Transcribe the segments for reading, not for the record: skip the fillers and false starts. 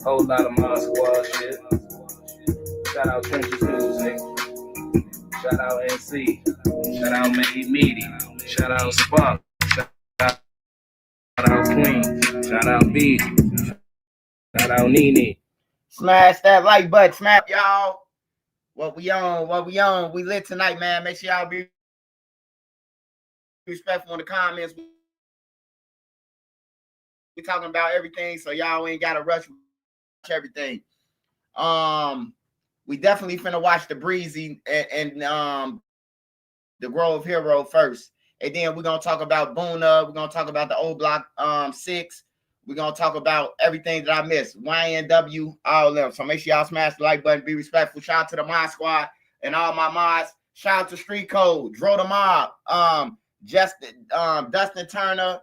Whole lot of my squad shit. Shout out Trenches News, nigga. Shout out NC. Shout out Made Media. Shout out Spark. Shout out Queen. Shout out B. Shout out Nene. Smash that like button, smash y'all. What we on? We lit tonight, man. Make sure y'all be respectful in the comments. We talking about everything, so y'all ain't gotta rush everything. We definitely finna watch the Breezy and the Grove Hero first, and then we're gonna talk about Boona. We're gonna talk about the old block 6. We're gonna talk about everything that I missed, YNW, all of them. So make sure y'all smash the like button, be respectful. Shout out to the Mod Squad and all my mods. Shout out to Street Code, Dro the Mob, Dustin Turner,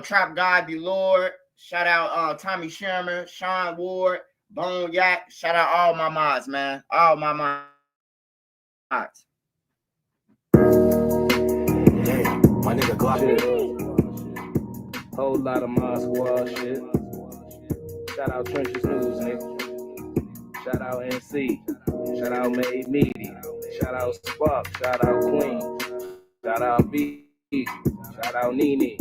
Trap God the Lord. Shout out Tommy Sherman, Sean Ward, Bone Yak. Shout out all my mods, man. All my mods. Damn, my nigga Glock. Whole lot of my squad shit. Shout out Trenches News, nigga. Shout out NC. Shout out Made Media. Shout out Spark. Shout out Queen. Shout out B. Shout out Nene.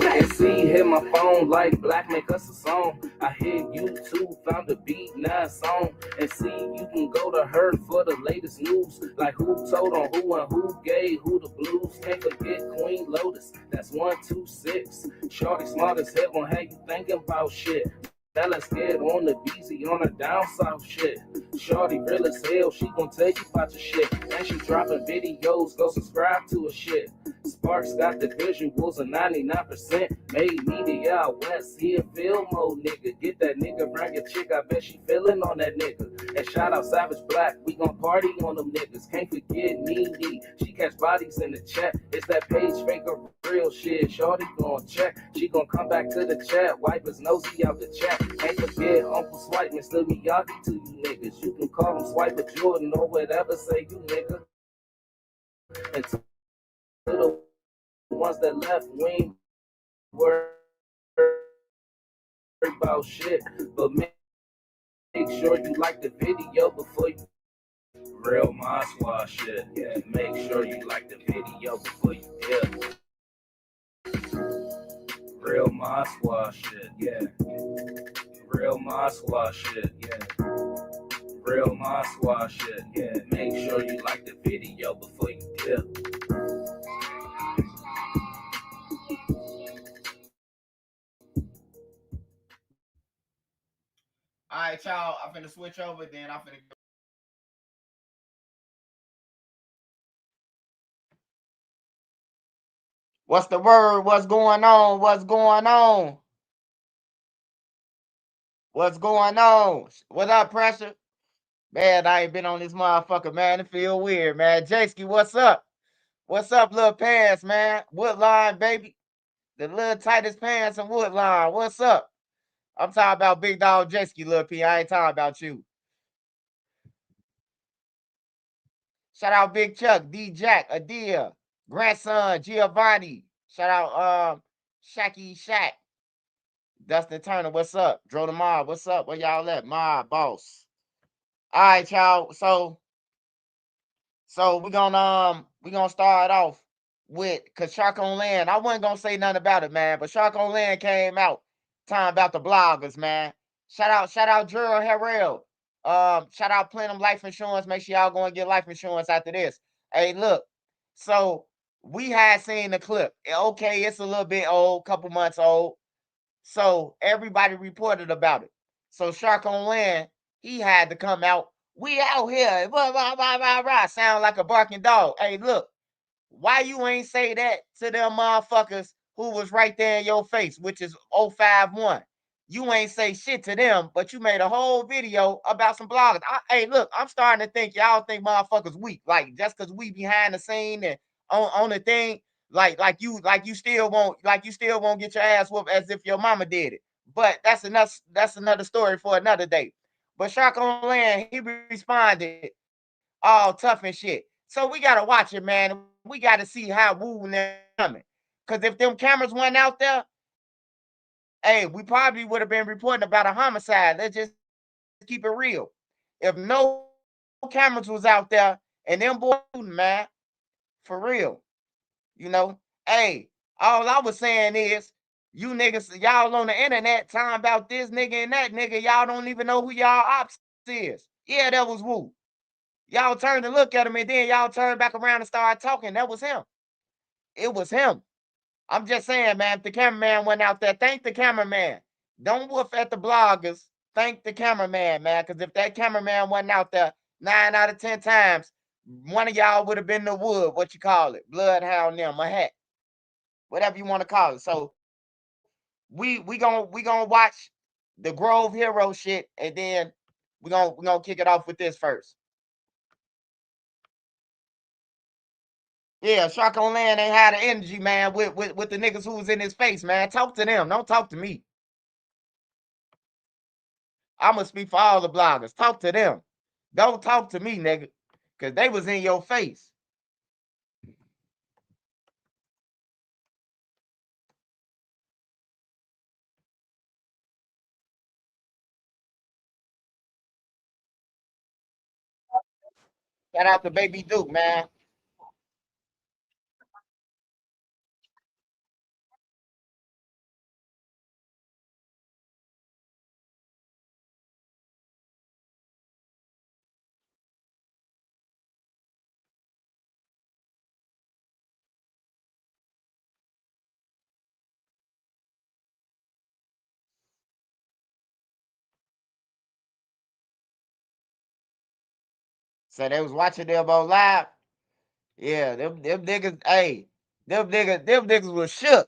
And see, hit my phone like Black, make us a song. I hit YouTube, found a beat, now a song. And see, you can go to her for the latest news. Like who told on who and who gave who the blues. Can't forget Queen Lotus, that's 126. Shorty smart as hell, gon' have you thinking about shit. Now let's get on the BZ on the down south shit. Shorty real as hell, she gon' tell you about your shit. And she dropping videos, go subscribe to her shit. Sparks got the visuals of 99%. Made media out west, he a film mode nigga. Get that nigga, bring your chick, I bet she feelin' on that nigga. And shout out Savage Black, we gon' party on them niggas. Can't forget Nene, she catch bodies in the chat. It's that page faker real shit, shorty gon' check. She gon' come back to the chat, wipe his nosy out the chat. Can't forget Uncle Swipe, Mr. Miyagi to you niggas. You can call him Swiper Jordan or whatever, say you nigga. And to the ones that left, we ain't worried about shit. But make sure you like the video before you. Real my squad shit, yeah. Make sure you like the video before you dip. Real my squad shit, yeah. Real my squad shit, yeah. Real my squad shit, yeah. Make sure you like the video before you dip. All right, y'all. I'm finna switch over, then I'm finna go. What's the word? What's going on? What's going on? What's going on? What up, Pressure? Man, I ain't been on this motherfucker, man. It feel weird, man. Jasky, what's up? What's up, little pants, man? Woodline, baby. The little tightest pants in Woodline. What's up? I'm talking about Big Dog Jasky, little P. I ain't talking about you. Shout out Big Chuck, D Jack, Adia, grandson, Giovanni. Shout out Shacky Shack. Dustin Turner, what's up? Dro the Mob, what's up? Where y'all at? Mob, boss. All right, y'all. So we're gonna start off with cause Shark on Land. I wasn't gonna say nothing about it, man, but Shark on Land came out talking about the bloggers, man. Shout out Gerald Harrell. Shout out Plenum Life Insurance. Make sure y'all go and get life insurance after this. Hey, look. So we had seen the clip. Okay, it's a little bit old, couple months old. So everybody reported about it. So Shark on Land, he had to come out. We out here, blah, blah, blah, blah, blah, sound like a barking dog. Hey, look, why you ain't say that to them motherfuckers who was right there in your face, which is 051? You ain't say shit to them, but you made a whole video about some bloggers. Hey, look, I'm starting to think y'all think motherfuckers weak. Like, just because we behind the scene and on the thing, like you still won't get your ass whooped as if your mama did it. But that's another story for another day. But Shark on Land, he responded all tough and shit. So we gotta watch it, man. We gotta see how Woo and them coming. Cause if them cameras went out there, hey, we probably would have been reporting about a homicide. Let's just keep it real. If no cameras was out there and them boys, man, for real, you know, hey, all I was saying is, you niggas, y'all on the internet talking about this nigga and that nigga, y'all don't even know who y'all ops is. Yeah, that was Woo. Y'all turned to look at him and then y'all turned back around and started talking. That was him. It was him. I'm just saying, man, if the cameraman went out there, thank the cameraman. Don't woof at the bloggers. Thank the cameraman, man, because if that cameraman wasn't out there 9 out of 10 times, one of y'all would have been the wood, what you call it, bloodhound them, a hat, whatever you want to call it. So we gonna watch the Grove Hero shit, and then we gonna kick it off with this first. Yeah, Shark on Land ain't had the energy, man, with the niggas who was in his face, man. Talk to them. Don't talk to me. I'ma speak for all the bloggers. Talk to them. Don't talk to me, nigga. Cause they was in your face. Shout out to Baby Duke, man. So they was watching them on live. Yeah, them niggas, hey, them niggas was shook.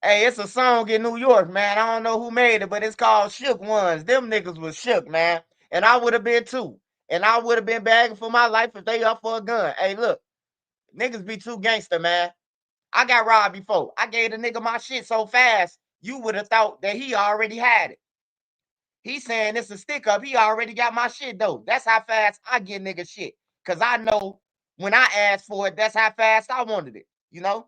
Hey, it's a song in New York, man. I don't know who made it, but it's called Shook Ones. Them niggas was shook, man. And I would have been too. And I would have been begging for my life if they up for a gun. Hey, look, niggas be too gangster, man. I got robbed before. I gave the nigga my shit so fast, you would have thought that he already had it. He saying it's a stick up. He already got my shit though. That's how fast I get nigga shit. Cause I know when I asked for it, that's how fast I wanted it. You know?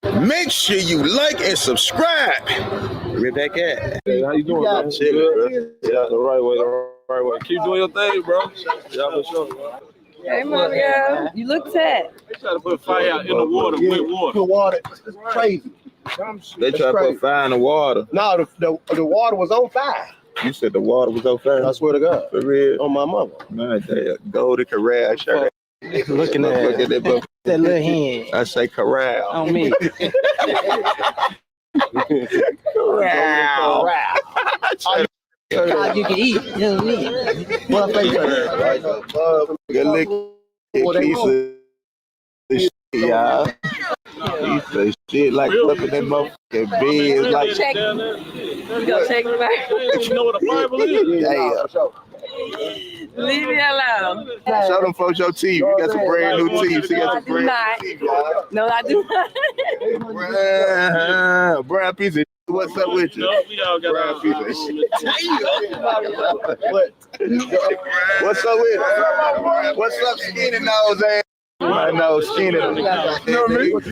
Make sure you like and subscribe. Right back at. Hey, how you doing, man? Chilling, bro. Yeah, the right way, the right way. Keep doing your thing, bro. Yeah, for sure. Hey, mom, yeah, you look sad. They try to put fire out in the water with water. Put water. It's crazy. They try to put fire in the water. No, the water was on fire. You said the water was on fire? I swear to God. For real? On my mother. Man, they go to corral shirt. Looking at that little hand. I say corral. On me. Corral. You can eat. You know what I mean? What I say? Good lick. Piece of shit, y'all. Piece of shit like up in that motherfucking bed. Like, You gonna take me back? You know what a Bible is? damn. Leave me alone. Show them folks your teeth. You got some brand new teeth. You got some I do brand not. new teeth, y'all. No, I do not. Brown piece of what's up with you? We all got Brown our piece of shit. What's up with it? What's up, skinny nose ass? I know, skinny. You know what I mean?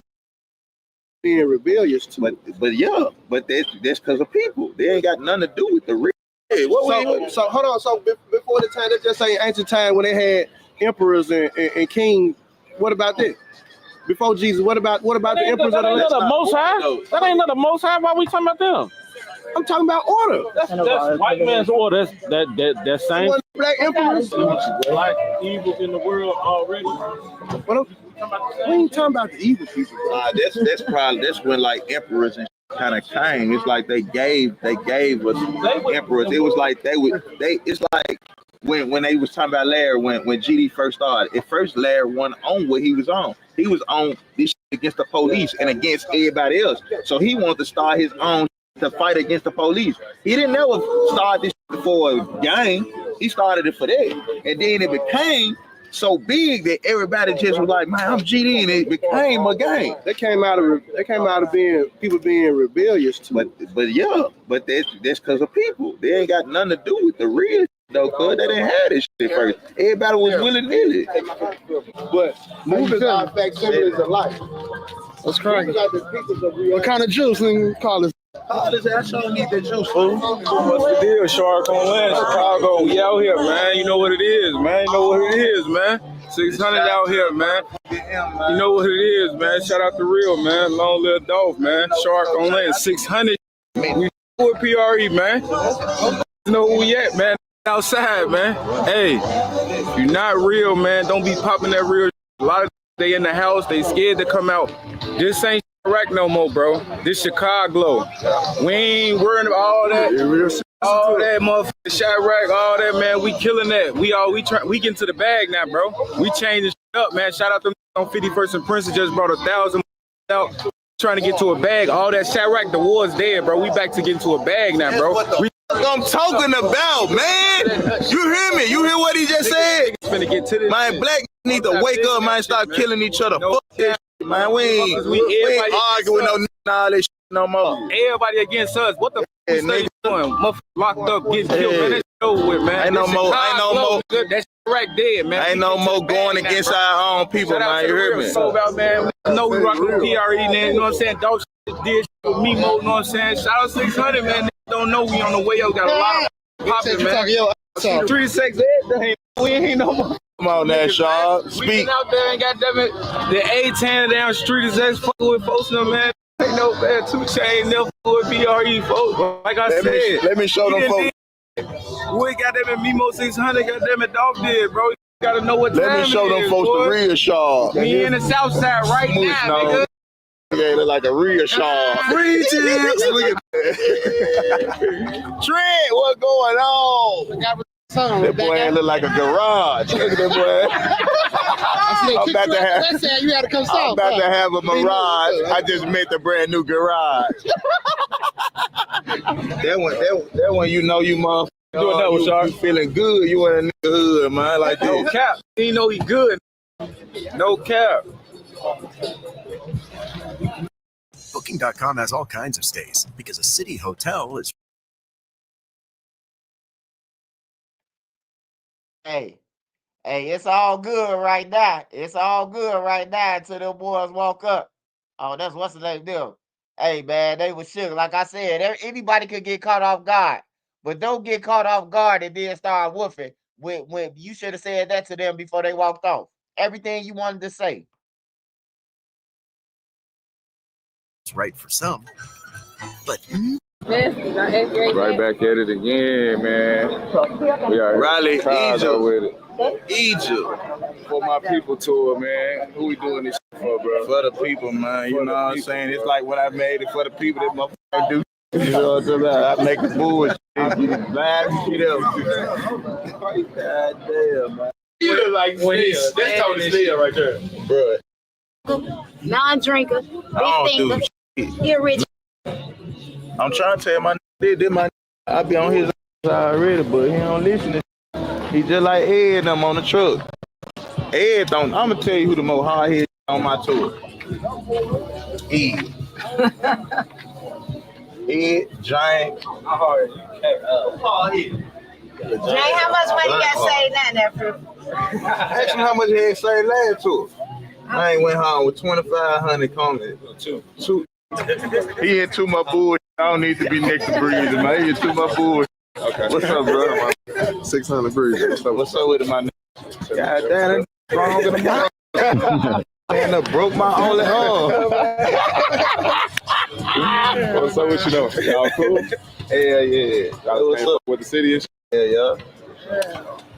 Being rebellious to. But yeah, but that's because of people. They ain't got nothing to do with the real. Hey, So hold on. So before the time, let's just say ancient time when they had emperors and kings. What about that? Before Jesus, what about the emperors of the That ain't the Most High. That ain't the Most High. Why we talking about them? I'm talking about order. That's white man's order. That same One black emperors. black evil in the world already. We ain't talking about the evil people. That's when like emperors and kind of came. It's like they gave us emperors. It was like it's like when they was talking about Larry when GD first started. At first Larry wasn't on what he was on. He was on this against the police and against everybody else. So he wanted to start his own to fight against the police. He didn't never start this for a gang. He started it for that. And then it became so big that everybody just was like, man, I'm GD, and it became a gang. They came out of being people being rebellious to. But yeah, but that's because of people. They ain't got nothing to do with the real. though, cuz they didn't have this shit first. Everybody was willy-nilly. But movies are facsimiles of life. What's cracking? What kind of juice and call this? I sure need that juice, fool. What's the deal, Shark on land, Chicago? We out here, man. You know what it is, man. You know what it is, man. 600 out here, man. You know what it is, man. Shout out to Real, man. Long live Dolph, man. Shark on land, 600. We with PRE, man. You know where we at, man. Outside, man. Hey, if you're not real, man, don't be popping that real. A lot of they in the house, they scared to come out. This ain't Iraq no more, bro. This Chicago. We ain't worrying about all that. All that motherfucking Chirac, all that, man. We killing that. We get into the bag now, bro. We changing shit up, man. Shout out to them on 51st and Prince just brought 1,000 out trying to get to a bag. All that Chirac, the war's dead, bro. We back to get into a bag now, bro. I'm talking about, man. You hear me? You hear what he just said? Get to this man, black need to wake up, man, start killing each other. Fuck this shit, man. We ain't arguing all this shit no more. Everybody against us. What the fuck we stay doing? Motherfuckers locked up, getting killed, man. That's over with, man. Ain't no more. That's right dead, man. Ain't no more going against our own people, man. You hear me? Out, man. We know we rocking with PRE, man. You know what I'm saying? Dog did with Memo, you know what I'm saying? Shout out 600, man. Don't know we on the way out. Got a lot of popping, man. 3 sex everything. We ain't no more. Come on now, Shaw. We been out there and goddamn it, the A-10 down street is ex fucking with folks, no man. Ain't no bad 2 Chainz, never with PRE folks. Like I said, let me show them folks. We got them in Memo 600, goddamn it, dog did, bro. You gotta know what time Let me show them folks boy. the real Shaw. We in the south side right now, nigga. Yeah, look like a real Shaw. Free chips. Look at that. Trent, what's going on? That boy ain't look like a garage. Look at that boy. I'm about to have a mirage. I just met the brand new garage. that one, you know, you motherfucker. Doing that with y'all. You feeling good. You in a nigga hood, man. Like that. No cap. He know he good. No cap. Booking.com has all kinds of stays because a city hotel is. Hey, it's all good right now. It's all good right now until them boys walk up. Oh, that's what's the name deal. Hey, man, they was shook. Like I said, anybody could get caught off guard. But don't get caught off guard and then start woofing when you should have said that to them before they walked off. Everything you wanted to say. It's right for some, but Right back at it again, man. We are Raleigh, Egypt. With it. Egypt. For my people tour, man. Who we doing this shit for, bro? For the people, man. You know what I'm saying? It's like when I made it for the people that motherfucker do. You know what I'm saying? I make the bullshit. Get it bad shit up. God damn, man. You look like Steele. That's Tony Steele right there. Bro. Non-drinker, big thinker, here rich. I'm trying to tell my nigga, I be on his already, but he don't listen to. He just like Ed them on the truck. Ed don't. I'm gonna tell you who the most hard head on my tour. Ed, Giant. Jay, how much money you got saved down there, bro? Ask him how much he had saved last tour. I ain't went home with 2,500 coming. Two. He into my bullshit. I don't need to be next to Breezy, man. He into my bullshit. Okay. What's up, bro? 600 Breezy. What's up with it, my nigga? God damn, that's wrong in the mouth. Man, I broke my only arm. What's up with you though? Y'all cool? Yeah. What's up with the city and shit? Yeah.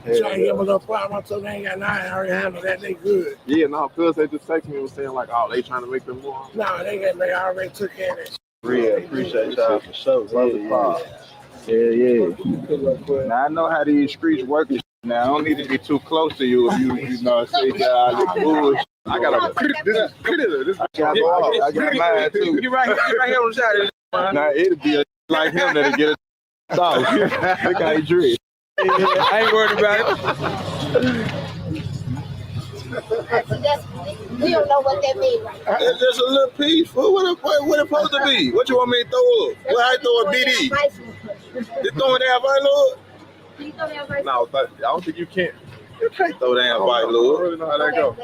Trying to give them a problem. I told them they ain't got nothing. I already handled that. They good. Yeah, no, because they just texted me and saying like, oh, they trying to make them more. No, they already took care of that shit. Real, appreciate y'all for sure. Yeah. Now I know how these streets work. Now I don't need to be too close to you if you know, say all this bullshit. I got a this. I got mine too. Get right here on the shot. Now it'll be like him that'll get a dog. Look how he dressed. I ain't worried about it. We don't know what that means right now. It's just a little piece. What it supposed to be? What you want me to throw up? What I throw a BD? You throwing that, my lord? No, I don't think you can't. You can't throw that invite, I don't Lil. really know how that go.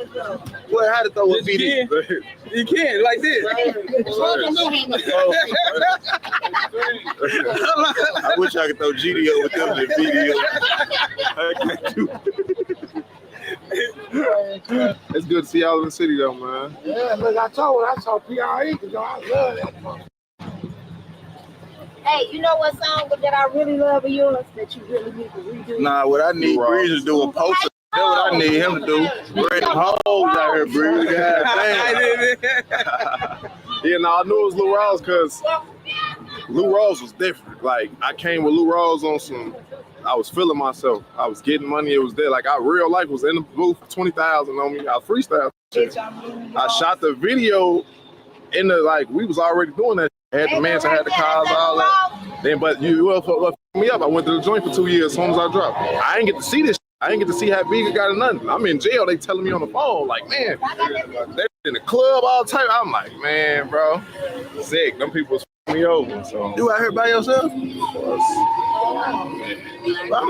Well, how to throw a Yes, video? You can't like this. I wish I could throw GDO with them in the video. I can't do It's good to see y'all in the city, though, man. Yeah, look, I saw PRE, because I love that one. Hey, you know what song that I really love of yours that you really need to redo? Nah, what I need Breeze to do a poster. That's what I need him to do. Bring them hoes out here, Breeze. God damn. Yeah, no, I knew it was Lou Rawls because Lou Rawls was different. Like, I came with Lou Rawls on some, I was feeling myself. I was getting money. It was there. Like, I real life was in the booth for 20,000 on me. I freestyled. I shot the video in the, like, we was already doing that. Had the mansion, had the cars, all that. Then, but you fucked me up. I went to the joint for 2 years as soon as I dropped. I didn't get to see this. I didn't get to see how big it got or nothing. I'm in jail. They telling me on the phone, like, man, they in the club all the time. I'm like, man, bro, sick. Them people was me over. So you out here by yourself? I'm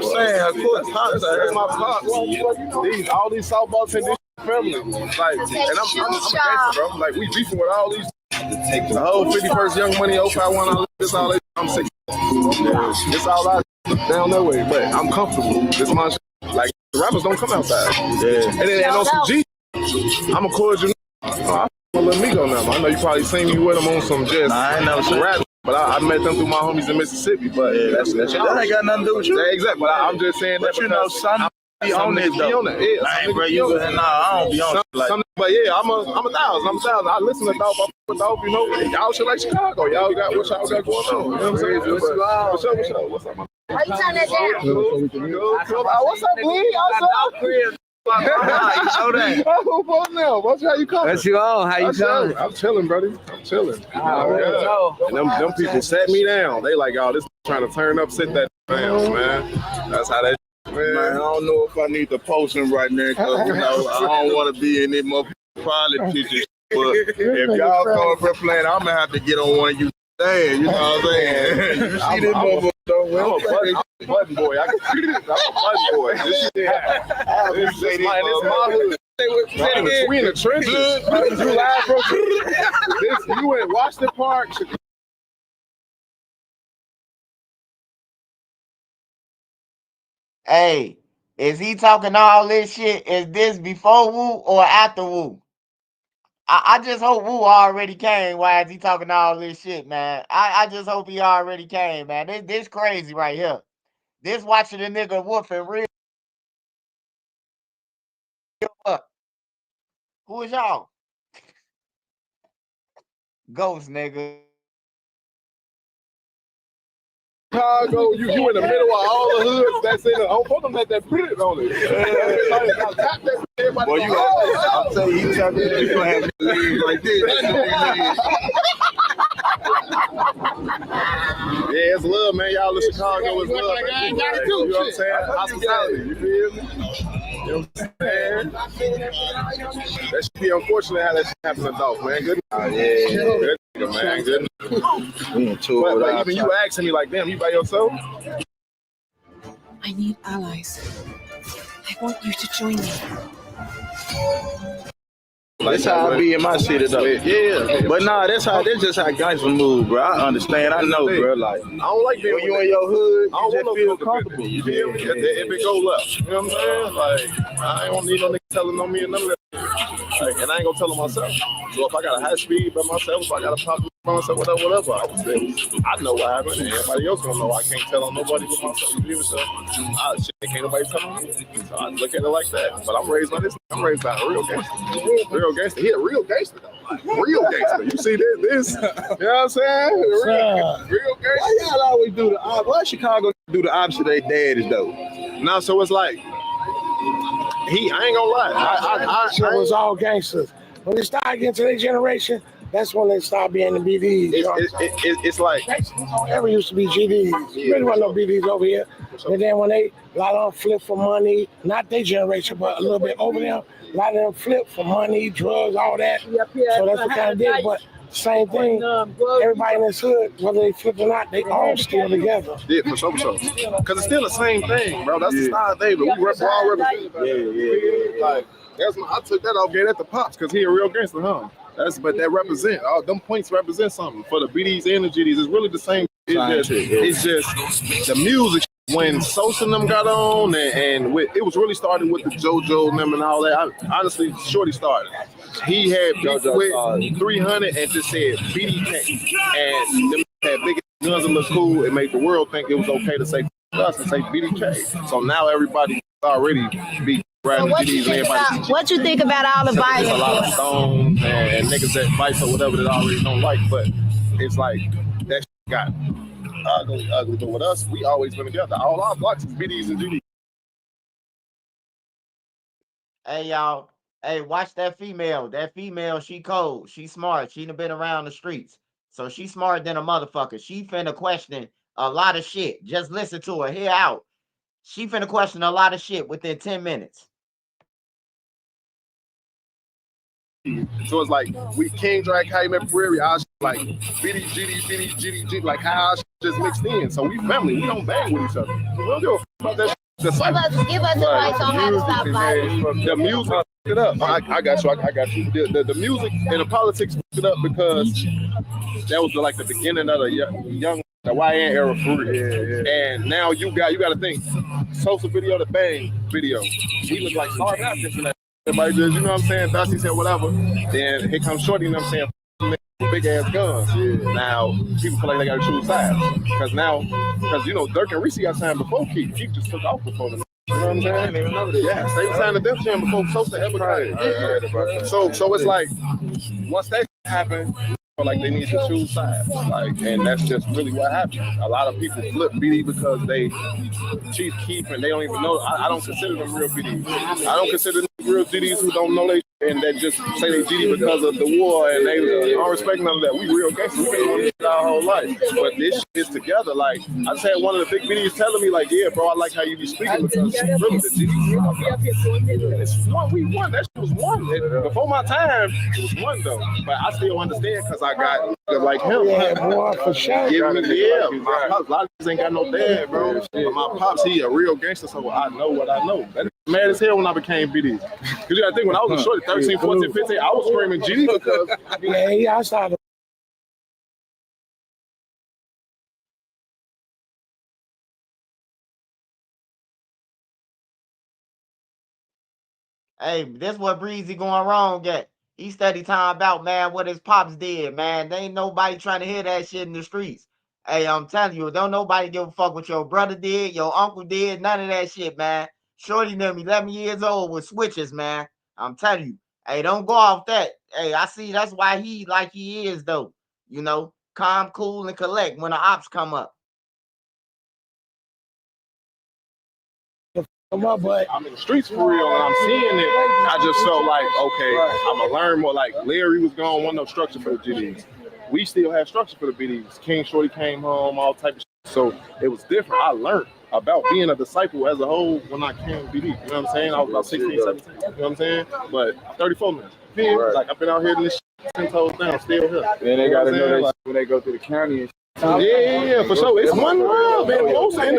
saying, of course, pops out here. My pops. All these softball team, this family. Like, and I'm a gangster, bro. Like, we beefing with all these. The whole 51st Young Money 051, all this, all that. I'm sick. It's all out down that way, but I'm comfortable. This my shit. Like, the rappers don't come outside. Yeah. And then on some G, I'm a cordial. I'm a little amigo now. I know you probably seen me with them on some just I ain't never seen rap, but I met them through my homies in Mississippi. But yeah, that's that ain't got nothing to do with you. Yeah, exactly. But I'm just saying but that. You know, son. Be on it though. Yeah, I ain't bro, you nah, I don't be on it like. But yeah, I'm a thousand. I listen to Dope, you know. Y'all shit like Chicago. Y'all got what y'all got going on. You know what I'm saying? What's up? What's up? Are you turning that down? What's up, Plea? What's how you coming? What you on? How you coming? I'm chilling, buddy. I'm chilling. And them people sat me down. They like, oh, this trying to turn up, sit that down, man. That's how that. Man, I don't know if I need to post him right now because you know I don't want to be in this motherfucking politics. But if y'all come for playing, I'm gonna have to get on one of you stand. You know what I'm saying? You see this motherfucker? I'm a button boy. I'm a button boy. This is my hood. We in the trenches. You live from you in Washington Park. Hey, is he talking all this shit? Is this before Woo or after Woo? I just hope Woo already came. Why is he talking all this shit, man? I just hope he already came, man. This crazy right here. This watching a nigga whooping real up. Who is y'all? Ghost, nigga. Chicago, you in the middle of all the hoods that's in the. I'm supposed to let that put it on it. Boy, you I'm telling you, you gonna have legs like this. Yeah, it's love, man. Y'all in Chicago is love. You know what I'm saying? Hospitality, you feel me? You know what I'm saying? That should be unfortunate how that shit happened to Dolph, man. Good. Good nigga, man. Good. But even you asking me like, damn, you by yourself? I need allies. I want you to join me. That's how I be in my city though. Yeah. But nah, that's just how guys move, bro. I understand. I know, bro. Like I don't like being when you in your hood, I you just don't feel want comfortable. You feel me? If it go left. You know what I'm saying? Like I don't need no nigga telling on me and none of that. Like, and I ain't gonna tell them myself. So if I got a high speed by myself, if I got a pop by myself, whatever, I was there. I know what happened, and everybody else gonna know. I can't tell on nobody but myself. You feel me? Shit, can't nobody tell on me. So I look at it like that. But I'm raised by this. I'm raised by a real gangster. Real gangster. He a real gangster though. Like, real gangster. You see this? You know what I'm saying? Real gangster. Why y'all always do the opposite? Why Chicago do the opposite of their daddies though? Now, so it's like I ain't gonna lie. I was all gangsters. When they start getting to their generation, that's when they start being the BDs. It's like ever used to be GDs. Really wasn't no BDs over here. And then when a lot of them flip for money, not their generation, but a little bit over them, a lot of them flip for money, drugs, all that. So that's what kind of did. But Same thing. Everybody in this hood, whether they flip or not, they all still together. Yeah, for sure. Because it's still the same thing, bro. That's the style they, but we all represent. Yeah. Like, I took that off, gave that to Pops, because he a real gangster, huh? But that represent, all them points represent something. For the BDs and the GDs, it's really the same. It's just the music. When Sosa and them got on, and it was really started with the JoJo and them and all that. Honestly, Shorty started. He had beef with 300 and just said BDK. And them had big guns and look cool. It made the world think it was okay to say us and say BDK. So now everybody already be So what you think about all the violence? There's a lot of stones and niggas that fight or whatever that I already don't like, but it's like that shit got ugly. But with us, we always been together. All our blocks is BDs and GDs. Hey, y'all. Hey, watch that female. That female, she cold. She smart. She done been around the streets. So she smarter than a motherfucker. She finna question a lot of shit. Just listen to her. Hear out. She finna question a lot of shit within 10 minutes. So it's like we King Drag, how you met Prairie, our like BD, GD, like how our just mixed in. So we family, we don't bang with each other. We don't give a fuck about that shit. Give us advice on how to stop violence. The music it up. I got you. I got you. The music and the politics it up because that was like the beginning of the young the YN era for real. Yeah. And now you got to think Sosa video, the Bang video. We look like starved Africans in that. Everybody just, you know what I'm saying? Dusty said whatever. Then here comes Shorty, you know what I'm saying? Big ass guns. Yeah. Now people feel like they gotta choose sides. Because you know, Dirk and Reese got signed before Keith. Keith just took off before them. You know what I'm saying? I didn't even know that. Yeah, they signed the Def Jam before Sosa ever came. So it's like once that happened, like they need to choose sides, like, and that's just really what happened. A lot of people flip BD because they Chief Keef and they don't even know. I don't consider them real BDs. I don't consider them real GDs who don't know they and that just say they GD because of the war and they don't respect none of that. We real gangsters. We been doing this our whole life, but this shit is together. Like I just had one of the big BDs telling me, like, yeah, bro, I like how you be speaking because really the GDs. It's one. We won. That shit was one. Before my time, it was one though. But I still understand because I got like him. Yeah, boy, for sure. My pops, a lot of these ain't got no dad, bro. But my pops, he a real gangster, so I know what I know. That is mad as hell when I became BD. Because you gotta think, when I was a shorty, 13, 14, 15, I was screaming GD because yeah, I started. Hey, this what Breezy going wrong at. He steady talking about, man, what his pops did, man. There ain't nobody trying to hear that shit in the streets. Hey, I'm telling you, don't nobody give a fuck what your brother did, your uncle did, none of that shit, man. Shorty them 11 years old with switches, man. I'm telling you. Hey, don't go off that. Hey, I see that's why he like he is, though. You know, calm, cool, and collect when the ops come up. But I'm in the streets for real and I'm seeing it. I just felt like, okay, I'm gonna learn more. Like Larry was gone, wasn't no structure for the GDs. We still had structure for the BDs. King Shorty came home, all type of shit. So it was different. I learned about being a disciple as a whole when I came BD. You know what I'm saying? I was about 16, 17. You know what I'm saying? But 34 minutes. Like I've been out here in this shit 10 toes down, still here. And they gotta know that like, when they go through the county and yeah, for sure. It's one world, man.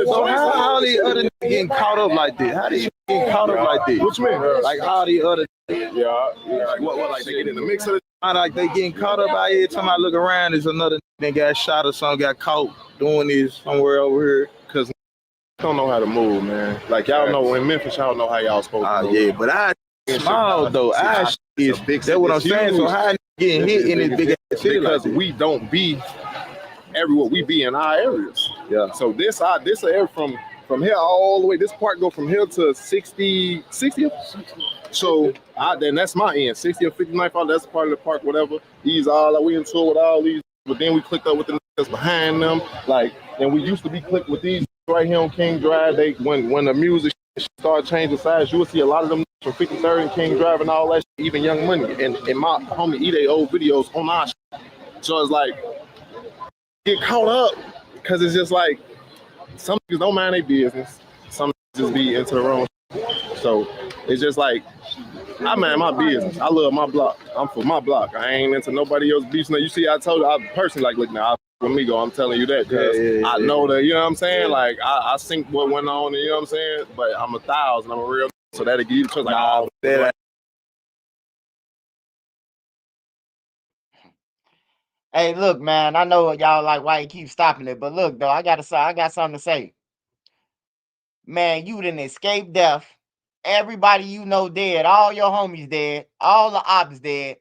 So how are the other niggas getting caught up like this? How do you get caught up like this? What you mean? Like how are the other like what like they get in the mix of it? Like they getting caught up out here. Time I look around, there's another nigga got shot or something, got caught doing this somewhere over here. Cause don't know how to move, man. Like y'all know in Memphis, y'all know how y'all supposed to move. Yeah, but I small though. I is big. That's what I'm saying. So how getting hit in this big ass city? Because we don't be everywhere. We be in our areas. Yeah. So this area from here all the way. This part go from here to 60th. So then that's my end. 60th, 59th. That's part of the park. Whatever. These all we in tour with all these. But then we clicked up with the niggas behind them. Like, and we used to be clicked with these right here on King Drive. They when the music started changing sides, you will see a lot of them from 53rd and King Drive and all that shit, even Young Money and my homie E-Day old videos on our shit. So it's like get caught up because it's just like some niggas don't mind their business. Some niggas just be into the wrong shit. So it's just like I man, my business. I love my block. I'm for my block. I ain't into nobody else's beef. You see, I told you, I personally like, look now, with me go, I'm telling you that because I know that, you know what I'm saying? Like, I think what went on, you know what I'm saying? But I'm 1,000, I'm a real, so that'll give you the trust. Like, oh, that. Hey, look, man, I know y'all like why you keep stopping it, but look, though, I got something to say. Man, you didn't escape death. Everybody you know dead. All your homies dead. All the ops dead.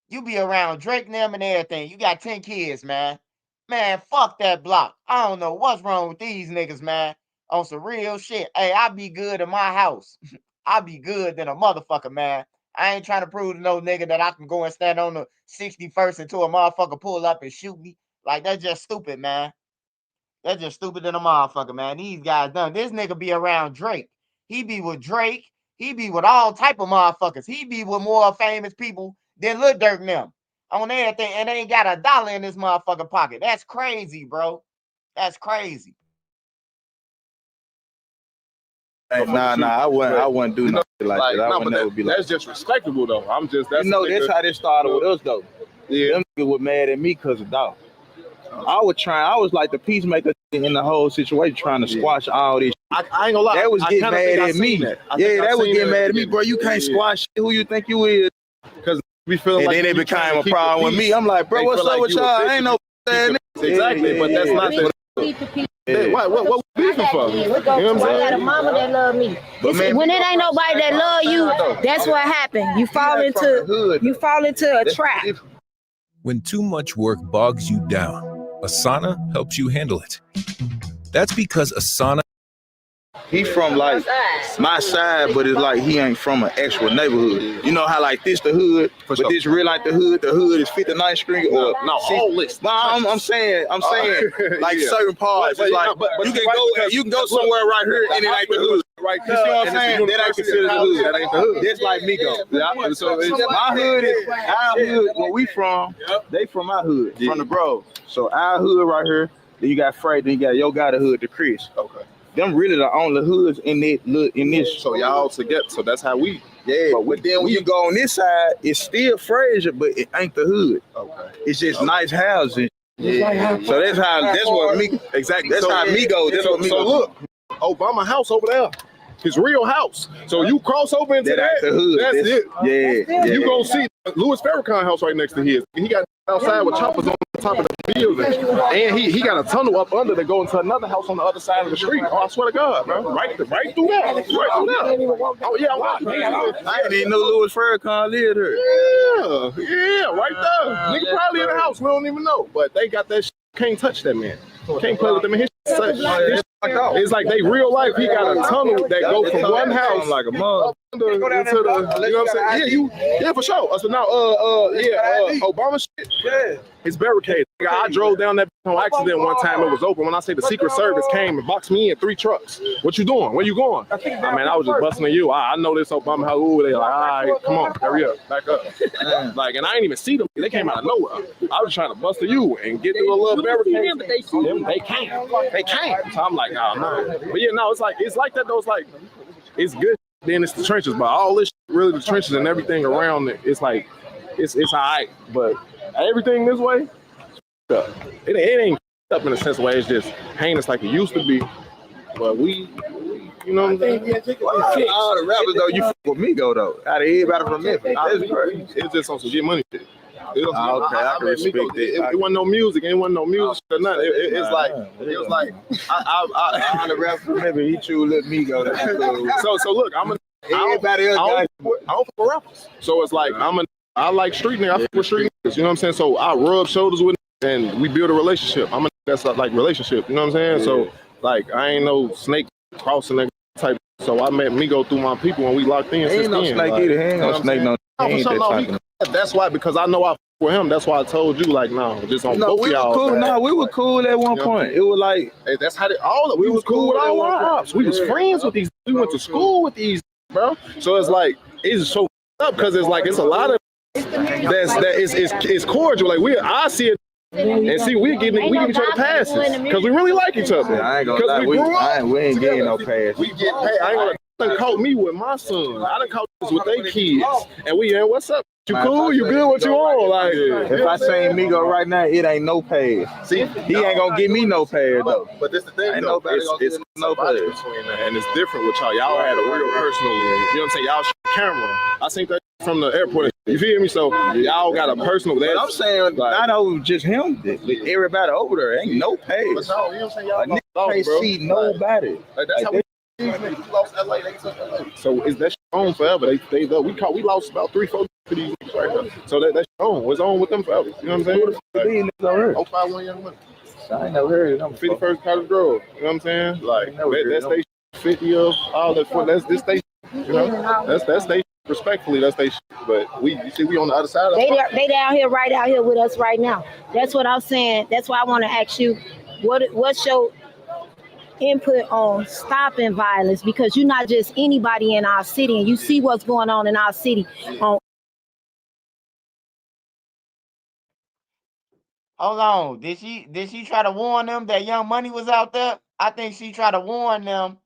You be around Drake and them and everything. You got 10 kids, man. Man, fuck that block. I don't know what's wrong with these niggas, man. On some real shit. Hey, I be good in my house. I be good than a motherfucker, man. I ain't trying to prove to no nigga that I can go and stand on the 61st until a motherfucker pull up and shoot me. Like, that's just stupid, man. That's just stupid than a motherfucker, man. These guys done. This nigga be around Drake. He be with Drake. He be with all type of motherfuckers. He be with more famous people than Lil Durk and them. On everything, and they ain't got $1 in this motherfucker pocket. That's crazy, bro. That's crazy. Hey, nah, I wouldn't do nothing like that. I would never be like that's just respectable, though. I'm just, that's that's how this started with us, though. Yeah. Them niggas were mad at me because of dog. I was like the peacemaker in the whole situation, trying to squash all this. I ain't gonna lie. They was getting mad at me. They was getting mad at me, bro. You can't squash who you think you is. Because we feel and like then they became a problem with me. I'm like, bro, what's up with y'all? I ain't no exactly, but that's not the. What we beefing for? You know what I'm saying? I got a mama that love me. When it ain't nobody that love you, that's what happened. You fall into a trap. When too much work bogs you down, Asana helps you handle it. That's because Asana. He from like my side, but it's like he ain't from an actual neighborhood. You know how like this the hood, but this real like the hood. The hood is 59th Street or no whole list. No, I'm saying like certain parts. It's like you can go somewhere right here and it ain't the hood. Right, you see what I'm saying? That ain't considered the hood. That ain't the hood. That's like Migo. Yeah. So my hood is our hood. Where we from? They from our hood, from the Grove. So our hood right here. Then you got Freight. Then you got Yo Gotta hood, the Chris. Okay. Them really the only hoods in this. So y'all together. So that's how we. Yeah. But then when you go on this side, it's still Fraser, but it ain't the hood. Okay. It's just nice housing. Yeah. So that's what me exactly. That's how me go. That's what me go. So look, Obama house over there. His real house. So you cross over into that. The hood. That's it. Yeah. You gonna see Louis Farrakhan house right next to his. He got outside with choppers on top of the building, and he got a tunnel up under to go into another house on the other side of the street. Oh, I swear to God, bro, right through that. Oh yeah, I didn't even know Louis Farrakhan lived here. Yeah, right there. Nigga probably in the house. We don't even know, but they got that. Can't touch that man. Can't play with them. It's like they real life. He got a tunnel that go from one house like a mug into the, you know what I'm saying? Yeah, for sure. So now, Obama shit. Yeah, it's barricaded. I drove down that on accident one time. It was open. When I say the Secret Service came and boxed me in 3 trucks. What you doing? Where you going? I was just busting at you. I know this Obama house. Ooh, they like, all right, come on, hurry up, back up. Like, and I ain't even see them. They came out of nowhere. I was trying to bust at you and get through a little barricade. They can't. So I'm like, oh no. But yeah, no, it's like that though. It's like, it's good. Then it's the trenches, but all this really the trenches and everything around it. It's like, it's all right, but everything this way, it ain't up in a sense where it's just heinous like it used to be. But we you know what I'm saying? All the rappers though, you with me though. Out of everybody from Memphis, it's just on some get money shit. Okay, I can respect that. It wasn't no music. It wasn't no music or nothing. It was like I the rap from Memphis. He true let me go. So look, everybody else. I don't for rappers. So it's like I like street niggas. I fuck with street niggas. You know what I'm saying? So I rub shoulders with niggas and we build a relationship. That's like relationship. You know what I'm saying? So like I ain't no snake crossing that type. So I met Migo through my people when we locked in. Ain't no snake either. Ain't no snake. No. That's why, because I know I with him. That's why I told you, like, no, just on both of y'all. Cool. No, we were cool at one point. It was like that's how we was cool with all our ops. We was friends with these. We went to school with these, bro. So it's like it's so up because it's like it's a lot of it's cordial. Like I see it. And see, we give each other passes because we really like each other. I ain't gonna lie, we ain't getting no passes. We get paid. I ain't gonna done caught me with my son. I done caught with their kids. And we, what's up? You cool? You good? What you on? Like, if I seen Migo right now, it ain't no pay. See, he ain't gonna give me no pay though. But this the thing, ain't though. it's no pay. And it's different with y'all. Y'all had a real personal, you know what I'm saying? Y'all camera. I seen that from the airport. You feel me? So y'all got a personal. But I'm saying not over just him. Everybody over there ain't no pay. But y'all, you know what I'm saying? Y'all nigga can't see nobody. Like, that's how we lost LA. They took LA. So is that on forever? We lost about 3-4 to these niggas right now. So that's on. It's on with them forever. You know what I'm saying? 05 Young Money. I ain't never heard of them. 51st College Grove. You know what I'm saying? Like that station 50 of all that. That's this station. You know, that's station. Respectfully, that's they. But you see, we on the other side of they down here, right out here with us right now. That's what I'm saying. That's why I want to ask you, what's your input on stopping violence? Because you're not just anybody in our city, and you see what's going on in our city. Hold on. Did she try to warn them that Young Money was out there? I think she tried to warn them.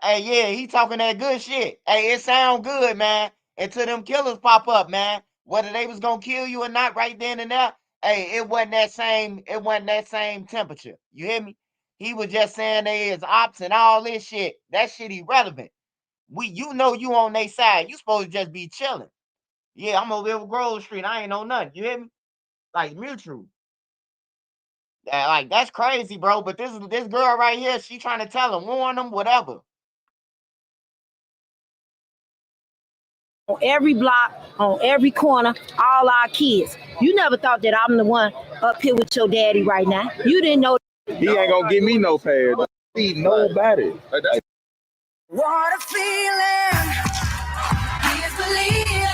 Hey, yeah, he talking that good shit. Hey, it sound good, man. Until them killers pop up, man. Whether they was gonna kill you or not right then and there, hey, it wasn't that same temperature. You hear me? He was just saying they is ops and all this shit. That shit irrelevant. You know you on their side. You supposed to just be chilling. Yeah, I'm over here with Grove Street. I ain't know nothing. You hear me? Like mutual. Like that's crazy, bro. But this girl right here, she trying to tell him, warn them, whatever. On every block, on every corner, all our kids. You never thought that I'm the one up here with your daddy right now. You didn't know. He ain't gonna give me no pay. See nobody. What a feeling. He is believing.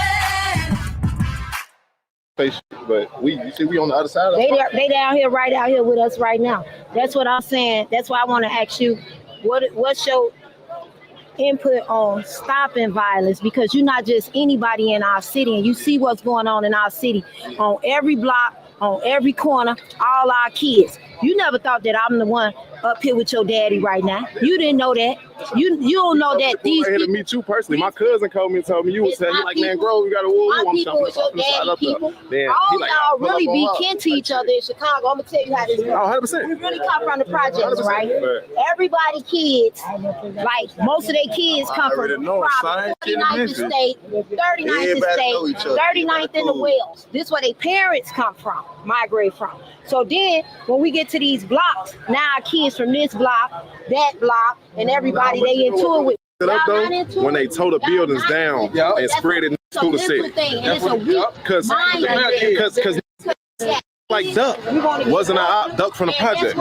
But you see, we on the other side of they down here, right out here with us right now. That's what I'm saying. That's why I want to ask you, what's your input on stopping violence? Because you're not just anybody in our city, and you see what's going on in our city. On every block, on every corner, all our kids. You never thought that I'm the one up here with your daddy right now. You didn't know that. You don't know that these people. To me too personally. My cousin called me and told me you was saying like, man, Grove, you got a war. My people is your daddy people. All y'all really be kin to each other in Chicago. I'm gonna tell you how this works. 100%. We really come from the projects, right? Everybody kids, like most of their kids come from 39th State, 39th State, 39th in the Wells. This is where their parents come from, migrate from. So then when we get to these blocks, now our kids from this block, that block, and everybody they into it with. When they tore the buildings down and spread it through the city. Because like Duck wasn't an Duck from the project.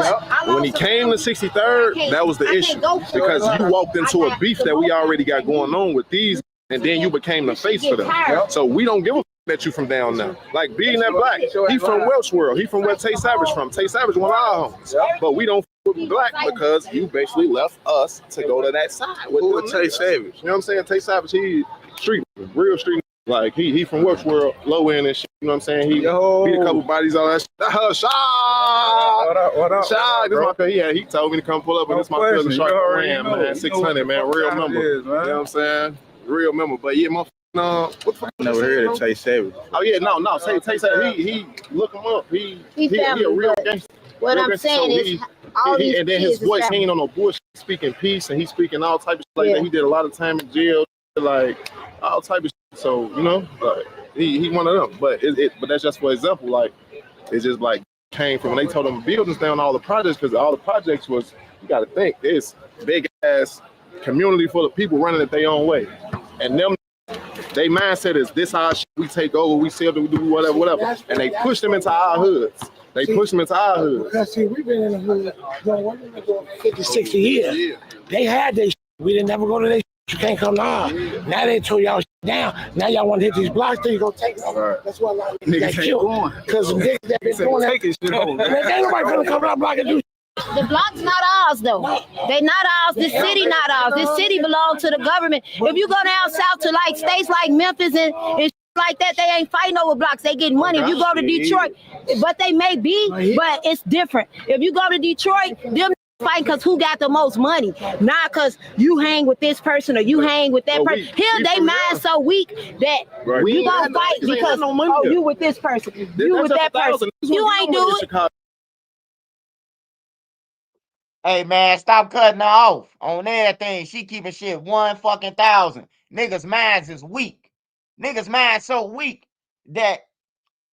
When he came to 63rd, that was the issue. Because you walked into a beef that we already got going on with these, and then you became the face for them. So we don't give a that you from down there. Like being that black, he from Welsh World. He from where Tay Savage from. Tay Savage one of our homies. But we don't with black because you basically left us to go to that side. With Tay Savage. You know what I'm saying? Tay Savage, he street, real street. Like he from Welsh World, low end and shit. You know what I'm saying? He beat a couple bodies, all that shit. Shaw! What up? Shaw! This my cousin. He told me to come pull up, and this my cousin Shark Ram, man. 600, man. Real member. You know what I'm saying? Real member. But yeah, what the fuck? Never heard of Tay Savage. Oh yeah, no. Tay Savage. He look him up. He a real gangster. What I'm saying is, all these and then his voice, he ain't on no bullshit. Speaking peace, and he's speaking all type of shit like that. He did a lot of time in jail, like all type of shit. So you know, like he one of them. But but that's just for example. Like it's just like came from when they told them buildings down all the projects, because all the projects was, you got to think, it's big ass community full of people running it their own way, and them. They mindset is this our shit, we take over, we sell, we do whatever, and they push them into our hoods. Because see, we've been in the hood going 50, 60 years. Yeah. They had their shit. We didn't never go to their shit. You can't come now. Now they tore y'all shit down. Now y'all want to hit these blocks, then you gonna take it over. Right. That's why a lot of niggas got killed. Because the niggas that been doing that, ain't nobody gonna come to our block and do. The block's not ours, though. They not ours. This city not ours. This city belongs to the government. If you go down south to like states like Memphis and like that, they ain't fighting over blocks. They get money. If you go to Detroit, but they may be, but it's different. If you go to Detroit, them fighting because who got the most money, not because you hang with this person or you hang with that person. Here, they mind so weak that you gonna fight because you with this person, you with that person. You ain't do it. Hey man, stop cutting her off on everything. She keeping shit 1,000. Niggas' minds is weak. Niggas' minds so weak that,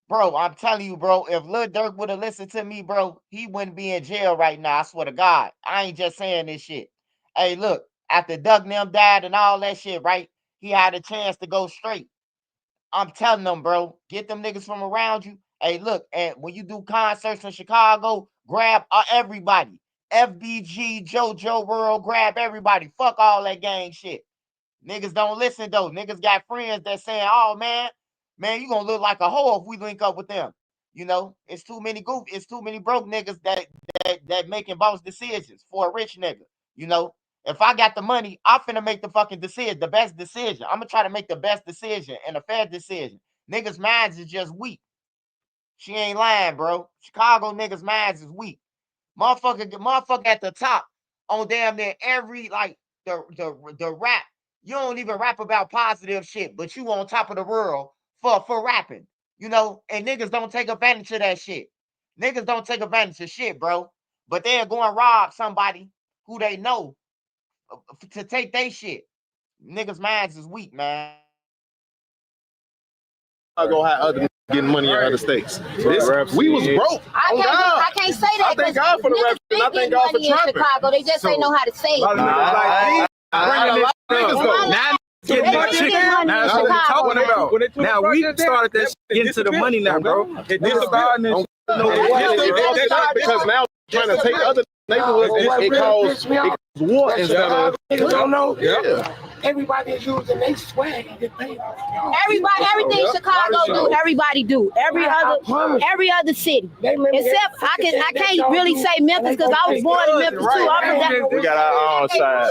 bro, I'm telling you, bro, if Lil Durk would have listened to me, bro, he wouldn't be in jail right now. I swear to God. I ain't just saying this shit. Hey, look, after Duck and them died and all that shit, right? He had a chance to go straight. I'm telling them, bro, get them niggas from around you. Hey, look, and when you do concerts in Chicago, grab everybody. FBG, JoJo World, grab everybody. Fuck all that gang shit. Niggas don't listen though. Niggas got friends that saying, "Oh man, you gonna look like a hoe if we link up with them." You know, it's too many broke niggas that making boss decisions for a rich nigga. You know, if I got the money, I'm finna make the fucking decision, the best decision. I'm gonna try to make the best decision and a fair decision. Niggas' minds is just weak. She ain't lying, bro. Chicago niggas' minds is weak. Motherfucker at the top on damn near every like the rap. You don't even rap about positive shit, but you on top of the world for rapping, you know, and niggas don't take advantage of that shit. Niggas don't take advantage of shit, bro. But they're going to rob somebody who they know to take their shit. Niggas' minds is weak, man. I go have other getting money in other states. We was broke. I can't say that. I thank God for the rap and I thank God for trapping. Chicago, they just ain't know how to say it. Now we started that shit getting to the money now, bro. Because now trying to take other neighborhoods, it causes war instead of. Niggas don't know. Yeah. Everybody is using their swag and get paid off. Everything Chicago do, everybody do. Every other city. Except I can't really say Memphis because I was born in Memphis too. We got our own side.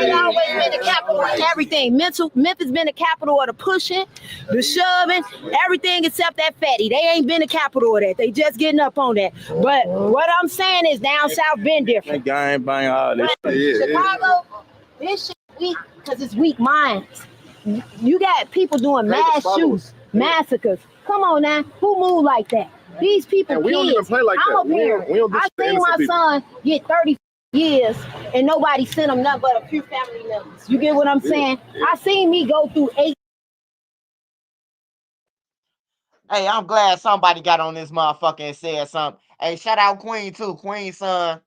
They always been the capital of everything. Memphis been the capital of the pushing, the shoving, everything except that fatty. They ain't been the capital of that. They just getting up on that. But what I'm saying is down south been different. Gang bang all this shit. Chicago, this shit weak because it's weak minds. You got people doing mass shoots, massacres. Come on now, who move like that? These people, we don't even play like I'm that. a parent. I seen my son get 30 years and nobody sent him nothing but a few family members. You get what I'm saying? I seen me go through 8. Hey, I'm glad somebody got on this motherfucker and said something. Hey, shout out Queen too. Queen's son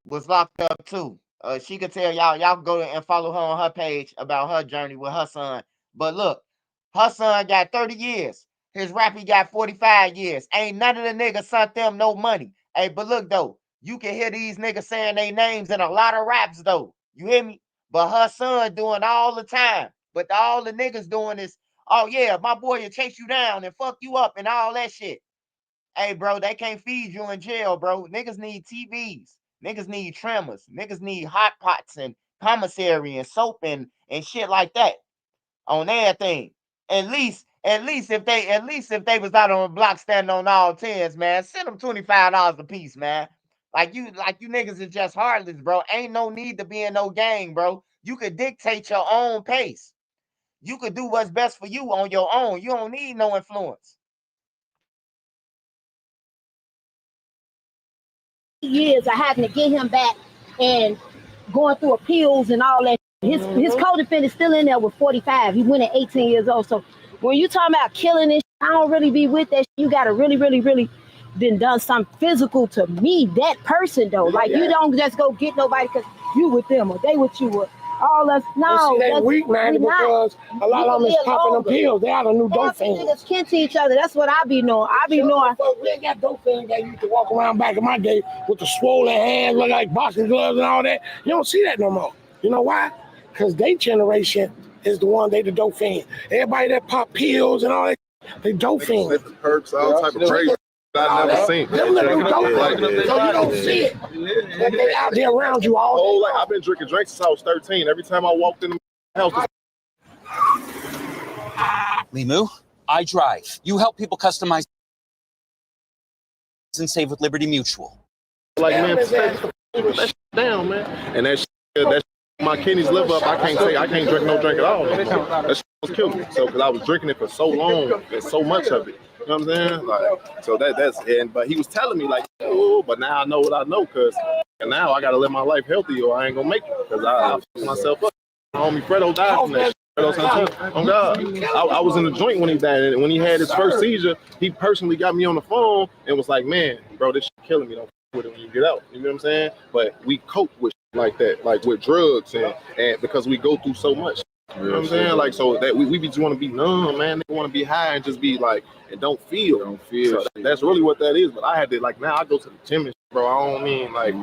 was locked up too. She could tell y'all can go and follow her on her page about her journey with her son. But look, her son got 30 years. His rappy got 45 years. Ain't none of the niggas sent them no money. Hey, but look though, you can hear these niggas saying their names in a lot of raps though. You hear me? But her son doing all the time. But all the niggas doing is, oh yeah, my boy will chase you down and fuck you up and all that shit. Hey, bro, they can't feed you in jail, bro. Niggas need TVs. Niggas need trimmers. Niggas need hot pots and commissary and soap and shit like that on everything. At least if they was out on the block standing on all 10s, man, send them $25 a piece, man. Like you niggas is just heartless, bro. Ain't no need to be in no gang, bro. You could dictate your own pace. You could do what's best for you on your own. You don't need no influence. Years of having to get him back and going through appeals and all that. His co-defendant is still in there with 45. He went at 18 years old. So when you talking about killing this, I don't really be with that. You got to really done something physical to me, that person though. Like you don't just go get nobody because you with them or they with you or all us. No, that's weak, man, because a lot of them is popping them pills. They are the new dope fiends. Niggas kin to each other. That's what I be knowing. We ain't got dope fiends that used to walk around back in my day with the swollen hands, look like boxing gloves and all that. You don't see that no more. You know why? Because their generation is the one, they the dope fiend. Everybody that pop pills and all that, they dope fiends. The perks, all type of crazy. I never seen. So you don't see it. But they out there around you all day. I've been drinking drinks since I was 13. Every time I walked in the house. Limu, I drive. You help people customize and save with Liberty Mutual. Like, man, down, man. And that my kidneys live up. I can't drink no drink at all. That shit was killing me. So because I was drinking it for so long and so much of it. You know what I'm saying? Like, so but he was telling me like, oh, but now I know what I know, and now I gotta live my life healthy or I ain't gonna make it because I fucked myself up. My homie Fredo died from that shit. Oh God, I was in the joint when he died, and when he had his first seizure, he personally got me on the phone and was like, man, bro, this shit killing me. Don't with it when you get out. You know what I'm saying? But we cope with shit like that, like with drugs and because we go through so much. You know what I'm saying? Like, so that we just want to be numb, man. They want to be high and just be like, and don't feel. So that's really what that is. But I had to, like, now I go to the gym and shit, bro. I don't mean, like,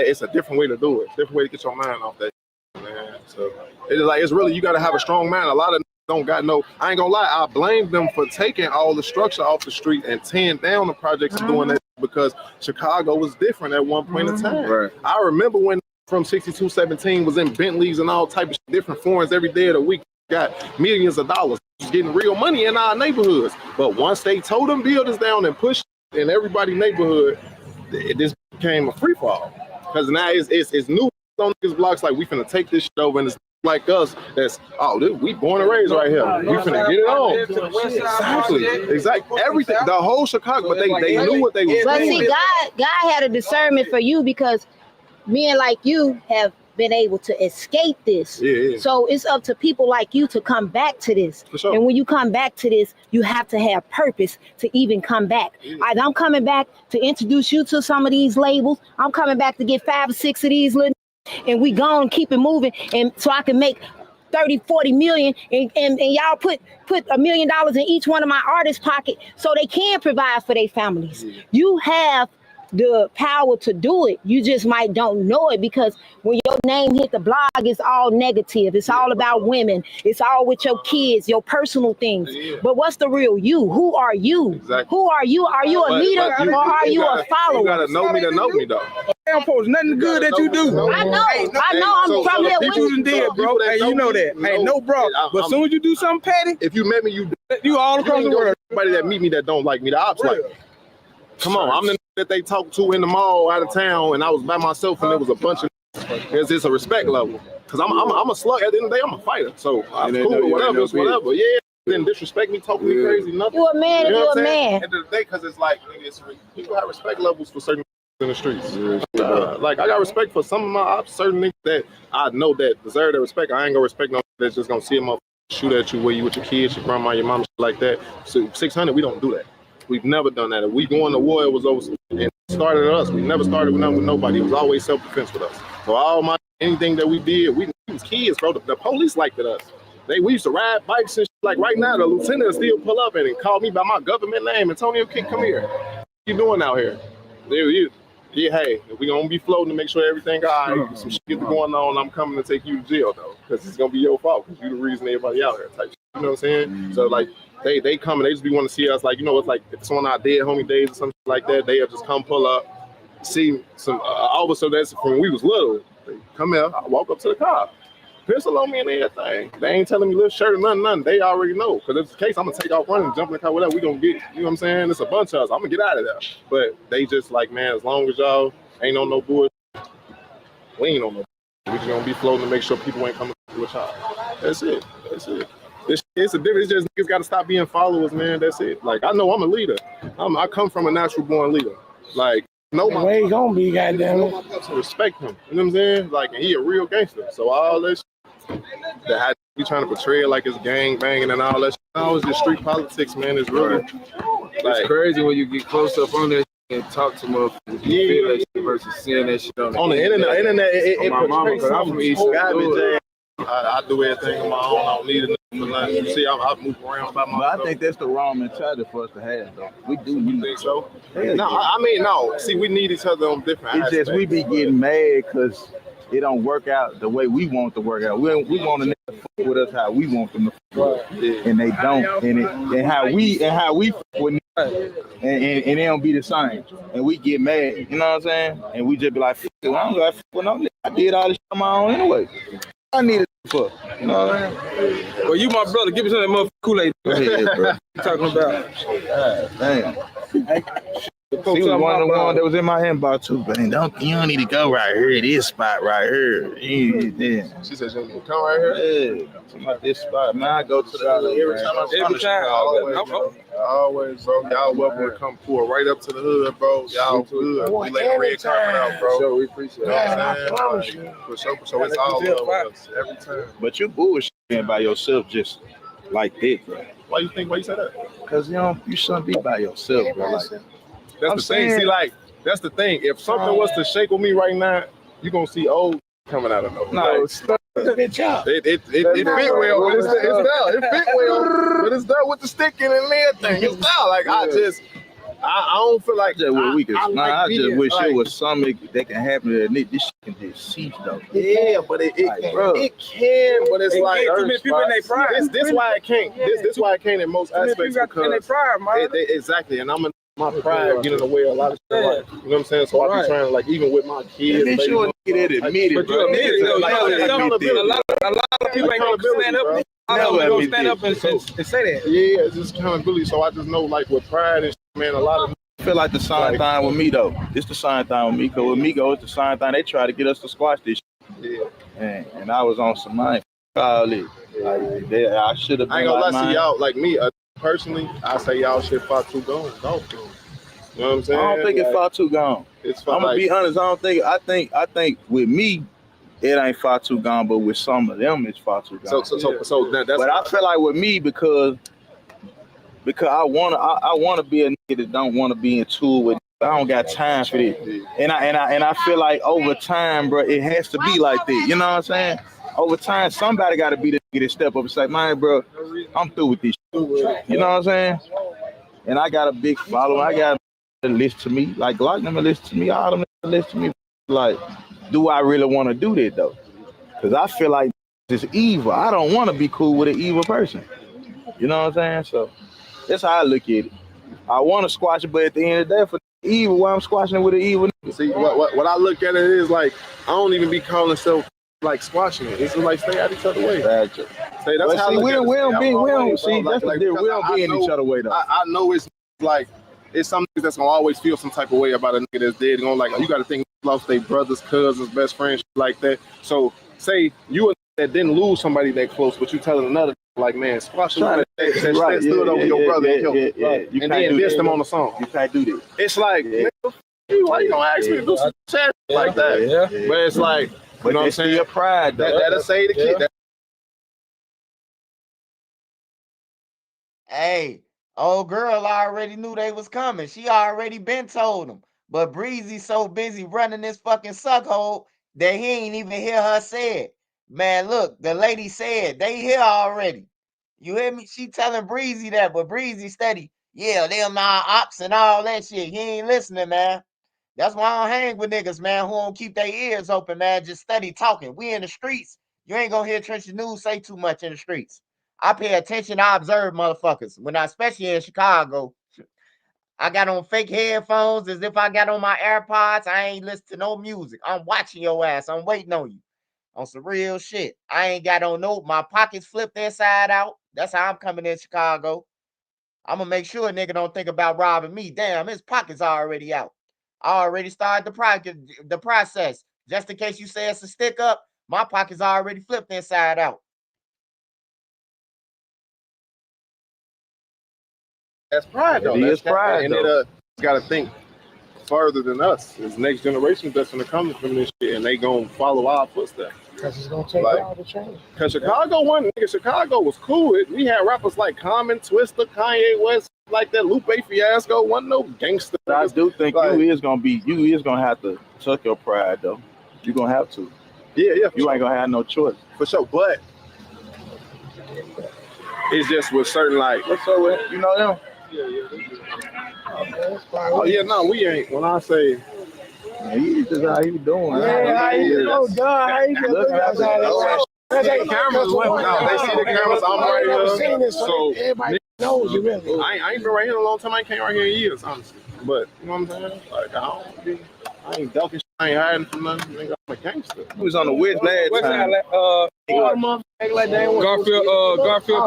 it's a different way to do it. Different way to get your mind off that shit, man. So it's like, it's really, you got to have a strong mind. A lot of don't got no, I ain't gonna lie, I blame them for taking all the structure off the street and tearing down the projects and doing that because Chicago was different at one point in time. Right. I remember when from 6217 was in Bentleys and all type of different foreigns every day of the week, got millions of dollars, getting real money in our neighborhoods. But once they tore them buildings down and pushed in everybody's neighborhood, this became a free fall. Because now it's new on these blocks like we finna take this shit over and it's like us that's we born and raised right here. We finna get it on. Exactly. Everything. The whole Chicago, but they knew what they was doing. But see, God had a discernment for you because men like you have been able to escape this. Yeah. So it's up to people like you to come back to this. For sure. And when you come back to this, you have to have purpose to even come back. Yeah. I'm coming back to introduce you to some of these labels. I'm coming back to get 5 or 6 of these little and we gone, keep it moving, and so I can make 30, 40 million, and y'all put $1 million in each one of my artists' pocket so they can provide for their families. Yeah. You have the power to do it. You just might don't know it because when your name hit the blog, it's all negative. It's all about women. It's all with your kids, your personal things. Yeah. But what's the real you? Who are you? Exactly. Who are you? Are you a leader or are you a follower? You gotta know me to know me, though. Damn, post nothing good that you do. I know. I'm from here. People done did, bro. Hey, you know that. Hey, no, bro. But as soon as you do something petty, if you met me, you all across the world. Everybody that meet me that don't like me, the ops like, come on, I'm the that they talked to in the mall out of town, and I was by myself, and there was a bunch of. It's a respect level, cause I'm a slug. At the end of the day, I'm a fighter, so I'm cool. Whatever, it's whatever. Yeah, didn't disrespect me, talk to me crazy, nothing. You a man, you a man. At the end of the day, cause it's like people have respect levels for certain in the streets. Like I got respect for some of my ops, certain niggas that I know that deserve their respect. I ain't gonna respect no that's just gonna see a motherfucker shoot at you where you with your kids, your grandma, your mom, shit like that. So 600, we don't do that. We've never done that. If we going to war, it was over and started us. We never started with nobody. It was always self-defense with us. So anything that we did, we was kids, bro. The police liked it us. We used to ride bikes and shit. Like right now, the lieutenant still pull up and call me by my government name. Antonio, come here. What you doing out here? Hey, we gonna be floating to make sure everything all right. Some shit going on. I'm coming to take you to jail though, because it's gonna be your fault. Because you the reason everybody out here. Type shit. You know what I'm saying? So like. They come and they just be want to see us, like, you know, it's like if it's on our dead homie days or something like that, they'll just come pull up, see some officer that's from when we was little. They come here, I walk up to the car, pistol on me and everything. They ain't telling me little shirt or nothing. They already know. Because if it's the case, I'm gonna take off running, jump in the car, whatever. We gonna get, you know what I'm saying? It's a bunch of us. I'm gonna get out of there. But they just like, man, as long as y'all ain't on no bullshit, we ain't on no bullshit. We just gonna be floating to make sure people ain't coming with y'all. That's it. It's a difference. It's just niggas got to stop being followers, man. That's it. Like, I know I'm a leader. I come from a natural born leader. Like, no, my way gonna be, goddamn it. Respect him. You know what I'm saying? Like, and he a real gangster. So all this that had be trying to portray it like it's gang banging and all that shit. No, it's just street politics, man. It's really like, it's crazy when you get close up on that and talk to motherfuckers. You feel that shit versus seeing that shit on the internet. It my mama, because I'm from East Side. I do everything on my own. I don't need it for nothing. You see, I move around by myself. But I think that's the wrong mentality for us to have, though. We do. You think so? Yeah. No, I mean, no. See, we need each other on different aspects. It's just we be getting mad because it don't work out the way we want it to work out. We want to fuck with us how we want them to fuck with us. And they don't. And how we fuck with them, and they don't be the same. And we get mad. You know what I'm saying? And we just be like, fuck it, I don't got to fuck with no nigga. I did all this shit on my own anyway. I need it for, you know what I mean? Well, you my brother. Give me some of that motherfucking Kool-Aid. Go ahead, bro. You talking about? Damn. folks was talking one of the about ones that was in my inbox too. But you don't need to go right here. This spot right here. Yeah. She said you need to come right here. Yeah. Talking about this spot, man. I go to the hood every time I come to Chicago. Always, bro. Y'all welcome to come pull right up to the hood, bro. Y'all good. We lay the red carpet out, bro. So we appreciate it. For sure, it's all love with us every time. But you bullshitting by yourself just like that, bro. Why you say that? Because you shouldn't be by yourself, bro. Like, that's the thing. See, like, that's the thing. If something was to shake with me right now, you gonna see old coming out of nowhere. No, it fit well, but it's there. It fit well, but it's there with the stick in and everything. It's there. Like I don't feel like I just wish it was something that can happen to that nigga. This shit can just cease though. Yeah, but it can, but it's like too many people in their pride. This why it can't. This why it can't in most aspects because exactly. And my pride get in the way of a lot of shit. Like, you know what I'm saying? So I be trying to, like, even with my kids. Make sure nigga that admit it, bro. A lot of people ain't gonna stand up. Never stand up and say that. Yeah, it's just accountability. So I just know, like, with pride and shit, man, a lot of I feel like the same thing with me though. It's the same thing with me. Cause with Migo, it's the same thing. They try to get us to squash this shit. Yeah. And I was on some mind. Call it. Like, I should have been. I ain't gonna like lie to y'all. Like me, personally, I say y'all shit far too gone. You know what I'm saying? I don't think it's far too gone. I'm gonna be honest. I think with me, it ain't far too gone. But with some of them, it's far too gone. So that's. But I feel like with me because I wanna be a nigga that don't wanna be in tour with. I don't got time for this. And I feel like over time, bro, it has to be like that. You know what I'm saying? Over time, somebody got to be the nigga that step up and say, man, bro, I'm through with this shit. You know what I'm saying? And I got a big following. I got a list to me. Like, Glock them a list to me. All them a list to me. Like, do I really want to do that, though? Because I feel like it's evil. I don't want to be cool with an evil person. You know what I'm saying? So that's how I look at it. I want to squash it, but at the end of the day, for evil, why I'm squashing it with an evil nigga. See, what I look at it is like, I don't even be calling self like squashing it. It's just like stay out each other's way. Gotcha. That's how we don't be in each other's way though. I know it's like it's some niggas that's gonna always feel some type of way about a nigga that's dead. Going like, you got to think lost their brothers, cousins, best friends, shit like that. So say you that didn't lose somebody that close, but you telling another like, man, squash that stood over your brother and killed him, and then diss them on the song. You can't do this. It's like, why you gonna ask me to do some shit like that? But it's like. You know what I'm saying? Your pride, that'll say the kid. Hey, old girl already knew they was coming. She already been told them. But Breezy so busy running this fucking suckhole that he ain't even hear her say it. Man, look, the lady said they here already. You hear me? She telling Breezy that, but Breezy steady. Yeah, them my ops and all that shit. He ain't listening, man. That's why I don't hang with niggas, man, who don't keep their ears open, man. Just steady talking. We in the streets. You ain't gonna hear Trenches News say too much in the streets. I pay attention. I observe motherfuckers. Especially in Chicago, I got on fake headphones as if I got on my AirPods. I ain't listen to no music. I'm watching your ass. I'm waiting on you. On some real shit. I ain't got on my pockets flipped inside out. That's how I'm coming in Chicago. I'm gonna make sure a nigga don't think about robbing me. Damn, his pockets are already out. I already started the process. Just in case you say it's a stick up, my pocket's already flipped inside out. That's pride, though. That's pride, and it got to think further than us. It's next generation that's going to come from this shit, and they going to follow our footsteps. Because it's going to take all the change. Because Chicago was cool. We had rappers like Common, Twister, Kanye West, like that Lupe Fiasco, wasn't no gangster. I do think you is gonna have to tuck your pride though. You're gonna have to. Yeah. You ain't gonna have no choice. For sure. But it's just with certain like, what's up with you know them? Oh yeah, no, we ain't. When I say he's just how you doing. Yeah, how you doing, God? How you doing? They see the cameras. I'm right here. So everybody knows you really. I ain't been right here in a long time. I ain't came right here in years, honestly. But you know what I'm saying? Like I ain't ducking I ain't hiding from nothing. Nigga, I'm a gangster. He was on the West last time. Garfield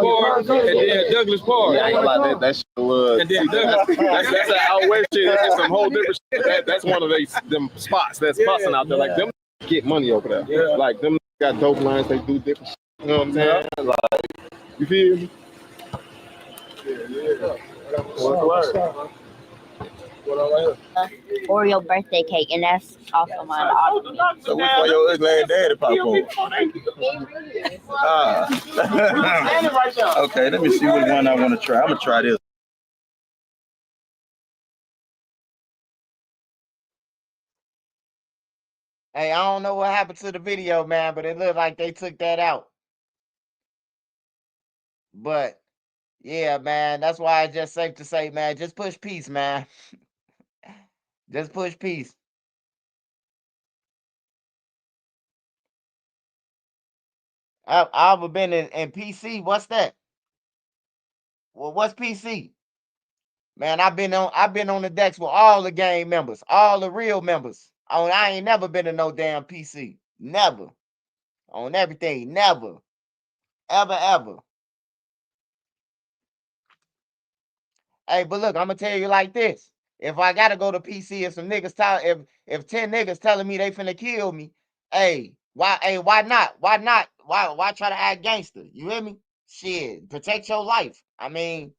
Park, and then Douglas Park. Yeah, I ain't gonna lie, that shit was. And then That's an out west shit. That's some whole different shit. That's one of them spots that's busting out there. Like them get money over there. Yeah. Like them got dope lines. They do different shit. You know what I'm saying? Like, you feel me? Oreo birthday cake, and that's also mine. So which one your ugly ass daddy pop on? Okay, let me see which one I want to try. I'm gonna try this. Hey, I don't know what happened to the video, man, but it looked like they took that out. But yeah, man, that's why it's just safe to say, man, just push peace, man. Just push peace. I've been in PC. What's that? Well, what's PC? Man, I've been on the decks with all the gang members, all the real members. I ain't never been to no damn PC. Never. On everything. Never. Ever. Hey, but look, I'm gonna tell you like this. If I gotta go to PC, if some niggas if 10 niggas telling me they finna kill me, why not? Why try to act gangster? You hear me? Shit, protect your life. I mean,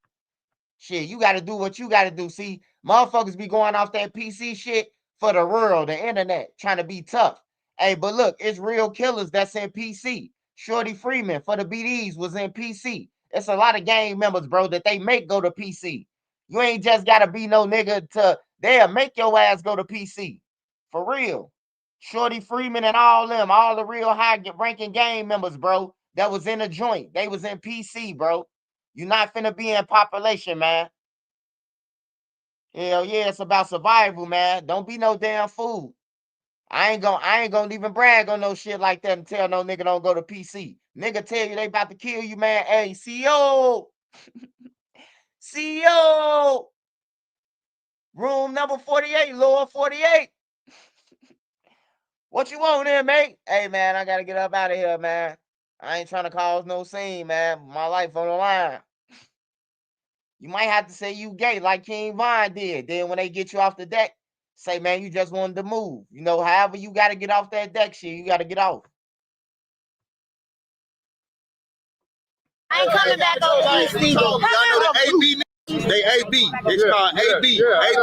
shit, you gotta do what you gotta do. See, motherfuckers be going off that PC shit for the world, the internet, trying to be tough. Hey, but look, it's real killers that's in PC. Shorty Freeman for the BDs was in PC. It's a lot of gang members, bro, that they make go to PC. You ain't just gotta be no nigga they'll make your ass go to PC. For real. Shorty Freeman and all them, all the real high ranking gang members, bro, that was in a joint. They was in PC, bro. You're not finna be in population, man. Hell yeah, it's about survival, man. Don't be no damn fool. I ain't gonna even brag on no shit like that and tell no nigga don't go to PC. Nigga tell you they about to kill you, man. Hey, CEO. CEO. Room number 48, Lord 48. What you want there, mate? Hey, man, I gotta get up out of here, man. I ain't trying to cause no scene, man. My life on the line. You might have to say you gay like King Von did. Then when they get you off the deck, say, man, you just wanted to move. You know, however you got to get off that deck shit, you got to get off. I ain't coming back over these niggas. Y'all know the AB. They AB. It's called AB.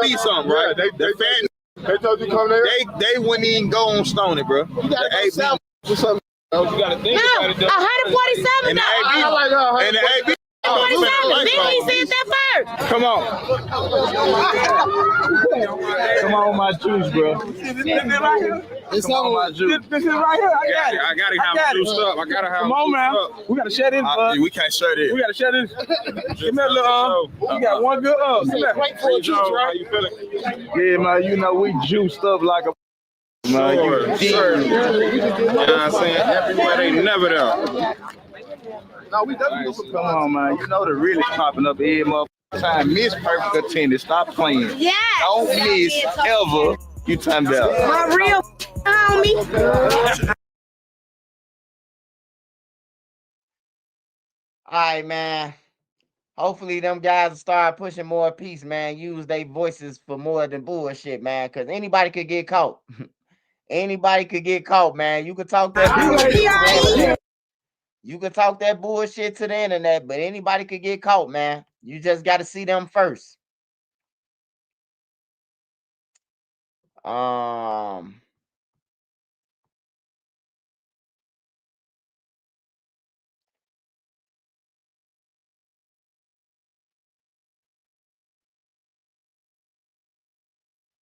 AB something, right? They told you come there. They wouldn't even go on Stony, bro. You got to south for something. You got to think about it. 147 and though. And the AB. 147. Biggie said that first. Come on. Come on, my juice, bro. It's on my juice. This is right here. I gotta have juiced up. I gotta have. Come on, man. We gotta share this. We can't share this. We gotta share this. Give me a little. We got one good Wait for a juice, right? How you feeling? Yeah, man. You know we juiced up like a. Man, You know what I'm saying? Everywhere they never there. No, we definitely come on, man. You know the really popping up every motherfucking time. Miss perfect attendance. Stop playing. Yeah. Don't miss ever. You talking about My real homie. All right, man. Hopefully them guys will start pushing more peace, man. Use their voices for more than bullshit, man. Because anybody could get caught. Anybody could get caught, man. You could talk that. You can talk that bullshit to the internet, but anybody could get caught, man. You just got to see them first. I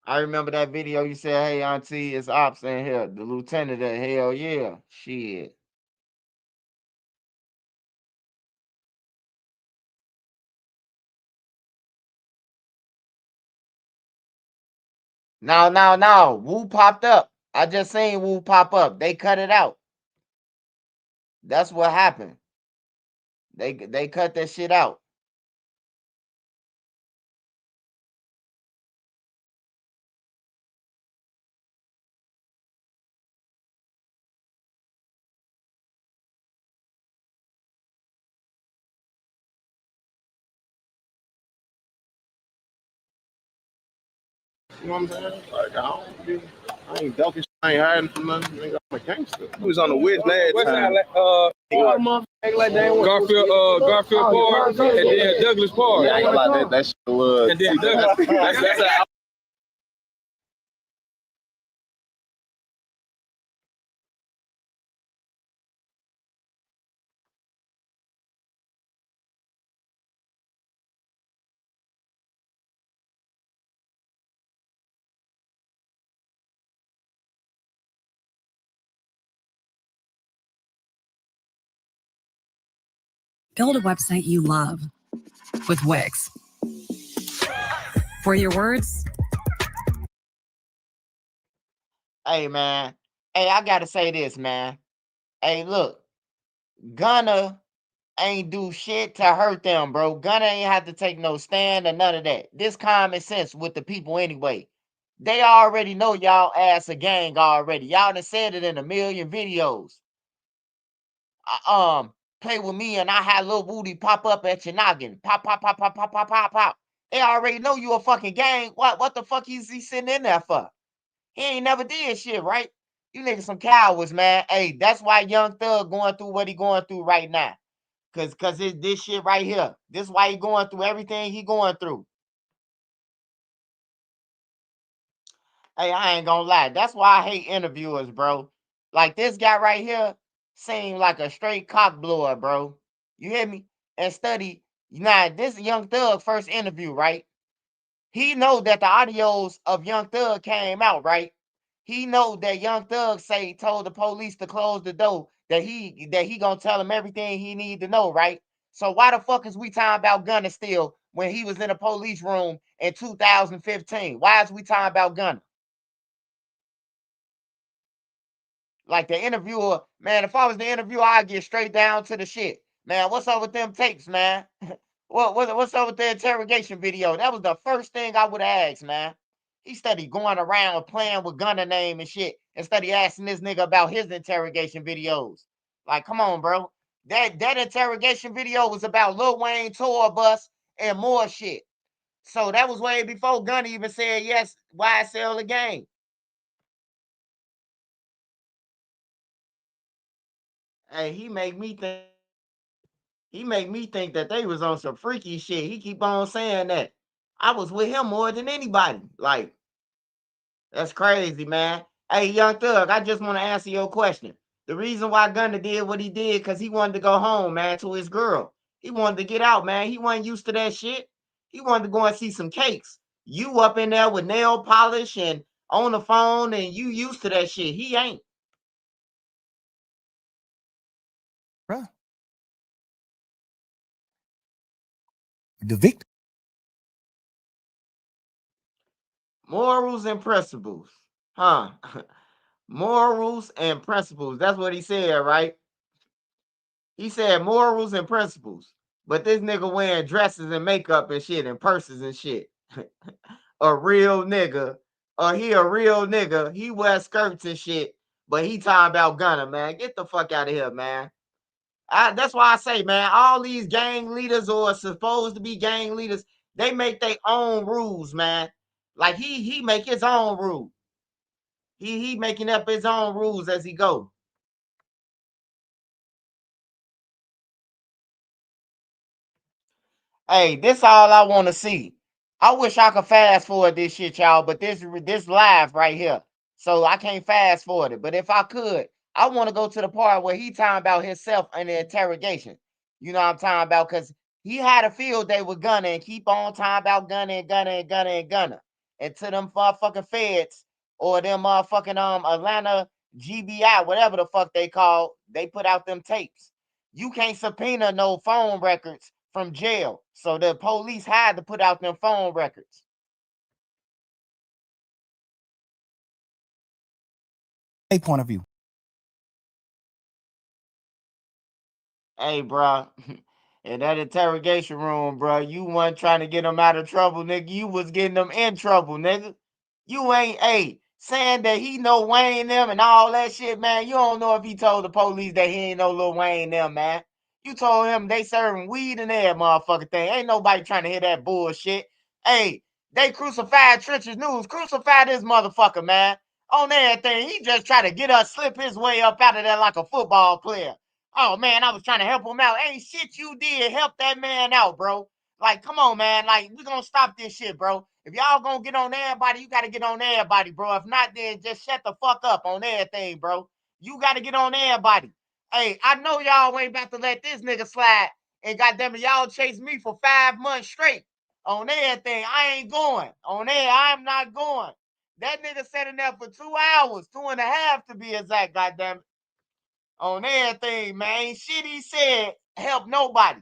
remember that video you said, hey, auntie, it's ops in here. The lieutenant, hell yeah. Shit. No. Woo popped up. I just seen Woo pop up. They cut it out. That's what happened. They cut that shit out. You know what I'm saying? Like, I ain't ducking, I ain't hiding from nothing. Nigga, I'm a gangster. He was on the West last time. Garfield Park, and then Douglas Park. Yeah, I ain't gonna lie, that shit was. And then Douglas. That's how. Build a website you love with Wix. For your words. Hey, man. Hey, I gotta say this, man. Hey, look. Gunna ain't do shit to hurt them, bro. Gunna ain't have to take no stand or none of that. This common sense with the people anyway. They already know y'all ass a gang already. Y'all done said it in a million videos. Play with me and I had Lil Woody pop up at your noggin. Pop, pop, pop, pop, pop, pop, pop, pop. They already know you a fucking gang. What the fuck is he sitting in there for? He ain't never did shit, right? You niggas some cowards, man. Hey, that's why Young Thug going through what he going through right now. Cause it's this shit right here. This why he going through everything he going through. Hey, I ain't gonna lie. That's why I hate interviewers, bro. Like this guy right here seemed like a straight cock blower, bro. You hear me? And study. Now, this Young Thug first interview, right? He know that the audios of Young Thug came out, right? He know that Young Thug told the police to close the door, that he gonna tell him everything he need to know, right? So why the fuck is we talking about Gunna still when he was in a police room in 2015? Why is we talking about Gunna? Like the interviewer, man, if I was the interviewer, I'd get straight down to the shit. Man, what's up with them tapes, man? What's up with the interrogation video? That was the first thing I would have asked, man. He studied going around playing with Gunna name and shit instead of asking this nigga about his interrogation videos. Like, come on, bro. That interrogation video was about Lil Wayne tour bus and more shit. So that was way before Gunna even said yes, YSL the game. Hey, he make me think that they was on some freaky shit. He keep on saying that. I was with him more than anybody. Like, that's crazy, man. Hey, Young Thug, I just want to answer your question. The reason why Gunna did what he did, because he wanted to go home, man, to his girl. He wanted to get out, man. He wasn't used to that shit. He wanted to go and see some cakes. You up in there with nail polish and on the phone, and you used to that shit. He ain't. Bruh. The victim. Morals and principles. Huh? Morals and principles. That's what he said, right? He said morals and principles. But this nigga wearing dresses and makeup and shit and purses and shit. A real nigga. He a real nigga. He wears skirts and shit. But he talking about Gunna, man. Get the fuck out of here, man. That's why I say, man, all these gang leaders or supposed to be gang leaders, they make their own rules, man. Like he make his own rule. He making up his own rules as he go. Hey, this all I want to see. I wish I could fast forward this shit, y'all, but this live right here. So I can't fast forward it. But if I could, I want to go to the part where he talking about himself in the interrogation. You know what I'm talking about? Because he had a field day with Gunna and keep on talking about Gunna and Gunna and Gunna and Gunna. And to them motherfucking feds or them motherfucking Atlanta GBI, whatever the fuck they call, they put out them tapes. You can't subpoena no phone records from jail. So the police had to put out them phone records. A point of view. Hey, bro. In that interrogation room, bro, you weren't trying to get them out of trouble, nigga. You was getting them in trouble, nigga. You ain't, saying that he know Wayne them and all that shit, man. You don't know if he told the police that he ain't know Lil Wayne them, man. You told him they serving weed in there, motherfucker thing. Ain't nobody trying to hear that bullshit. Hey, They crucified Trenches News. Crucify this motherfucker, man. On everything. He just tried to get us, slip his way up out of there like a football player. Oh, man, I was trying to help him out. Ain't shit you did help that man out, bro. Like, come on, man. Like, we gonna stop this shit, bro. If y'all gonna get on everybody, you gotta get on everybody, bro. If not, then just shut the fuck up on everything, bro. You gotta get on everybody. Hey, I know y'all ain't about to let this nigga slide. And goddamn it, y'all chased me for 5 months straight. On everything, I ain't going. On there, I'm not going. That nigga sat in there for 2 hours, 2.5 to be exact, goddamn it. On everything, man. Ain't shit he said help nobody.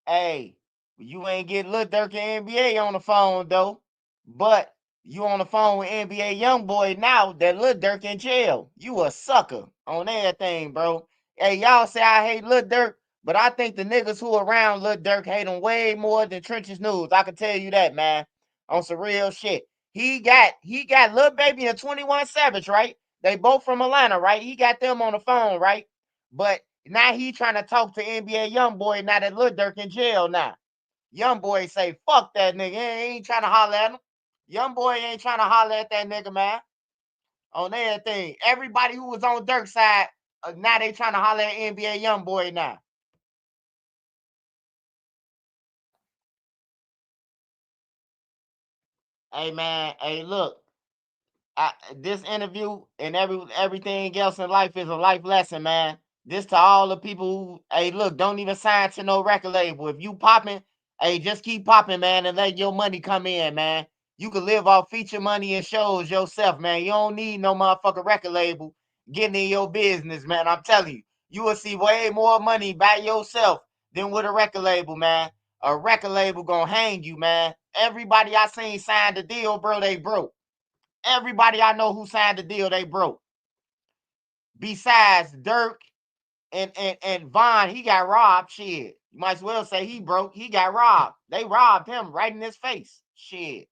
Hey, you ain't get Lil Durk and NBA on the phone, though. But you on the phone with NBA YoungBoy now that Lil Durk in jail. You a sucker on everything, bro. Hey, y'all say I hate Lil Durk, but I think the niggas who around Lil Durk hate him way more than Trenches News. I can tell you that, man. On some real shit. He got Lil Baby and 21 Savage, right? They both from Atlanta, right? He got them on the phone, right? But now he trying to talk to NBA YoungBoy now that Lil Durk in jail now. YoungBoy say, fuck that nigga. He ain't trying to holler at him. YoungBoy ain't trying to holler at that nigga, man. On everything. Everybody who was on Durk's side, now they trying to holler at NBA YoungBoy now. Hey, man. Hey, look. This interview and everything else in life is a life lesson, man. This to all the people who, hey, look, don't even sign to no record label. If you popping, hey, just keep popping, man, and let your money come in, man. You can live off feature money and shows yourself, man. You don't need no motherfucking record label getting in your business, man. I'm telling you, you will see way more money by yourself than with a record label, man. A record label gonna hang you, man. Everybody I seen signed the deal, bro, they broke. Everybody I know who signed the deal, they broke. Besides Dirk and Von, he got robbed. Shit. You might as well say he broke. He got robbed. They robbed him right in his face. Shit.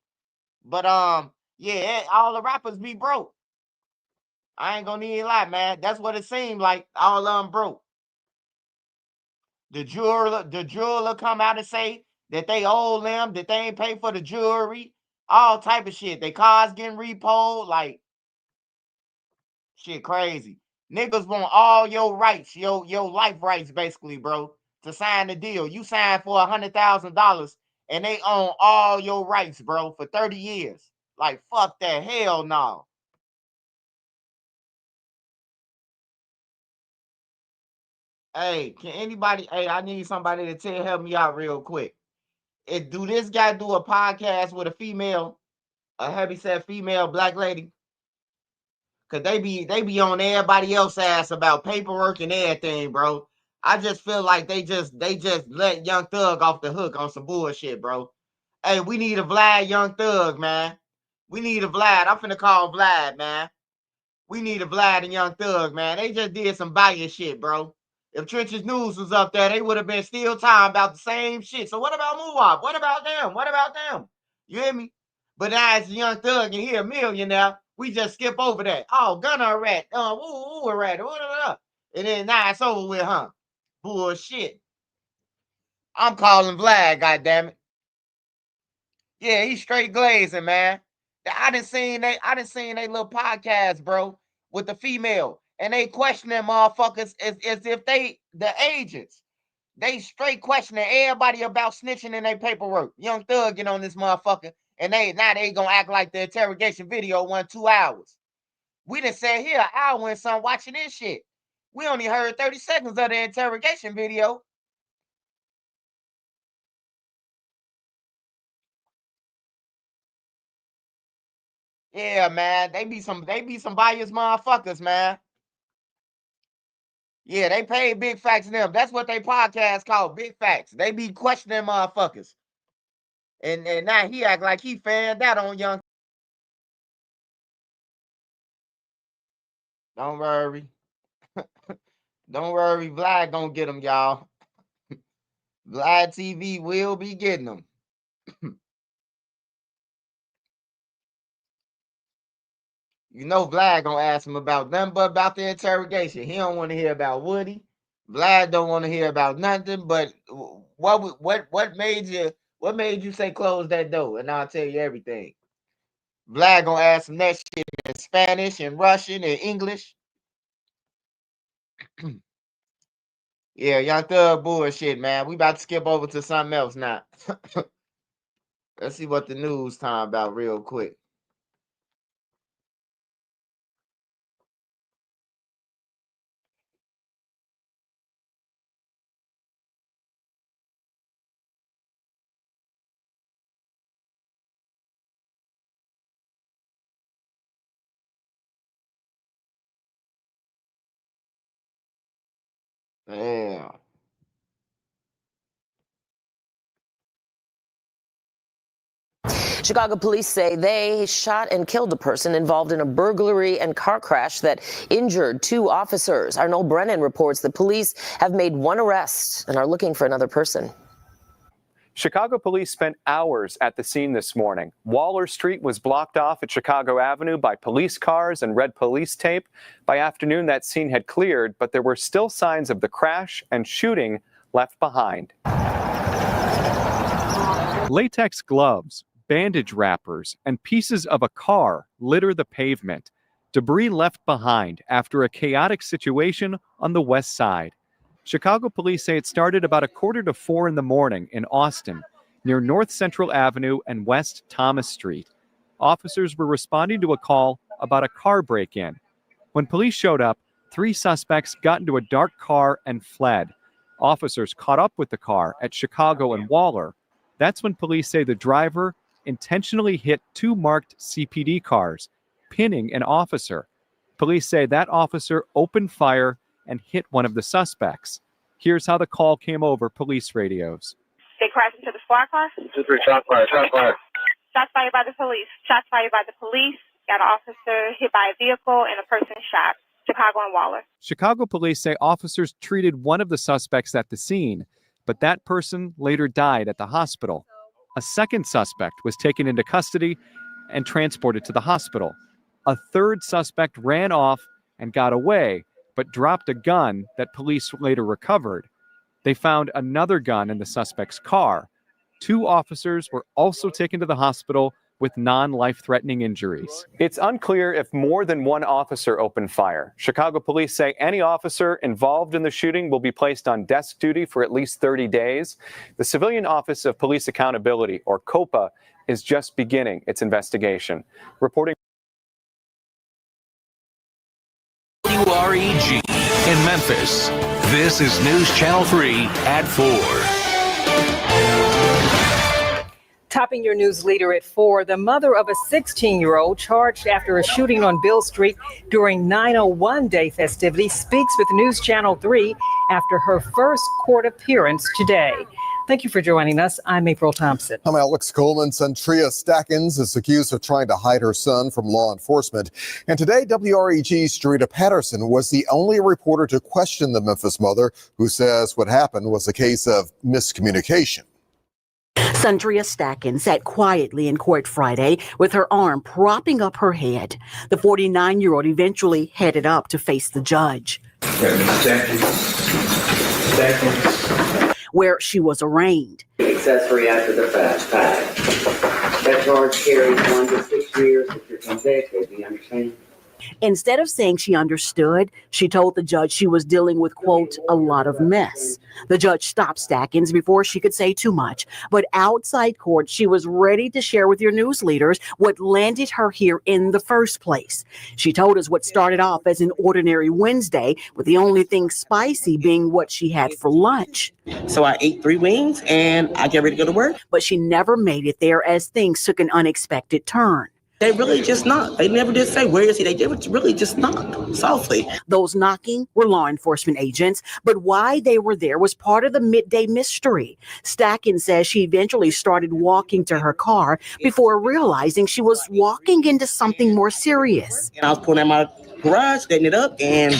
But yeah, all the rappers be broke. I ain't gonna need a lie, man. That's what it seemed like. All of them broke. The jeweler come out and say that they owe them, that they ain't pay for the jewelry, all type of shit. They cars getting repoed, like shit crazy. Niggas want all your rights, your life rights, basically, bro, to sign the deal. You signed for $100,000 and they own all your rights, bro, for 30 years. Like, fuck that. Hell no. Hey, can anybody, hey, I need somebody to help me out real quick. Do this guy do a podcast with a female, a heavyset female black lady? Cause they be on everybody else's ass about paperwork and everything, bro. I just feel like they just let Young Thug off the hook on some bullshit, bro. Hey, we need a Vlad Young Thug, man. We need a Vlad. I'm finna call Vlad, man. We need a Vlad and Young Thug, man. They just did some bias shit, bro. If Trenches News was up there, they would have been still talking about the same shit. So what about Muwab? What about them? What about them? You hear me? But now it's Young Thug and he a millionaire. We just skip over that. Oh, Gunner rat. Ooh, rat. And then now it's over with, huh? Bullshit. I'm calling Vlad, goddammit. Yeah, he's straight glazing, man. I done seen they little podcast, bro, with the female. And they questioning motherfuckers as if they the agents. They straight questioning everybody about snitching in their paperwork. Young Thug get on this motherfucker, and they gonna act like the interrogation video won 2 hours. We done sat here an hour and some watching this shit. We only heard 30 seconds of the interrogation video. Yeah, man. They be some biased motherfuckers, man. Yeah, they paid Big Facts and them. That's what they podcast called, Big Facts. They be questioning motherfuckers. And now he act like he fanned out on Young. Don't worry. Don't worry. Vlad gonna get them, y'all. Vlad TV will be getting them. You know Vlad gonna ask him about nothing but about the interrogation. He don't want to hear about Woody, Vlad don't want to hear about nothing. But what made you say close that door? And I'll tell you everything. Vlad gonna ask some next shit in Spanish and Russian and English. Yeah, Young Thug bullshit, man. We about to skip over to something else now. Let's see what the news talking about real quick. Yeah. Chicago police say they shot and killed a person involved in a burglary and car crash that injured 2 officers. Arnold Brennan reports that police have made 1 arrest and are looking for another person. Chicago police spent hours at the scene this morning. Waller Street was blocked off at Chicago Avenue by police cars and red police tape. By afternoon, that scene had cleared, but there were still signs of the crash and shooting left behind. Latex gloves, bandage wrappers, and pieces of a car litter the pavement. Debris left behind after a chaotic situation on the west side. Chicago police say it started about 3:45 in the morning in Austin, near North Central Avenue and West Thomas Street. Officers were responding to a call about a car break-in. When police showed up, 3 suspects got into a dark car and fled. Officers caught up with the car at Chicago and Waller. That's when police say the driver intentionally hit 2 marked CPD cars, pinning an officer. Police say that officer opened fire and hit one of the suspects. Here's how the call came over police radios. They crashed into the squad car. 2-3, shot fire, shot fire. Shots fired by the police. Shots fired by the police. Got an officer hit by a vehicle and a person shot. Chicago and Waller. Chicago police say officers treated one of the suspects at the scene, but that person later died at the hospital. A second suspect was taken into custody and transported to the hospital. A third suspect ran off and got away, but dropped a gun that police later recovered. They found another gun in the suspect's car. 2 officers were also taken to the hospital with non-life-threatening injuries. It's unclear if more than 1 officer opened fire. Chicago police say any officer involved in the shooting will be placed on desk duty for at least 30 days. The Civilian Office of Police Accountability, or COPA, is just beginning its investigation. Reporting WREG in Memphis. This is News Channel 3 at 4. Topping your news leader at 4, the mother of a 16-year-old charged after a shooting on Bill Street during 901 Day festivities speaks with News Channel 3 after her first court appearance today. Thank you for joining us. I'm April Thompson. I'm Alex Coleman. Santria Stackins is accused of trying to hide her son from law enforcement. And today, WREG's Jarita Patterson was the only reporter to question the Memphis mother, who says what happened was a case of miscommunication. Santria Stackins sat quietly in court Friday with her arm propping up her head. The 49-year-old eventually headed up to face the judge, where she was arraigned. Accessory after the fact. That charge carries 1 to 6 years if you're convicted. Do you understand? Instead of saying she understood, she told the judge she was dealing with, quote, a lot of mess. The judge stopped Stackins before she could say too much. But outside court, she was ready to share with your news leaders what landed her here in the first place. She told us what started off as an ordinary Wednesday, with the only thing spicy being what she had for lunch. So I ate 3 wings and I get ready to go to work. But she never made it there as things took an unexpected turn. They really just knocked. They never did say, where is he? They did really just knocked softly. Those knocking were law enforcement agents, but why they were there was part of the midday mystery. Stackins says she eventually started walking to her car before realizing she was walking into something more serious. And I was pulling out my garage, setting it up, and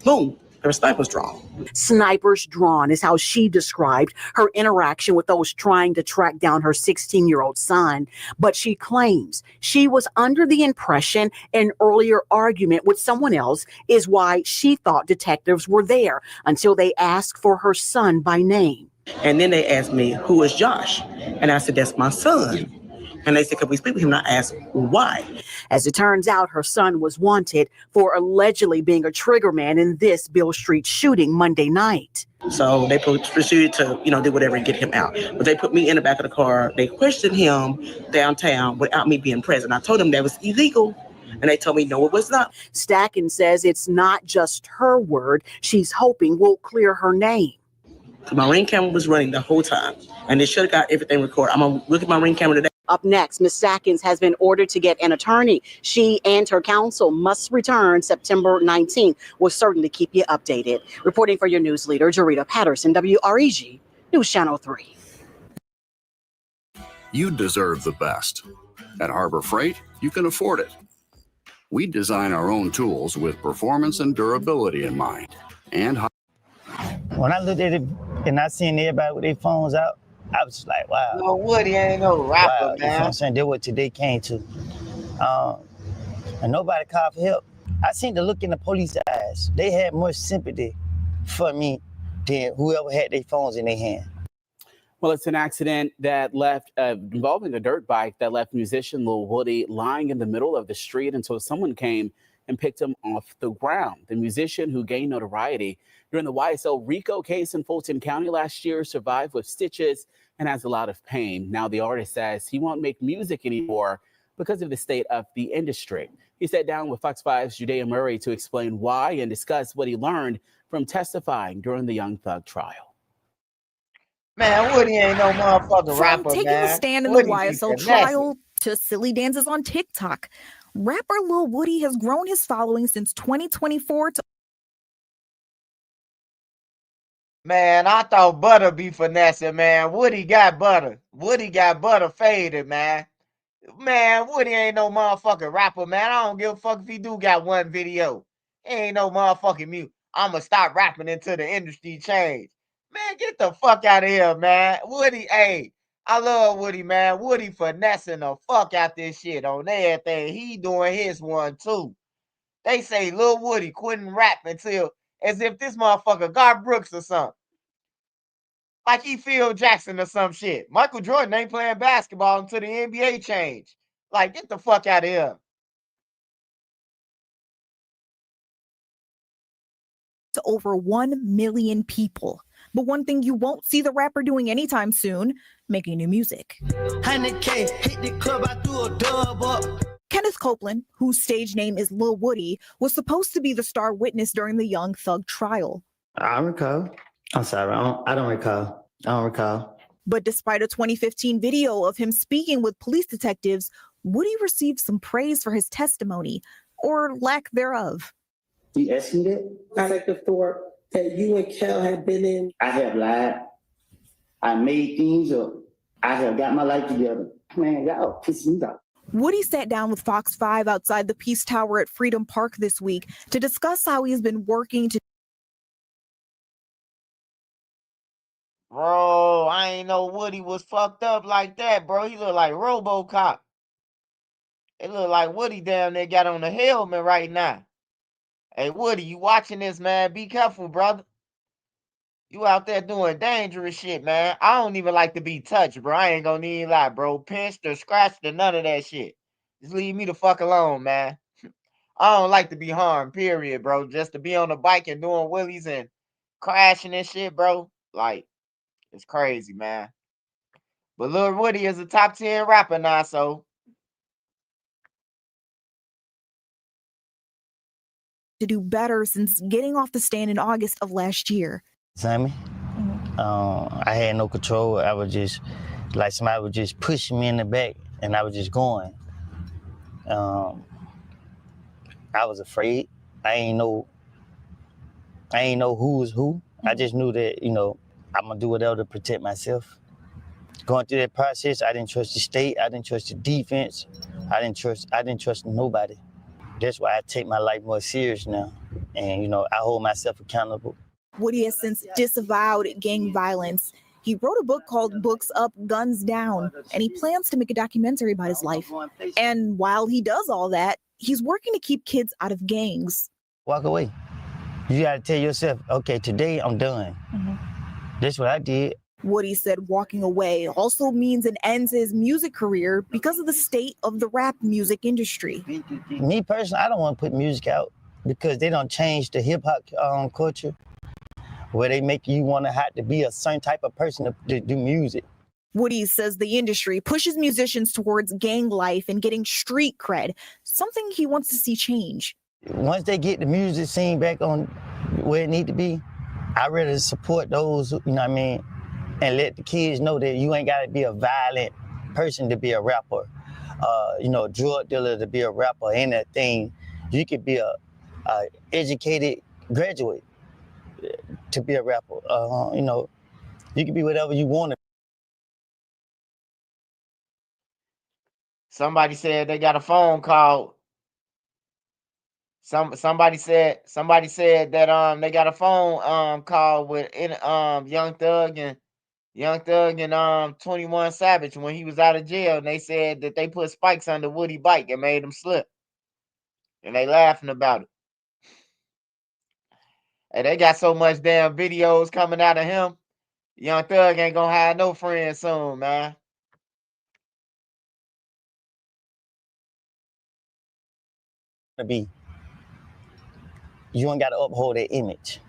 boom, There were snipers drawn. Snipers drawn is how she described her interaction with those trying to track down her 16-year-old son. But she claims she was under the impression an earlier argument with someone else is why she thought detectives were there until they asked for her son by name. And then they asked me, who is Josh? And I said, that's my son. And they said, could we speak with him? And I asked, why? As it turns out, her son was wanted for allegedly being a trigger man in this Beale Street shooting Monday night. So they proceeded to, do whatever and get him out. But they put me in the back of the car. They questioned him downtown without me being present. I told them that was illegal. And they told me, no, it was not. Stacken says it's not just her word. She's hoping will clear her name. My ring camera was running the whole time. And they should have got everything recorded. I'm going to look at my ring camera today. Up next, Ms. Stackens has been ordered to get an attorney. She and her counsel must return September 19th. We're certain to keep you updated. Reporting for your news leader, Jarita Patterson, WREG, News Channel 3. You deserve the best. At Harbor Freight, you can afford it. We design our own tools with performance and durability in mind. And when I looked at it and I seen everybody with their phones out, I was just like, wow. Lil Woody ain't no rapper, wow, man. You know what I'm saying? That's what today came to. And nobody called for help. I seen the look in the police eyes. They had more sympathy for me than whoever had their phones in their hand. Well, it's an accident that left involving a dirt bike that left musician Lil Woody lying in the middle of the street until someone came and picked him off the ground. The musician, who gained notoriety during the YSL RICO case in Fulton County last year, survived with stitches and has a lot of pain. Now the artist says he won't make music anymore because of the state of the industry. He sat down with Fox 5's Judea Murray to explain why and discuss what he learned from testifying during the Young Thug trial. Man, Woody ain't no motherfucking rapper, From taking man. a stand in Woody the be YSL finessing. trial to silly dances on TikTok, rapper Lil Woody has grown his following since 2024 to Man, I thought Butter be finessing, man. Woody got butter. Woody got butter faded, man. Man, Woody ain't no motherfucking rapper, man. I don't give a fuck if he do got one video. He ain't no motherfucking mute. I'ma stop rapping until the industry change. Man, get the fuck out of here, man. Woody, hey, I love Woody, man. Woody finessing the fuck out this shit on everything. He doing his one too. They say Lil Woody couldn't rap until as if this motherfucker Garth Brooks or something. Like he Phil Jackson or some shit. Michael Jordan ain't playing basketball until the NBA change. Like, get the fuck out of here. to over 1 million people. But one thing you won't see the rapper doing anytime soon, making new music. 100K, hit the club, I threw a dub up. Kenneth Copeland, whose stage name is Lil Woody, was supposed to be the star witness during the Young Thug trial. I recall. I'm sorry, I don't recall. I don't recall. But despite a 2015 video of him speaking with police detectives, Woody received some praise for his testimony, or lack thereof. You asking that? Detective Thorpe, that you and Kel have been in? I have lied. I made things up. I have got my life together. Man, y'all pissing me off. Woody sat down with Fox 5 outside the Peace Tower at Freedom Park this week to discuss how he's been working to. Bro, I ain't know Woody was fucked up like that, bro. He look like RoboCop. It look like Woody down there got on the helmet right now. Hey, Woody, you watching this, man? Be careful, brother. You out there doing dangerous shit, man. I don't even like to be touched, bro. I ain't gonna even lie, bro. Pinched or scratched or none of that shit. Just leave me the fuck alone, man. I don't like to be harmed, period, bro. Just to be on the bike and doing wheelies and crashing and shit, bro. Like, it's crazy, man. But Lil Woody is a top 10 rapper now, so. To do better since getting off the stand in August of last year. Sammy, I had no control. I was just, like somebody was just pushing me in the back and I was just going. I was afraid. I ain't know who was who. I just knew that, I'm gonna do whatever to protect myself. Going through that process, I didn't trust the state. I didn't trust the defense. I didn't trust nobody. That's why I take my life more serious now. And, you know, I hold myself accountable. Woody has since disavowed gang violence. He wrote a book called Books Up, Guns Down, and he plans to make a documentary about his life. And while he does all that, he's working to keep kids out of gangs. Walk away. You got to tell yourself, okay, today I'm done. That's what I did. Woody said walking away also means an end to his music career because of the state of the rap music industry. Me personally, I don't want to put music out because they don't change the hip hop culture where they make you want to have to be a certain type of person to do music. Woody says the industry pushes musicians towards gang life and getting street cred, something he wants to see change. Once they get the music scene back on where it need to be, I'd rather support those, you know what I mean, and let the kids know that you ain't got to be a violent person to be a rapper, you know, a drug dealer to be a rapper, anything. You could be a educated graduate to be a rapper. You know, you can be whatever you want to. Somebody said they got a phone call. Somebody said that they got a phone call with Young Thug and 21 Savage when he was out of jail, and they said that they put spikes under Woody bike and made him slip. And they laughing about it. And they got so much damn videos coming out of him. Young Thug ain't gonna have no friends soon, man. You ain't got to uphold that image.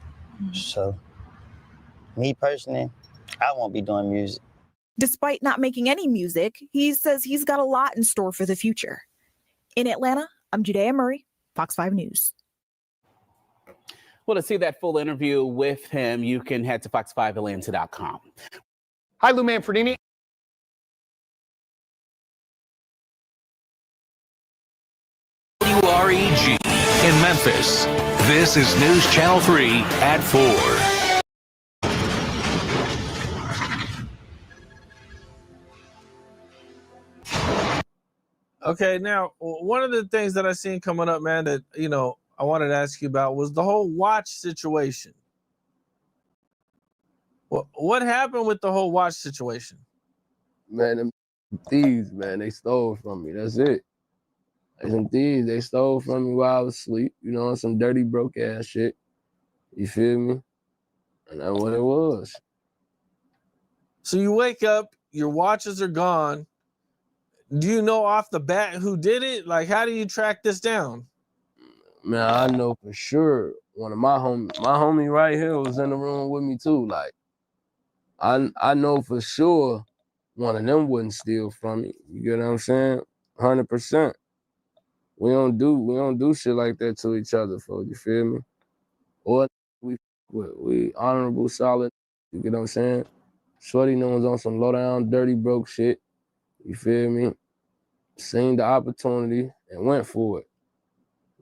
So, me personally, I won't be doing music. Despite not making any music, he says he's got a lot in store for the future. In Atlanta, I'm Judea Murray, Fox 5 News. Well, to see that full interview with him, you can head to fox5atlanta.com. Hi, Lou Manfredini. WREG in Memphis. This is News Channel 3 at 4. Okay, now one of the things that I seen coming up, man, that I wanted to ask you about was the whole watch situation. What happened with the whole watch situation? Man, them thieves, man, they stole from me. That's it. They some thieves, they stole from me while I was asleep, on some dirty, broke ass shit. You feel me? And that's what it was. So you wake up, your watches are gone. Do you know off the bat who did it? Like, how do you track this down? Man, I know for sure one of my homie right here was in the room with me too. Like, I know for sure one of them wouldn't steal from me. You get what I'm saying? 100%. We don't do shit like that to each other, folks. You feel me? Or we honorable, solid. You get what I'm saying? Shorty knows on some low down, dirty, broke shit. You feel me? Seen the opportunity and went for it.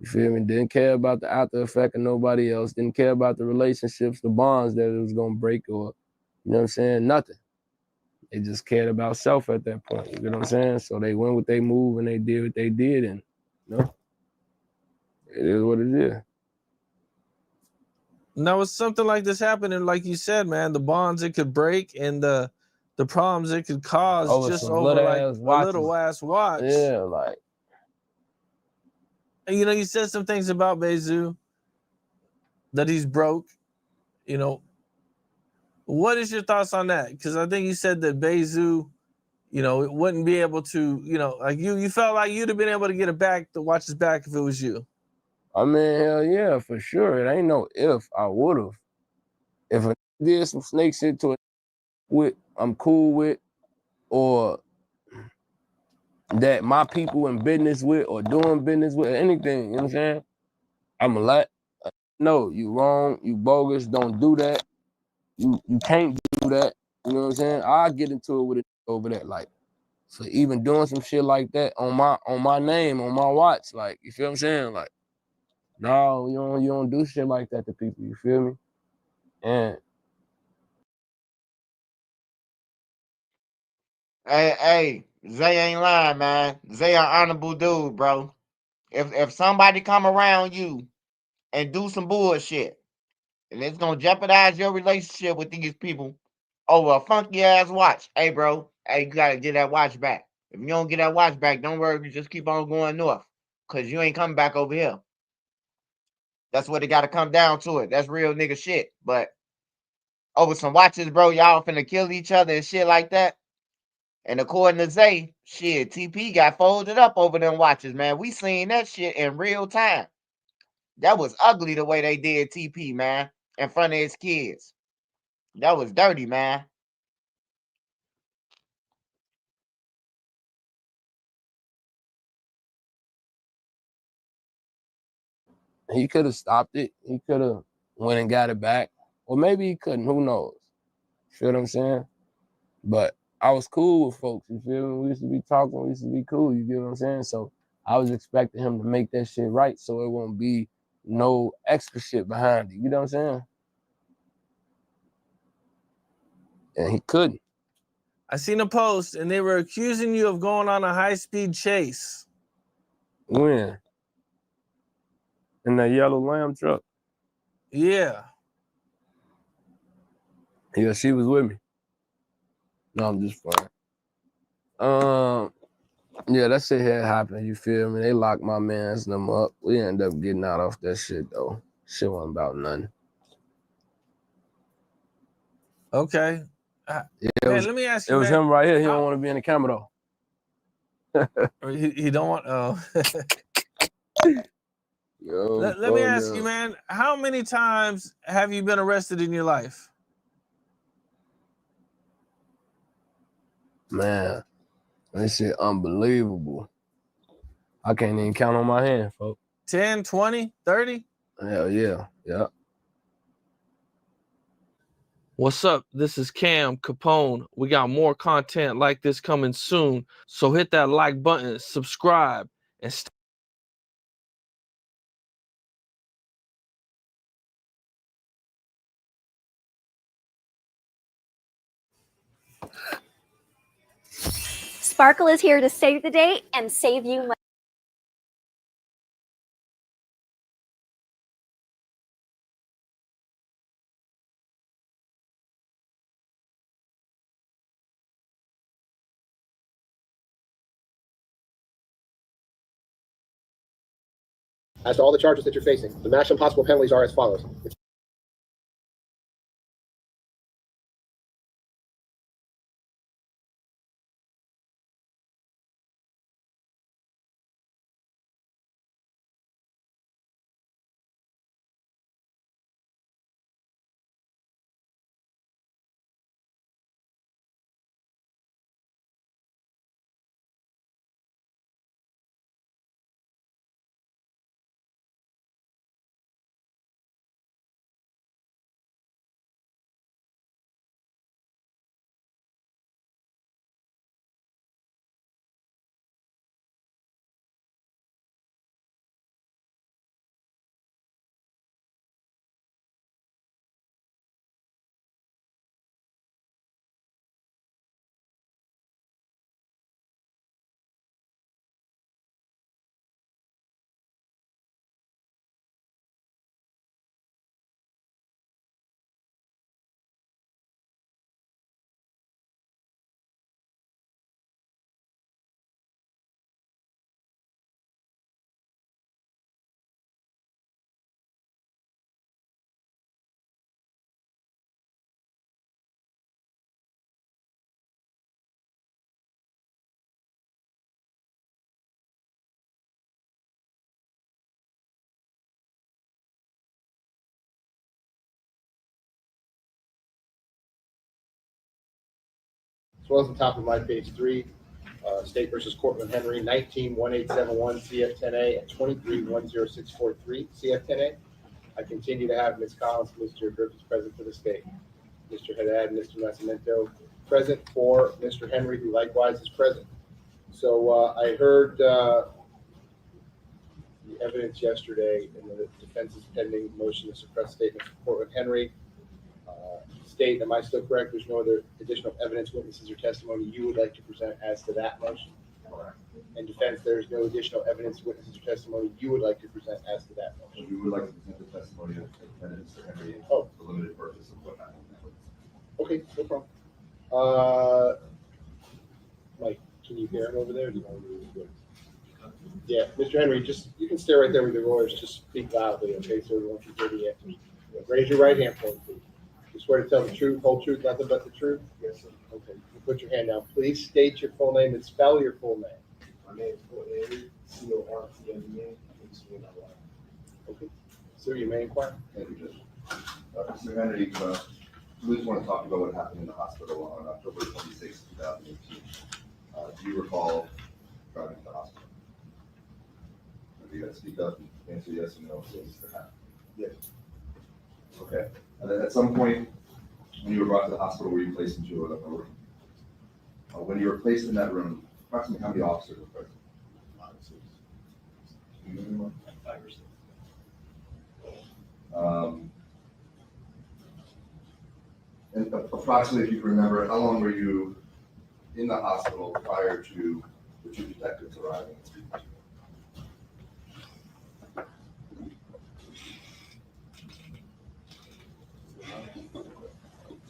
You feel me? Didn't care about the after effect of nobody else. Didn't care about the relationships, the bonds that it was gonna break, or you know what I'm saying? Nothing. They just cared about self at that point. You know what I'm saying? So they went with their move and they did what they did, and it is what it is. Now, with something like this happening, like you said, man, the bonds it could break and the problems it could cause just over like a little ass watch. Yeah, like. And, you said some things about Bezu that he's broke. What is your thoughts on that? Because I think you said that Bezu, it wouldn't be able to, like you felt like you'd have been able to get it back, the watches back if it was you. I mean, hell yeah, for sure. It ain't no if. I would have. If I did some snake shit to it, I'm cool with, or that my people in business with or doing business with, anything, you know what I'm saying? I'm a lot. No, you wrong, you bogus, don't do that. You can't do that. You know what I'm saying? I'll get into it with it over that. Like, so even doing some shit like that on my name, on my watch, like, you feel what I'm saying? Like, no, you don't do shit like that to people, you feel me? And Hey, Zay ain't lying, man. Zay an honorable dude, bro. If somebody come around you and do some bullshit, and it's gonna jeopardize your relationship with these people over a funky ass watch. Hey, bro, hey, you gotta get that watch back. If you don't get that watch back, don't worry, you just keep on going north, cause you ain't coming back over here. That's what it gotta come down to it. That's real nigga shit. But over some watches, bro, y'all finna kill each other and shit like that. And according to Zay, shit, TP got folded up over them watches, man. We seen that shit in real time. That was ugly the way they did TP, man, in front of his kids. That was dirty, man. He could have stopped it. He could have went and got it back. Or maybe he couldn't. Who knows? Feel what I'm saying? But I was cool with folks. You feel me? We used to be talking. We used to be cool. You get what I'm saying? So I was expecting him to make that shit right so it won't be no extra shit behind it. You know what I'm saying? And he couldn't. I seen a post and they were accusing you of going on a high-speed chase. When? In that yellow Lamb truck? Yeah. Yeah, she was with me. No, I'm just playing. Yeah, that shit had happened, you feel me? They locked my mans and them up. We ended up getting out off that shit though. Shit wasn't about nothing. Okay. Yeah, Man, let me ask you, it was man, him right here. He don't want to be in the camera though. He don't want. Oh. Yo, let me ask you, man. How many times have you been arrested in your life? Man, that shit unbelievable. I can't even count on my hand, folks. 10, 20, 30? Hell yeah. Yeah. What's up? This is Cam Capone. We got more content like this coming soon. So hit that like button, subscribe, and Sparkle is here to save the day and save you money. As to all the charges that you're facing, the maximum possible penalties are as follows. As well as the top of my page 3, State versus Cortland Henry, 19-1871 CF10A and 23-10643 CF10A. I continue to have Ms. Collins, Mr. Griffiths present for the state. Mr. Haddad and Mr. Nascimento present for Mr. Henry, who likewise is present. So I heard the evidence yesterday in the defense's pending motion to suppress statement for Cortland Henry. State, am I still correct? There's no other additional evidence, witnesses, or testimony you would like to present as to that motion? And defense, there is no additional evidence, witnesses, or testimony you would like to present as to that motion. We would like to present the testimony of defendant Mr. Henry Oh, for the limited purpose of what happened. okay, no problem. Mike, can you hear him over there? Or do you want me to do it? Yeah, Mr. Henry, just you can stay right there with your lawyers. Just speak loudly, okay? So everyone can hear the answers. Raise your right hand for me, please. You swear to tell the truth, whole truth, nothing but the truth? Yes, sir. Okay, you put your hand down. Please state your full name and spell your full name. My name is Henry, C-O-R-T-N-E-N. Okay, sir, you may inquire. Thank you, Judge. Mr. Henry, we just want to talk about what happened in the hospital on October 26, 2018. Do you recall driving to the hospital? You got to speak up and answer yes or no. Yes. Okay. And then at some point, when you were brought to the hospital, were you placed into a room? When you were placed in that room, approximately how many officers were present? 5 or 6. Minimum? 5 or 6. And approximately, if you can remember, how long were you in the hospital prior to the 2 detectives arriving and speaking to you? So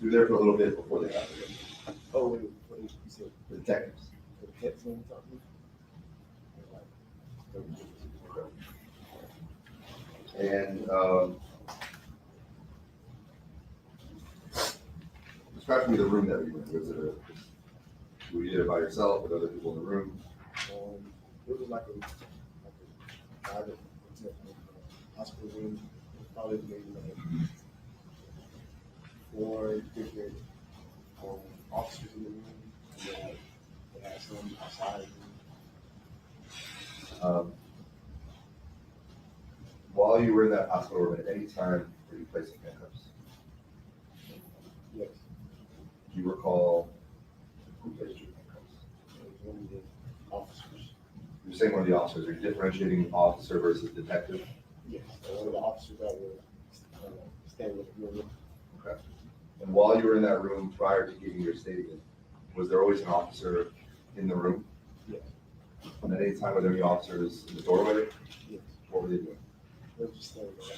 you were there for a little bit before they got there. Oh, wait, what did you say? The detectives. The detectives when you talk to me? And describe to me the room that you were in. Was it were you there by yourself with other people in the room? It was like a private hospital room, probably maybe like 4 different officers in the room. And they had some outside of the room. While you were in that hospital room, at any time were you placed in handcuffs? Yes. Do you recall who placed you in handcuffs? One of the officers. You're saying one of the officers. Are you differentiating officer versus detective? Yes. One of the officers that were standing with the room. Okay. And while you were in that room prior to giving your statement, was there always an officer in the room? Yes. And at any time were there any officers in the doorway? Yes. What were they doing? They were just standing there.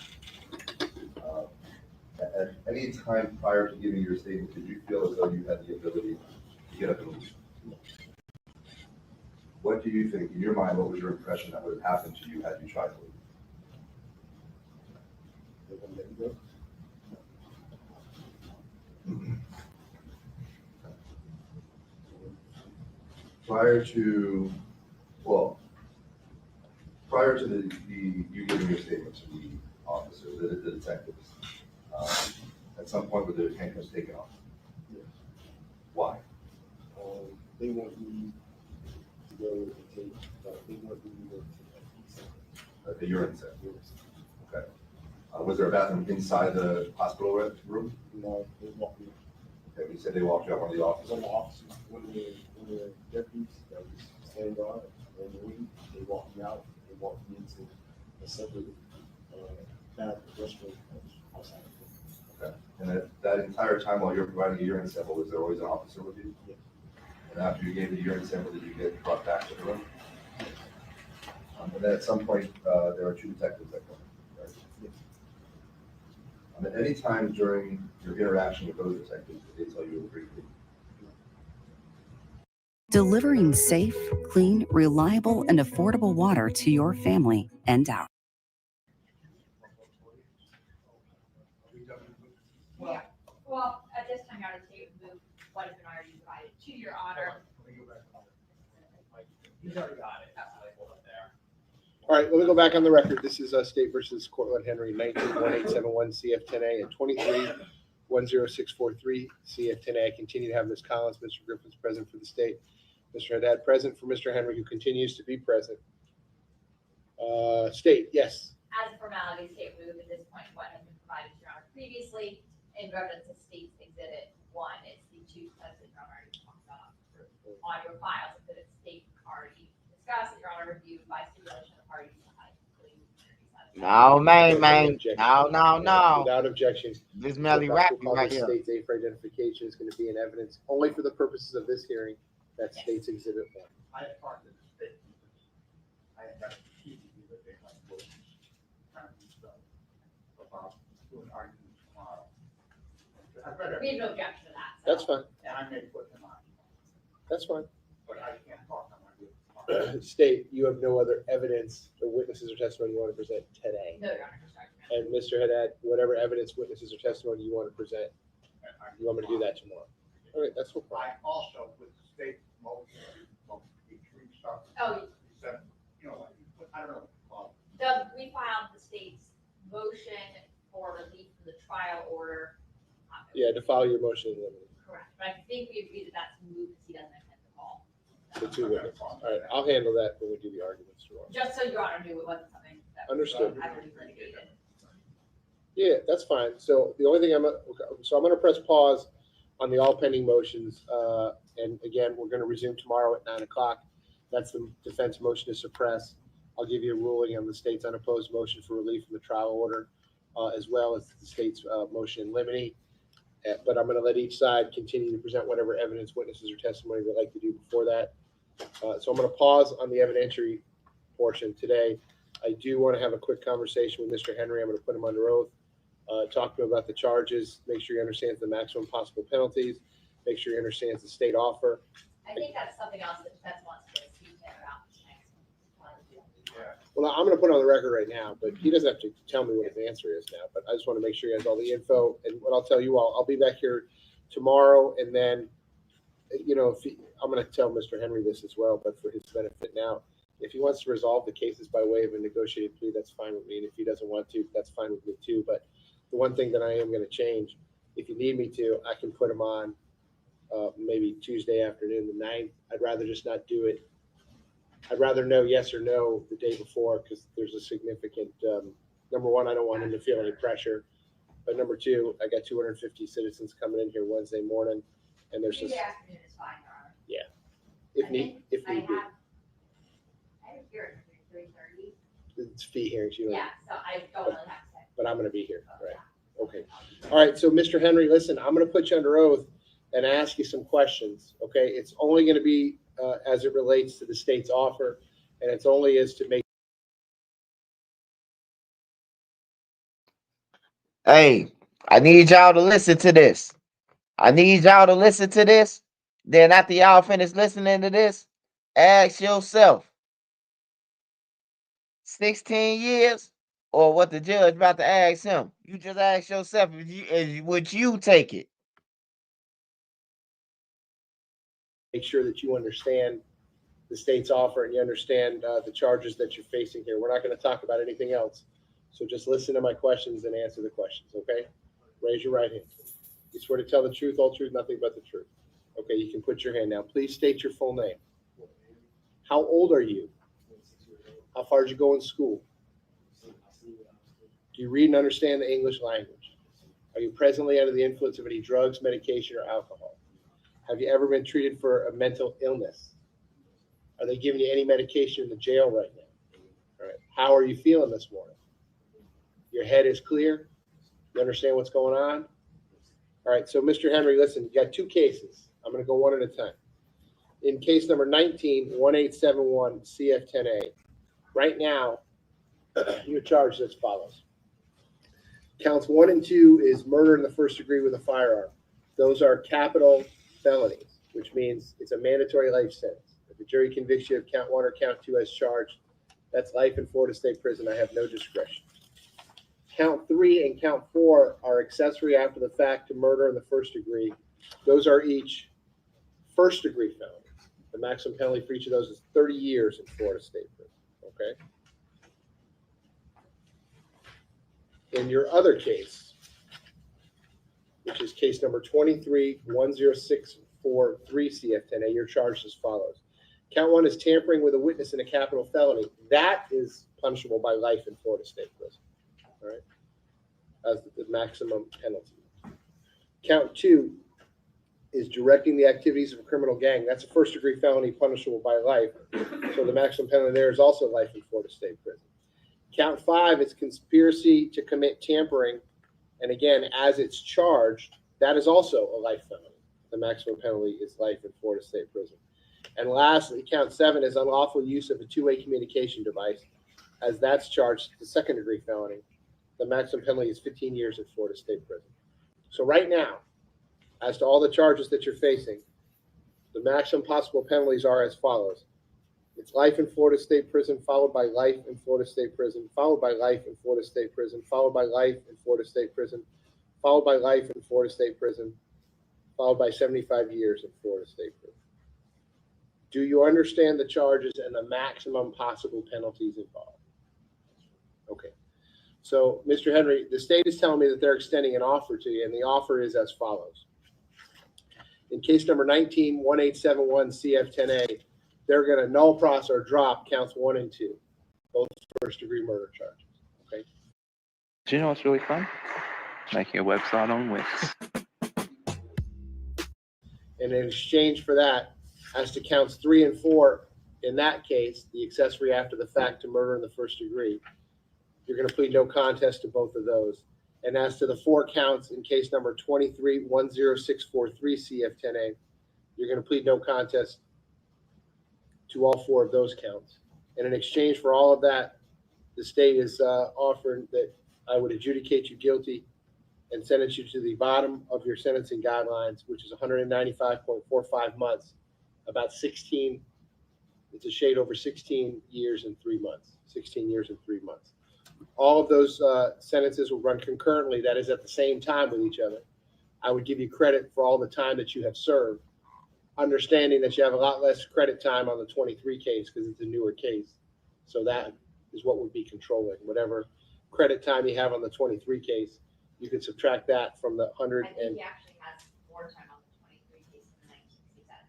At any time prior to giving your statement, did you feel as though you had the ability to get up and leave? What do you think, in your mind, what was your impression that would have happened to you had you tried to leave? They wouldn't let you go. Prior to the you giving your statement to the officer, the detectives, at some point were the handcuffs taken off? Yes. Why? They want me to go and take, they want me to go to The urine set. Okay. Was there a bathroom inside the hospital room? No, they walked me. Okay, you said they walked you out, one of the officers. One of the officers, one of the deputies that was standing guard in the wing, they walked me out. They walked me into a separate bathroom restroom outside. Okay. And that entire time while you were providing a urine sample, was there always an officer with you? Yes. And after you gave the urine sample, did you get brought back to the room? And then at some point, there are 2 detectives that come in, right? Yes. At any time during your interaction with those detectives, did they tell you to agree to leave? Delivering safe, clean, reliable, and affordable water to your family and out. Well, at this time, Your Honor, the state would move what has been already provided to Your Honor. He's already got it. That's how they hold up there. All right, let me go back on the record. This is State versus Cortland Henry, 19-1871 CF10A and 23-10643 CF10A. I continue to have Ms. Collins, Mr. Griffiths present for the state. Mr. Haddad present for Mr. Henry, who continues to be present. State, yes. As a formality, state would move at this point what has been provided to Your Honor previously in reference to State's Exhibit 1. It's the 2 that Your Honor already talked about on your files that State already discussed, that Your Honor reviewed by stipulation of the parties. No, man. No. Without objection. This Melly Rappy right here. State's A for identification is going to be in evidence only for the purposes of this hearing That's State's Exhibit 1. I had talked to the state. I had got a key to do that they might go kind of do stuff about doing arguments tomorrow. We have no objection to that. That's fine. And I may put them on, That's fine. but I can't talk on my tomorrow. State, you have no other evidence or witnesses or testimony you want to present today. No, Your Honor. And Mr. Haddad, whatever evidence, witnesses, or testimony you want to present, you want me to do that tomorrow. All right, that's no problem. I also, with the state motion, between stuff. Oh. He said, you know, I don't know. We filed the state's motion for relief from the trial order. Yeah, to file your motion in limine. Correct, but I think we agreed that that's moved because he doesn't intend to call. The two witnesses. All right, I'll handle that when we do the arguments tomorrow. Just so Your Honor knew it wasn't something that was Understood. heavily litigated. Yeah, that's fine. So the only thing I'm going to press pause on the all pending motions. And again, we're going to resume tomorrow at 9 o'clock. That's the defense motion to suppress. I'll give you a ruling on the state's unopposed motion for relief from the trial order, as well as the state's motion in limine. But I'm going to let each side continue to present whatever evidence, witnesses, or testimony they'd like to do before that. So I'm going to pause on the evidentiary portion today. I do want to have a quick conversation with Mr. Henry. I'm going to put him under oath. Talk to him about the charges, make sure he understands the maximum possible penalties, make sure he understands the state offer. I think that's something else that defense wants to speak to him about. Well, I'm going to put it on the record right now, but he doesn't have to tell me what his answer is now, but I just want to make sure he has all the info. And what I'll tell you all, I'll be back here tomorrow, and then, you know, I'm going to tell Mr. Henry this as well, but for his benefit now, if he wants to resolve the cases by way of a negotiated plea, that's fine with me. And if he doesn't want to, that's fine with me too. But the one thing that I am going to change, if you need me to, I can put him on maybe Tuesday afternoon, the 9th. I'd rather just not do it. I'd rather know yes or no the day before, because there's a significant, number one, I don't want him to feel any pressure. But number two, I got 250 citizens coming in here Wednesday morning, and there's just, Tuesday afternoon is fine, Your Honor. yeah, if need be. I have a hearing at 3:30. It's fee hearings, you know. Yeah, so I don't really have to say. But I'm going to be here, right? Okay. All right. So, Mr. Henry, listen, I'm going to put you under oath and ask you some questions. Okay. It's only going to be as it relates to the state's offer, and it's only as to make. Hey, I need y'all to listen to this. Then after y'all finish listening to this, ask yourself, 16 years or what the judge about to ask him? You just ask yourself, would you take it? Make sure that you understand the state's offer and you understand the charges that you're facing here. We're not going to talk about anything else. So just listen to my questions and answer the questions, okay? Raise your right hand. You swear to tell the truth, all truth, nothing but the truth. Okay, you can put your hand down. Please state your full name. How old are you? How far did you go in school? Do you read and understand the English language? Are you presently under the influence of any drugs, medication, or alcohol? Have you ever been treated for a mental illness? Are they giving you any medication in the jail right now? All right. How are you feeling this morning? Your head is clear? You understand what's going on? All right. So, Mr. Henry, listen, you got two cases. I'm going to go one at a time. In case number 19-1871 CF10A, right now, you're charged as follows. Counts 1 and 2 is murder in the first degree with a firearm. Those are capital felonies, which means it's a mandatory life sentence. If the jury convicts you of count 1 or count 2 as charged, that's life in Florida State Prison. I have no discretion. Count 3 and count 4 are accessory after the fact to murder in the first degree. Those are each first degree felonies. The maximum penalty for each of those is 30 years in Florida State Prison. Okay. In your other case, which is case number 23-10643 CF10A, you're charged as follows. Count 1 is tampering with a witness in a capital felony. That is punishable by life in Florida State Prison. All right. As the maximum penalty. Count 2 is directing the activities of a criminal gang. That's a first degree felony punishable by life. So the maximum penalty there is also life in Florida State Prison. Count 5 is conspiracy to commit tampering. And again, as it's charged, that is also a life felony. The maximum penalty is life in Florida State Prison. And lastly, count 7 is unlawful use of a two-way communication device, as that's charged as a second-degree felony. The maximum penalty is 15 years in Florida State Prison. So right now, as to all the charges that you're facing, the maximum possible penalties are as follows. It's life in Florida State Prison, followed by life in Florida State Prison, followed by life in Florida State Prison, followed by life in Florida State Prison, followed by life in Florida State Prison, followed by 75 years in Florida State Prison. Do you understand the charges and the maximum possible penalties involved? Okay. So, Mr. Henry, the state is telling me that they're extending an offer to you, and the offer is as follows. In case number 19-1871 CF10A, they're going to null process or drop counts 1 and 2, both first-degree murder charges. Okay. Do you know what's really fun? Making a website on Wix. And in exchange for that, as to counts 3 and 4, in that case, the accessory after the fact to murder in the first degree, you're going to plead no contest to both of those. And as to the 4 counts in case number 23-10643 CF10A, you're going to plead no contest to all 4 of those counts. And in exchange for all of that, the state is offering that I would adjudicate you guilty and sentence you to the bottom of your sentencing guidelines, which is 195.45 months, about 16, it's a shade over 16 years and 3 months, 16 years and 3 months. All of those sentences will run concurrently, that is at the same time with each other. I would give you credit for all the time that you have served, understanding that you have a lot less credit time on the 23 case because it's a newer case. So that is what would be controlling. Whatever credit time you have on the 23 case, you can subtract that from the 100 I think and... he actually has more time on the 23 case than 19 he's at.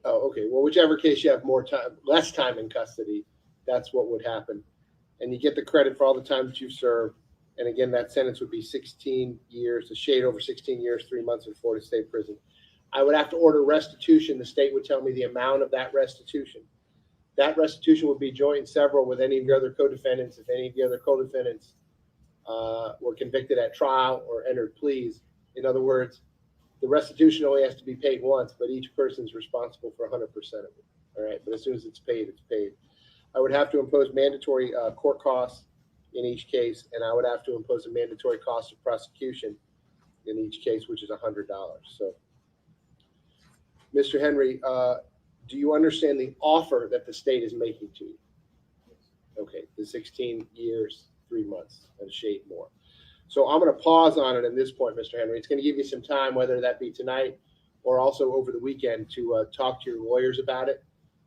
Oh, okay. Well, whichever case you have more time, less time in custody, that's what would happen. And you get the credit for all the time that you've served. And again, that sentence would be 16 years, a shade over 16 years, 3 months in Florida State Prison. I would have to order restitution. The state would tell me the amount of that restitution. That restitution would be joint and several with any of your other co-defendants. If any of the other co-defendants were convicted at trial or entered pleas. In other words, the restitution only has to be paid once, but each person's responsible for 100% of it. All right, but as soon as it's paid, it's paid. I would have to impose mandatory court costs in each case, and I would have to impose a mandatory cost of prosecution in each case, which is $100. So, Mr. Henry, do you understand the offer that the state is making to you? Okay, the 16 years, 3 months, and a shade more. So I'm going to pause on it at this point, Mr. Henry. It's going to give you some time, whether that be tonight or also over the weekend, to talk to your lawyers about it.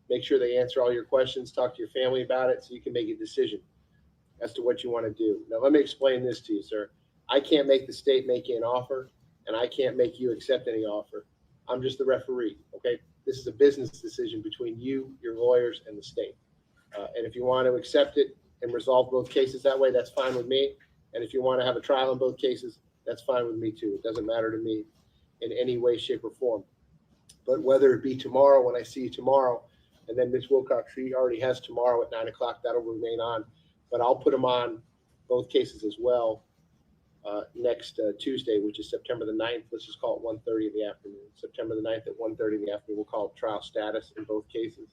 Make sure they answer all your questions, talk to your family about it so you can make a decision as to what you want to do. Now, let me explain this to you, sir. I can't make the state make you an offer, and I can't make you accept any offer. I'm just the referee, okay? This is a business decision between you, your lawyers, and the state. And if you want to accept it and resolve both cases that way, that's fine with me. And if you want to have a trial in both cases, that's fine with me too. It doesn't matter to me in any way, shape, or form. But whether it be tomorrow, when I see you tomorrow, and then Ms. Wilcox, she already has tomorrow at 9 o'clock, that'll remain on. But I'll put them on both cases as well next Tuesday, which is September the 9th. Let's just call it 1:30 in the afternoon. September the 9th at 1:30 in the afternoon, we'll call it trial status in both cases.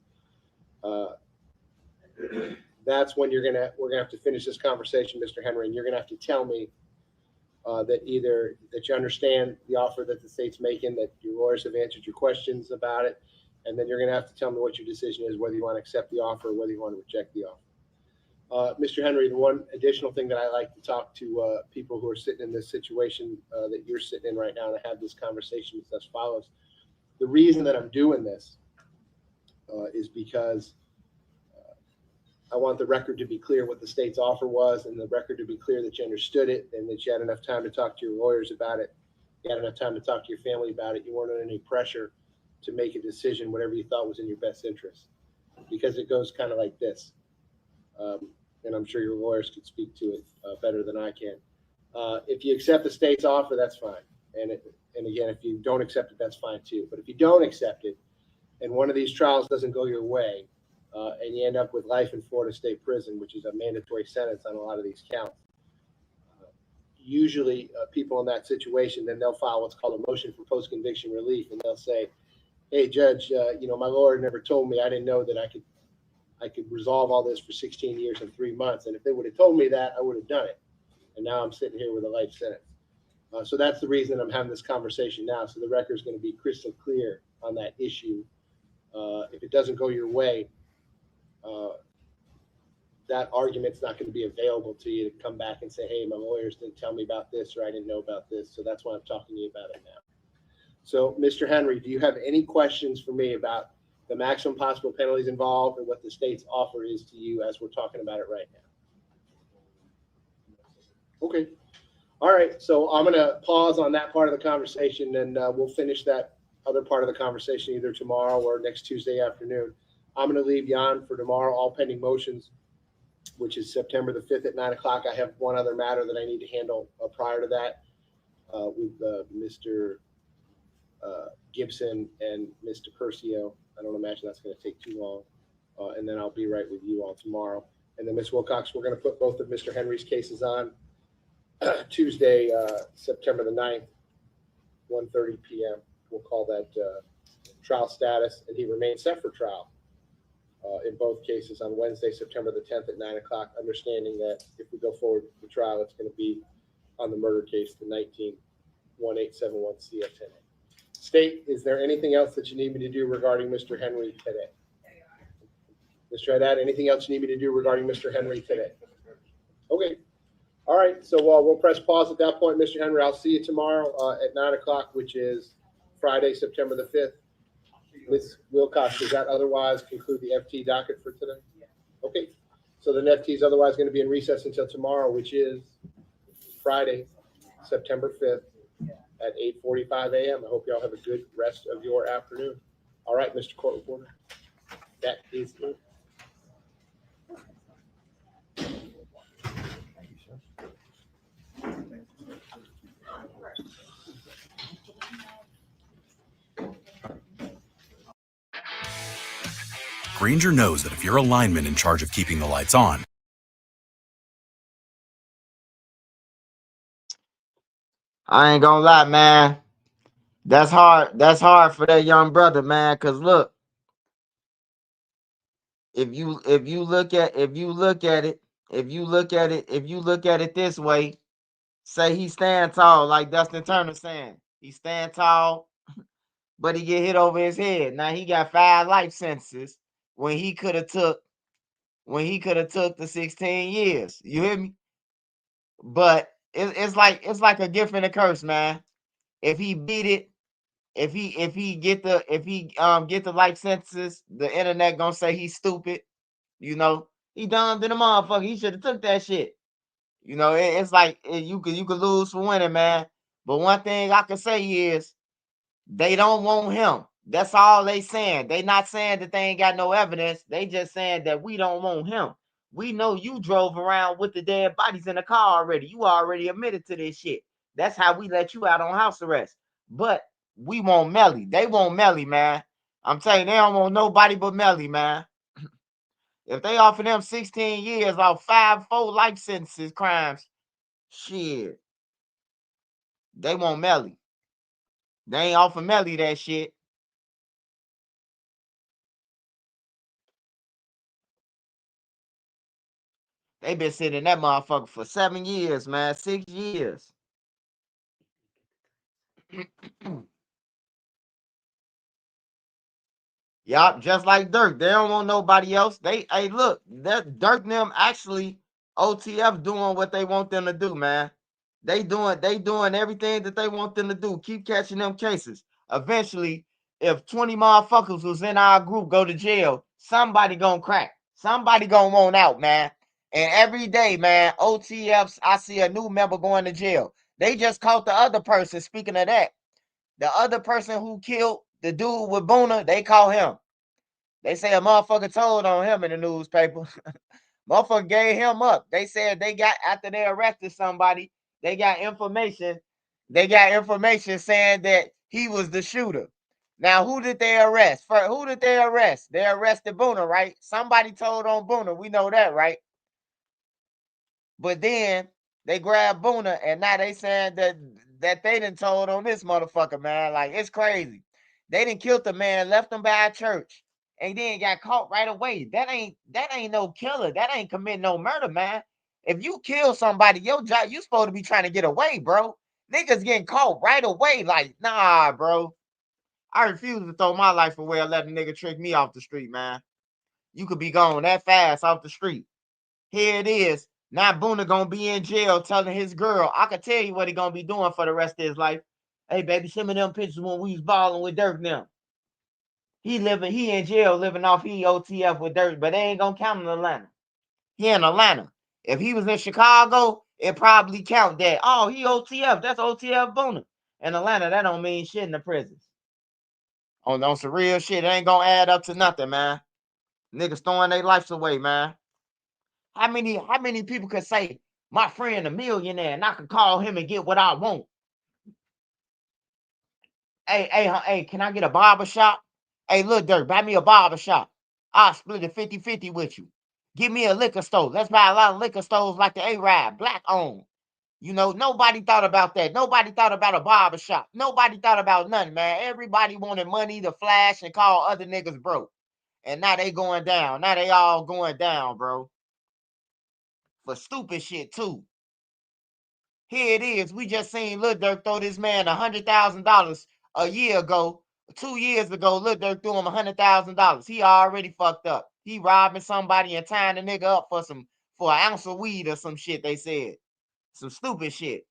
That's when we're gonna have to finish this conversation, Mr. Henry, and you're gonna have to tell me that either that you understand the offer that the state's making, that your lawyers have answered your questions about it, and then you're gonna have to tell me what your decision is, whether you want to accept the offer or whether you want to reject the offer. Mr. Henry, the one additional thing that I like to talk to people who are sitting in this situation that you're sitting in right now and have this conversation is as follows. The reason that I'm doing this is because I want the record to be clear what the state's offer was, and the record to be clear that you understood it and that you had enough time to talk to your lawyers about it. You had enough time to talk to your family about it. You weren't under any pressure to make a decision, whatever you thought was in your best interest, because it goes kind of like this. And I'm sure your lawyers could speak to it better than I can. If you accept the state's offer, that's fine. And again, if you don't accept it, that's fine too. But if you don't accept it, and one of these trials doesn't go your way, and you end up with life in Florida State Prison, which is a mandatory sentence on a lot of these counts, usually people in that situation, then they'll file what's called a motion for post-conviction relief, and they'll say, hey, Judge, my lawyer never told me. I didn't know that I could resolve all this for 16 years and 3 months. And if they would have told me that, I would have done it. And now I'm sitting here with a life sentence. So that's the reason I'm having this conversation now. So the record is going to be crystal clear on that issue. If it doesn't go your way, that argument's not going to be available to you to come back and say, hey, my lawyers didn't tell me about this, or I didn't know about this. So that's why I'm talking to you about it now. So, Mr. Henry, do you have any questions for me about the maximum possible penalties involved and what the state's offer is to you as we're talking about it right now? Okay. All right. So I'm going to pause on that part of the conversation, and we'll finish that other part of the conversation either tomorrow or next Tuesday afternoon. I'm going to leave Jan for tomorrow, all pending motions, which is September the 5th at 9 o'clock. I have one other matter that I need to handle prior to that with Mr. Gibson and Mr. Curcio. I don't imagine that's going to take too long. And then I'll be right with you all tomorrow. And then Ms. Wilcox, we're going to put both of Mr. Henry's cases on Tuesday, September the 9th, 1:30 p.m. We'll call that trial status, and he remains set for trial in both cases on Wednesday, September the 10th at 9 o'clock, understanding that if we go forward with the trial, it's going to be on the murder case, the 19-1871 CF10A. State, is there anything else that you need me to do regarding Mr. Henry today? Mr. Haddad, anything else you need me to do regarding Mr. Henry today? Okay. All right. So we'll press pause at that point, Mr. Henry. I'll see you tomorrow at 9 o'clock, which is Friday, September the 5th. Ms. Wilcox, does that otherwise conclude the FT docket for today? Okay. So the FT is otherwise going to be in recess until tomorrow, which is Friday, September 5th. At 8:45 a.m. I hope y'all have a good rest of your afternoon. All right, Mr. Court Reporter. That is it. Grainger knows that if you're a lineman in charge of keeping the lights on, I ain't gonna lie, man. That's hard. That's hard for that young brother, man. Cause look, if you look at it this way, say he stand tall, like Dustin Turner saying. He stand tall, but he get hit over his head. Now he got 5 life sentences when he could have took the 16 years. You hear me? But it's like a gift and a curse, man. If he beat it, if he get the life sentences, the internet gonna say he's stupid. You know, he dumb than a motherfucker. He should have took that shit. You know, it's like you could lose for winning, man. But one thing I can say is they don't want him. That's all they saying. They not saying that they ain't got no evidence. They just saying that we don't want him. We know you drove around with the dead bodies in the car already. You already admitted to this shit. That's how we let you out on house arrest. But we want Melly. They want Melly, man. I'm telling you, they don't want nobody but Melly, man. If they offer them 16 years off 4 life sentences crimes, shit, they want Melly. They ain't offer Melly that shit. They been sitting in that motherfucker for 7 years, man. 6 years. Yup, just like Dirk. They don't want nobody else. Hey, look, that Dirk and them actually OTF doing what they want them to do, man. They doing everything that they want them to do. Keep catching them cases. Eventually, if 20 motherfuckers was in our group go to jail, somebody gonna crack. Somebody gonna want out, man. And every day, man, OTFs, I see a new member going to jail. They just caught the other person. Speaking of that, the other person who killed the dude with Boona, they call him. They say a motherfucker told on him in the newspaper. Motherfucker gave him up. They said they got, after they arrested somebody, they got information. They got information saying that he was the shooter. Now, who did they arrest? Who did they arrest? They arrested Boona, right? Somebody told on Boona. We know that, right? But then they grabbed Boona, and now they saying that they done told on this motherfucker, man. Like, it's crazy. They done killed the man, left him by a church, and then got caught right away. That ain't no killer. That ain't committing no murder, man. If you kill somebody, your job, you supposed to be trying to get away, bro. Niggas getting caught right away. Like, nah, bro. I refuse to throw my life away and let a nigga trick me off the street, man. You could be gone that fast off the street. Here it is. Now Boona gonna be in jail telling his girl, I can tell you what he gonna be doing for the rest of his life. Hey, baby, send me them pictures when we was balling with Dirk now. He in jail living off OTF with Dirk, but they ain't gonna count in Atlanta. He in Atlanta. If he was in Chicago, it probably count that. Oh, he OTF. That's OTF Boona. In Atlanta, that don't mean shit in the prisons. On some real shit, it ain't gonna add up to nothing, man. Niggas throwing their lives away, man. How many people could say, my friend a millionaire, and I could call him and get what I want? Hey, can I get a barber shop? Hey, look, Dirk, buy me a barber shop. I'll split it 50-50 with you. Give me a liquor store. Let's buy a lot of liquor stores like the A-Ride, black owned. You know, nobody thought about that. Nobody thought about a barber shop. Nobody thought about nothing, man. Everybody wanted money to flash and call other niggas broke. And now they going down. Now they all going down, bro. For stupid shit, too. Here it is. We just seen Lil Durk throw this man $100,000 a year ago. 2 years ago, Lil Durk threw him $100,000. He already fucked up. He robbing somebody and tying the nigga up for an ounce of weed or some shit, they said. Some stupid shit.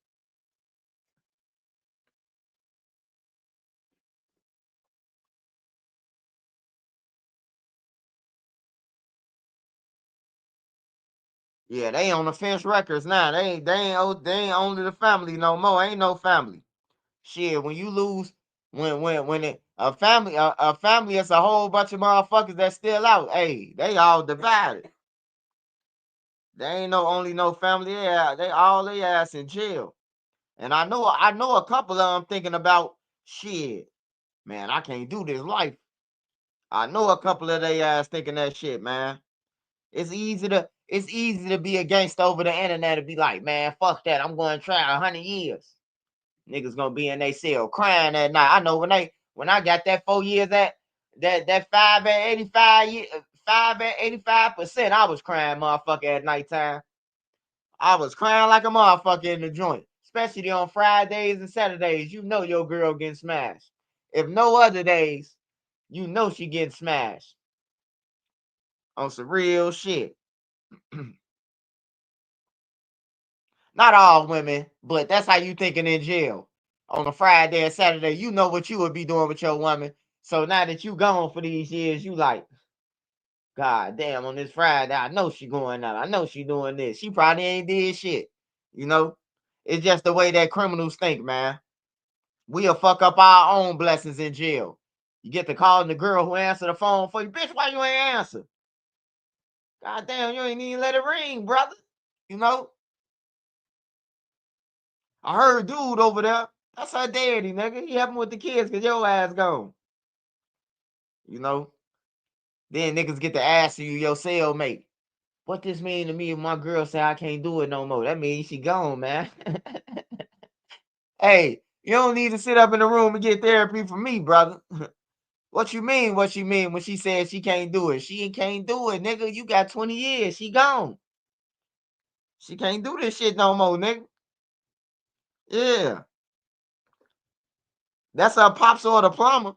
Yeah, they on the Fence Records now. They ain't only the family no more. Ain't no family. Shit, when you lose, a family is a whole bunch of motherfuckers that's still out. Hey, they all divided. They ain't no family. They all they ass in jail. And I know a couple of them thinking about shit. Man, I can't do this life. I know a couple of they ass thinking that shit, man. It's easy to be a gangster over the internet and be like, man, fuck that. I'm going to try 100 years. Niggas gonna be in their cell crying that night. I know when I got that 4 years that 5 and 85%, I was crying motherfucker at nighttime. I was crying like a motherfucker in the joint, especially on Fridays and Saturdays. You know your girl getting smashed. If no other days, you know she getting smashed on some real shit. Not all women, but that's how you thinking in jail. On a Friday and Saturday, you know what you would be doing with your woman. So now that you gone for these years, you like, God damn, on this Friday, I know she going out. I know she doing this. She probably ain't did shit. You know? It's just the way that criminals think, man. We'll fuck up our own blessings in jail. You get the call and the girl who answered the phone for you, bitch, why you ain't answer? God damn, you ain't even let it ring, brother. You know? I heard dude over there. That's her daddy, nigga. He helping with the kids because your ass gone. You know? Then niggas get to ask you, your cellmate. What this mean to me if my girl say I can't do it no more? That means she gone, man. Hey, you don't need to sit up in the room and get therapy from me, brother. What you mean? What she mean when she said she can't do it? She can't do it, nigga. You got 20 years. She gone. She can't do this shit no more, nigga. Yeah. That's her pops or the plumber.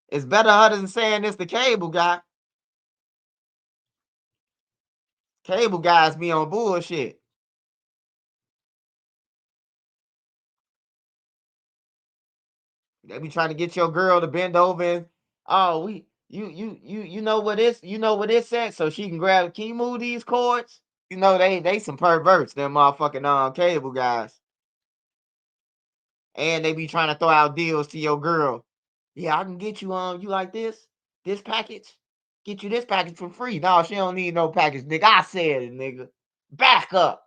It's better her than saying it's the cable guy. Cable guys be on bullshit. They be trying to get your girl to bend over and you know what it's said, so she can grab. Can you move these cords? You know they some perverts, them motherfucking cable guys. And they be trying to throw out deals to your girl. Yeah, I can get you you like this package. Get you this package for free. No, she don't need no package, nigga. I said it, nigga. Back up.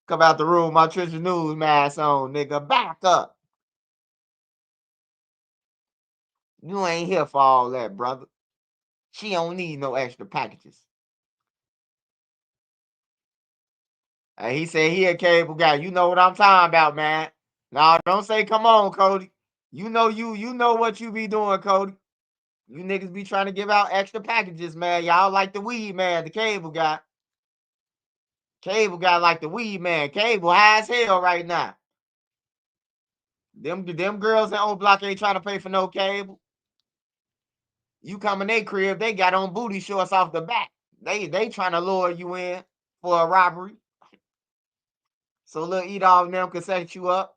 Come out the room, my Trisha News mask on, nigga. Back up. You ain't here for all that, brother. She don't need no extra packages. And he said he a cable guy. You know what I'm talking about, man. No, don't say come on, Cody. You know what you be doing, Cody. You niggas be trying to give out extra packages, man. Y'all like the weed man, the cable guy. Cable guy like the weed man. Cable high as hell right now. Them girls in O Block ain't trying to pay for no cable. You come in their crib, they got on booty shorts off the back. They trying to lure you in for a robbery. So Lil E-Dog and them can set you up.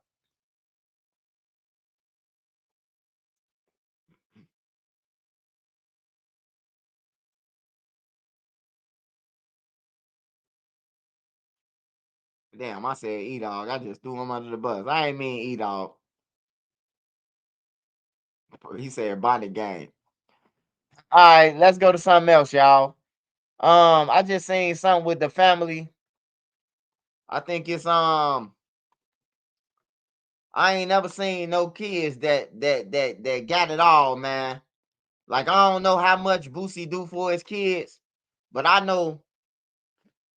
Damn, I said E-Dog. I just threw him under the bus. I ain't mean E-Dog. He said Bonnet Gang. All right, let's go to something else, y'all. I just seen something with the family. I think it's I ain't never seen no kids that got it all, man. Like, I don't know how much Boosie do for his kids, but I know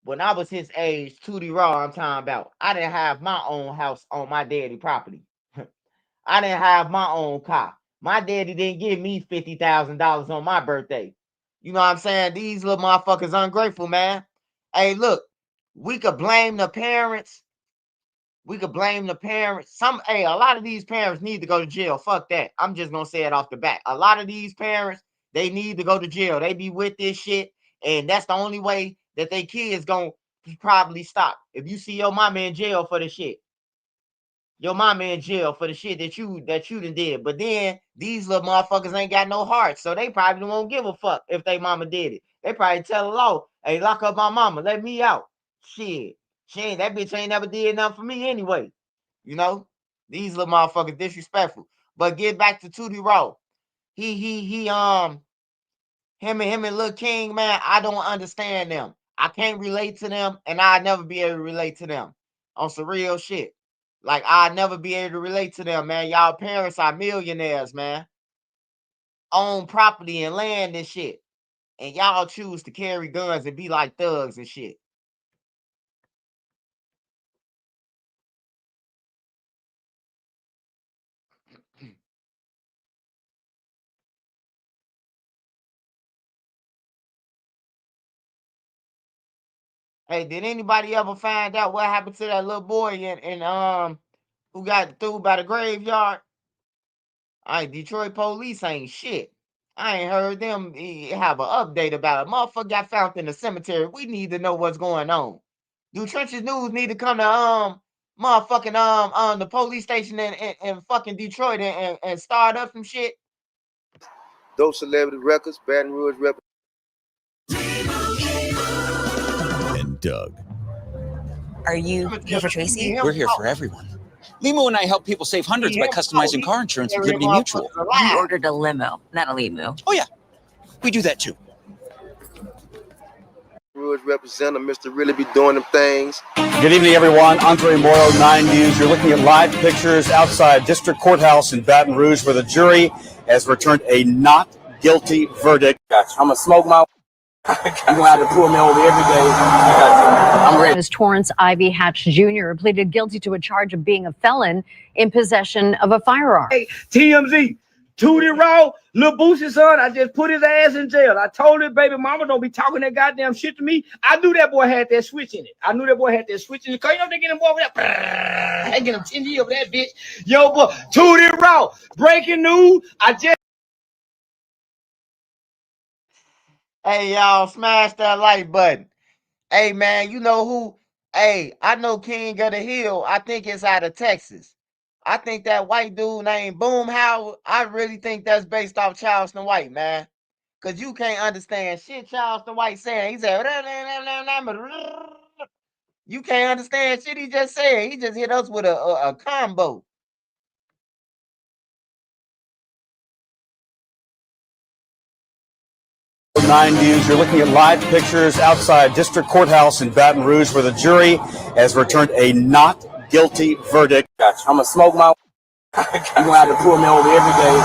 when I was his age, Tootie Raw, I'm talking about, I didn't have my own house on my daddy property. I didn't have my own car. My daddy didn't give me $50,000 on my birthday. You know what I'm saying? These little motherfuckers ungrateful, man. Hey, look, we could blame the parents. A lot of these parents need to go to jail. Fuck that. I'm just gonna say it off the bat. A lot of these parents, they need to go to jail. They be with this shit, and that's the only way that they kids gonna probably stop. If you see your mama in jail for the shit, your mama in jail for the shit that you done did. But then these little motherfuckers ain't got no heart, so they probably won't give a fuck if they mama did it. They probably tell the law, hey, lock up my mama, let me out. Shit. That bitch ain't never did nothing for me anyway. You know? These little motherfuckers disrespectful. But get back to Tootie Raw. Him and Lil King, man, I don't understand them. I can't relate to them, and I'll never be able to relate to them on some real shit. Like, I'll never be able to relate to them, man. Y'all parents are millionaires, man. Own property and land and shit. And y'all choose to carry guns and be like thugs and shit. Hey, did anybody ever find out what happened to that little boy in who got through by the graveyard? Detroit police ain't shit. I ain't heard them have an update about it. Motherfucker got found in the cemetery. We need to know what's going on. Do Trenches News need to come to motherfucking the police station in fucking Detroit and start up some shit? Dope Celebrity Records, Baton Rouge Records. And Doug. Are you here for Tracy? We're here for everyone. Limo and I help people save hundreds by customizing car insurance with Liberty Mutual. You ordered a limo, not a limo. Oh yeah, we do that too. Rouge representative, Mr. Really be doing them things. Good evening, everyone. Andre Morrow, 9 News. You're looking at live pictures outside District Courthouse in Baton Rouge, where the jury has returned a not guilty verdict. I'm gonna smoke my. You're gonna have to pull me over every day. I'm ready. As Torrance Ivy Hatch Jr. pleaded guilty to a charge of being a felon in possession of a firearm. Hey, TMZ, Tootie Raw, Lil Boosie's son, I just put his ass in jail. I told his baby mama don't be talking that goddamn shit to me. I knew that boy had that switch in it. Cause you know they get him over there. They get him 10 years over that bitch. Yo, boy, Tootie Raw, breaking news. Hey, y'all, smash that like button. Hey, man, you know who? Hey, I know King of the Hill. I think it's out of Texas. I think that white dude named Boom Howard, I really think that's based off Charleston White, man. Because you can't understand shit Charleston White saying. He said, you can't understand shit he just said. He just hit us with a combo. Nine News. You're looking at live pictures outside District Courthouse in Baton Rouge, where the jury has returned a not guilty verdict. I'm gonna smoke my. You're gonna have to pull me over every day.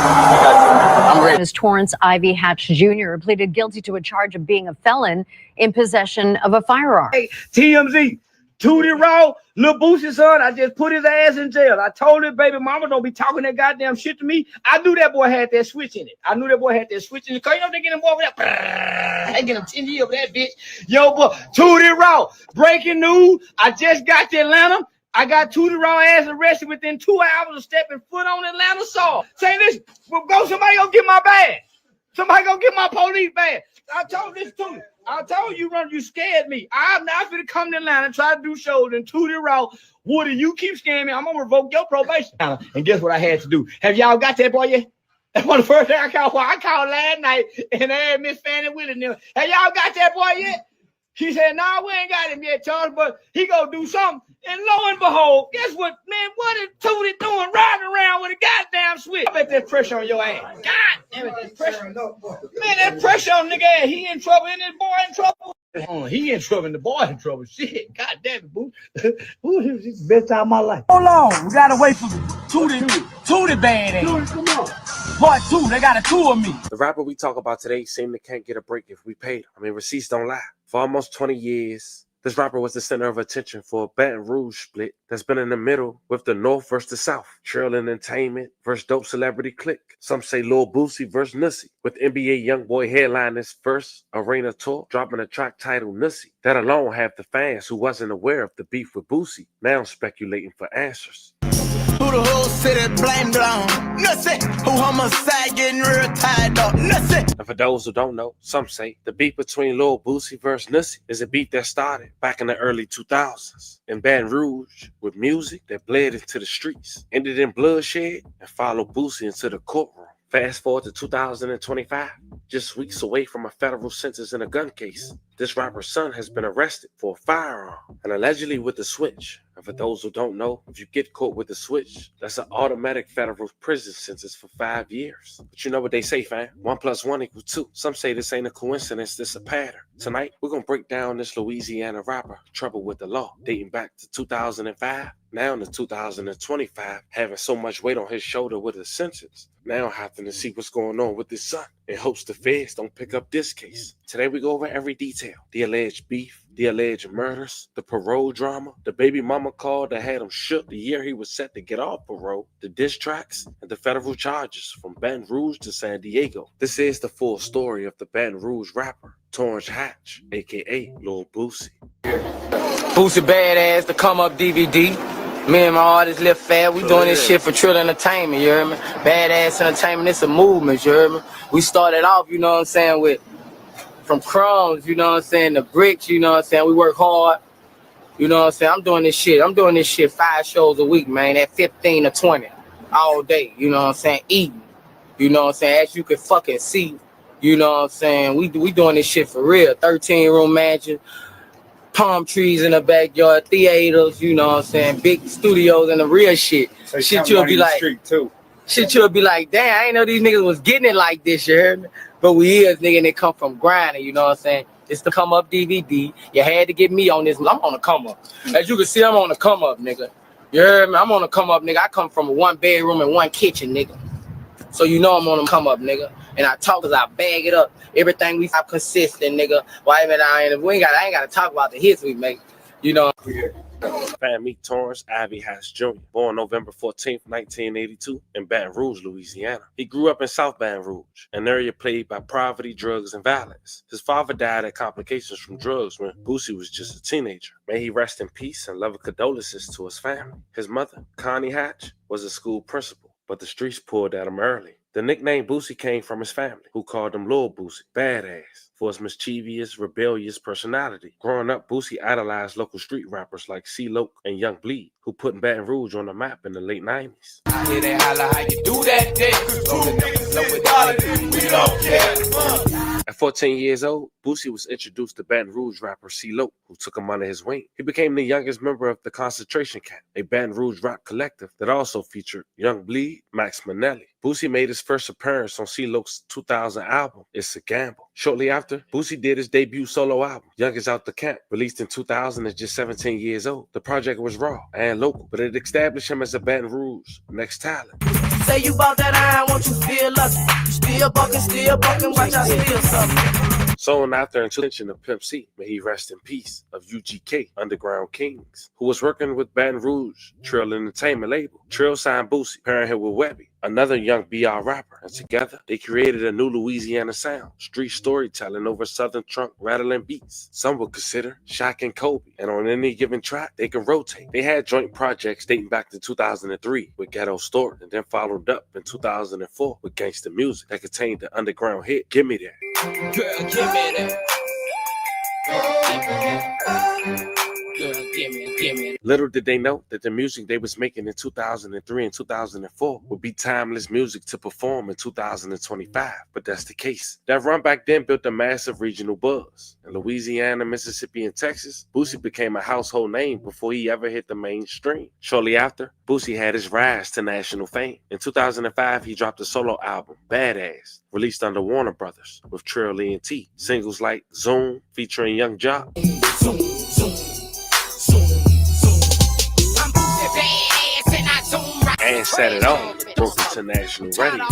I'm ready. As Torrance Ivy Hatch Jr. pleaded guilty to a charge of being a felon in possession of a firearm. Hey, TMZ, Tootie Raw, Lil Boosie son, I just put his ass in jail. I told his baby mama don't be talking that goddamn shit to me. I knew that boy had that switch in it. Cause you know they get him over there. They get him 10 years over that bitch. Yo, boy, Tootie Raw. Breaking news. I just got to Atlanta. I got Tootie Raw ass arrested within 2 hours of stepping foot on Atlanta soil. Say this, go somebody go get my badge. Somebody go get my police badge. I told this Tootie. I told you, you scared me. I'm not going to come to Atlanta and try to do shows and Tootie Raw. Woody, you keep scaring me. I'm going to revoke your probation. And guess what I had to do? Have y'all got that boy yet? That's one of the first things I called. I called last night and I had Miss Fannie Willie. Have y'all got that boy yet? She said, no, we ain't got him yet, Charles, but he going to do something. And lo and behold, guess what, man? What is Tootie doing riding around with a goddamn switch? I bet that pressure on your ass. God damn it, that pressure. Man, that pressure on nigga ass. He in trouble and this boy in trouble. He in trouble and the boy in trouble. Shit, god damn it, boo. Ooh, this is the best time of my life. Hold on, we gotta wait for Tootie bad ass. Tootie, come on. Part 2, they got a 2 of me. The rapper we talk about today seemed to can't get a break if we paid him. I mean, receipts don't lie. For almost 20 years, this rapper was the center of attention for a Baton Rouge split that's been in the middle with the North versus the South. Trail Entertainment versus Dope Celebrity Clique. Some say Lil Boosie versus Nussie, with NBA YoungBoy headlining his first arena tour, dropping a track titled Nussie. That alone have the fans who wasn't aware of the beef with Boosie now speculating for answers. Who the whole city blamed on? Nussie. Who homicide getting real tied up? Nussie. And for those who don't know, some say the beef between Lil Boosie versus Nussie is a beef that started back in the early 2000s in Baton Rouge with music that bled into the streets, ended in bloodshed, and followed Boosie into the courtroom. Fast forward to 2025, just weeks away from a federal sentence in a gun case. This rapper's son has been arrested for a firearm and allegedly with a switch. And for those who don't know, if you get caught with a switch, that's an automatic federal prison sentence for 5 years. But you know what they say, fam? 1 + 1 = 2. Some say this ain't a coincidence, this a pattern. Tonight, we're gonna break down this Louisiana rapper, trouble with the law, dating back to 2005, now to 2025, having so much weight on his shoulder with a sentence. Now having to see what's going on with his son in hopes the feds don't pick up this case. Today we go over every detail. The alleged beef, the alleged murders, the parole drama, the baby mama call that had him shook the year he was set to get off parole, the diss tracks, and the federal charges from Baton Rouge to San Diego. This is the full story of the Baton Rouge rapper, Torrance Hatch, aka Lil Boosie. Boosie badass, the come up DVD. Me and my artist Lil Fat, we doing this shit for Trill Entertainment, you heard me? Badass Entertainment, it's a movement, you heard me? We started off, you know what I'm saying, from crumbs, you know what I'm saying, the bricks, you know what I'm saying, we work hard, you know what I'm saying, I'm doing this shit 5 shows a week, man, at 15 to 20, all day, you know what I'm saying, eating, you know what I'm saying, as you can fucking see, you know what I'm saying, we doing this shit for real, 13-room mansion, palm trees in the backyard, theaters, you know what I'm saying, big studios and the real shit. So shit you'll be like, you'll be like, damn, I ain't know these niggas was getting it like this, you heard me? But we is, nigga, and they come from grinding, you know what I'm saying? It's the come up DVD. You had to get me on this. I'm on the come up. As you can see, I'm on the come up, nigga. You heard me? I'm on the come up, nigga. I come from a 1 bedroom and 1 kitchen, nigga. So you know I'm on the come up, nigga. And I talk as I bag it up. Everything we have consistent, nigga. Why even I ain't gotta talk about the hits we make. You know. Fan meet Torrance Ivy Hatch Jr., born November 14th, 1982, in Baton Rouge, Louisiana. He grew up in South Baton Rouge, an area plagued by poverty, drugs, and violence. His father died of complications from drugs when Boosie was just a teenager. May he rest in peace and love and condolences to his family. His mother, Connie Hatch, was a school principal, but the streets pulled at him early. The nickname Boosie came from his family, who called him Lil Boosie, badass, for his mischievous, rebellious personality. Growing up, Boosie idolized local street rappers like CeeLo and Young Plea, who put Baton Rouge on the map in the late 90s. I hear they holler how you do that, we don't care. At 14 years old, Boosie was introduced to Baton Rouge rapper CeeLo, who took him under his wing. He became the youngest member of the Concentration Camp, a Baton Rouge rap collective that also featured Young Bleed, Max Minnelli. Boosie made his first appearance on CeeLo's 2000 album, It's a Gamble. Shortly after, Boosie did his debut solo album, Youngest Out the Camp, released in 2000 at just 17 years old. The project was raw and local, but it established him as a Baton Rouge next talent. Say you bought that iron, won't you feel lucky? Still bucking, watch I steal something. Soon after, intention of Pimp C, may he rest in peace, of UGK, Underground Kings, who was working with Baton Rouge Trill Entertainment label. Trill signed Boosie, pairing him with Webby, another young BR rapper, and together they created a new Louisiana sound, street storytelling over Southern trunk rattling beats. Some would consider Shaq and Kobe, and on any given track they could rotate. They had joint projects dating back to 2003 with Ghetto Story, and then followed up in 2004 with Gangster Music that contained the underground hit "Give Me That." Girl, give me that. Girl, give me that. Little did they know that the music they was making in 2003 and 2004 would be timeless music to perform in 2025, but that's the case. That run back then built a massive regional buzz. In Louisiana, Mississippi, and Texas, Boosie became a household name before he ever hit the mainstream. Shortly after, Boosie had his rise to national fame. In 2005, he dropped a solo album, Badass, released under Warner Brothers with Trill ENT. Singles like Zoom, featuring Young Jock, and Set It Off, broke into national radio.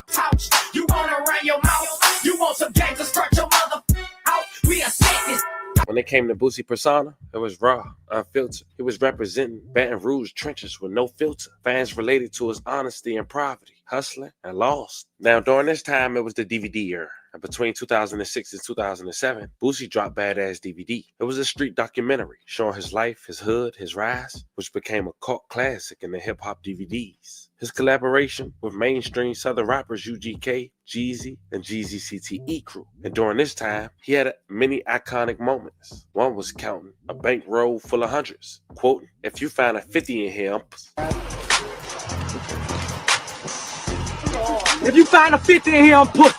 You wanna run your mouth? You want some gangsters, start your mother out? We are second. When it came to Boosie persona, it was raw, unfiltered. He was representing Baton Rouge trenches with no filter. Fans related to his honesty and poverty, hustling and lost. Now, during this time, it was the DVD era. And between 2006 and 2007, Boosie dropped Badass DVD. It was a street documentary showing his life, his hood, his rise, which became a cult classic in the hip-hop DVDs. His collaboration with mainstream Southern rappers UGK, Jeezy, and Jeezy CTE crew. And during this time, he had many iconic moments. One was counting a bankroll full of hundreds, quoting, "If you find a 50 in here, If you find a 50 in here, I'm put."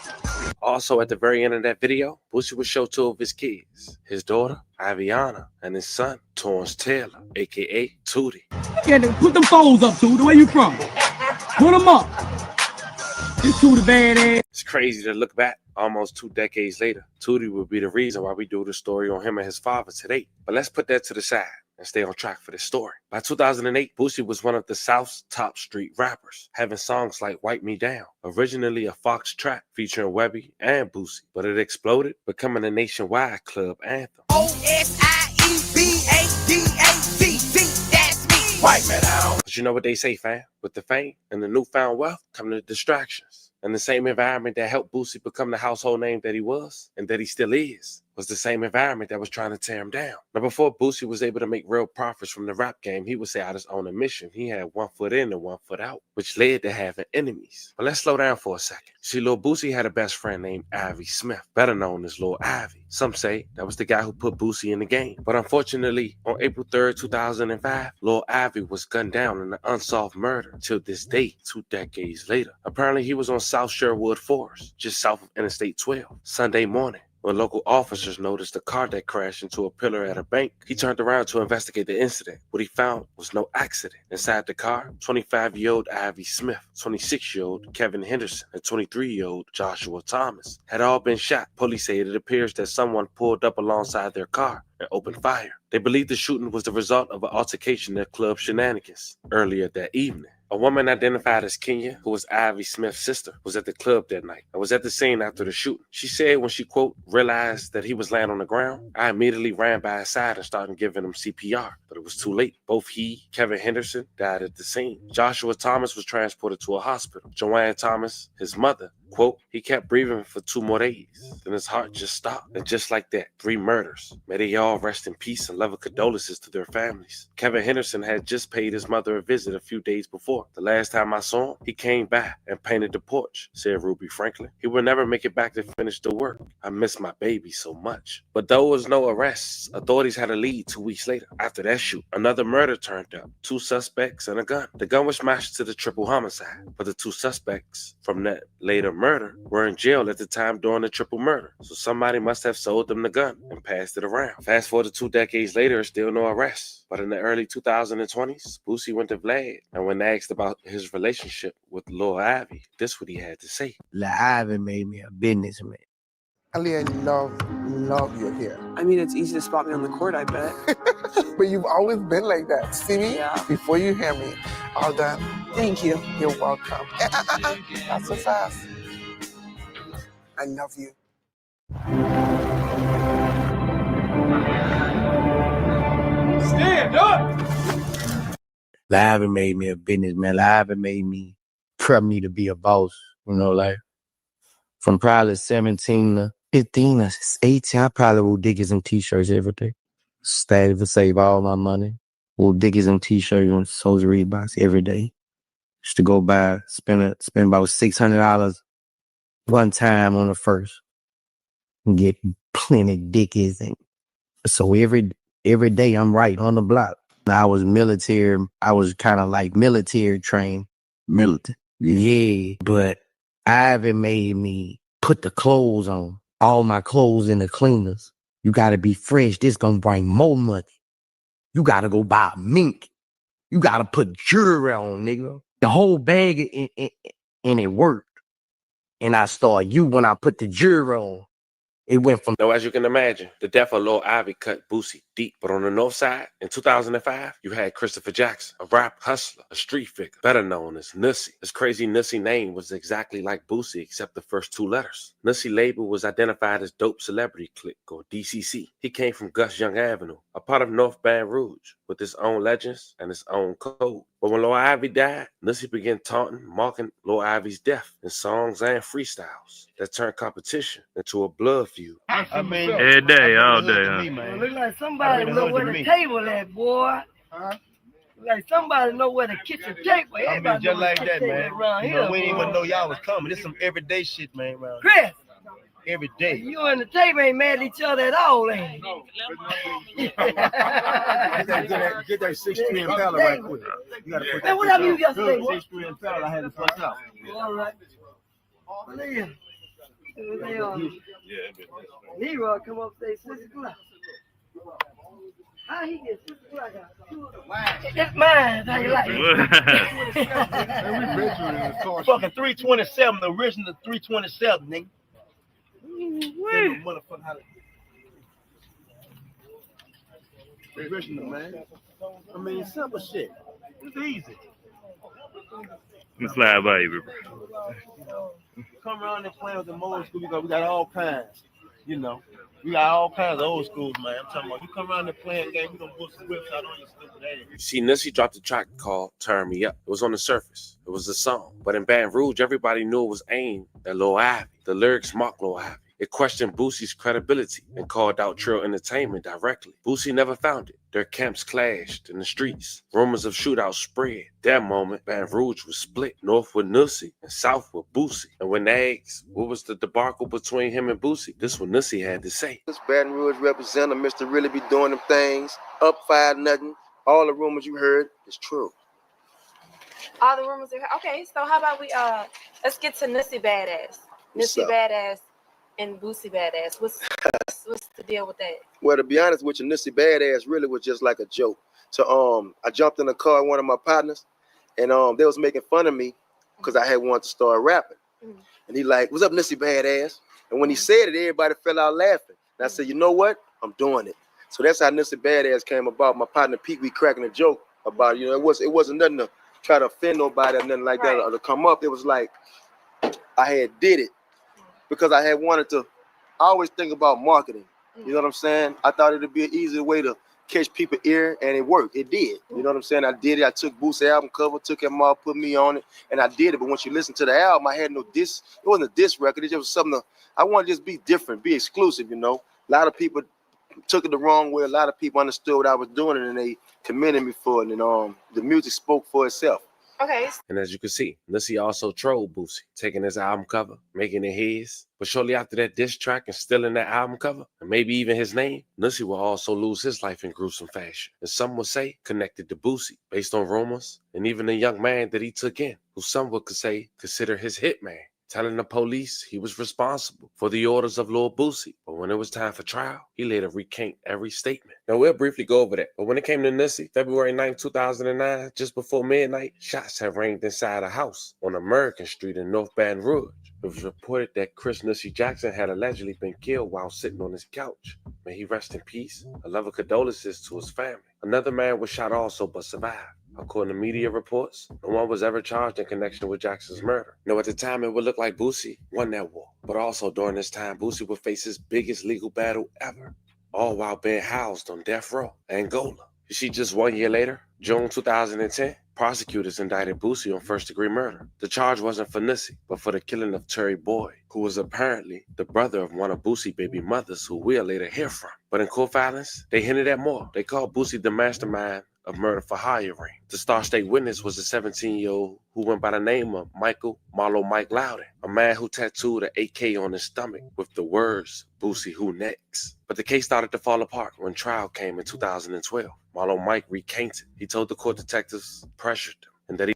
Also, at the very end of that video, Boosie would show two of his kids, his daughter, Aviana, and his son, Torrance Taylor, a.k.a. Tootie. Yeah, put them phones up, dude. Where you from? Put them up. This Tootie badass. It's crazy to look back almost 2 decades later. Tootie would be the reason why we do the story on him and his father today. But let's put that to the side and stay on track for this story. By 2008, Boosie was one of the South's top street rappers, having songs like Wipe Me Down, originally a Fox track featuring Webby and Boosie, but it exploded, becoming a nationwide club anthem. OSIEBADACC, that's me. Wipe me down. But you know what they say, fam? With the fame and the newfound wealth come the distractions. And the same environment that helped Boosie become the household name that he was, and that he still is, was the same environment that was trying to tear him down. Now, before Boosie was able to make real profits from the rap game, he would say out his own admission, he had 1 foot in and 1 foot out, which led to having enemies. But let's slow down for a second. You see, Lil Boosie had a best friend named Ivy Smith, better known as Lil Ivy. Some say that was the guy who put Boosie in the game. But unfortunately, on April 3rd, 2005, Lil Ivy was gunned down in an unsolved murder till this day, 2 decades later. Apparently, he was on South Sherwood Forest, just south of Interstate 12, Sunday morning. When local officers noticed a car that crashed into a pillar at a bank, he turned around to investigate the incident. What he found was no accident. Inside the car, 25-year-old Ivy Smith, 26-year-old Kevin Henderson, and 23-year-old Joshua Thomas had all been shot. Police say it appears that someone pulled up alongside their car and opened fire. They believe the shooting was the result of an altercation at Club Shenanigans earlier that evening. A woman identified as Kenya, who was Ivy Smith's sister, was at the club that night and was at the scene after the shooting. She said when she, quote, realized that he was laying on the ground, I immediately ran by his side and started giving him CPR, but it was too late. Both he, Kevin Henderson, died at the scene. Joshua Thomas was transported to a hospital. Joanne Thomas, his mother, quote, he kept breathing for 2 more days. Then his heart just stopped. And just like that, 3 murders. May they all rest in peace and love condolences to their families. Kevin Henderson had just paid his mother a visit a few days before. The last time I saw him, he came by and painted the porch, said Ruby Franklin. He would never make it back to finish the work. I miss my baby so much. But there was no arrests. Authorities had a lead 2 weeks later. After that shoot, another murder turned up. 2 suspects and a gun. The gun was matched to the triple homicide, but the 2 suspects from that later murder were in jail at the time during the triple murder. So somebody must have sold them the gun and passed it around. Fast forward to 2 decades later, still no arrests. But in the early 2020s, Boosie went to Vlad, and when asked about his relationship with Lil Ivy, this what he had to say. Lil Ivy made me a businessman. Ali, I love your hair. I mean, it's easy to spot me on the court, I bet. But you've always been like that. See me? Yeah. Before you hear me. All done. Thank you. You're welcome. Not so fast. I love you. Live and made me a businessman. Live and made me prep me to be a boss. You know, like from probably 17 to 15 or 18, I probably will Dickies and t-shirts every day. Started to save all my money. Will Dickies and t-shirts and Soldier Reeboks every day. Just to go buy, spend about $600 one time on the first. And get plenty Dickies. And so every day I'm right on the block. I was military. I was kind of like military trained. Military. Yeah. But Ivan made me put the clothes on. All my clothes in the cleaners. You got to be fresh. This going to bring more money. You got to go buy a mink. You got to put jewelry on, nigga. The whole bag and it worked. And I started when I put the jewelry on. It went from... Now, as you can imagine, the death of Lil Ivy cut Boosie deep. But on the north side, in 2005, you had Christopher Jackson, a rap hustler, a street figure, better known as Nussie. His crazy Nussie name was exactly like Boosie, except the first two letters. Nussie label was identified as Dope Celebrity Clique, or DCC. He came from Gus Young Avenue, a part of North Baton Rouge, with its own legends and its own code. But when Lil Ivy died, Nussie began taunting, mocking Lil Ivy's death in songs and freestyles that turned competition into a blood feud. I mean, every day, all day, huh? man. Look like somebody know where the table at, boy. Huh? Like somebody know where the kitchen table at. I mean, just like that, man. Around here, we didn't even know y'all was coming. This some everyday shit, man. Chris! Every day. You and the table ain't mad at each other at all, ain't you? Get that 6-3 Impala right quick. You gotta put that. What happened to you yesterday? 6-3 Impala, I had to flush out. All right. Leah. Leroy come up and say 6 o'clock. How he get 6 o'clock out? It's mine. How you like it? Fucking 327, the original 327, nigga. Original, man. I mean, simple shit. It's easy. Let's slide by you, bro. Come around and play with the old school. We got all kinds, you know. We got all kinds of old schools, man. I'm talking about you come around and play a game, you gonna put some whips out on your stupid ass. You see, Nussie dropped a track called Turn Me Up. It was on the surface. It was a song. But in Baton Rouge, everybody knew it was aimed at Lil Ivy. The lyrics mocked Lil Ivy. It questioned Boosie's credibility and called out Trill Entertainment directly. Boosie never found it. Their camps clashed in the streets. Rumors of shootouts spread. That moment, Baton Rouge was split. North with Nussie and South with Boosie. And when they asked what was the debacle between him and Boosie, this what Nussie had to say. This Baton Rouge representative, Mr. Really be doing them things. Up 5-0. All the rumors you heard is true. All the rumors are okay. So how about we let's get to Nussie Badass. Nussie Badass and Boosie Badass. What's the deal with that? Well, to be honest with you, Nussie Badass really was just like a joke. So I jumped in the car with one of my partners, and they was making fun of me because I had wanted to start rapping. And he like, "What's up, Nussie Badass?" And when he said it, everybody fell out laughing. And I said, "You know what? I'm doing it." So that's how Nussie Badass came about. My partner Pete, we cracking a joke about it. You know, it wasn't nothing to try to offend nobody or nothing like that or to come up. It was like I had did it because I had wanted to. I always think about marketing. You know what I'm saying? I thought it'd be an easy way to catch people's ear, and it worked. It did. You know what I'm saying? I did it. I took Boosie's album cover, took him off, put me on it, and I did it. But once you listen to the album, I had no diss. It wasn't a diss record. It just was something I wanted to just be different, be exclusive, you know. A lot of people took it the wrong way. A lot of people understood what I was doing, and they commended me for it. And the music spoke for itself. Okay. And as you can see, Nussie also trolled Boosie, taking his album cover, making it his. But shortly after that diss track and stealing that album cover, and maybe even his name, Nussie will also lose his life in gruesome fashion. And some would say connected to Boosie, based on rumors, and even the young man that he took in, who some would say consider his hitman, telling the police he was responsible for the orders of Lil Boosie. But when it was time for trial, he later recant every statement. Now, we'll briefly go over that. But when it came to Nussie, February 9, 2009, just before midnight, shots had ranged inside a house on American Street in North Baton Rouge. It was reported that Chris Nussie Jackson had allegedly been killed while sitting on his couch. May he rest in peace. A love of condolences to his family. Another man was shot also but survived. According to media reports, no one was ever charged in connection with Jackson's murder. Now, at the time, it would look like Boosie won that war. But also during this time, Boosie would face his biggest legal battle ever, all while being housed on death row, Angola. You see, just 1 year later, June 2010, prosecutors indicted Boosie on first-degree murder. The charge wasn't for Nussie, but for the killing of Terry Boyd, who was apparently the brother of one of Boosie's baby mothers, who we'll later hear from. But in court filings, they hinted at more. They called Boosie the mastermind of murder for hire ring. The star state witness was a 17-year-old who went by the name of Michael Marlo Mike Loudon, a man who tattooed an AK on his stomach with the words, "Boosie, who next?" But the case started to fall apart when trial came in 2012. Marlo Mike recanted. He told the court detectives pressured him and that he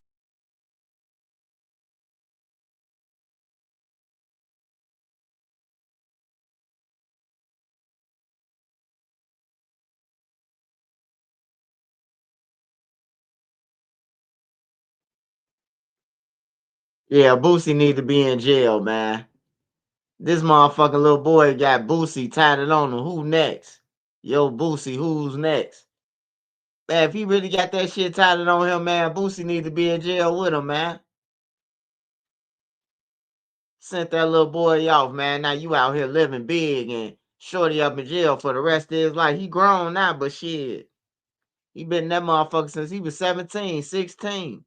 Yeah, Boosie need to be in jail, man. This motherfucking little boy got Boosie tatted on him. Who next? Yo, Boosie, who's next? Man, if he really got that shit tatted on him, man, Boosie need to be in jail with him, man. Sent that little boy off, man. Now you out here living big and shorty up in jail for the rest of his life. He grown now, but shit. He been that motherfucker since he was 17, 16.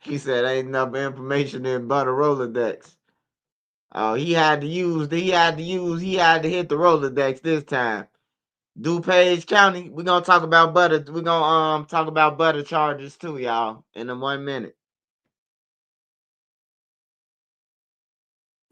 He said ain't enough information in but a Rolodex. Oh, he had to hit the Rolodex this time. DuPage County, we're gonna talk about butter. We're gonna talk about butter charges too, y'all, in 1 minute.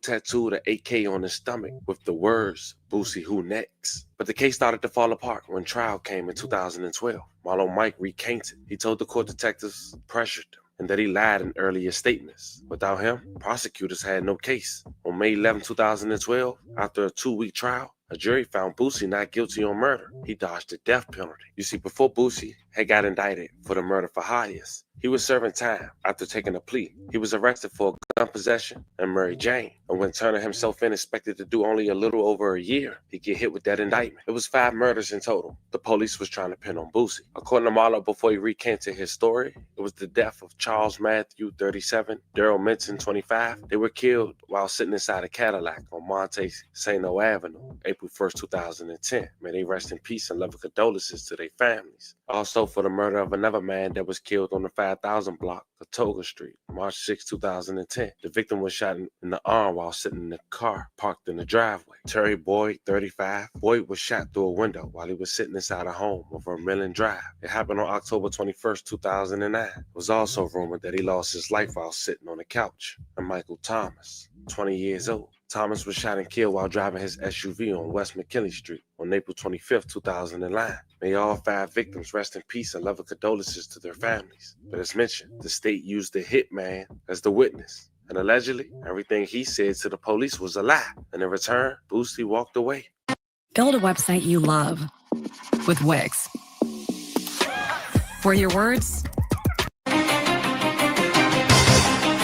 tattooed an AK on his stomach with the words, "Boosie, who next?" But the case started to fall apart when trial came in 2012. Marlo Mike recanted. He told the court detectives pressured him and that he lied in earlier statements. Without him, prosecutors had no case. On May 11, 2012, after a 2-week trial, a jury found Boosie not guilty on murder. He dodged the death penalty. You see, before Boosie had got indicted for the murder for hires, he was serving time after taking a plea. He was arrested for gun possession and Mary Jane. And when turning himself in, expected to do only a little over a year, he get hit with that indictment. It was 5 murders in total. The police was trying to pin on Boosie. According to Marlo, before he recanted his story, it was the death of Charles Matthew, 37, Daryl Minton, 25. They were killed while sitting inside a Cadillac on Monte St. Avenue, April 1st, 2010. May they rest in peace and love and condolences to their families. Also for the murder of another man that was killed on the 5000 block of Toga Street, March 6, 2010. The victim was shot in the arm while sitting in the car parked in the driveway. Terry Boyd, 35. Boyd was shot through a window while he was sitting inside a home on Vermillion Drive. It happened on October 21st, 2009. It was also rumored that he lost his life while sitting on the couch. And Michael Thomas, 20 years old. Thomas was shot and killed while driving his SUV on West McKinley Street on April 25th, 2009. May all 5 victims rest in peace and love and condolences to their families. But as mentioned, the state used the hitman as the witness. And allegedly, everything he said to the police was a lie. And in return, Boosie walked away. Build a website you love with Wix, where your words.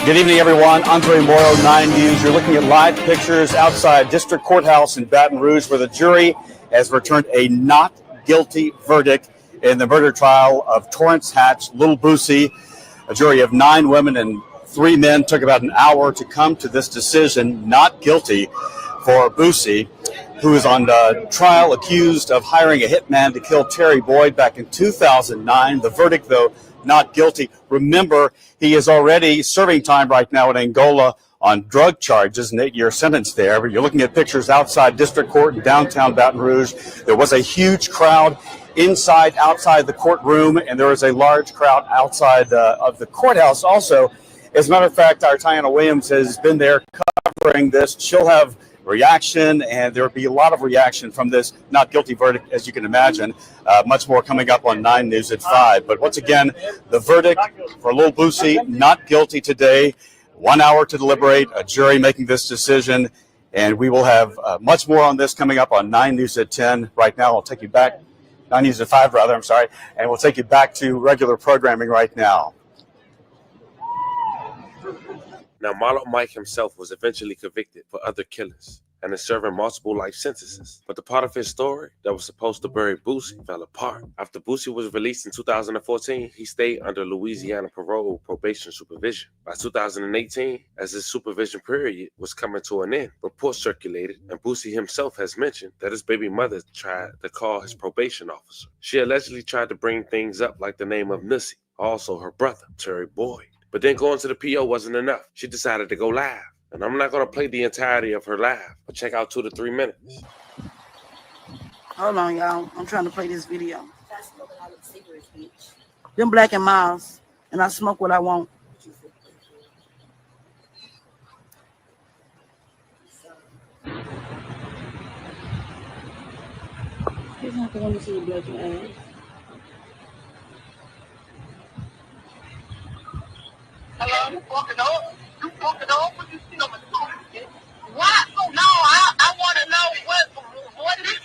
Good evening, everyone. Andre Morrow, 9 News. You're looking at live pictures outside District Courthouse in Baton Rouge, where the jury has returned a not guilty verdict in the murder trial of Torrance Hatch, Lil Boosie. A jury of 9 women and 3 men took about an hour to come to this decision, not guilty for Boosie, who is on trial accused of hiring a hitman to kill Terry Boyd back in 2009. The verdict, though, not guilty. Remember, he is already serving time right now in Angola on drug charges, an 8-year sentence there. But you're looking at pictures outside District Court in downtown Baton Rouge. There was a huge crowd outside the courtroom, and there was a large crowd outside of the courthouse also. As a matter of fact, our Tiana Williams has been there covering this. She'll have reaction, and there will be a lot of reaction from this not guilty verdict, as you can imagine. Much more coming up on 9 News at 5. But once again, the verdict for Lil Boosie, not guilty today. 1 hour to deliberate, a jury making this decision, and we will have much more on this coming up on 9 News at 10. Right now, I'll take you back, 9 News at 5 rather, I'm sorry, and we'll take you back to regular programming right now. Now, Marlo Mike himself was eventually convicted for other killings and is serving multiple life sentences. But the part of his story that was supposed to bury Boosie fell apart. After Boosie was released in 2014, he stayed under Louisiana parole probation supervision. By 2018, as his supervision period was coming to an end, reports circulated, and Boosie himself has mentioned that his baby mother tried to call his probation officer. She allegedly tried to bring things up like the name of Nussie, also her brother, Terry Boyd. But then going to the PO wasn't enough. She decided to go live. And I'm not going to play the entirety of her live, but check out 2 to 3 minutes. Hold on, y'all. I'm trying to play this video. Them Black and Miles, and I smoke what I want. He's not the one to see the Black and ass. Hello, you fucking up? You fucking up? What you see on the phone? Why? No, I want to know what is this?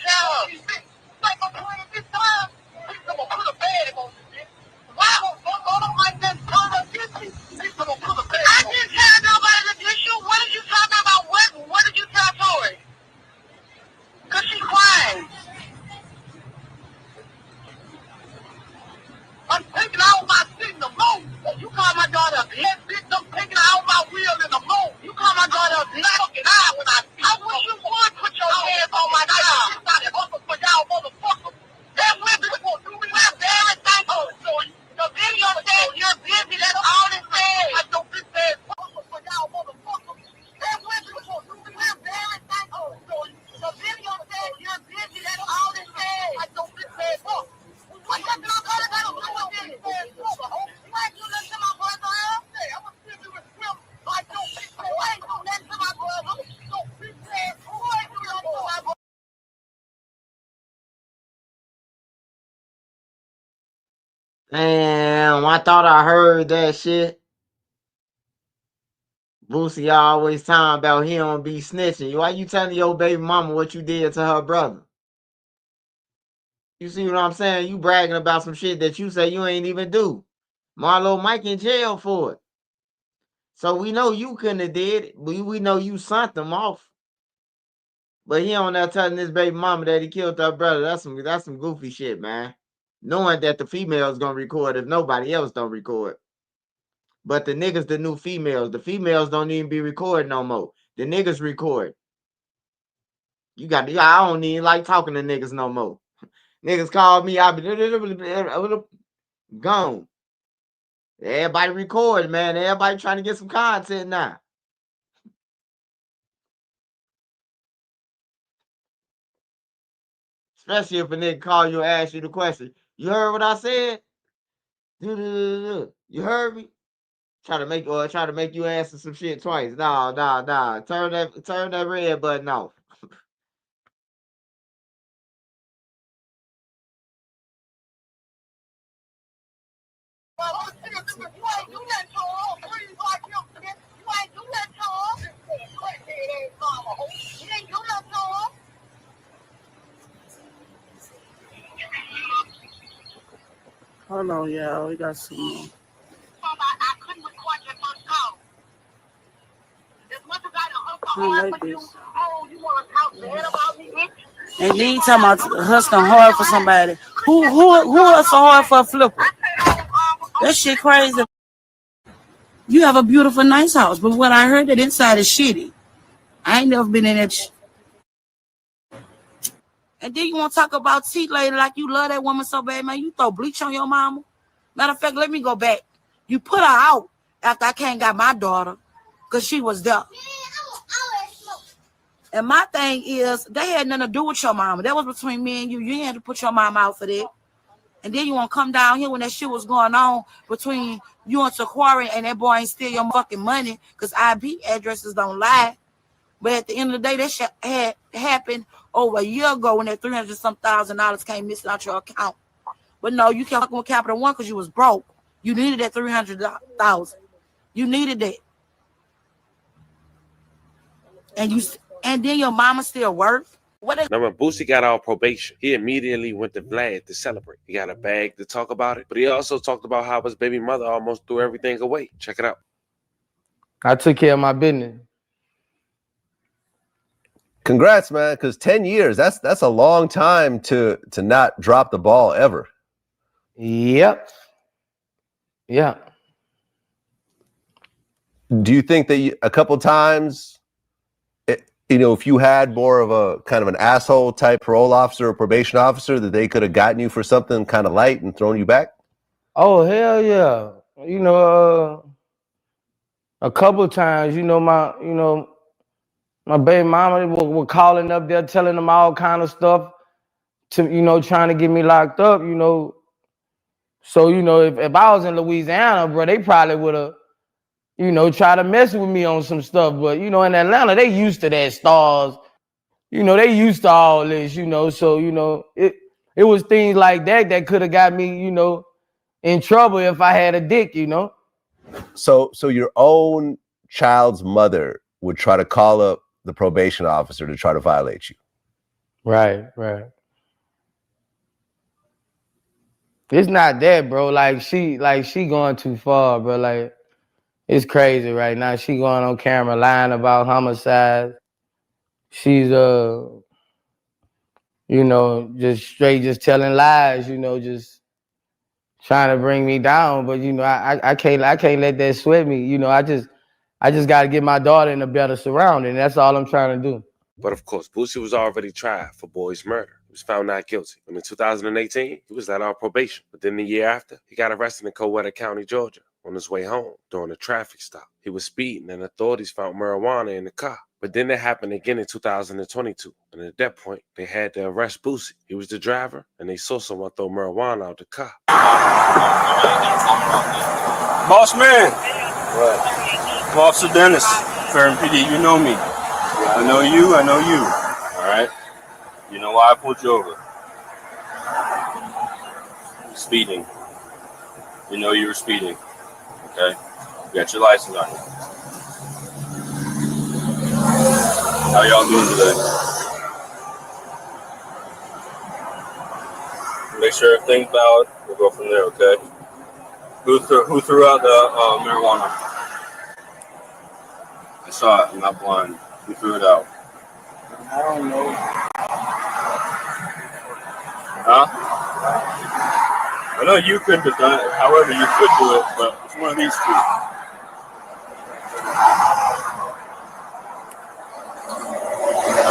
Like I'm playing this time. He's gonna put a bag on this. Why the fuck on like that? He's gonna put a bag on. I didn't tell nobody to diss you. What did you talk about? What did you tell Tori? Cause she crying. I'm taking out my shit in the moon. You call my daughter a bitch. I'm taking out my wheel in the moon. You call my daughter a bitch. Fucking eye when I wish you would put your hands on my child. It's not an offer for y'all motherfuckers. That women will do me my everything. So the video says you're busy. That's all it says. I don't think there's offer for y'all motherfuckers. That women will do me my everything. So the video says you're busy. That's all it says. I don't think there's offer. What you do? Damn, I thought I heard that shit. Boosie always talking about he don't be snitching. Why you telling your baby mama what you did to her brother? You see what I'm saying? You bragging about some shit that you say you ain't even do. Marlo Mike in jail for it. So we know you couldn't have did it. We know you sent them off. But he on there telling his baby mama that he killed her brother. That's some goofy shit, man. Knowing that the female's gonna record if nobody else don't record. But the niggas, the new females, the females don't even be recording no more. The niggas record. I don't even like talking to niggas no more. Niggas call me, I be gone. Everybody record, man. Everybody trying to get some content now. Especially if a nigga call you and ask you the question. You heard what I said? You heard me? Try to make you answer some shit twice. Nah. Turn that red button off. Hold on, y'all. We got some more. I like this. And then you talking about hustling hard for somebody. Who hustle hard for a flipper? That shit crazy. You have a beautiful, nice house, but what I heard that inside is shitty. I ain't never been in that. And then you want to talk about T lady like you love that woman so bad, man. You throw bleach on your mama. Matter of fact, let me go back. You put her out after I can't got my daughter because she was there. And my thing is, they had nothing to do with your mama. That was between me and you. You had to put your mama out for that. And then you want to come down here when that shit was going on between you and Taquari and that boy ain't steal your fucking money because IP addresses don't lie. But at the end of the day, that shit had happened over a year ago when that $300,000 came missing out your account. But no, you can't fuck with Capital One because you was broke. You needed that $300,000. You needed that. And then your mama still worked. Now, when Boosie got out of probation, he immediately went to Vlad to celebrate. He got a bag to talk about it, but he also talked about how his baby mother almost threw everything away. Check it out. I took care of my business. Congrats, man, because 10 years, that's a long time to not drop the ball ever. Yep. Yeah. Do you think that a couple times, if you had more of a kind of an asshole type parole officer or probation officer, that they could have gotten you for something kind of light and thrown you back? Oh, hell yeah. A couple of times, my baby mama were calling up there, telling them all kind of stuff to, trying to get me locked up, So, if I was in Louisiana, bro, they probably would have, tried to mess with me on some stuff. But, in Atlanta, they used to that stars. They used to all this, So, it was things like that could have got me, in trouble if I had a dick, So your own child's mother would try to call up the probation officer to try to violate you. Right. It's not that, bro. Like she going too far, bro. Like, it's crazy right now. She going on camera lying about homicide. She's just straight just telling lies, just trying to bring me down. But I can't let that sweat me. I just gotta get my daughter in a better surrounding. That's all I'm trying to do. But of course, Boosie was already tried for boy's murder. He was found not guilty. And in 2018, he was let on probation. But then the year after, he got arrested in Coweta County, Georgia, on his way home during a traffic stop. He was speeding and authorities found marijuana in the car. But then that happened again in 2022. And at that point, they had to arrest Boosie. He was the driver, and they saw someone throw marijuana out the car. Boss man. What? Officer Dennis, Fairham PD, you know me. I know you. All right. You know why I pulled you over? Speeding. You know you were speeding. Okay. You got your license on you. How y'all doing today? Make sure everything's valid. We'll go from there, okay? Who threw out the marijuana? I saw it. I'm not blind. Who threw it out? I don't know. Huh? I know you couldn't have done it. However, you could do it, but it's one of these two.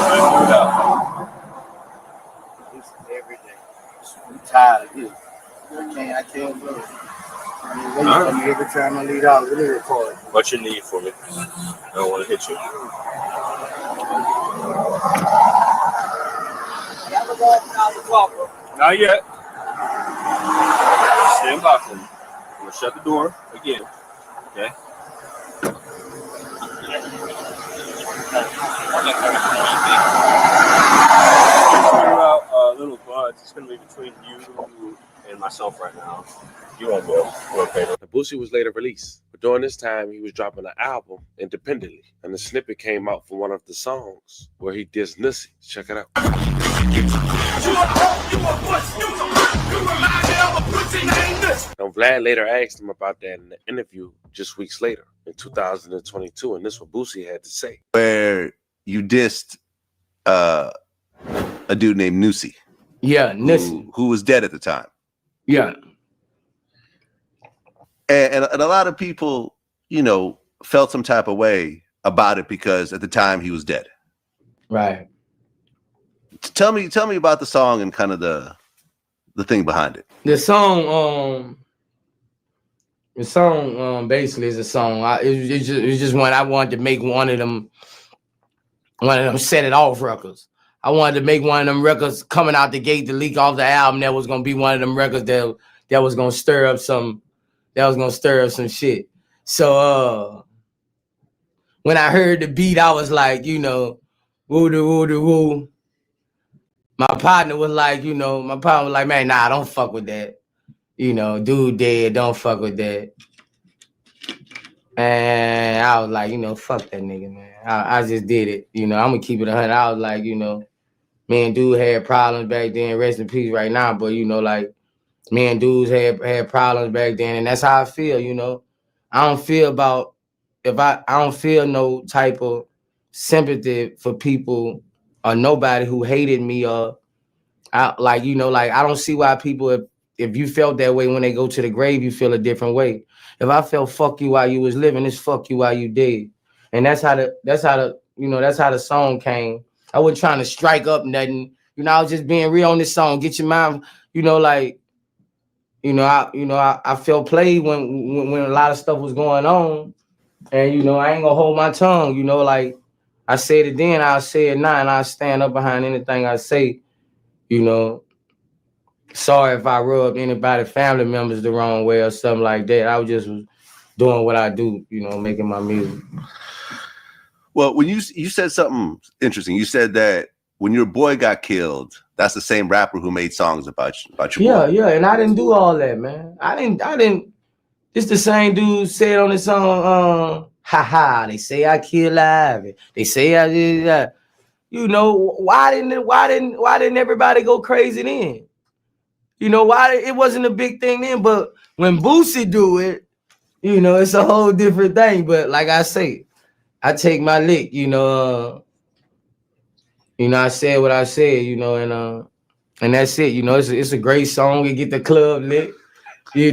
Threw it out. It's every day. I'm tired of this. I can't do it. For me every time I leave out, really record. What's your need for me? I don't want to hit you. Not yet. Stand by for me. I'm gonna shut the door again. Okay. Little buds. It's gonna be between you and myself right now. You won't go. We're okay. Boosie was later released, but during this time, he was dropping an album independently, and the snippet came out for one of the songs where he dissed Nussie. Check it out. Now, Vlad later asked him about that in the interview just weeks later in 2022, and this is what Boosie had to say. Where you dissed a dude named Nussie. Yeah, Nussie. Who was dead at the time. Yeah. And a lot of people, felt some type of way about it because at the time he was dead. Right. Tell me about the song and kind of the thing behind it. The song basically is a song. It's just when I wanted to make one of them set it off records. I wanted to make one of them records coming out the gate to leak off the album. That was gonna be one of them records that was gonna stir up some shit. So when I heard the beat, I was like, woo woo woo. My partner was like, man, nah, don't fuck with that. Dude dead, don't fuck with that. And I was like, fuck that nigga, man. I just did it. I'm gonna keep it 100. I was like, me and dude had problems back then. Rest in peace right now. But me and dudes had problems back then, and that's how I feel. I don't feel no type of sympathy for people nobody who hated me I don't see why people, if you felt that way when they go to the grave, you feel a different way. If I felt fuck you while you was living, it's fuck you while you dead. And that's how the song came. I wasn't trying to strike up nothing. I was just being real on this song. Get your mind, I felt played when a lot of stuff was going on. And I ain't gonna hold my tongue, I said it then, I'll say it now, and I'll stand up behind anything I say, Sorry if I rubbed anybody, family members the wrong way or something like that. I was just doing what I do, making my music. Well, when you said something interesting, you said that when your boy got killed, that's the same rapper who made songs about your boy. Yeah, and I didn't do all that, man. I didn't. It's the same dude said on the song, they say I killed Ivy. They say I did that. Why didn't everybody go crazy then? Why it wasn't a big thing then, but when Boosie do it, it's a whole different thing. But like I say, I take my lick, I said what I said, and that's it. It's a great song. It get the club lit, it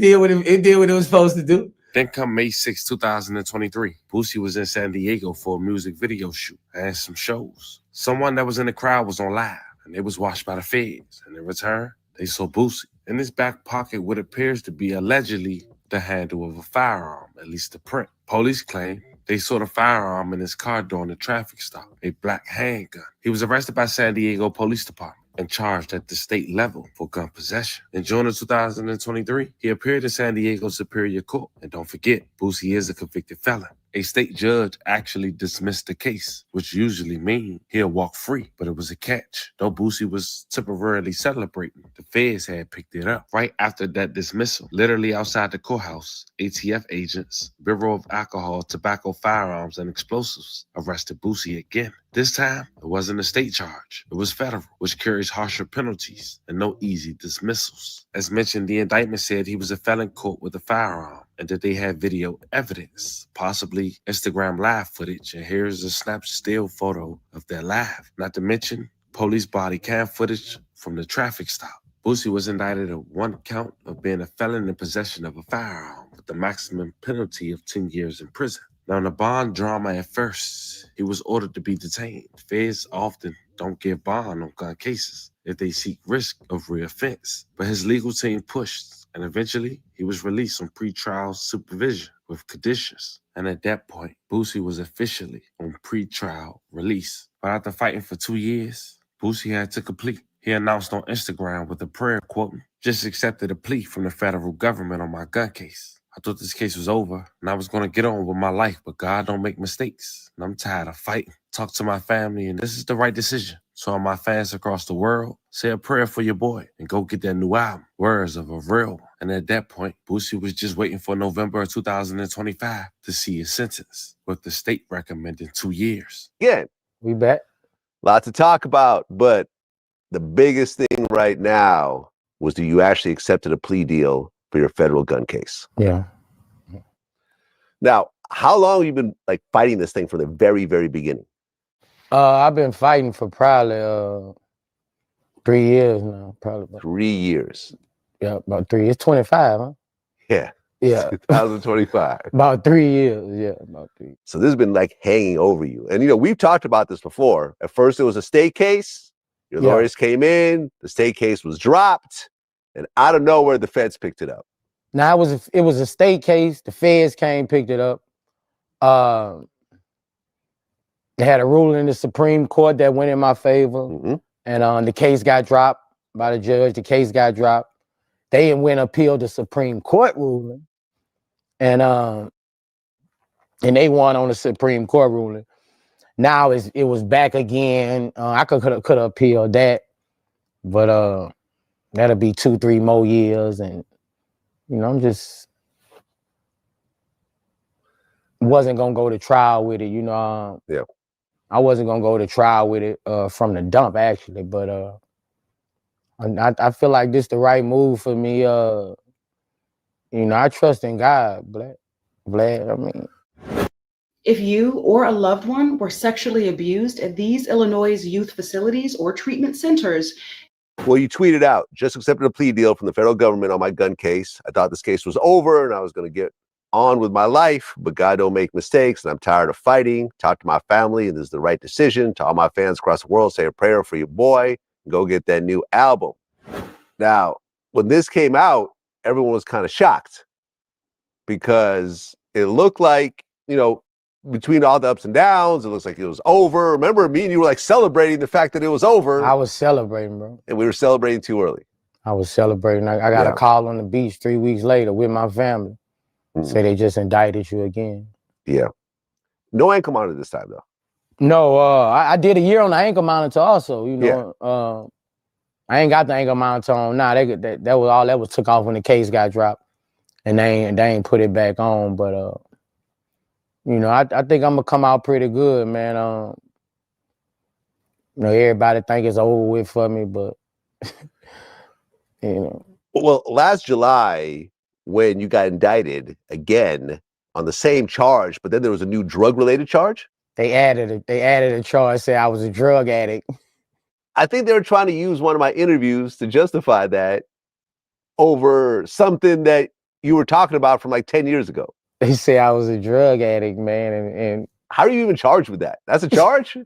did what it was supposed to do. Then come May 6, 2023, Boosie was in San Diego for a music video shoot and some shows. Someone that was in the crowd was on live, and they was watched by the feds. And in return, they saw Boosie in his back pocket what appears to be allegedly the handle of a firearm, at least the print. Police claim they saw the firearm in his car during the traffic stop, a black handgun. He was arrested by San Diego Police Department and charged at the state level for gun possession. In June of 2023, he appeared in San Diego Superior Court. And don't forget, Boosie is a convicted felon. A state judge actually dismissed the case, which usually means he'll walk free, but it was a catch. Though Boosie was temporarily celebrating, the feds had picked it up. Right after that dismissal, literally outside the courthouse, ATF agents, Bureau of Alcohol, Tobacco, Firearms, and Explosives arrested Boosie again. This time, it wasn't a state charge. It was federal, which carries harsher penalties and no easy dismissals. As mentioned, the indictment said he was a felon caught with a firearm and that they had video evidence, possibly Instagram live footage. And here's a snap still photo of their live. Not to mention police body cam footage from the traffic stop. Boosie was indicted on one count of being a felon in possession of a firearm with the maximum penalty of 10 years in prison. Now, in the bond drama at first, he was ordered to be detained. Feds often don't give bond on gun cases if they seek risk of reoffense. But his legal team pushed, and eventually he was released on pretrial supervision with conditions. And at that point, Boosie was officially on pretrial release. But after fighting for 2 years, Boosie had took a plea. He announced on Instagram with a prayer quote, "Just accepted a plea from the federal government on my gun case. I thought this case was over and I was going to get on with my life, but God don't make mistakes. And I'm tired of fighting. Talk to my family and this is the right decision. So all my fans across the world, say a prayer for your boy and go get that new album, Words of a Real One." And at that point, Boosie was just waiting for November of 2025 to see his sentence, with the state recommending 2 years. Again, we back. Lot to talk about, but the biggest thing right now was that you actually accepted a plea deal for your federal gun case. Yeah. Now, how long have you been fighting this thing from the very, very beginning? I've been fighting for probably 3 years now. Probably 3 years. Yeah, about 3 years. 25, huh? Yeah. Yeah. 2025. About 3 years. Yeah, about 3. So this has been hanging over you. And we've talked about this before. At first it was a state case. Your lawyers came in, the state case was dropped, and out of nowhere the feds picked it up. Now it was a state case. The feds came, picked it up. They had a ruling in the Supreme Court that went in my favor. And the case got dropped by the judge. The case got dropped. They went appeal the Supreme Court ruling. And they won on the Supreme Court ruling. Now it was back again. I could have appealed that. But that'll be 2-3 more years. And I'm just wasn't gonna go to trial with it, Yeah. I wasn't gonna go to trial with it from the dump actually, but I feel like this the right move for me. I trust in God, Vlad. I mean, If you or a loved one were sexually abused at these Illinois youth facilities or treatment centers. Well, you tweeted out, just accepted a plea deal from the federal government on my gun case. I thought this case was over and I was going to get on with my life, but God don't make mistakes and I'm tired of fighting. Talk to my family and this is the right decision. To all my fans across the world, say a prayer for your boy and go get that new album. Now, when this came out, everyone was kind of shocked because it looked like, you know, between all the ups and downs, it looks like it was over. Remember, me and you were like celebrating the fact that it was over. I was celebrating, bro. And we were celebrating too early. I was celebrating. I got a call on the beach 3 weeks later with my family. Say they just indicted you again. Yeah. No ankle monitor this time, though. No, I did a year on the ankle monitor also, you know. I ain't got the ankle monitor on now. That was all that was took off when the case got dropped. And they ain't put it back on. But, you know, I think I'm going to come out pretty good, man. You know, everybody think it's over with for me, but, you know. Well, last July, when you got indicted again on the same charge, but then there was a new drug-related charge? They added a charge, say I was a drug addict. I think they were trying to use one of my interviews to justify that over something that you were talking about from like 10 years ago. They say I was a drug addict, man, and how are you even charged with that? That's a charge?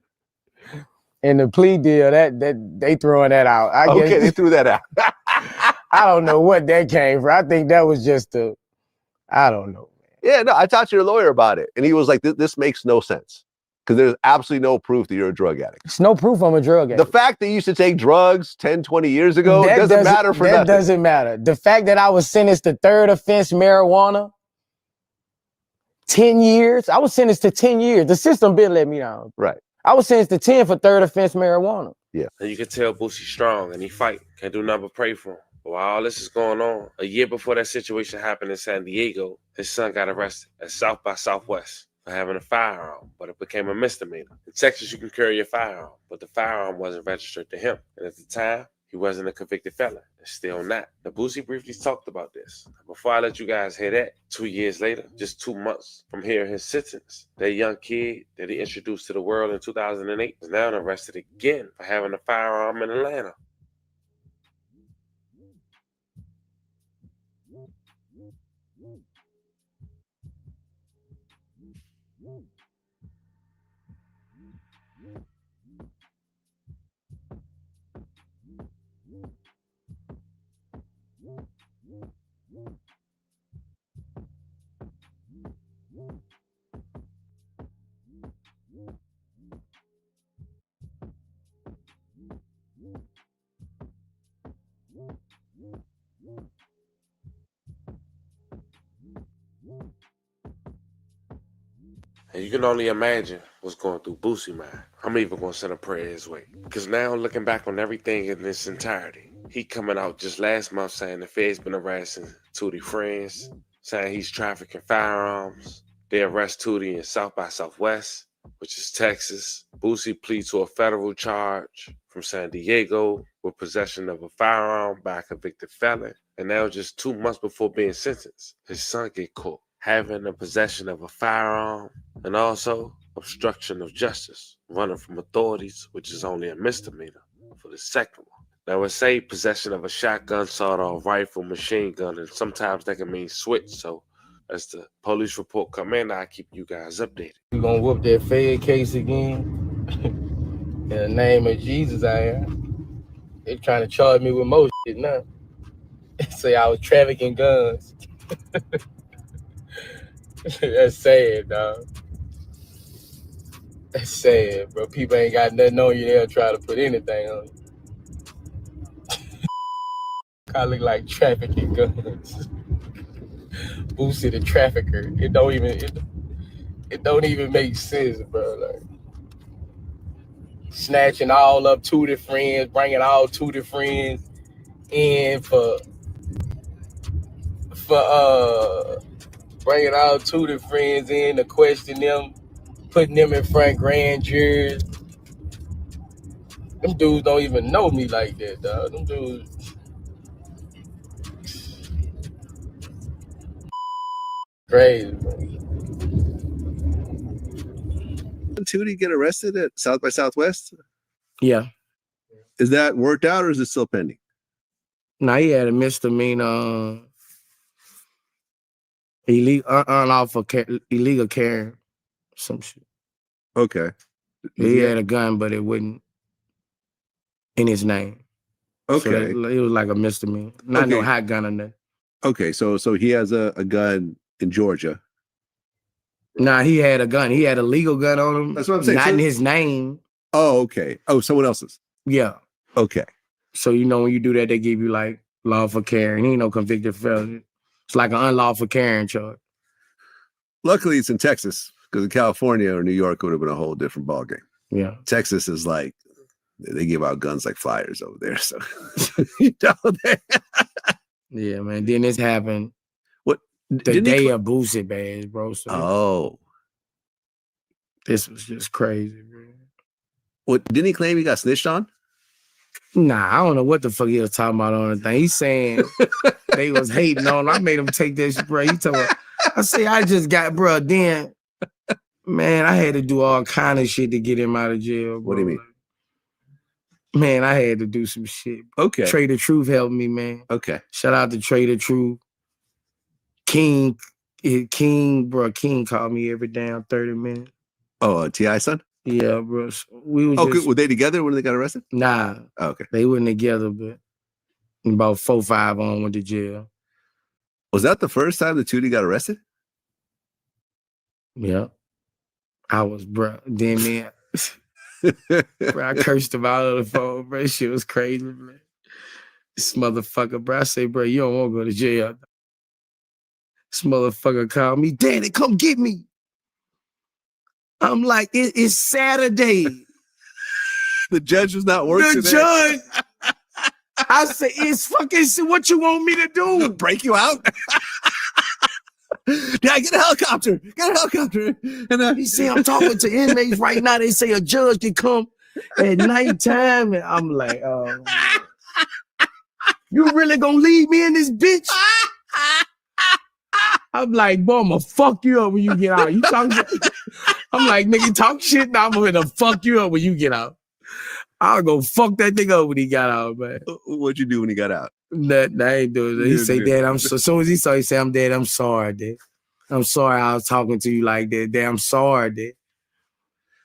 In the plea deal, that they throwing that out. I guess they threw that out. I don't know what that came from. I think that was just I don't know. Yeah, no, I talked to your lawyer about it, and he was like, this makes no sense. Because there's absolutely no proof that you're a drug addict. It's no proof I'm a drug addict. The fact that you used to take drugs 10, 20 years ago, it doesn't matter for nothing. That doesn't matter. The fact that I was sentenced to third offense marijuana, 10 years. I was sentenced to 10 years. The system been let me down. Right. I was sentenced to 10 for third offense marijuana. Yeah. And you can tell Boosie strong and he fight. Can't do nothing but pray for him. But while all this is going on, a year before that situation happened in San Diego, his son got arrested at South by Southwest for having a firearm, but it became a misdemeanor. In Texas, you can carry a firearm, but the firearm wasn't registered to him. And at the time, he wasn't a convicted felon, and still not. Now, Boosie briefly talked about this. Before I let you guys hear that, 2 years later, just 2 months from hearing his sentence, that young kid that he introduced to the world in 2008 is now arrested again for having a firearm in Atlanta. And you can only imagine what's going through Boosie's mind. I'm even going to send a prayer his way. Because now, looking back on everything in its entirety, he coming out just last month saying the Fed's been arresting Tootie friends, saying he's trafficking firearms. They arrest Tootie in South by Southwest, which is Texas. Boosie plead to a federal charge from San Diego with possession of a firearm by a convicted felon. And now, just 2 months before being sentenced, his son get caught having the possession of a firearm and also obstruction of justice, running from authorities, which is only a misdemeanor for the second one. Now, it say possession of a shotgun, sawed-off rifle, machine gun, and sometimes that can mean switch. So as the police report come in, I'll keep you guys updated. We're going to whoop that Fed case again. In the name of Jesus, I am. They're trying to charge me with more shit now. They say I was trafficking guns. That's sad, dog. That's sad, bro. People ain't got nothing on you. They'll try to put anything on you. I look like trafficking guns. Boosie the trafficker. It don't even make sense, bro. Like snatching all up Tootie friends, bringing all Tootie friends in for bringing all Tootie friends in to question them, putting them in front grand juries. Them dudes don't even know me like that, dog. Them dudes crazy, bro. Tootie get arrested at South by Southwest? Yeah. Is that worked out or is it still pending? Now he had a misdemeanor, unlawful illegal carrying, some shit. Okay. He had a gun, but it wasn't in his name. Okay. So it was like a misdemeanor. Not no hot gun or nothing. Okay, so he has a gun in Georgia. Nah, he had a gun. He had a legal gun on him. That's what I'm saying. Not in his name. Oh, okay. Oh, someone else's. Yeah. Okay. So you know when you do that, they give you like lawful carrying. He ain't no convicted felon. It's like an unlawful carrying charge. Luckily, it's in Texas, because in California or New York, it would have been a whole different ballgame. Yeah. Texas is like, they give out guns like flyers over there. So, you know, yeah, man. Then this happened. What? The day of Boosie Bash, bro. So oh. This was just crazy, bro. What, didn't he claim he got snitched on? Nah, I don't know what the fuck he was talking about on the thing. He's saying they was hating on him. I made him take that shit, bro. He told me, I say, I just got, bro, then, man, I had to do all kind of shit to get him out of jail, bro. What do you mean? Man, I had to do some shit. Okay. Trader Truth helped me, man. Okay. Shout out to Trader Truth. King called me every damn 30 minutes. Oh, T.I. son? Yeah, bro. So we was good. Were they together when they got arrested? Nah. Oh, okay. They weren't together, but about 4-5 on went to jail. Was that the first time the Tootie got arrested? Yeah. I was, bro. Then, man, bro, I cursed him out on the phone, bro. Shit was crazy, man. This motherfucker, bro. I say, bro, you don't want to go to jail. This motherfucker called me, Daddy, come get me. I'm like, it's Saturday. The judge was not working. The judge. I say, it's fucking what you want me to do? Break you out? Yeah, get a helicopter. Get a helicopter. And he said, I'm talking to inmates right now. They say a judge can come at nighttime. And I'm like, oh, you really gonna leave me in this bitch? I'm like, boy, I'm gonna fuck you up when you get out. You talking shit? I'm like, nigga, talk shit now. I'm gonna fuck you up when you get out. I'll go fuck that nigga up when he got out, man. What'd you do when he got out? Nothing, I ain't doing it. He say, Dad, as soon as he saw, he say, I'm Dad, I'm sorry, Dad. I'm sorry I was talking to you like that, Dad. I'm sorry, Dad.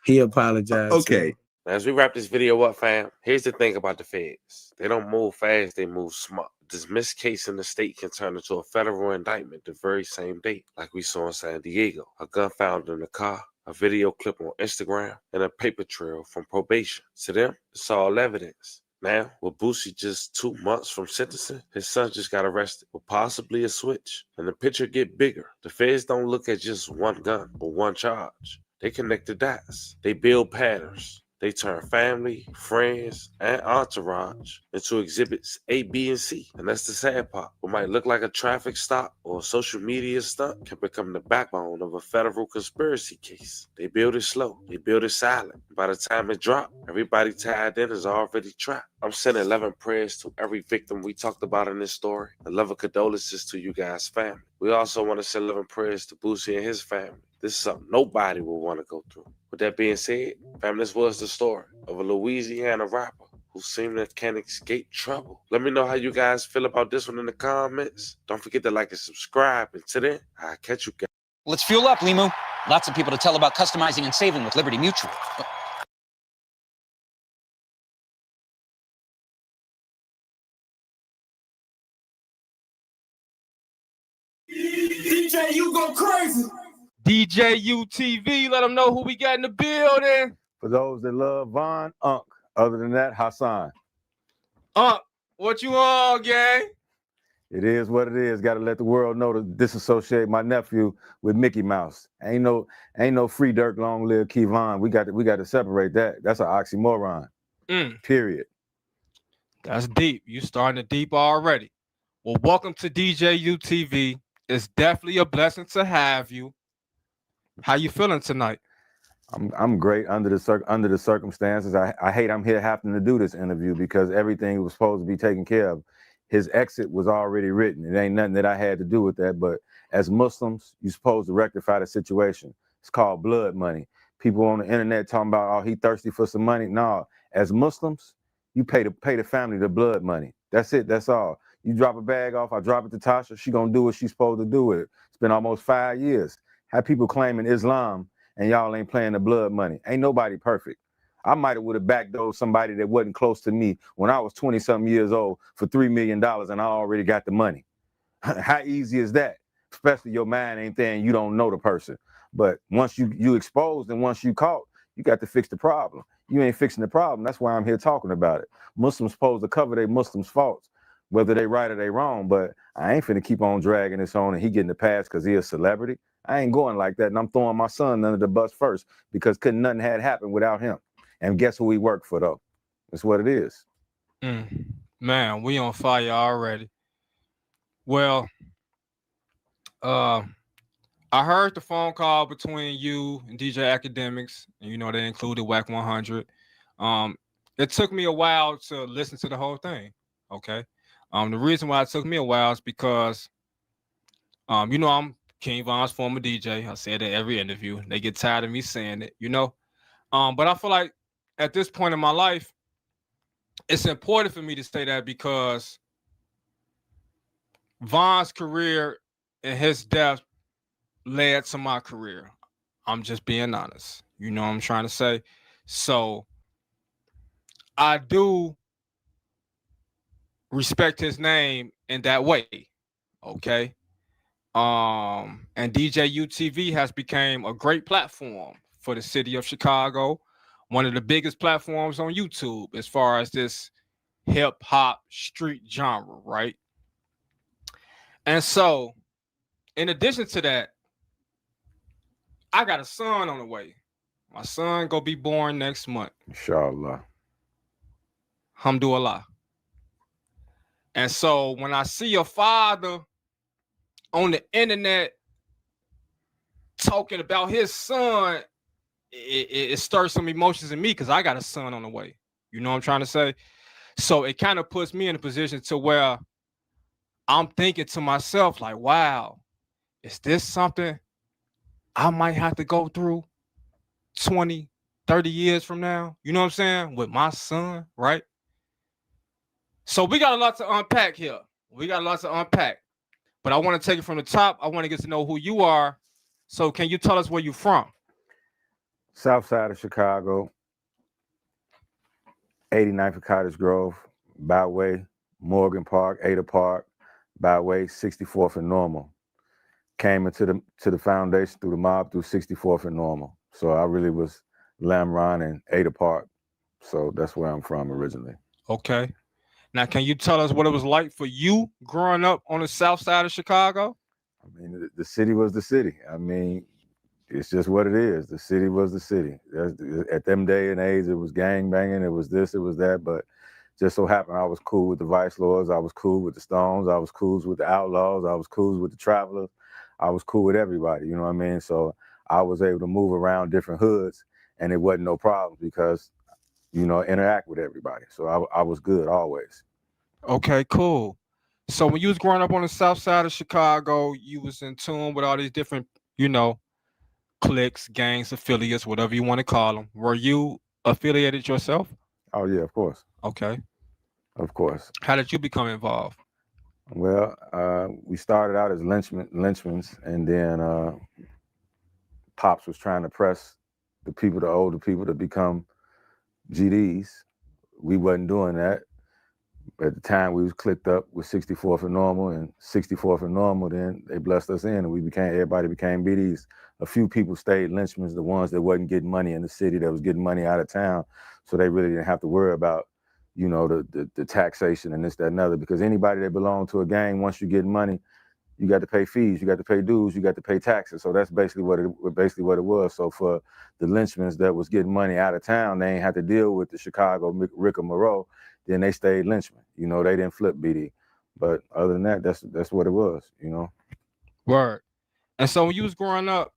He apologized. Okay. As we wrap this video up, fam, here's the thing about the feds. They don't move fast, they move smart. This missed case in the state can turn into a federal indictment the very same day, like we saw in San Diego. A gun found in the car, a video clip on Instagram, and a paper trail from probation. To them, it's all evidence. Now, with Boosie just 2 months from sentencing, his son just got arrested with possibly a switch. And the picture get bigger. The feds don't look at just one gun or one charge. They connect the dots. They build patterns. They turn family, friends, and entourage into exhibits A, B, and C. And that's the sad part. What might look like a traffic stop or a social media stunt can become the backbone of a federal conspiracy case. They build it slow. They build it silent. By the time it drops, everybody tied in is already trapped. I'm sending love and prayers to every victim we talked about in this story, and love and condolences to you guys' family. We also want to send love and prayers to Boosie and his family. This is something nobody will want to go through. With that being said, fam, this was the story of a Louisiana rapper who seemed to can't escape trouble. Let me know how you guys feel about this one in the comments. Don't forget to like and subscribe. Until then, I'll catch you guys. Let's fuel up, Limu. Lots of people to tell about customizing and saving with Liberty Mutual. DJ, you go crazy. DJ UTV, let them know who we got in the building. For those that love Von, Unc. Other than that, Hassan. What you on, gang? It is what it is. Got to let the world know to disassociate my nephew with Mickey Mouse. Ain't no free Dirk, long live Kevon. We got to separate that. That's an oxymoron. Period. That's deep. You starting to deep already. Well, welcome to DJ UTV. It's definitely a blessing to have you. How you feeling tonight? I'm great under the circumstances. I hate I'm here having to do this interview because everything was supposed to be taken care of. His exit was already written. It ain't nothing that I had to do with that. But as Muslims, you're supposed to rectify the situation. It's called blood money. People on the internet talking about, oh, he thirsty for some money. No, as Muslims, you pay the family the blood money. That's it. That's all. You drop a bag off, I drop it to Tasha. She gonna do what she's supposed to do with it. It's been almost 5 years. Have people claiming Islam and y'all ain't playing the blood money. Ain't nobody perfect. I might have would have backdoored somebody that wasn't close to me when I was 20-something years old for $3 million and I already got the money. How easy is that? Especially your mind ain't there and you don't know the person. But once you exposed and once you caught, you got to fix the problem. You ain't fixing the problem. That's why I'm here talking about it. Muslims supposed to cover their Muslims' faults, whether they right or they wrong. But I ain't finna keep on dragging this on and he getting the pass because he a celebrity. I ain't going like that. And I'm throwing my son under the bus first because couldn't nothing had happened without him. And guess who he worked for though? That's what it is. Man, we on fire already. Well, I heard the phone call between you and DJ Academics, and you know they included WAC 100. It took me a while to listen to the whole thing. Okay. The reason why it took me a while is because, you know, I'm King Von's former DJ. I say that every interview. They get tired of me saying it, you know. But I feel like at this point in my life, it's important for me to say that because Von's career and his death led to my career. I'm just being honest. You know what I'm trying to say? So I do respect his name in that way. Okay. And DJ UTV has become a great platform for the city of Chicago. One of the biggest platforms on YouTube as far as this hip hop street genre, right? And so, in addition to that, I got a son on the way. My son gonna be born next month. Inshallah. Alhamdulillah. And so when I see your father on the internet talking about his son, it stirs some emotions in me because I got a son on the way. You know what I'm trying to say? So it kind of puts me in a position to where I'm thinking to myself, like, wow, is this something I might have to go through 20, 30 years from now? You know what I'm saying? With my son, right? So we got a lot to unpack here. But I want to take it from the top. I want to get to know who you are. So can you tell us where you're from? South side of Chicago, 89th and Cottage Grove, Byway, Morgan Park, Ada Park, Byway, 64th and Normal. Came into the foundation through the mob through 64th and Normal. So I really was Lamron and Ada Park. So that's where I'm from originally. Okay. Now, can you tell us what it was like for you growing up on the south side of Chicago? I mean, the city was the city. I mean, it's just what it is. The city was the city. At them day and age, it was gang banging. It was this, it was that. But just so happened I was cool with the Vice Lords. I was cool with the Stones. I was cool with the Outlaws. I was cool with the Travelers. I was cool with everybody. You know what I mean? So I was able to move around different hoods, and it wasn't no problem because, you know, interact with everybody. So I was good always. Okay, cool. So when you was growing up on the south side of Chicago, you was in tune with all these different, you know, cliques, gangs, affiliates, whatever you want to call them. Were you affiliated yourself? Oh, yeah, of course. Okay. Of course. How did you become involved? Well, we started out as lynchmans, and then Pops was trying to press the older people to become GDs. We wasn't doing that. At the time, we was clicked up with 64th and Normal, and 64th and Normal, then they blessed us in, and everybody became BDs. A few people stayed lynchmans, the ones that wasn't getting money in the city, that was getting money out of town, so they really didn't have to worry about, you know, the taxation and this, that, and other, because anybody that belonged to a gang, once you get money, you got to pay fees, you got to pay dues, you got to pay taxes. So that's basically what it was. So for the lynchmans that was getting money out of town, they ain't had to deal with the Chicago Rick or Moreau. Then they stayed lynchmen. You know, they didn't flip BD. But other than that, that's what it was, you know. Word. And so when you was growing up,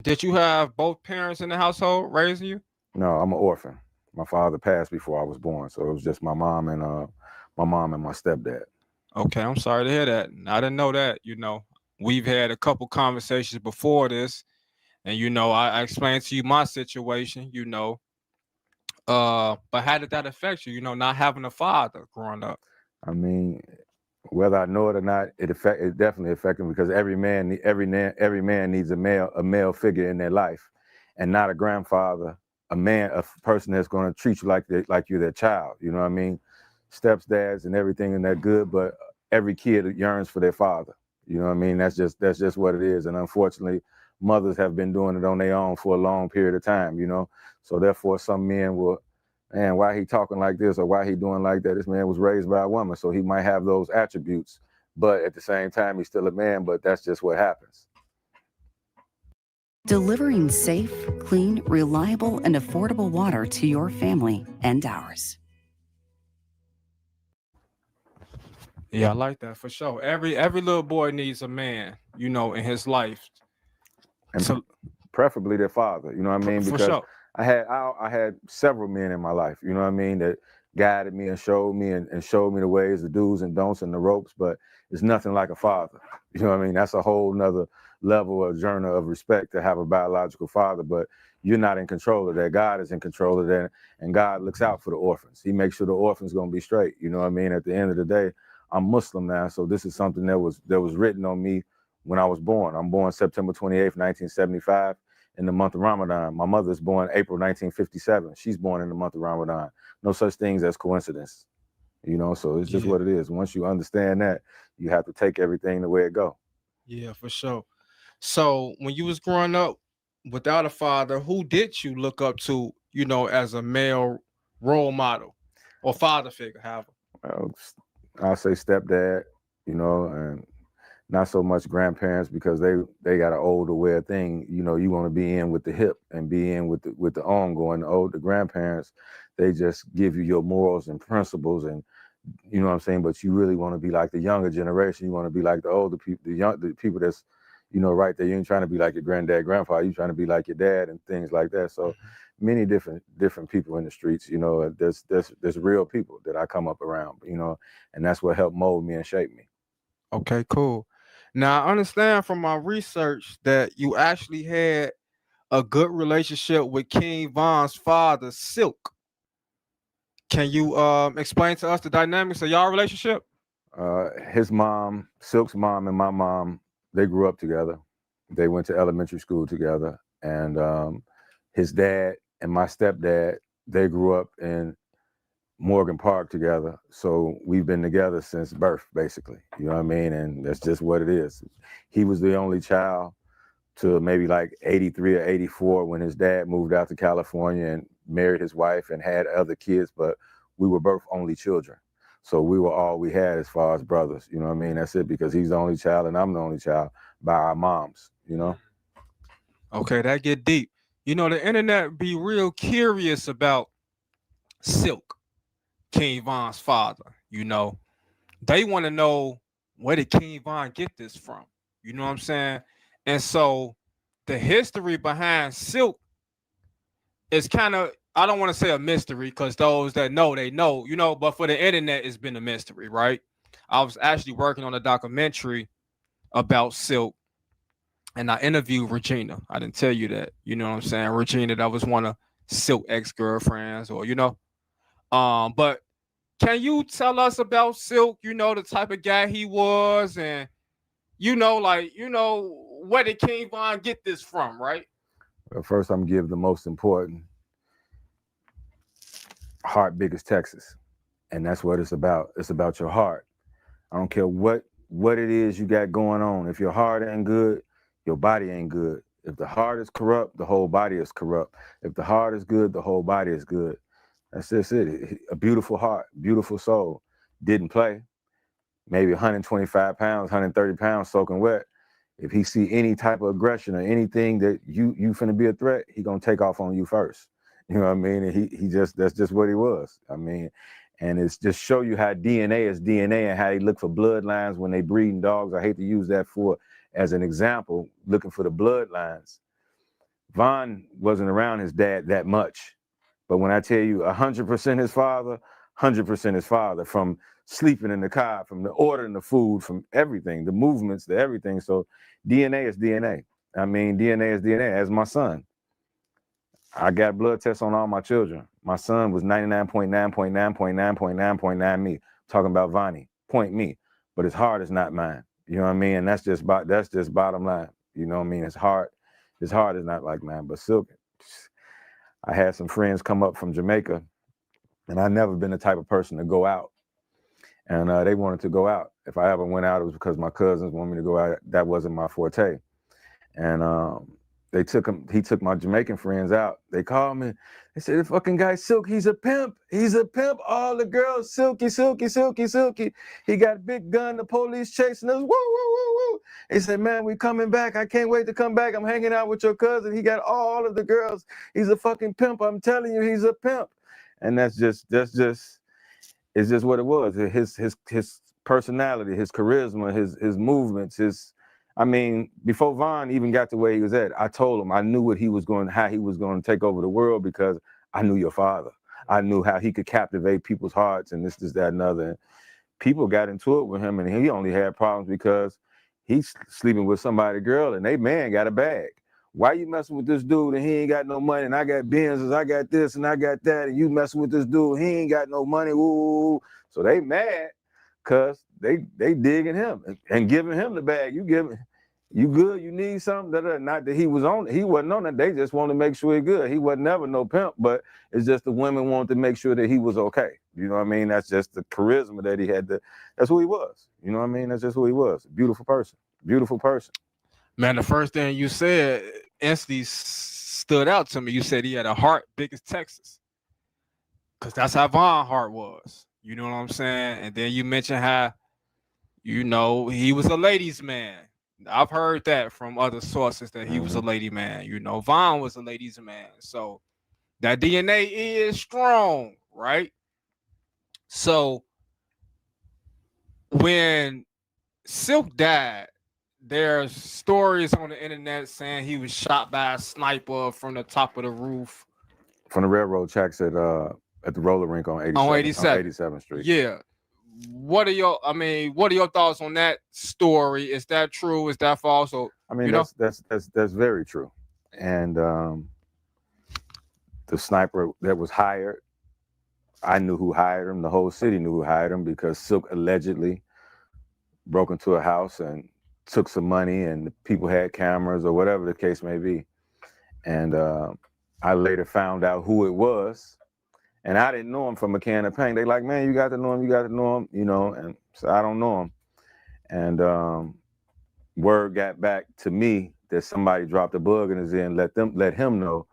did you have both parents in the household raising you? No, I'm an orphan. My father passed before I was born, so it was just my mom and my stepdad. Okay, I'm sorry to hear that. I didn't know that. You know, we've had a couple conversations before this, And you know, I explained to you my situation, you know. But how did that affect you, you know, not having a father growing up? I mean, whether I know it or not, it definitely affected me, because every man needs a male figure in their life, and not a grandfather, a person that's going to treat you like you're their child. You know what I mean? Steps, dads, and everything, and they're good, but every kid yearns for their father. You know what I mean? That's just what it is. And unfortunately, mothers have been doing it on their own for a long period of time. You know, so therefore, some men will. Man, why he talking like this, or why he doing like that? This man was raised by a woman, so he might have those attributes, but at the same time, he's still a man, but that's just what happens. Delivering safe, clean, reliable, and affordable water to your family and ours. Yeah, I like that for sure. Every little boy needs a man, you know, in his life. And so, preferably their father, you know what I mean? For Because sure. I had several men in my life, you know what I mean, that guided me and showed me the ways, the do's and don'ts and the ropes, but it's nothing like a father. You know what I mean? That's a whole nother level of journey of respect to have a biological father, but you're not in control of that. God is in control of that, and God looks out for the orphans. He makes sure the orphans gonna be straight. You know what I mean? At the end of the day, I'm Muslim now, so this is something that was written on me when I was born. I'm born September 28th, 1975. In the month of Ramadan. My mother's born April 1957. She's born in the month of Ramadan. No such things as coincidence, you know, so it's just what it is. Once you understand that, you have to take everything the way it go. Yeah, for sure. So when you was growing up without a father, who did you look up to, you know, as a male role model or father figure, however? I'll say stepdad, you know, and not so much grandparents, because they got an older way of thing. You know, you want to be in with the hip and be in with the ongoing. The grandparents, they just give you your morals and principles, and you know what I'm saying. But you really want to be like the younger generation. You want to be like the older people, the people that's, you know, right there. You ain't trying to be like your granddad, grandpa. You trying to be like your dad and things like that. So many different people in the streets. You know, there's real people that I come up around. You know, and that's what helped mold me and shape me. Okay, cool. Now I understand from my research that you actually had a good relationship with King Von's father, Silk. Can you explain to us the dynamics of y'all relationship? His mom, Silk's mom, and my mom, they grew up together. They went to elementary school together. And his dad and my stepdad, they grew up in Morgan Park together. So we've been together since birth, basically. You know what I mean? And that's just what it is. He was the only child to maybe like 83 or 84 when his dad moved out to California and married his wife and had other kids, but we were both only children. So we were all we had as far as brothers, you know what I mean? That's it, because he's the only child and I'm the only child by our moms, you know? Okay, that get deep. You know, the internet be real curious about Silk, King Von's father. You know, they want to know, where did King Von get this from? You know what I'm saying? And so the history behind Silk is kind of, I don't want to say a mystery, because those that know, they know, you know, but for the internet, it's been a mystery, right? I was actually working on a documentary about Silk, and I interviewed Regina. I didn't tell you that, you know what I'm saying? Regina, that was one of Silk ex-girlfriends, or, you know. But can you tell us about Silk, you know, the type of guy he was, and, you know, like, you know, where did King Von get this from, right? Well, first, I'm gonna give the most important. Heart big as Texas. And that's what it's about. It's about your heart. I don't care what it is you got going on. If your heart ain't good, your body ain't good. If the heart is corrupt, the whole body is corrupt. If the heart is good, the whole body is good. That's just it. A beautiful heart, beautiful soul. Didn't play. Maybe 125 pounds, 130 pounds soaking wet. If he see any type of aggression or anything that you finna be a threat, he gonna take off on you first. You know what I mean? And he just, that's just what he was. I mean, and it's just show you how DNA is DNA and how they look for bloodlines when they breeding dogs. I hate to use that as an example, looking for the bloodlines. Von wasn't around his dad that much. But when I tell you 100% his father, 100% his father, from sleeping in the car, from the ordering the food, from everything, the movements, the everything. So DNA is DNA. I mean, DNA is DNA. As my son, I got blood tests on all my children. My son was 99.9.9.9.9.9 me. Talking about Vonnie, point me. But his heart is not mine. You know what I mean? And that's just bottom line. You know what I mean? His heart is not like mine. But Silk, I had some friends come up from Jamaica, and I've never been the type of person to go out. And they wanted to go out. If I ever went out, it was because my cousins wanted me to go out. That wasn't my forte. And he took my Jamaican friends out. They called me. They said, the fucking guy Silk, he's a pimp. He's a pimp. All the girls, Silky, Silky, Silky, Silky. He got a big gun, the police chasing us. Woo, woo, woo, woo. He said, man, we coming back. I can't wait to come back. I'm hanging out with your cousin. He got all of the girls. He's a fucking pimp. I'm telling you, he's a pimp. And it's just what it was. His personality, his charisma, his movements, I mean, before Von even got to where he was at, I told him I knew how he was going to take over the world because I knew your father. I knew how he could captivate people's hearts and this, that, and other. And people got into it with him, and he only had problems because he's sleeping with somebody's girl, and they man got a bag. Why you messing with this dude and he ain't got no money, and I got Benzes, I got this and I got that, and you messing with this dude, he ain't got no money, ooh. So they mad because they digging him and giving him the bag. You good, you need something, not that he wasn't on it, they just want to make sure he good. He wasn't never no pimp, but it's just the women wanted to make sure that he was okay. You know what I mean? That's just the charisma that he had. That's who he was. You know what I mean? That's just who he was. Beautiful person. Man, the first thing you said instantly stood out to me. You said he had a heart big as Texas. Because that's how Von's heart was. You know what I'm saying? And then you mentioned how, he was a ladies' man. I've heard that from other sources that he was a lady man. Von was a ladies' man. So that DNA is strong, right? So when Silk died, there's stories on the internet saying he was shot by a sniper from the top of the roof. From the railroad tracks at the roller rink on 87th Street. Yeah. What are your thoughts on that story? Is that true? Is that false? So, I mean, that's very true. And the sniper that was hired, I knew who hired him. The whole city knew who hired him because Silk allegedly broke into a house and took some money, and the people had cameras or whatever the case may be. And I later found out who it was. And I didn't know him from a can of paint. They like, man, you got to know him, and so I don't know him. And word got back to me that somebody dropped a bug in his ear and let him know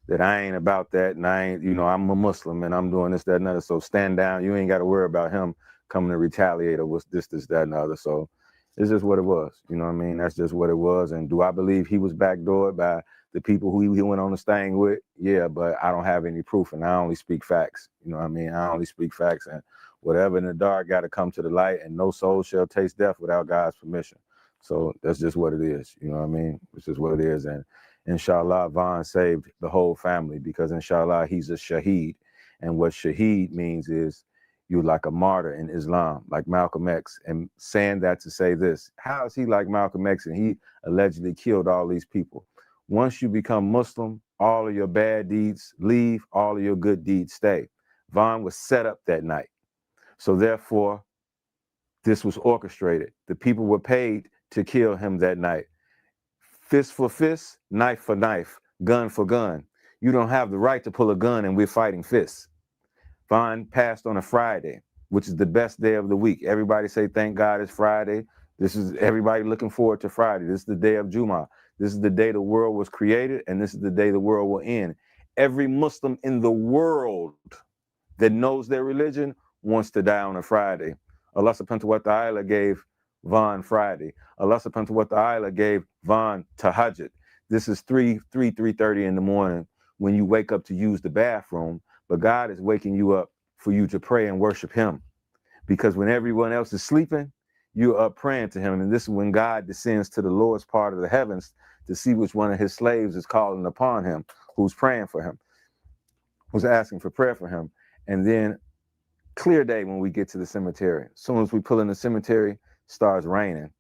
that I ain't about that, and I ain't, I'm a Muslim and I'm doing this, that, and other. So stand down. You ain't got to worry about him coming to retaliate or what's this, that, and other. So it's just what it was. You know what I mean? That's just what it was. And do I believe he was backdoored by the people who he went on this thing with? Yeah, but I don't have any proof, and I only speak facts. You know what I mean? I only speak facts, and whatever in the dark got to come to the light, and no soul shall taste death without God's permission. So that's just what it is. You know what I mean? It's just what it is. And inshallah, Von saved the whole family because inshallah, he's a shaheed. And what shaheed means is you're like a martyr in Islam, like Malcolm X. And saying that to say this, how is he like Malcolm X and he allegedly killed all these people? Once you become Muslim, all of your bad deeds leave, all of your good deeds stay. Von was set up that night. So therefore, this was orchestrated. The people were paid to kill him that night. Fist for fist, knife for knife, gun for gun. You don't have the right to pull a gun and we're fighting fists. Von passed on a Friday, which is the best day of the week. Everybody say, thank God it's Friday. This is everybody looking forward to Friday. This is the day of Jummah. This is the day the world was created, and this is the day the world will end. Every Muslim in the world that knows their religion wants to die on a Friday. Allah subhanahu wa ta'ala gave Von Friday. Allah subhanahu wa ta'ala gave Von Tahajjud. This is 3:30 in the morning when you wake up to use the bathroom, but God is waking you up for you to pray and worship him. Because when everyone else is sleeping, you're up praying to him. And this is when God descends to the lowest part of the heavens to see which one of his slaves is calling upon him, who's praying for him, who's asking for prayer for him. And then clear day when we get to the cemetery. As soon as we pull in the cemetery, starts raining.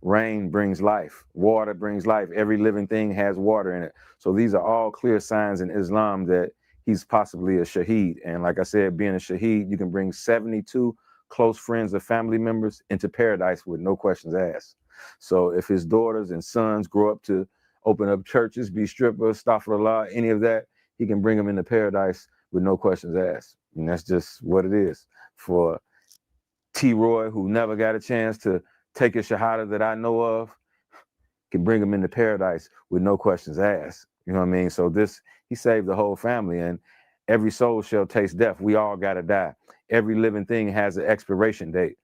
Rain brings life. Water brings life. Every living thing has water in it. So these are all clear signs in Islam that he's possibly a shaheed. And like I said, being a shaheed, you can bring 72 close friends or family members into paradise with no questions asked. So if his daughters and sons grow up to open up churches, be strippers, astaghfirullah, any of that, he can bring them into paradise with no questions asked. And that's just what it is. For T. Roy, who never got a chance to take a shahada that I know of, can bring him into paradise with no questions asked. You know what I mean? So he saved the whole family, and every soul shall taste death. We all got to die. Every living thing has an expiration date.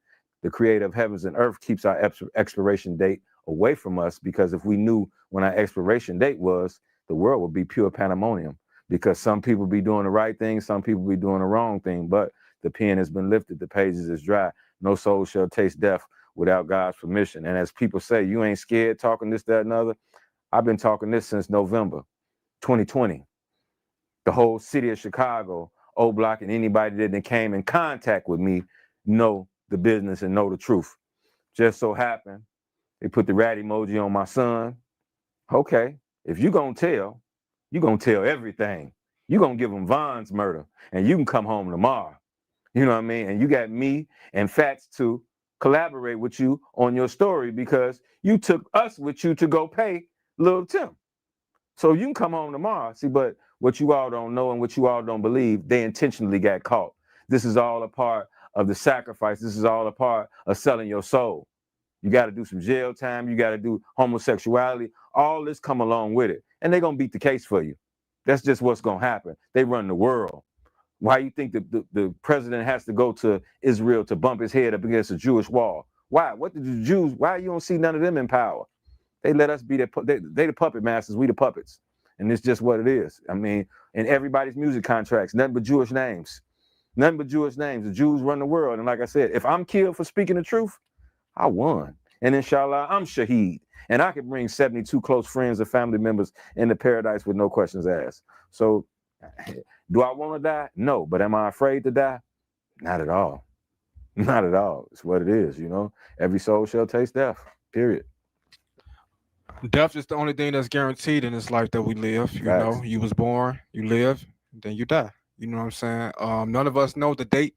The creator of heavens and earth keeps our expiration date away from us, because if we knew when our expiration date was, the world would be pure pandemonium, because some people be doing the right thing, some people be doing the wrong thing, but the pen has been lifted, the pages is dry. No soul shall taste death without God's permission. And as people say, you ain't scared talking this, that, and other. I've been talking this since November 2020. The whole city of Chicago, O Block, and anybody that came in contact with me know the business and know the truth. Just so happened, they put the rat emoji on my son. Okay, if you gonna tell, you gonna tell everything. You gonna give him Von's murder, and you can come home tomorrow. You know what I mean? And you got me and Fats to collaborate with you on your story, because you took us with you to go pay Lil Tim. So you can come home tomorrow. See, but what you all don't know and what you all don't believe, they intentionally got caught. This is all a part of the sacrifice. This is all a part of selling your soul. You got to do some jail time. You got to do homosexuality. All this come along with it. And they're going to beat the case for you. That's just what's going to happen. They run the world. Why you think the president has to go to Israel to bump his head up against a Jewish wall? Why? What did the Jews, why you don't see none of them in power? They let us be they the puppet masters, we the puppets. And it's just what it is. I mean, in everybody's music contracts, nothing but Jewish names. Nothing but Jewish names. The Jews run the world. And like I said, if I'm killed for speaking the truth, I won. And inshallah, I'm shaheed. And I can bring 72 close friends or family members into paradise with no questions asked. So do I want to die? No. But am I afraid to die? Not at all. Not at all. It's what it is, you know. Every soul shall taste death, period. Death is the only thing that's guaranteed in this life that we live. You know, you was born, you live, then you die. You know what I'm saying? None of us know the date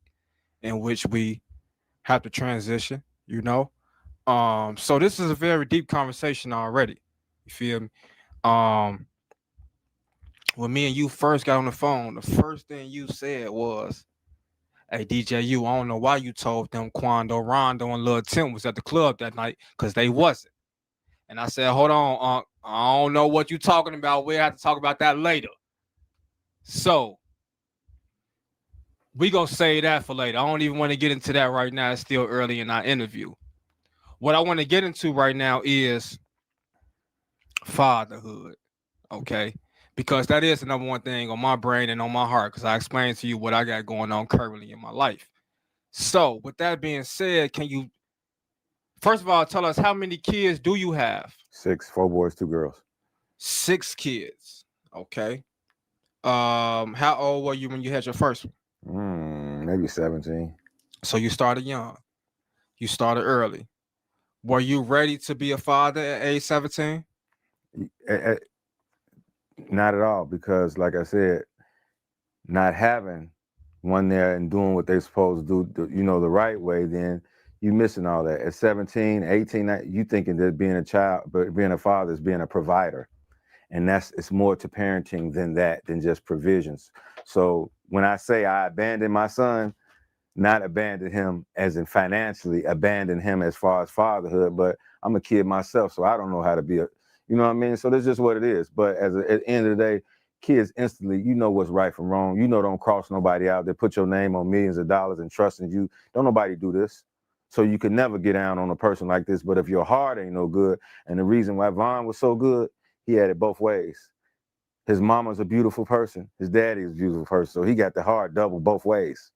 in which we have to transition, you know. So this is a very deep conversation already. You feel me? When me and you first got on the phone, the first thing you said was, "Hey DJ, I don't know why you told them Quando, Rondo, and Lil Tim was at the club that night, because they wasn't." And I said, "Hold on, I don't know what you talking about. We'll have to talk about that later." So we gonna say that for later. I don't even want to get into that right now. It's still early in our interview. What I want to get into right now is fatherhood, okay? Because that is the number one thing on my brain and on my heart, because I explained to you what I got going on currently in my life. So with that being said, can you, first of all, tell us how many kids do you have? 6, 4 boys, 2 girls. 6 kids, okay. How old were you when you had your first one? Maybe 17. So you started young. You started early. Were you ready to be a father at age 17? Not at all, because like I said, not having one there and doing what they're supposed to do, you know, the right way, then you missing all that. At 17, 18, you thinking that being a child, but being a father is being a provider. And it's more to parenting than that, than just provisions. So when I say I abandoned my son, not abandon him as in financially, abandon him as far as fatherhood, but I'm a kid myself, so I don't know how to be you know what I mean? So that's just what it is. But at the end of the day, kids instantly, you know what's right from wrong. You know, don't cross nobody out. They put your name on millions of dollars and trust in you. Don't nobody do this. So you can never get down on a person like this. But if your heart ain't no good, and the reason why Von was so good, he had it both ways. His mama's a beautiful person. His daddy is a beautiful person. So he got the heart double both ways.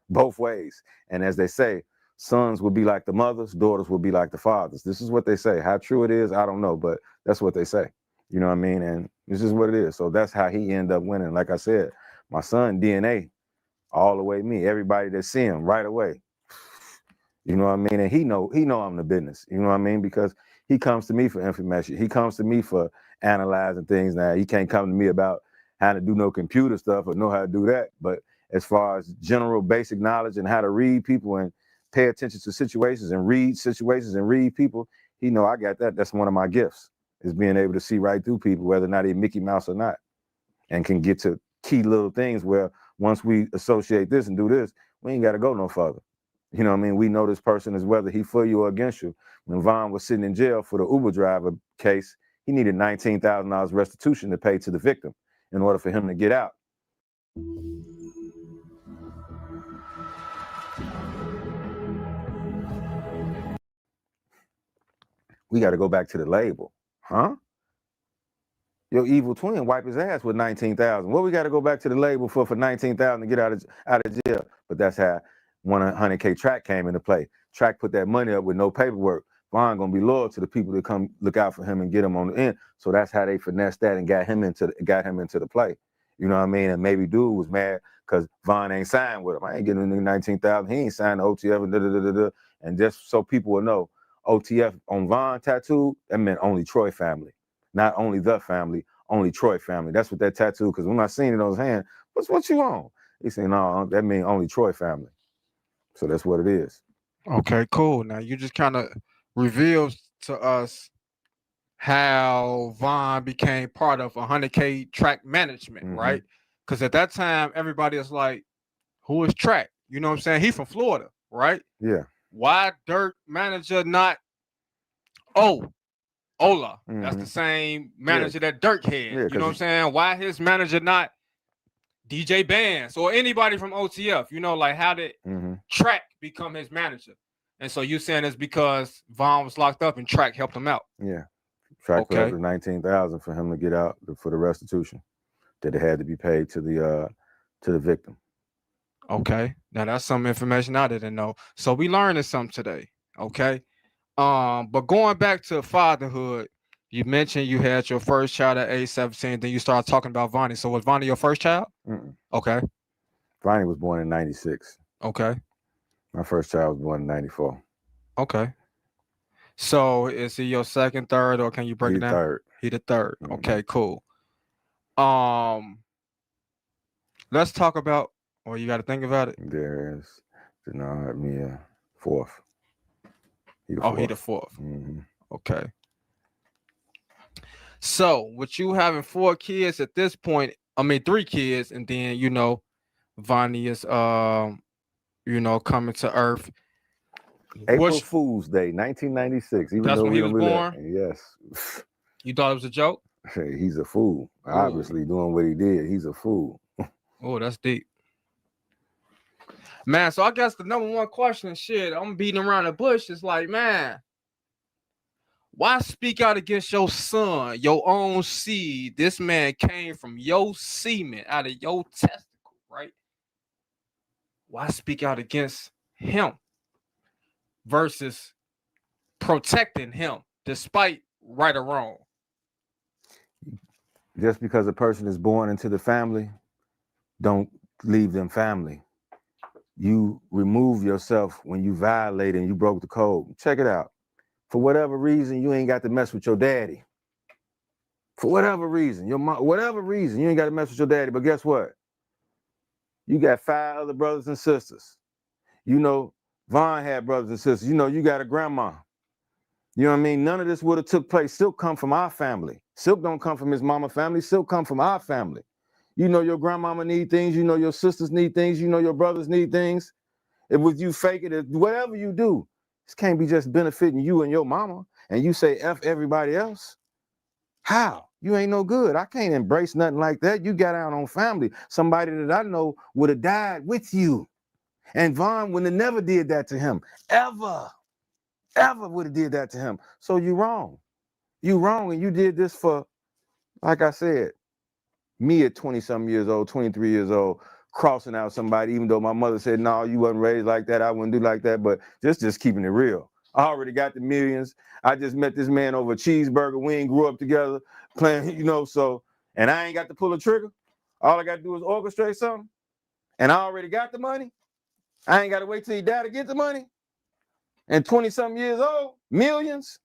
Both ways. And as they say, sons will be like the mothers, daughters will be like the fathers. This is what they say. How true it is, I don't know, but that's what they say. You know what I mean? And this is what it is. So that's how he ended up winning. Like I said, my son, DNA, all the way me. Everybody that see him right away. You know what I mean? And he know I'm the business. You know what I mean? Because He comes to me for information. He comes to me for analyzing things. Now he can't come to me about how to do no computer stuff or know how to do that. But as far as general basic knowledge and how to read people and pay attention to situations and read people, he know I got that. That's one of my gifts, is being able to see right through people, whether or not they're Mickey Mouse or not, and can get to key little things where once we associate this and do this, we ain't got to go no further. You know what I mean? We know this person is whether he for you or against you. When Vaughn was sitting in jail for the Uber driver case, he needed $19,000 restitution to pay to the victim in order for him to get out. We got to go back to the label, huh? Your evil twin wipe his ass with $19,000. What we got to go back to the label for $19,000 to get out of jail? But that's how 100K Track came into play. Track put that money up with no paperwork. Vaughn gonna be loyal to the people that come look out for him and get him on the end. So that's how they finessed that and got him into the play. You know what I mean? And maybe dude was mad because Vaughn ain't signed with him. I ain't getting him $19,000. He ain't signed the OTF and da-da-da-da-da. And just so people will know, OTF on Vaughn tattoo, that meant only Troy family. Not only the family, only Troy family. That's what that tattoo, because when I seen it on his hand, what you on? He said, no, that mean only Troy family. So that's what it is. Okay, cool. Now you just kind of revealed to us how Vaughn became part of 100K Track management, right? Because at that time, everybody is like, who is Track? You know what I'm saying? He from Florida, right? Yeah. Why Dirk manager not Ola? That's the same manager that Dirk had. Yeah, you know what I'm saying? Why his manager not DJ Bands or anybody from OTF? You know, like how did Track become his manager? And so you saying it's because Vaughn was locked up and Track helped him out. Yeah. Track put up the $19,000 for him to get out for the restitution that it had to be paid to the victim. Okay. Now that's some information I didn't know. So we learning something today. Okay. But going back to fatherhood, you mentioned you had your first child at age 17, then you started talking about Vonnie. So was Vonnie your first child? Okay. Vonnie was born in 96. Okay. My first child was born in 94. Okay. So is he your second, third, or can you break it down? Third. He the third. Okay, cool. Let's talk about, or you got to think about it. There's Denard, Mia, fourth. He the fourth. Okay. So with you having 4 kids at this point, 3 kids, and then Vonnie is coming to Earth. April Fool's Day, 1996. Even that's though when he was born? Yes. You thought it was a joke? Hey, he's a fool. Ooh. Obviously doing what he did. He's a fool. Oh, that's deep. Man, so I guess the number one question, I'm beating around the bush. It's like, man, why speak out against your son, your own seed? This man came from your semen, out of your testicle, right? Why speak out against him versus protecting him despite right or wrong? Just because a person is born into the family, don't leave them family. You remove yourself when you violate and you broke the code. Check it out. For whatever reason, you ain't got to mess with your daddy. For whatever reason, your mom, whatever reason, you ain't got to mess with your daddy. But guess what? You got 5 other brothers and sisters. Vaughn had brothers and sisters. You got a grandma. You know what I mean? None of this would have took place. Silk come from our family. Silk don't come from his mama family. Silk come from our family. Your grandmama need things. Your sisters need things. Your brothers need things. If with you faking it, whatever you do, this can't be just benefiting you and your mama, and you say F everybody else. How? You ain't no good. I can't embrace nothing like that. You got out on family. Somebody that I know would have died with you. And Vaughn would have never did that to him. Ever would have did that to him. So you wrong. You wrong, and you did this for, like I said, me at 20-something years old, 23 years old, crossing out somebody, even though my mother said, no, you wasn't raised like that, I wouldn't do like that, but just keeping it real. I already got the millions. I just met this man over a cheeseburger. We ain't grew up together playing, and I ain't got to pull a trigger. All I got to do is orchestrate something, and I already got the money. I ain't got to wait till he died to get the money. And 20-something years old, millions.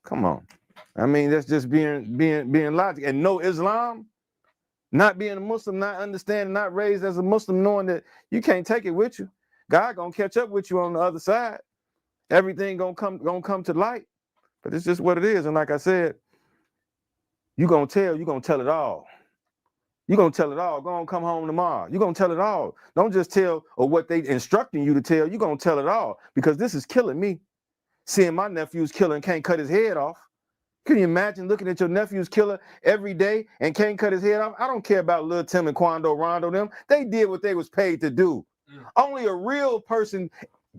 Come on. I mean, that's just being logic. And no Islam, not being a Muslim, not understanding, not raised as a Muslim, knowing that you can't take it with you. God gonna catch up with you on the other side. Everything gonna come to light. But it's just what it is. And like I said, you're gonna tell it all. You're gonna tell it all. Go on, come home tomorrow. You're gonna tell it all. Don't just tell or what they instructing you to tell. You're gonna tell it all, because this is killing me. Seeing my nephew's killer and can't cut his head off. Can you imagine looking at your nephew's killer every day and can't cut his head off? I don't care about Lil Tim and Quando Rondo them. They did what they was paid to do. Only a real person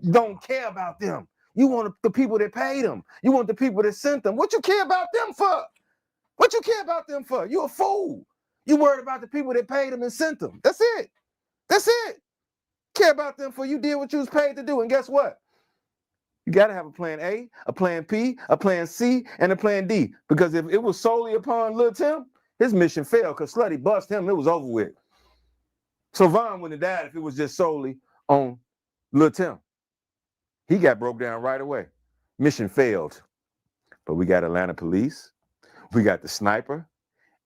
don't care about them. You want the people that paid them. You want the people that sent them. What you care about them for? What you care about them for? You a fool. You worried about the people that paid them and sent them. That's it. That's it. Care about them for you did what you was paid to do. And guess what? You got to have a plan A, a plan P, a plan C, and a plan D. Because if it was solely upon Lil Tim, his mission failed, because Slutty bust him, it was over with. So Von wouldn't have died if it was just solely on Lil Tim. He got broke down right away. Mission failed. But we got Atlanta police, we got the sniper,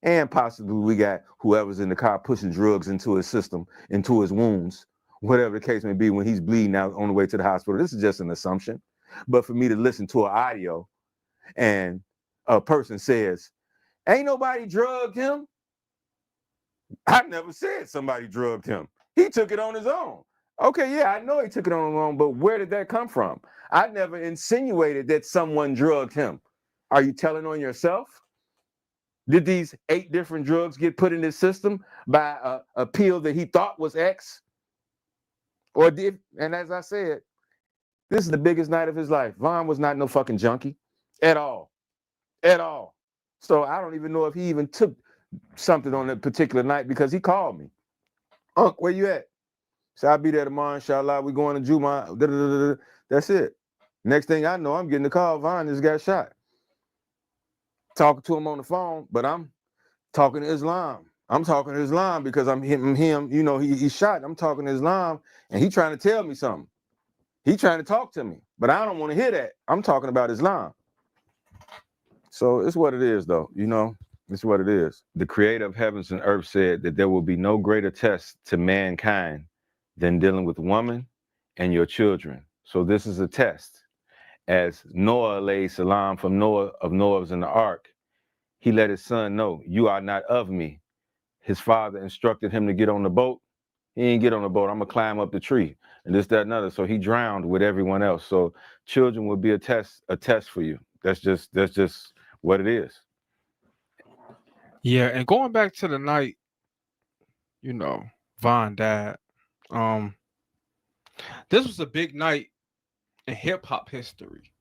and possibly we got whoever's in the car pushing drugs into his system, into his wounds, whatever the case may be, when he's bleeding out on the way to the hospital. This is just an assumption. But for me to listen to an audio and a person says, ain't nobody drugged him. I never said somebody drugged him. He took it on his own. Okay, yeah, I know he took it on his own, but where did that come from? I never insinuated that someone drugged him. Are you telling on yourself? Did these 8 different drugs get put in his system by a pill that he thought was X? Or did, and as I said, this is the biggest night of his life. Von was not no fucking junkie at all. At all. So I don't even know if he even took something on that particular night, because he called me. Unc, where you at? So I'll be there tomorrow, inshallah. We going to Juma. That's it. Next thing I know, I'm getting the call. Von just got shot. Talking to him on the phone, but I'm talking to Islam. I'm talking to Islam because I'm hitting him. You know, he's shot. I'm talking to Islam, and he trying to tell me something. He trying to talk to me, but I don't want to hear that. I'm talking about Islam. So it's what it is, though. You know, it's what it is. The creator of heavens and earth said that there will be no greater test to mankind than dealing with woman and your children. So this is a test. As Noah alayhi salam from Noah's in the ark, he let his son know, you are not of me. His father instructed him to get on the boat. He didn't get on the boat. I'm gonna climb up the tree, and this, that, and other. So he drowned with everyone else. So children will be a test for you. That's just what it is. Yeah, and going back to the night, you know, Von died. This was a big night in hip hop history.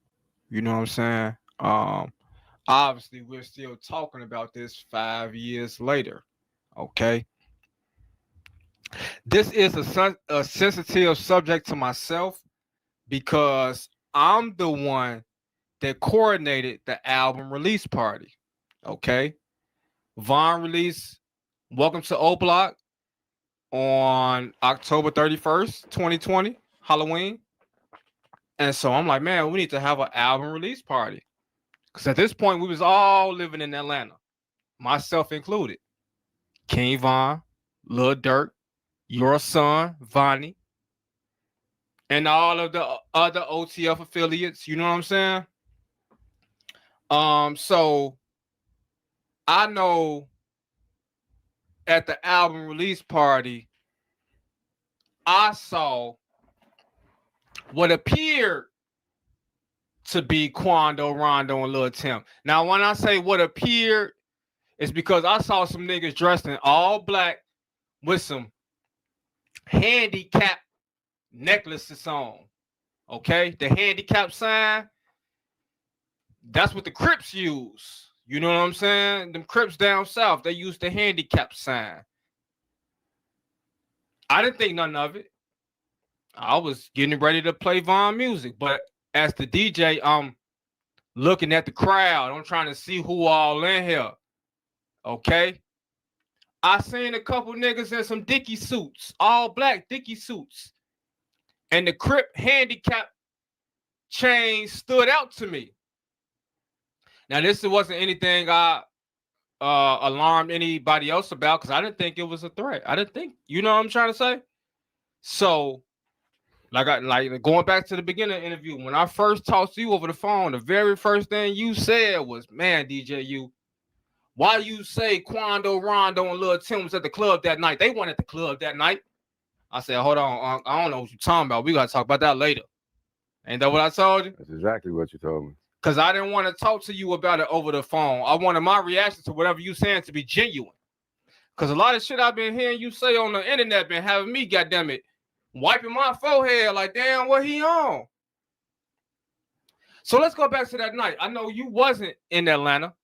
You know what I'm saying? Obviously, we're still talking about this 5 years later. Okay. This is a sensitive subject to myself, because I'm the one that coordinated the album release party. Okay. Von released Welcome to O Block on October 31st, 2020, Halloween. And so I'm like, man, we need to have an album release party. Because at this point, we was all living in Atlanta, myself included. King Von, Lil Durk, your son, Vonnie, and all of the other OTF affiliates. You know what I'm saying? So I know at the album release party, I saw what appeared to be Quando, Rondo, and Lil Tim. Now, when I say what appeared, it's because I saw some niggas dressed in all black with some handicap necklaces on. Okay? The handicap sign, that's what the Crips use. You know what I'm saying? Them Crips down south, they use the handicap sign. I didn't think nothing of it. I was getting ready to play Von music, but as the DJ, I'm looking at the crowd. I'm trying to see who all in here. Okay? I seen a couple niggas in some Dickie suits, all black Dickie suits. And the Crip handicap chain stood out to me. Now, this wasn't anything I alarmed anybody else about because I didn't think it was a threat. I didn't think, you know what I'm trying to say? So, like going back to the beginning of the interview, when I first talked to you over the phone, the very first thing you said was, man, DJ, why you say Quando, Rondo, and Lil Tim was at the club that night? They weren't at the club that night. I said, hold on, I don't know what you're talking about. We got to talk about that later. Ain't that what I told you? That's exactly what you told me. Because I didn't want to talk to you about it over the phone. I wanted my reaction to whatever you saying to be genuine. Because a lot of shit I've been hearing you say on the internet been having me, goddammit, wiping my forehead like, damn, what he on? So let's go back to that night. I know you wasn't in Atlanta.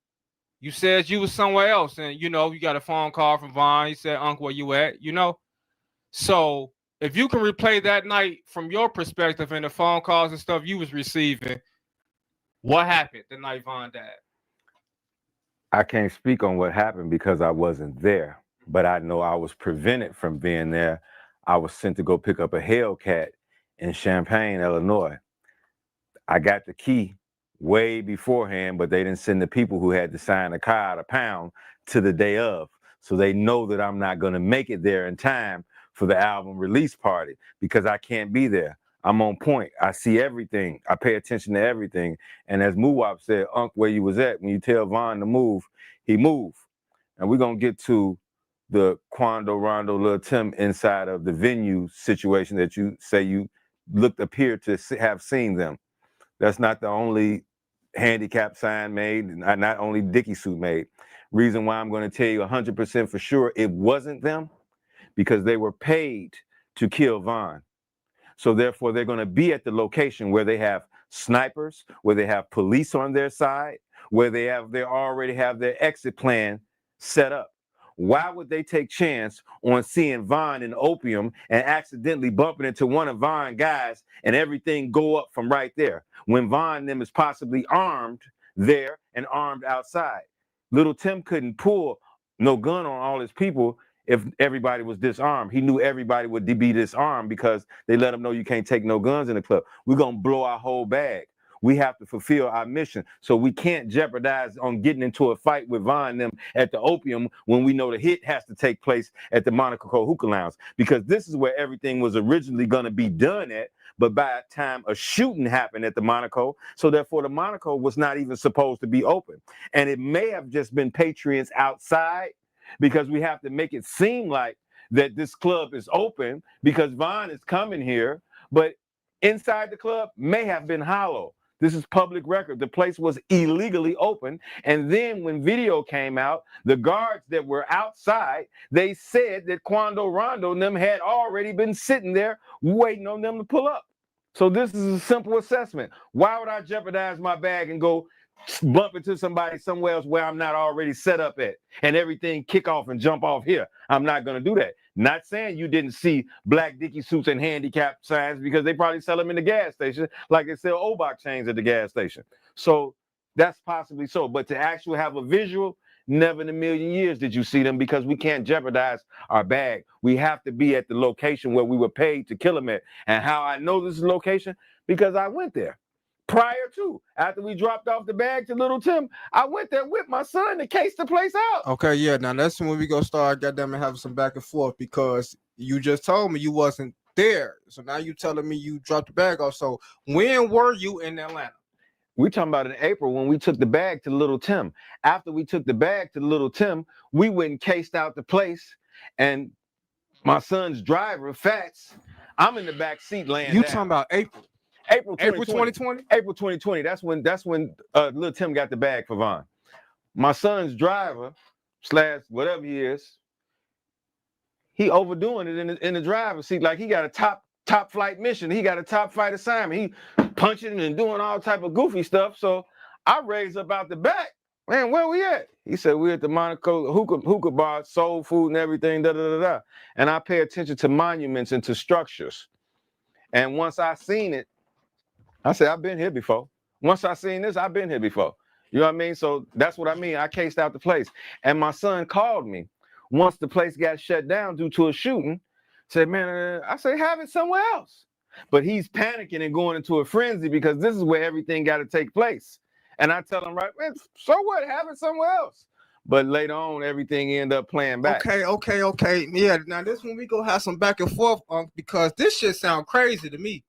You said you was somewhere else. And, you know, you got a phone call from Vaughn. He said, Uncle, where you at? You know? So if you can replay that night from your perspective and the phone calls and stuff you was receiving, what happened the night Vaughn died? I can't speak on what happened because I wasn't there, but I know I was prevented from being there. I was sent to go pick up a Hellcat in Champaign, Illinois. I got the key way beforehand, but they didn't send the people who had to sign the car out of pound to the day of. So they know that I'm not going to make it there in time for the album release party because I can't be there. I'm on point. I see everything. I pay attention to everything. And as Muwap said, Unc, where you was at, when you tell Vaughn to move, he moved. And we're going to get to the Quando, Rondo, Lil Tim inside of the venue situation that you say you appear to have seen them. That's not the only handicap sign made, not only Dickie suit made. Reason why I'm going to tell you 100% for sure it wasn't them, because they were paid to kill Vaughn. So therefore, they're going to be at the location where they have snipers, where they have police on their side, where they already have their exit plan set up. Why would they take chance on seeing Vaughn in opium and accidentally bumping into one of Vaughn guys and everything go up from right there when Vaughn them is possibly armed there and armed outside? Little Tim couldn't pull no gun on all his people if everybody was disarmed. He knew everybody would be disarmed because they let him know you can't take no guns in the club. We're going to blow our whole bag. We have to fulfill our mission. So we can't jeopardize on getting into a fight with Vaughn them at the opium when we know the hit has to take place at the Monaco Hookah Lounge, because this is where everything was originally going to be done at. But by the time a shooting happened at the Monaco, so therefore the Monaco was not even supposed to be open. And it may have just been patrons outside, because we have to make it seem like that this club is open because Vaughn is coming here, but inside the club may have been hollow. This is public record. The place was illegally open. And then when video came out, the guards that were outside, they said that Quando, Rondo and them had already been sitting there waiting on them to pull up. So this is a simple assessment. Why would I jeopardize my bag and go bump into somebody somewhere else where I'm not already set up at and everything kick off and jump off here? I'm not going to do that. Not saying you didn't see black Dickie suits and handicap signs, because they probably sell them in the gas station like they sell Obach chains at the gas station. So that's possibly so. But to actually have a visual, never in a million years did you see them, because we can't jeopardize our bag. We have to be at the location where we were paid to kill them at. And how I know this is location? Because I went there. Prior to, after we dropped off the bag to Little Tim, I went there with my son to case the place out. Okay, yeah. Now that's when we go start, goddamn it, having some back and forth, because you just told me you wasn't there. So now you telling me you dropped the bag off. So when were you in Atlanta? We talking about in April when we took the bag to Little Tim. After we took the bag to Little Tim, we went and cased out the place, and my son's driver, Fats, I'm in the back seat laying You down. talking about April? April 2020. April 2020. That's when Lil Tim got the bag for Vaughn. My son's driver / whatever he is, he overdoing it in the driver's seat, like he got a top flight mission. He got a top flight assignment. He punching and doing all type of goofy stuff. So I raised up out the back. Man, where we at? He said, we're at the Monaco hookah bar, soul food and everything, da-da-da-da. And I pay attention to monuments and to structures. And once I seen it, I said, I've been here before. Once I seen this, I've been here before. You know what I mean? So that's what I mean. I cased out the place. And my son called me once the place got shut down due to a shooting. Said, man, I say, have it somewhere else. But he's panicking and going into a frenzy because this is where everything got to take place And I tell them, right, man, so what? Have it somewhere else. But later on, everything end up playing back. Okay. Yeah, now this one we go have some back and forth, because this shit sound crazy to me.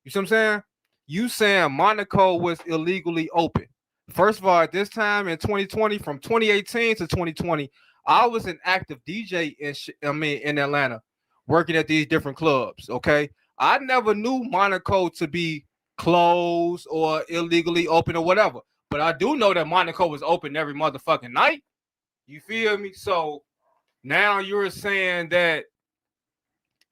You see what I'm saying? You saying Monaco was illegally open. First of all, at this time in 2020, from 2018 to 2020, I was an active DJ in Atlanta, working at these different clubs. Okay, I never knew Monaco to be closed or illegally open or whatever. But I do know that Monaco was open every motherfucking night. You feel me? So now you're saying that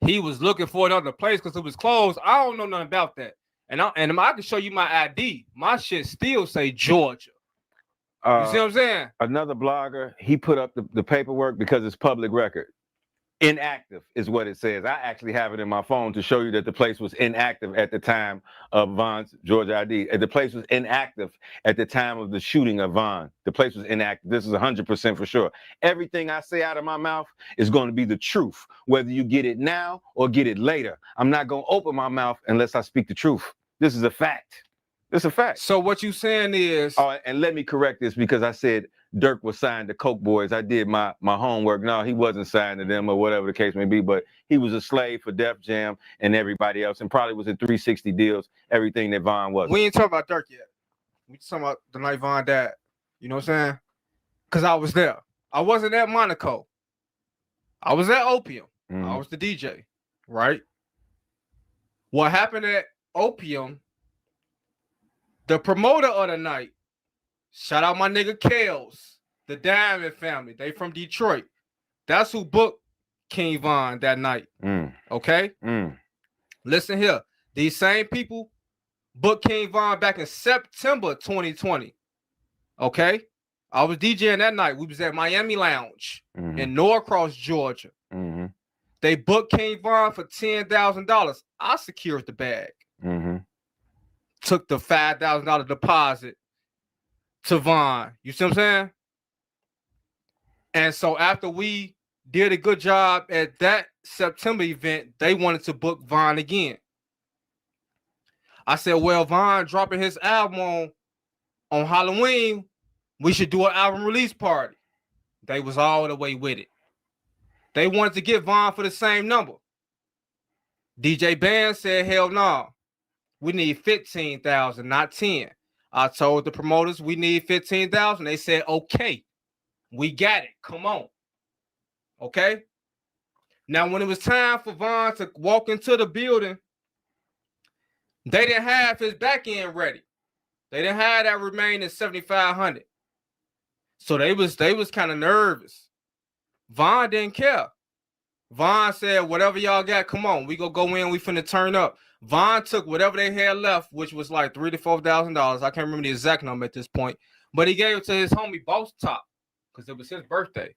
he was looking for another place because it was closed. I don't know nothing about that. And I can show you my ID. My shit still say Georgia. You see what I'm saying? Another blogger, he put up the paperwork because it's public record. Inactive is what it says. I actually have it in my phone to show you that the place was inactive at the time of Von's Georgia ID. The place was inactive at the time of the shooting of Von. The place was inactive. This is 100% for sure. Everything I say out of my mouth is going to be the truth, whether you get it now or get it later. I'm not going to open my mouth unless I speak the truth. This is a fact. This is a fact. So what you saying is... Oh, and let me correct this because I said Dirk was signed to Coke Boys. I did my homework. No, he wasn't signed to them or whatever the case may be, but he was a slave for Def Jam and everybody else, and probably was in 360 deals, everything that Von was. We ain't talking about Dirk yet. We talking about the night Von died. You know what I'm saying? Because I was there. I wasn't at Monaco. I was at Opium. I was the DJ, right? What happened at Opium, the promoter of the night, shout out my nigga Kales, the Diamond family. They from Detroit. That's who booked King Von that night. Okay? Listen here. These same people booked King Von back in September 2020. Okay? I was DJing that night. We was at Miami Lounge in Norcross, Georgia. They booked King Von for $10,000. I secured the bag. Took the $5,000 deposit to Von. You see what I'm saying? And so after we did a good job at that September event, they wanted to book Von again. I said, well, Von dropping his album on Halloween, we should do an album release party. They was all the way with it. They wanted to get Von for the same number. DJ Band said, hell no. We need 15,000, not 10. I told the promoters we need 15,000. They said, okay, we got it. Come on. Okay. Now, when it was time for Von to walk into the building, they didn't have his back end ready. They didn't have that remaining 7,500. So they was kind of nervous. Von didn't care. Von said, whatever y'all got, come on. We gonna go in, we finna turn up. Von took whatever they had left, which was like $3,000 to $4,000. I can't remember the exact number at this point. But he gave it to his homie Boss Top because it was his birthday.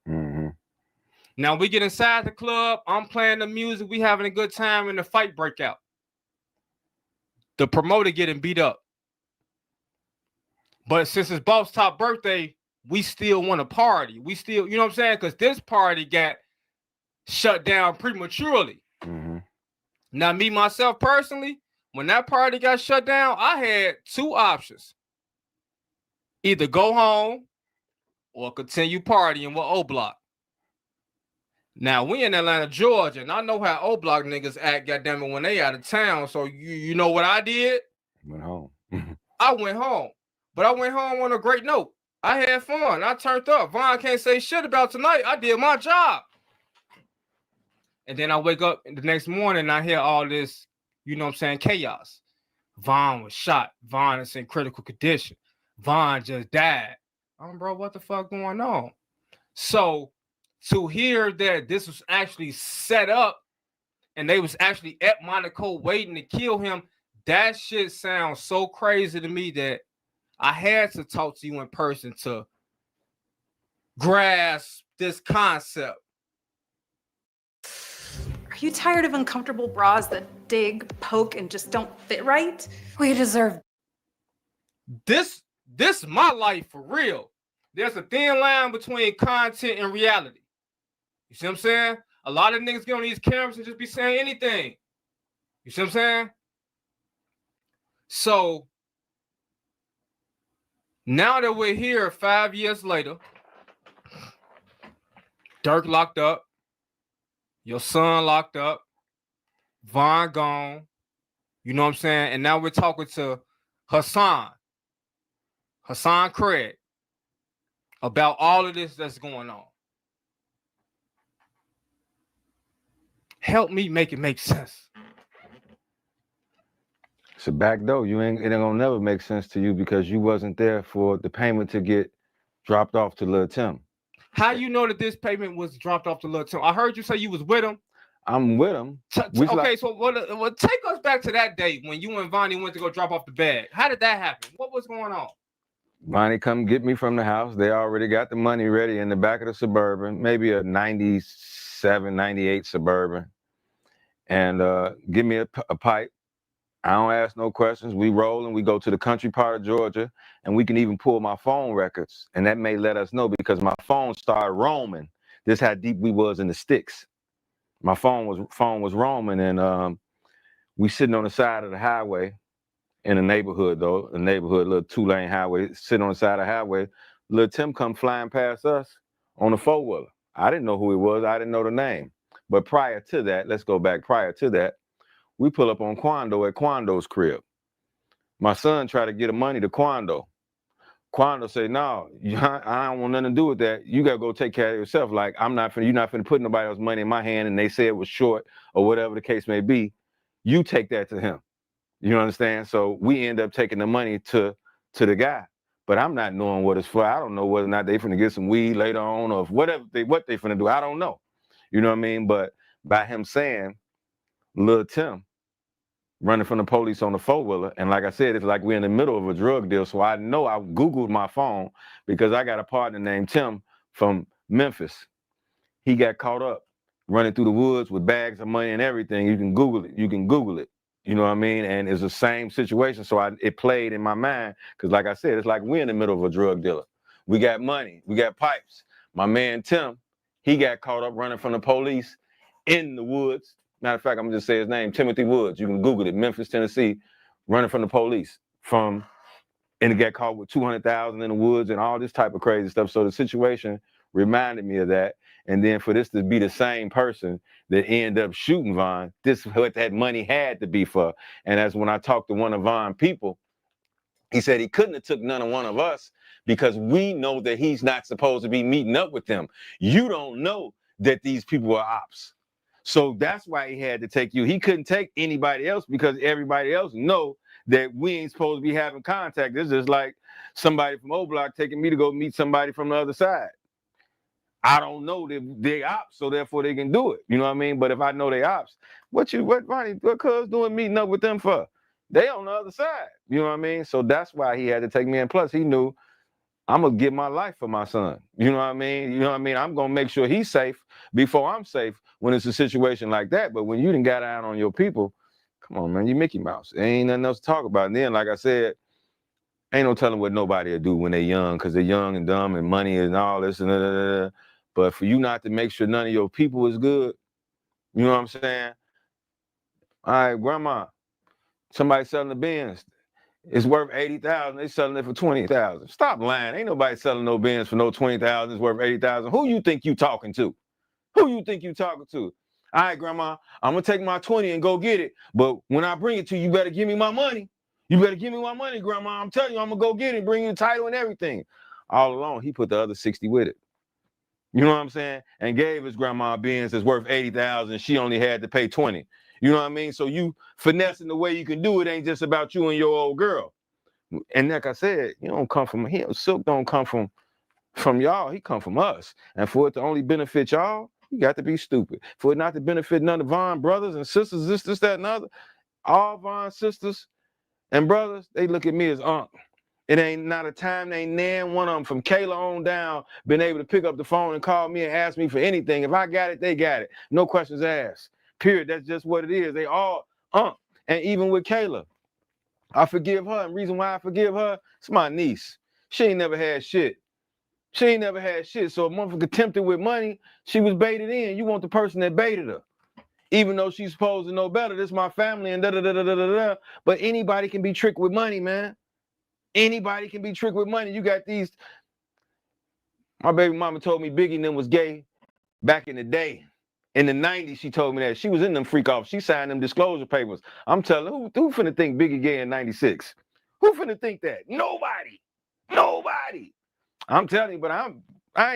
Now we get inside the club. I'm playing the music. We having a good time, and the fight break out. The promoter getting beat up. But since it's Boss Top birthday, we still want to party. We still, you know what I'm saying? Because this party got shut down prematurely. Now, me, myself, personally, when that party got shut down, I had two options. Either go home or continue partying with O-Block. Now, we in Atlanta, Georgia, and I know how O-Block niggas act, goddammit, when they out of town. So, you know what I did? Went home. I went home. But I went home on a great note. I had fun. I turned up. Von can't say shit about tonight. I did my job. And then I wake up the next morning and I hear all this, you know what I'm saying, chaos. Von was shot. Von is in critical condition. Von just died. Bro, what the fuck going on? So to hear that this was actually set up and they was actually at Monaco waiting to kill him, that shit sounds so crazy to me that I had to talk to you in person to grasp this concept. Are you tired of uncomfortable bras that dig, poke, and just don't fit right? We deserve this is my life for real. There's a thin line between content and reality. You see what I'm saying? A lot of niggas get on these cameras and just be saying anything. You see what I'm saying? So Now that we're here 5 years later, Dirk locked up, your son locked up, Von gone, you know what I'm saying? And now we're talking to Hassan Craig, about all of this that's going on. Help me make it make sense. It's a back door. It ain't gonna never make sense to you because you wasn't there for the payment to get dropped off to Lil Tim. How you know that this payment was dropped off to Lil Tim? I heard you say you was with him. I'm with him. Okay, so what? Take us back to that day when you and Vonnie went to go drop off the bag. How did that happen? What was going on? Vonnie come get me from the house. They already got the money ready in the back of the Suburban, maybe a 97, 98 Suburban, and give me a pipe. I don't ask no questions. We roll and we go to the country part of Georgia, and we can even pull my phone records, and that may let us know because my phone started roaming. This how deep we was in the sticks. My phone was roaming, and we sitting on the side of the highway in a neighborhood, though, a little 2-lane highway, sitting on the side of the highway. Lil Tim come flying past us on a 4-wheeler. I didn't know who he was. I didn't know the name. But prior to that, let's go back. Prior to that, we pull up on Quando at Quando's crib. My son tried to get money to Quando. Quando say, no, I don't want nothing to do with that. You got to go take care of yourself. Like, you're not finna put nobody else's money in my hand and they say it was short or whatever the case may be. You take that to him. You understand? So we end up taking the money to the guy. But I'm not knowing what it's for. I don't know whether or not they finna get some weed later on or what they finna do. I don't know. You know what I mean? But by him saying, Lil Tim running from the police on the 4-wheeler, and like I said, it's like we're in the middle of a drug deal. So I know I Googled my phone because I got a partner named Tim from Memphis. He got caught up running through the woods with bags of money and everything. You can Google it. You know what I mean? And it's the same situation. So it played in my mind because like I said, it's like we're in the middle of a drug dealer. We got money. We got pipes. My man Tim, he got caught up running from the police in the woods. Matter of fact, I'm gonna just say his name, Timothy Woods. You can Google it, Memphis, Tennessee, running from the police and he got caught with 200,000 in the woods and all this type of crazy stuff. So the situation reminded me of that. And then for this to be the same person that ended up shooting Von, this is what that money had to be for. And as when I talked to one of Von's people, he said he couldn't have took none of one of us because we know that he's not supposed to be meeting up with them. You don't know that these people are ops. So that's why he had to take you. He couldn't take anybody else because everybody else know that we ain't supposed to be having contact. It's just like somebody from O Block taking me to go meet somebody from the other side. I don't know that they ops, so therefore they can do it. You know what I mean? But if I know they ops, what cuz doing meeting up with them for? They on the other side. You know what I mean? So that's why he had to take me in. Plus he knew I'm gonna give my life for my son. You know what I mean? I'm gonna make sure he's safe before I'm safe when it's a situation like that. But when you done got out on your people, come on, man, you Mickey Mouse. There ain't nothing else to talk about. And then, like I said, ain't no telling what nobody will do when they're young, because they're young and dumb and money and all this and da. But for you not to make sure none of your people is good, you know what I'm saying? All right, grandma, somebody selling the Benz. It's worth 80,000. They selling it for 20,000. Stop lying. Ain't nobody selling no Benz for no 20,000. It's worth 80,000. Who you think you talking to? All right, grandma, I'm gonna take my 20 and go get it. But when I bring it to you, you better give me my money. You better give me my money, grandma. I'm telling you, I'm gonna go get it, bring you the title and everything. All along, he put the other 60 with it. You know what I'm saying? And gave his grandma a Benz that's worth 80,000. She only had to pay 20. You know what I mean? So you finessing the way you can do it ain't just about you and your old girl. And like I said, you don't come from him. Silk don't come from y'all. He come from us. And for it to only benefit y'all, you got to be stupid. For it not to benefit none of Von brothers and sisters, this, that, and other, all Von sisters and brothers, they look at me as Unc. It ain't not a time, they ain't nan one of them from Kayla on down been able to pick up the phone and call me and ask me for anything. If I got it, they got it. No questions asked. Period. That's just what it is. They all Unc. And even with Kayla, I forgive her. And the reason why I forgive her, it's my niece. She ain't never had shit. So a motherfucker tempted with money, she was baited in. You want the person that baited her. Even though she's supposed to know better, this is my family and da-da-da-da-da-da. But anybody can be tricked with money, man. Anybody can be tricked with money. You got these. My baby mama told me Biggie and them was gay back in the day. In the 90s, she told me that. She was in them freak offs. She signed them disclosure papers. I'm telling her, who finna think Biggie gay in 96? Who finna think that? Nobody. Nobody. I'm telling you, but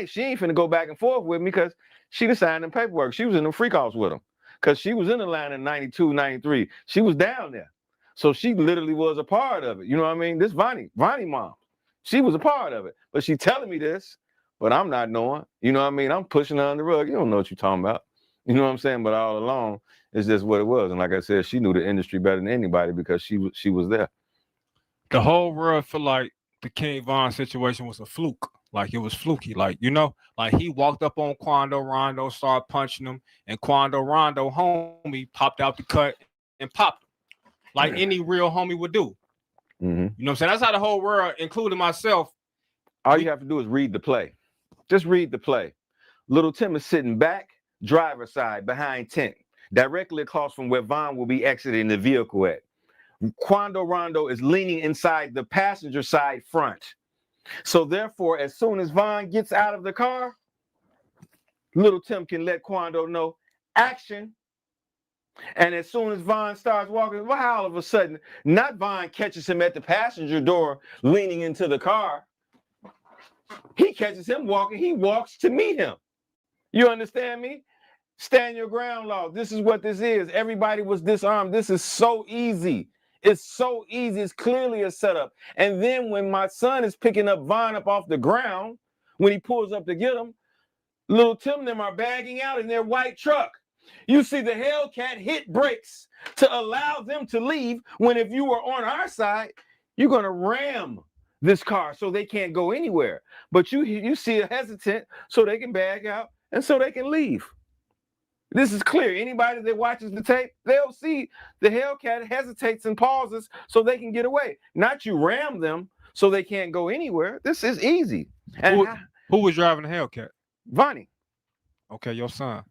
she ain't finna go back and forth with me because she done signed them paperwork. She was in them freak offs with them. Because she was in Atlanta in 92, 93. She was down there. So she literally was a part of it. You know what I mean? This Vonnie mom, she was a part of it. But she telling me this, but I'm not knowing. You know what I mean? I'm pushing her on the rug. You don't know what you're talking about. You know what I'm saying? But all along, it's just what it was. And like I said, she knew the industry better than anybody because she was there. The whole world feel like the King Von situation was a fluke. Like it was fluky. Like, you know, like he walked up on Quando Rondo, started punching him, and Quando Rondo, homie, popped out the cut and popped him. Like any real homie would do. Mm-hmm. You know what I'm saying? That's how the whole world, including myself. All you have to do is read the play. Just read the play. Little Tim is sitting back, driver's side, behind tent, directly across from where Von will be exiting the vehicle at. Quando Rondo is leaning inside the passenger side front. So therefore, as soon as Von gets out of the car, Little Tim can let Quando know, action. And as soon as Von starts walking, well, all of a sudden, not Von catches him at the passenger door, leaning into the car. He catches him walking. He walks to meet him. You understand me? Stand your ground law. This is what this is. Everybody was disarmed. This is so easy. It's so easy. It's clearly a setup. And then when my son is picking up Von up off the ground, when he pulls up to get him, Little Tim and them are bagging out in their white truck. You see the Hellcat hit brakes to allow them to leave when if you were on our side, you're going to ram this car so they can't go anywhere. But you see a hesitant so they can bag out and so they can leave. This is clear. Anybody that watches the tape, they'll see the Hellcat hesitates and pauses so they can get away. Not you ram them so they can't go anywhere. This is easy. And who was driving the Hellcat? Vonnie. Okay, your son.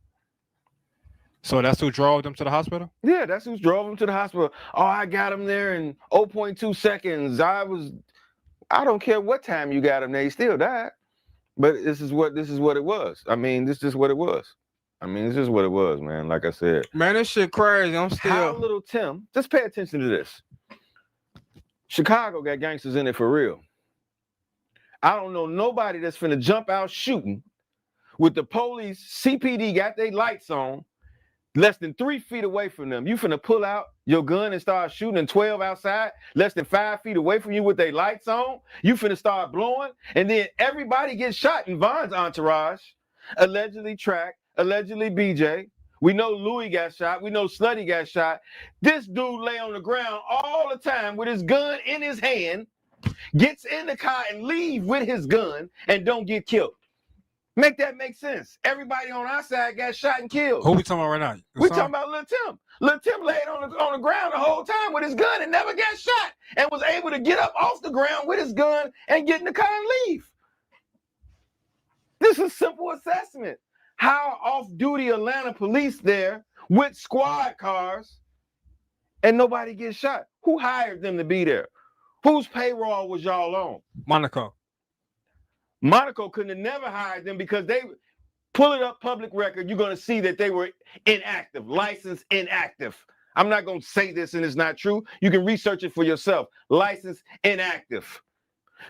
So that's who drove them to the hospital? Yeah, that's who drove them to the hospital. Oh, I got him there in 0.2 seconds. I don't care what time you got him there, he still died. But this is what it was. I mean, this is what it was. I mean, this is what it was, man. Like I said. Man, this shit crazy. I'm still. How Little Tim, just pay attention to this. Chicago got gangsters in it for real. I don't know nobody that's finna jump out shooting with the police, CPD got their lights on, less than 3 feet away from them. You finna pull out your gun and start shooting in 12 outside, less than 5 feet away from you with their lights on. You finna start blowing, and then everybody gets shot in Von's entourage. Allegedly Track, allegedly BJ. We know Louis got shot. We know Slutty got shot. This dude lay on the ground all the time with his gun in his hand, gets in the car and leave with his gun and don't get killed. Make that make sense. Everybody on our side got shot and killed. Who we talking about right now? We talking about Lil Tim. Lil Tim laid on the ground the whole time with his gun and never got shot and was able to get up off the ground with his gun and get in the car and leave. This is simple assessment. How off-duty Atlanta police there with squad cars and nobody gets shot? Who hired them to be there? Whose payroll was y'all on? Monaco. Monaco couldn't have never hired them because they pull it up public record. You're going to see that they were inactive, licensed inactive. I'm not going to say this and it's not true. You can research it for yourself. Licensed inactive.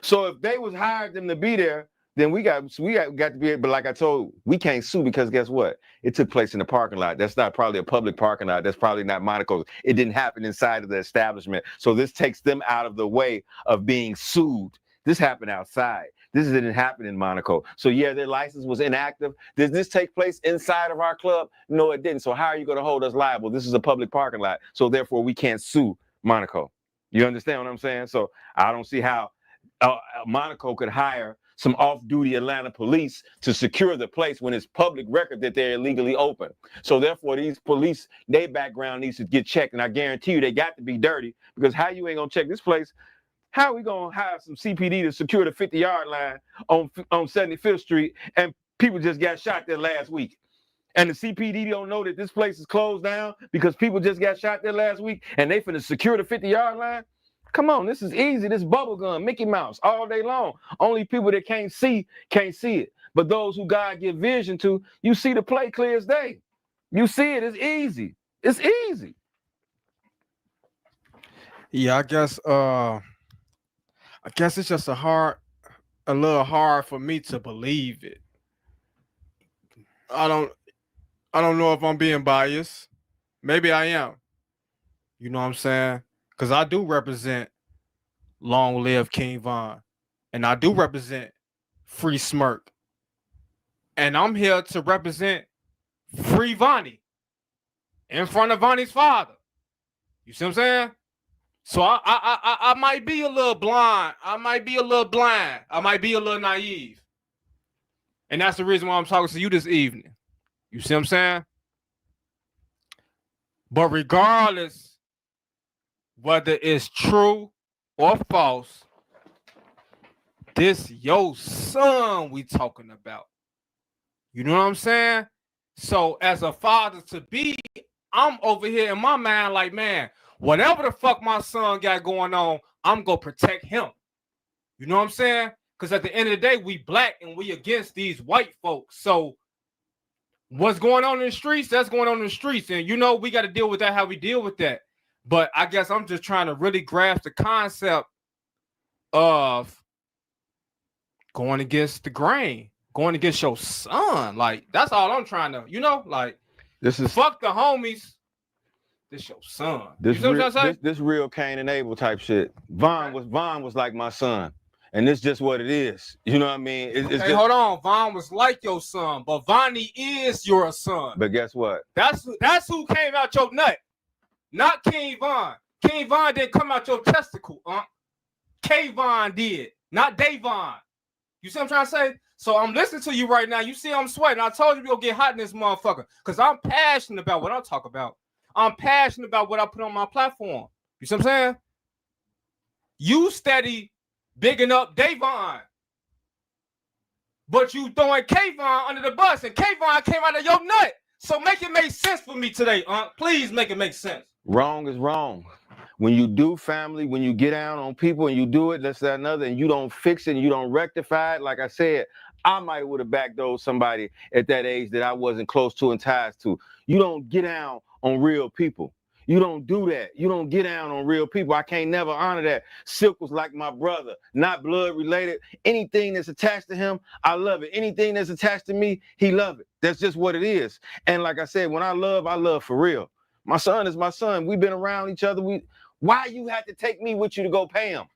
So if they was hired them to be there, then we got to be, but like I told, we can't sue because guess what? It took place in the parking lot. That's not probably a public parking lot. That's probably not Monaco's. It didn't happen inside of the establishment. So this takes them out of the way of being sued. This happened outside. This didn't happen in Monaco. So yeah, their license was inactive. Did this take place inside of our club? No, it didn't. So how are you going to hold us liable? This is a public parking lot. So therefore we can't sue Monaco. You understand what I'm saying? So I don't see how Monaco could hire some off-duty Atlanta police to secure the place when it's public record that they're illegally open. So therefore, these police, their background needs to get checked. And I guarantee you they got to be dirty because how you ain't going to check this place? How are we going to hire some CPD to secure the 50-yard line on 75th Street and people just got shot there last week? And the CPD don't know that this place is closed down because people just got shot there last week and they finna secure the 50-yard line? Come on, this is easy. This bubblegum, Mickey Mouse, all day long. Only people that can't see it. But those who God give vision to, you see the play clear as day. You see it. It's easy. It's easy. Yeah, I guess it's just a little hard for me to believe it. I don't know if I'm being biased. Maybe I am. You know what I'm saying? Because I do represent Long Live King Von. And I do represent Free Smirk. And I'm here to represent Free Vonnie in front of Vonnie's father. You see what I'm saying? So I might be a little blind. I might be a little blind. I might be a little naive. And that's the reason why I'm talking to you this evening. You see what I'm saying? But regardless whether it's true or false, this your son we talking about. You know what I'm saying? So as a father to be, I'm over here in my mind like, man, whatever the fuck my son got going on, I'm going to protect him. You know what I'm saying? Because at the end of the day, we black and we against these white folks. So what's going on in the streets, that's going on in the streets. And, you know, we got to deal with that how we deal with that. But I guess I'm just trying to really grasp the concept of going against the grain, going against your son. Like, that's all I'm trying to, you know, like, this is fuck the homies. This your son. This you know real, what I'm saying? this real Cain and Abel type shit. Von was like my son. And it's just what it is. You know what I mean? It's Hey, just, hold on. Von was like your son, but Vonnie is your son. But guess what? That's who came out your nut, not King Von. King Von didn't come out your testicle, K Von did, not Davon. You see what I'm trying to say? So I'm listening to you right now. You see I'm sweating. I told you we'll get hot in this motherfucker because I'm passionate about what I talk about. I'm passionate about what I put on my platform. You see what I'm saying? You steady bigging up Davon, but you throwing Kayvon under the bus, and Kayvon came out of your nut. So make it make sense for me today, Please make it make sense. Wrong is wrong. When you do family, when you get down on people and you do it, that's that another, and you don't fix it and you don't rectify it, like I said, I might would have backdoored somebody at that age that I wasn't close to and ties to. You don't get down on real people. You don't do that. You don't get down on real people. I can't never honor that. Silk was like my brother, not blood related. Anything that's attached to him, I love it. Anything that's attached to me, he love it. That's just what it is. And like I said, when I love for real. My son is my son. We've been around each other. Why you had to take me with you to go pay him?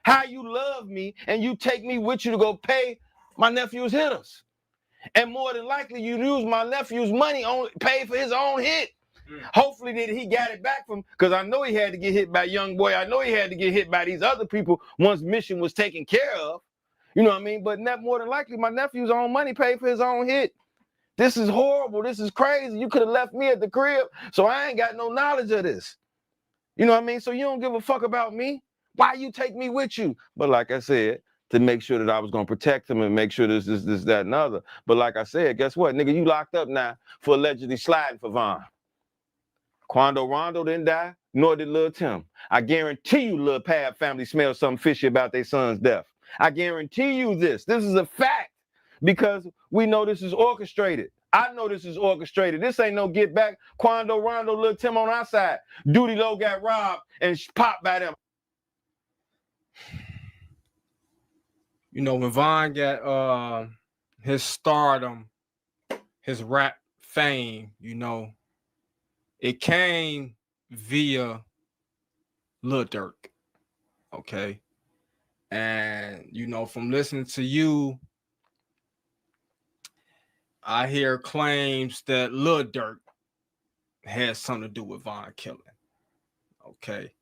How you love me and you take me with you to go pay my nephew's hitters. And more than likely, you use my nephew's money on pay for his own hit. Hopefully that he got it back from, because I know he had to get hit by Young Boy. I know he had to get hit by these other people once Mission was taken care of. You know what I mean? But more than likely, my nephew's own money paid for his own hit. This is horrible. This is crazy. You could have left me at the crib, so I ain't got no knowledge of this. You know what I mean? So you don't give a fuck about me. Why you take me with you? But like I said, to make sure that I was going to protect him and make sure this, that, and other. But like I said, guess what? Nigga, you locked up now for allegedly sliding for Von. Quando Rondo didn't die, nor did Lil Tim. I guarantee you Lil Pab family smells something fishy about their son's death. I guarantee you this. This is a fact because we know this is orchestrated. I know this is orchestrated. This ain't no get back. Quando Rondo, Lil Tim on our side. Duty Low got robbed and popped by them. You know, when Von got his stardom, his rap fame, you know, it came via Lil Durk, okay? And, you know, from listening to you, I hear claims that Lil Durk had something to do with Von killing, okay?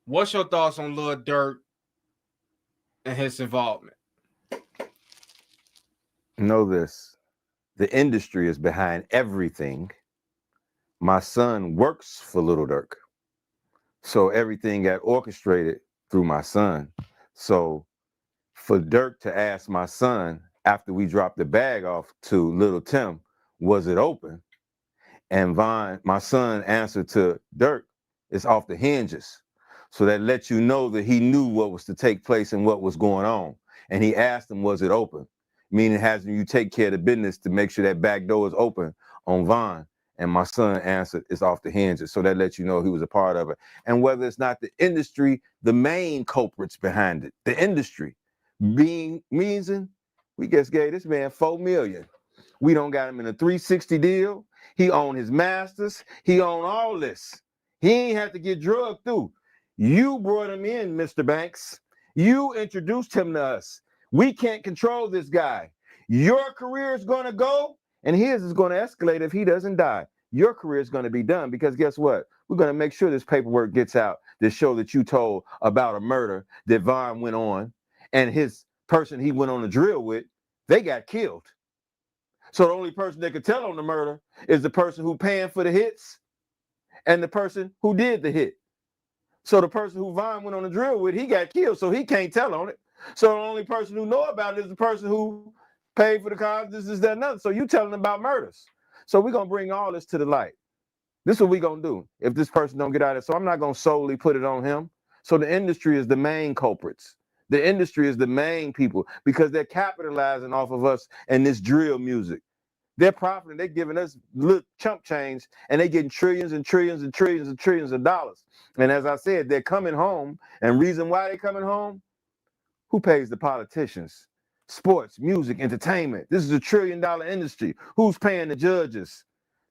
What's your thoughts on Lil Durk and his involvement? Know this. The industry is behind everything. My son works for Lil Durk. So everything got orchestrated through my son. So for Durk to ask my son after we dropped the bag off to Lil Tim, was it open? And Von, my son answered to Durk, it's off the hinges. So that lets you know that he knew what was to take place and what was going on. And he asked him, was it open? Meaning having you take care of the business to make sure that back door is open on Von. And my son answered, it's off the hinges. So that lets you know he was a part of it. And whether it's not the industry, the main culprits behind it, the industry being reason, we just gave this man $4 million. We don't got him in a 360 deal. He owned his masters. He owned all this. He ain't had to get drugged through. You brought him in, Mr. Banks. You introduced him to us. We can't control this guy. Your career is going to go, and his is going to escalate if he doesn't die. Your career is going to be done because guess what? We're going to make sure this paperwork gets out to show that you told about a murder that Von went on, and his person he went on the drill with, they got killed. So the only person that could tell on the murder is the person who paying for the hits and the person who did the hit. So the person who Von went on the drill with, he got killed, so he can't tell on it. So the only person who know about it is the person who paid for the cars, this, that, and other. So you telling about murders. So we're going to bring all this to the light. This is what we're going to do if this person don't get out of it. So I'm not going to solely put it on him. So the industry is the main culprits. The industry is the main people because they're capitalizing off of us and this drill music. They're profiting. They're giving us little chump change and they're getting trillions and trillions and trillions and trillions of dollars. And as I said, they're coming home. And reason why they're coming home? Who pays the politicians? Sports, music, entertainment. This is $1 trillion industry. Who's paying the judges?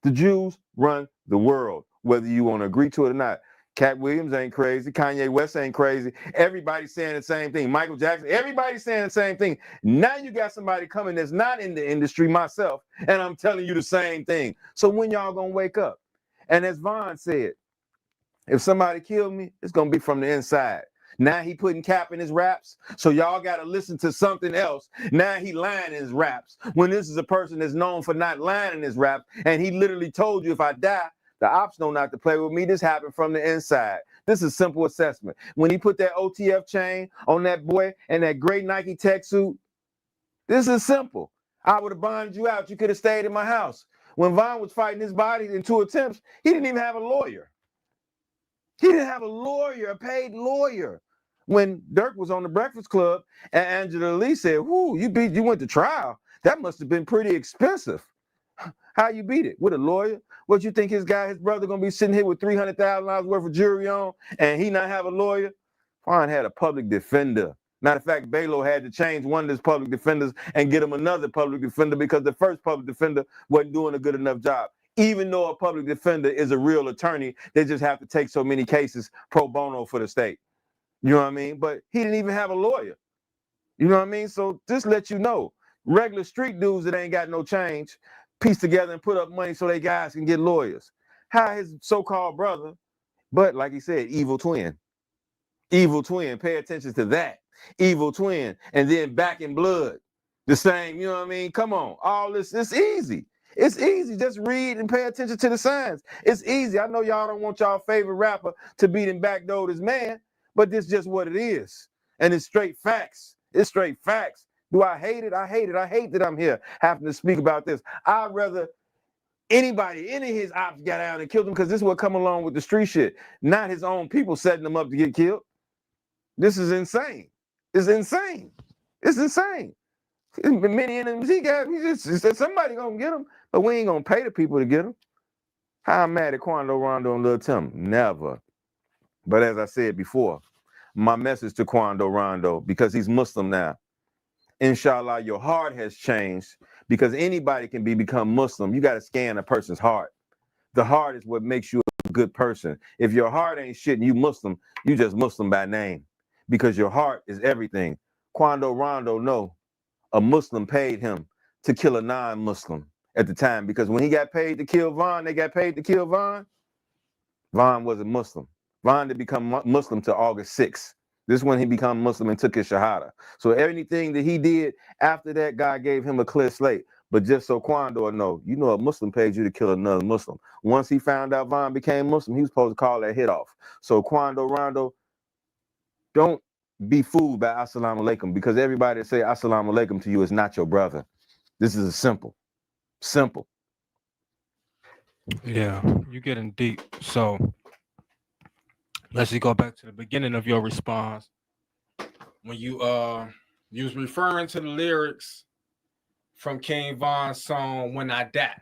The Jews run the world, whether you want to agree to it or not. Cat Williams ain't crazy. Kanye West ain't crazy. Everybody's saying the same thing. Michael Jackson, everybody's saying the same thing. Now you got somebody coming that's not in the industry, myself, and I'm telling you the same thing. So when y'all gonna wake up? And as Von said, if somebody killed me, it's gonna be from the inside. Now he putting cap in his raps, so y'all gotta listen to something else. Now he lying in his raps. When this is a person that's known for not lying in his raps, and he literally told you if I die, the ops know not to play with me. This happened from the inside. This is simple assessment. When he put that OTF chain on that boy and that gray Nike tech suit, this is simple. I would have bonded you out. You could have stayed in my house. When Von was fighting his body in 2 attempts, he didn't even have a lawyer. He didn't have a lawyer, a paid lawyer. When Dirk was on the Breakfast Club and Angela Lee said, whoo, you went to trial. That must have been pretty expensive. How you beat it? With a lawyer? What you think his brother gonna be sitting here with $300,000 worth of jewelry on and he not have a lawyer? Von had a public defender. Matter of fact, Balo had to change one of his public defenders and get him another public defender because the first public defender wasn't doing a good enough job. Even though a public defender is a real attorney, they just have to take so many cases pro bono for the state. You know what I mean? But he didn't even have a lawyer. You know what I mean? So just let you know, regular street dudes that ain't got no change piece together and put up money so they guys can get lawyers. How his so-called brother, but like he said, evil twin. Evil twin, pay attention to that. Evil twin, and then Back in Blood. The same, you know what I mean? Come on, all this, it's easy. It's easy, just read and pay attention to the signs. It's easy. I know y'all don't want y'all favorite rapper to beat and backdoor his man, but this is just what it is. And it's straight facts. It's straight facts. Do I hate it? I hate it. I hate that I'm here having to speak about this. I'd rather any of his ops got out and killed him because this is what come along with the street shit. Not his own people setting them up to get killed. This is insane. It's insane. It's insane. Many enemies he got, he just said somebody gonna get him, but we ain't gonna pay the people to get him. How I'm mad at Quando Rondo and Lil Tim? Never. But as I said before, my message to Quando Rondo, because he's Muslim now, inshallah, your heart has changed because anybody can become Muslim. You got to scan a person's heart. The heart is what makes you a good person. If your heart ain't shit and you Muslim, you just Muslim by name because your heart is everything. Quando Rondo, no, a Muslim paid him to kill a non-Muslim at the time because when he got paid to kill Von, they got paid to kill Von. Von was a Muslim. Von didn't become Muslim till August 6th. This is when he became Muslim and took his Shahada. So anything that he did after that, God gave him a clear slate. But just so Quando know, you know a Muslim paid you to kill another Muslim. Once he found out Von became Muslim, he was supposed to call that hit off. So Quando Rondo, don't be fooled by Assalamu alaikum because everybody that say Assalamu alaikum to you is not your brother. This is a simple. Yeah, you getting deep. So let's just go back to the beginning of your response. When you was referring to the lyrics from King Von's song "When I Die."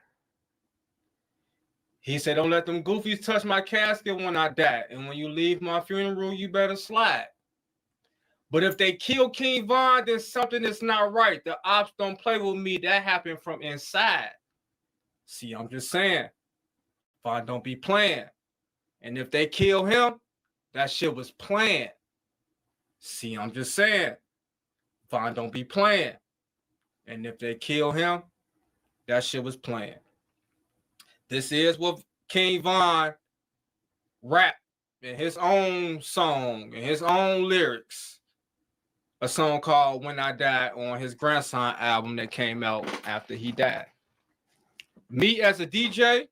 He said, "Don't let them goofies touch my casket when I die. And when you leave my funeral, you better slide. But if they kill King Von, then something is not right. The ops don't play with me. That happened from inside." See, I'm just saying, Von don't be playing. And if they kill him, that shit was planned. See, I'm just saying, Von don't be playing. And if they kill him, that shit was planned. This is what King Von rap in his own song, in his own lyrics. A song called "When I Die" on his grandson album that came out after he died. Me as a DJ,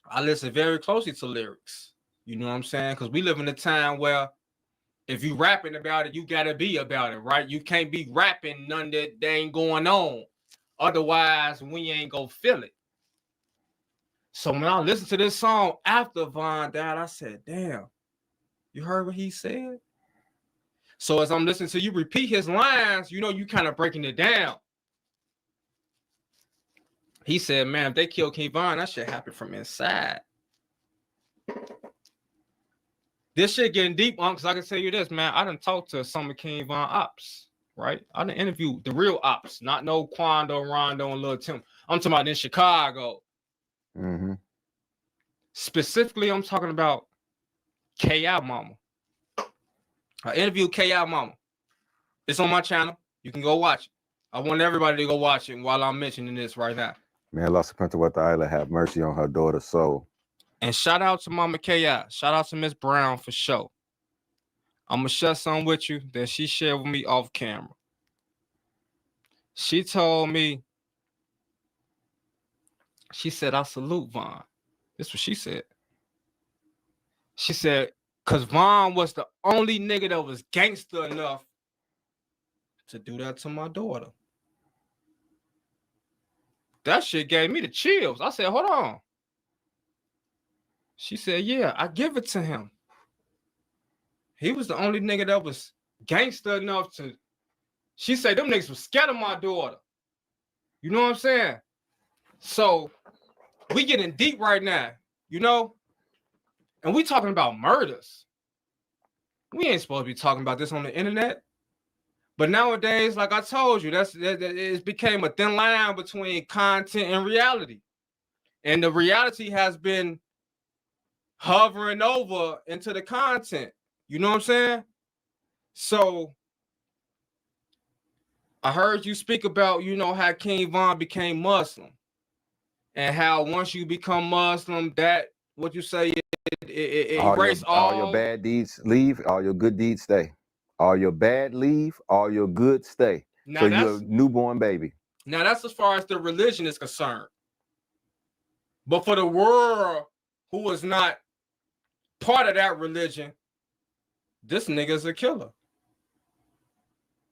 I listen very closely to lyrics. You know what I'm saying? Because we live in a time where if you rapping about it, you gotta be about it, right? You can't be rapping none that ain't going on. Otherwise, we ain't gonna feel it. So when I listened to this song after Von died, I said, damn, you heard what he said? So as I'm listening to you repeat his lines, you know, you kind of breaking it down. He said, man, if they kill King Von, that shit happened from inside. This shit getting deep, because I can tell you this, man. I done talked to some of King Von ops, right? I done interviewed the real ops, not no Quando, Rondo, and Lil Tim. I'm talking about in Chicago. Mm-hmm. Specifically, I'm talking about K.I. Mama. I interviewed K.I. Mama. It's on my channel. You can go watch it. I want everybody to go watch it while I'm mentioning this right now. May Allah subhanahu wa ta'ala have mercy on her daughter's soul. And shout out to Mama K.I. Shout out to Miss Brown for sure. I'm going to share something with you that she shared with me off camera. She told me, she said, I salute Von. This is what she said. She said, because Von was the only nigga that was gangster enough to do that to my daughter. That shit gave me the chills. I said, hold on. She said, yeah, I give it to him. He was the only nigga that was gangster enough to, she said, them niggas was scared of my daughter. You know what I'm saying? So we getting deep right now, you know? And we talking about murders. We ain't supposed to be talking about this on the internet. But nowadays, like I told you, it became a thin line between content and reality. And the reality has been hovering over into the content. You know what I'm saying? So I heard you speak about, you know, how King Von became Muslim. And how once you become Muslim, that, what you say, it erase all your bad deeds leave, all your good deeds stay. All your bad leave, all your good stay. Now so you're a newborn baby. Now that's as far as the religion is concerned. But for the world who is not part of that religion, this nigga's a killer.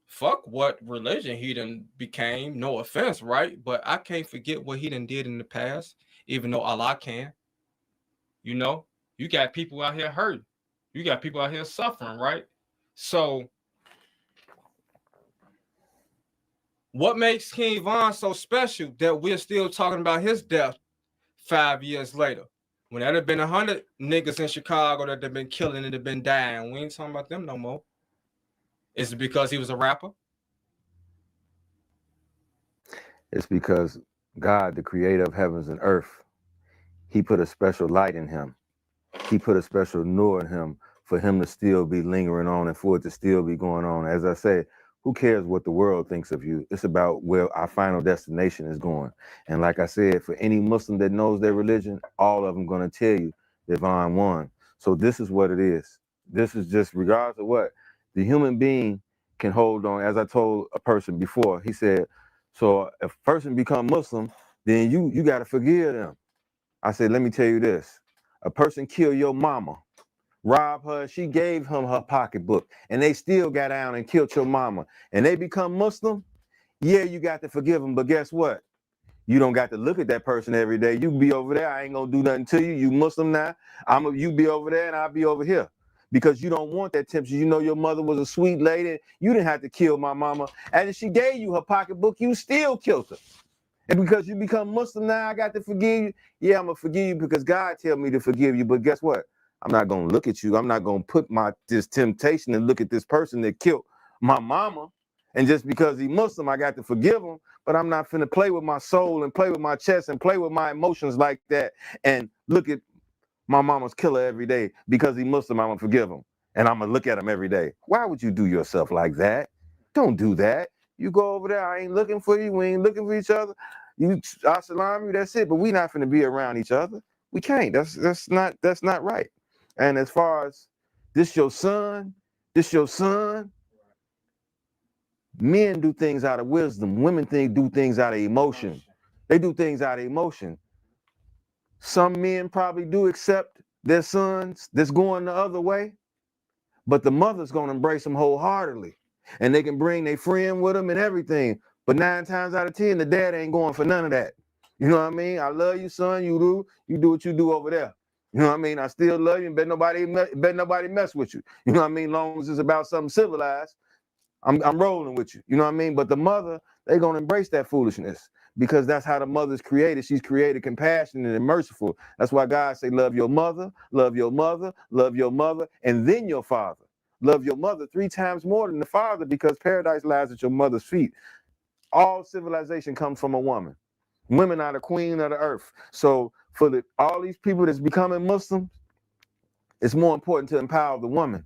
Fuck what religion he done became, no offense, right? But I can't forget what he done did in the past, even though Allah can. You know, you got people out here hurting. You got people out here suffering, right? So what makes King Von so special that we're still talking about his death 5 years later? When there have been 100 niggas in Chicago that have been killing and have been dying, we ain't talking about them no more. Is it because he was a rapper? It's because God, the creator of heavens and earth, he put a special light in him. He put a special nur in him for him to still be lingering on and for it to still be going on. As I say, who cares what the world thinks of you? It's about where our final destination is going. And like I said, for any Muslim that knows their religion, all of them going to tell you that Von won. So this is what it is. This is just, regardless of what, the human being can hold on. As I told a person before, he said, so if a person become Muslim, then you got to forgive them. I said, let me tell you this. A person kill your mama, rob her, she gave him her pocketbook, and they still got down and killed your mama, and they become Muslim, yeah, you got to forgive them, but guess what? You don't got to look at that person every day. You be over there, I ain't gonna do nothing to you. You Muslim now. You be over there and I'll be over here. Because you don't want that temptation. You know your mother was a sweet lady. You didn't have to kill my mama. And if she gave you her pocketbook, you still killed her. And because you become Muslim now, I got to forgive you. Yeah, I'm gonna forgive you because God tell me to forgive you. But guess what? I'm not gonna look at you. I'm not gonna put this temptation and look at this person that killed my mama. And just because he's Muslim, I got to forgive him. But I'm not finna play with my soul and play with my chest and play with my emotions like that and look at my mama's killer every day because he's Muslim. I'm gonna forgive him and I'm gonna look at him every day. Why would you do yourself like that? Don't do that. You go over there. I ain't looking for you. We ain't looking for each other. I salam you. That's it. But we not finna be around each other. We can't. That's not right. And as far as this your son. Men do things out of wisdom. Women do things out of emotion. They do things out of emotion. Some men probably do accept their sons that's going the other way, but the mother's gonna embrace them wholeheartedly. And they can bring their friend with them and everything. But 9 times out of 10, the dad ain't going for none of that. You know what I mean? I love you, son. You do what you do over there. You know what I mean? I still love you and bet nobody mess with you. You know what I mean? Long as it's about something civilized, I'm rolling with you. You know what I mean? But the mother, they gonna embrace that foolishness because that's how the mother's created. She's created compassionate and merciful. That's why God say, love your mother, love your mother, love your mother, and then your father. Love your mother 3 times more than the father because paradise lies at your mother's feet. All civilization comes from a woman. Women are the queen of the earth. So for all these people that's becoming Muslims, it's more important to empower the woman.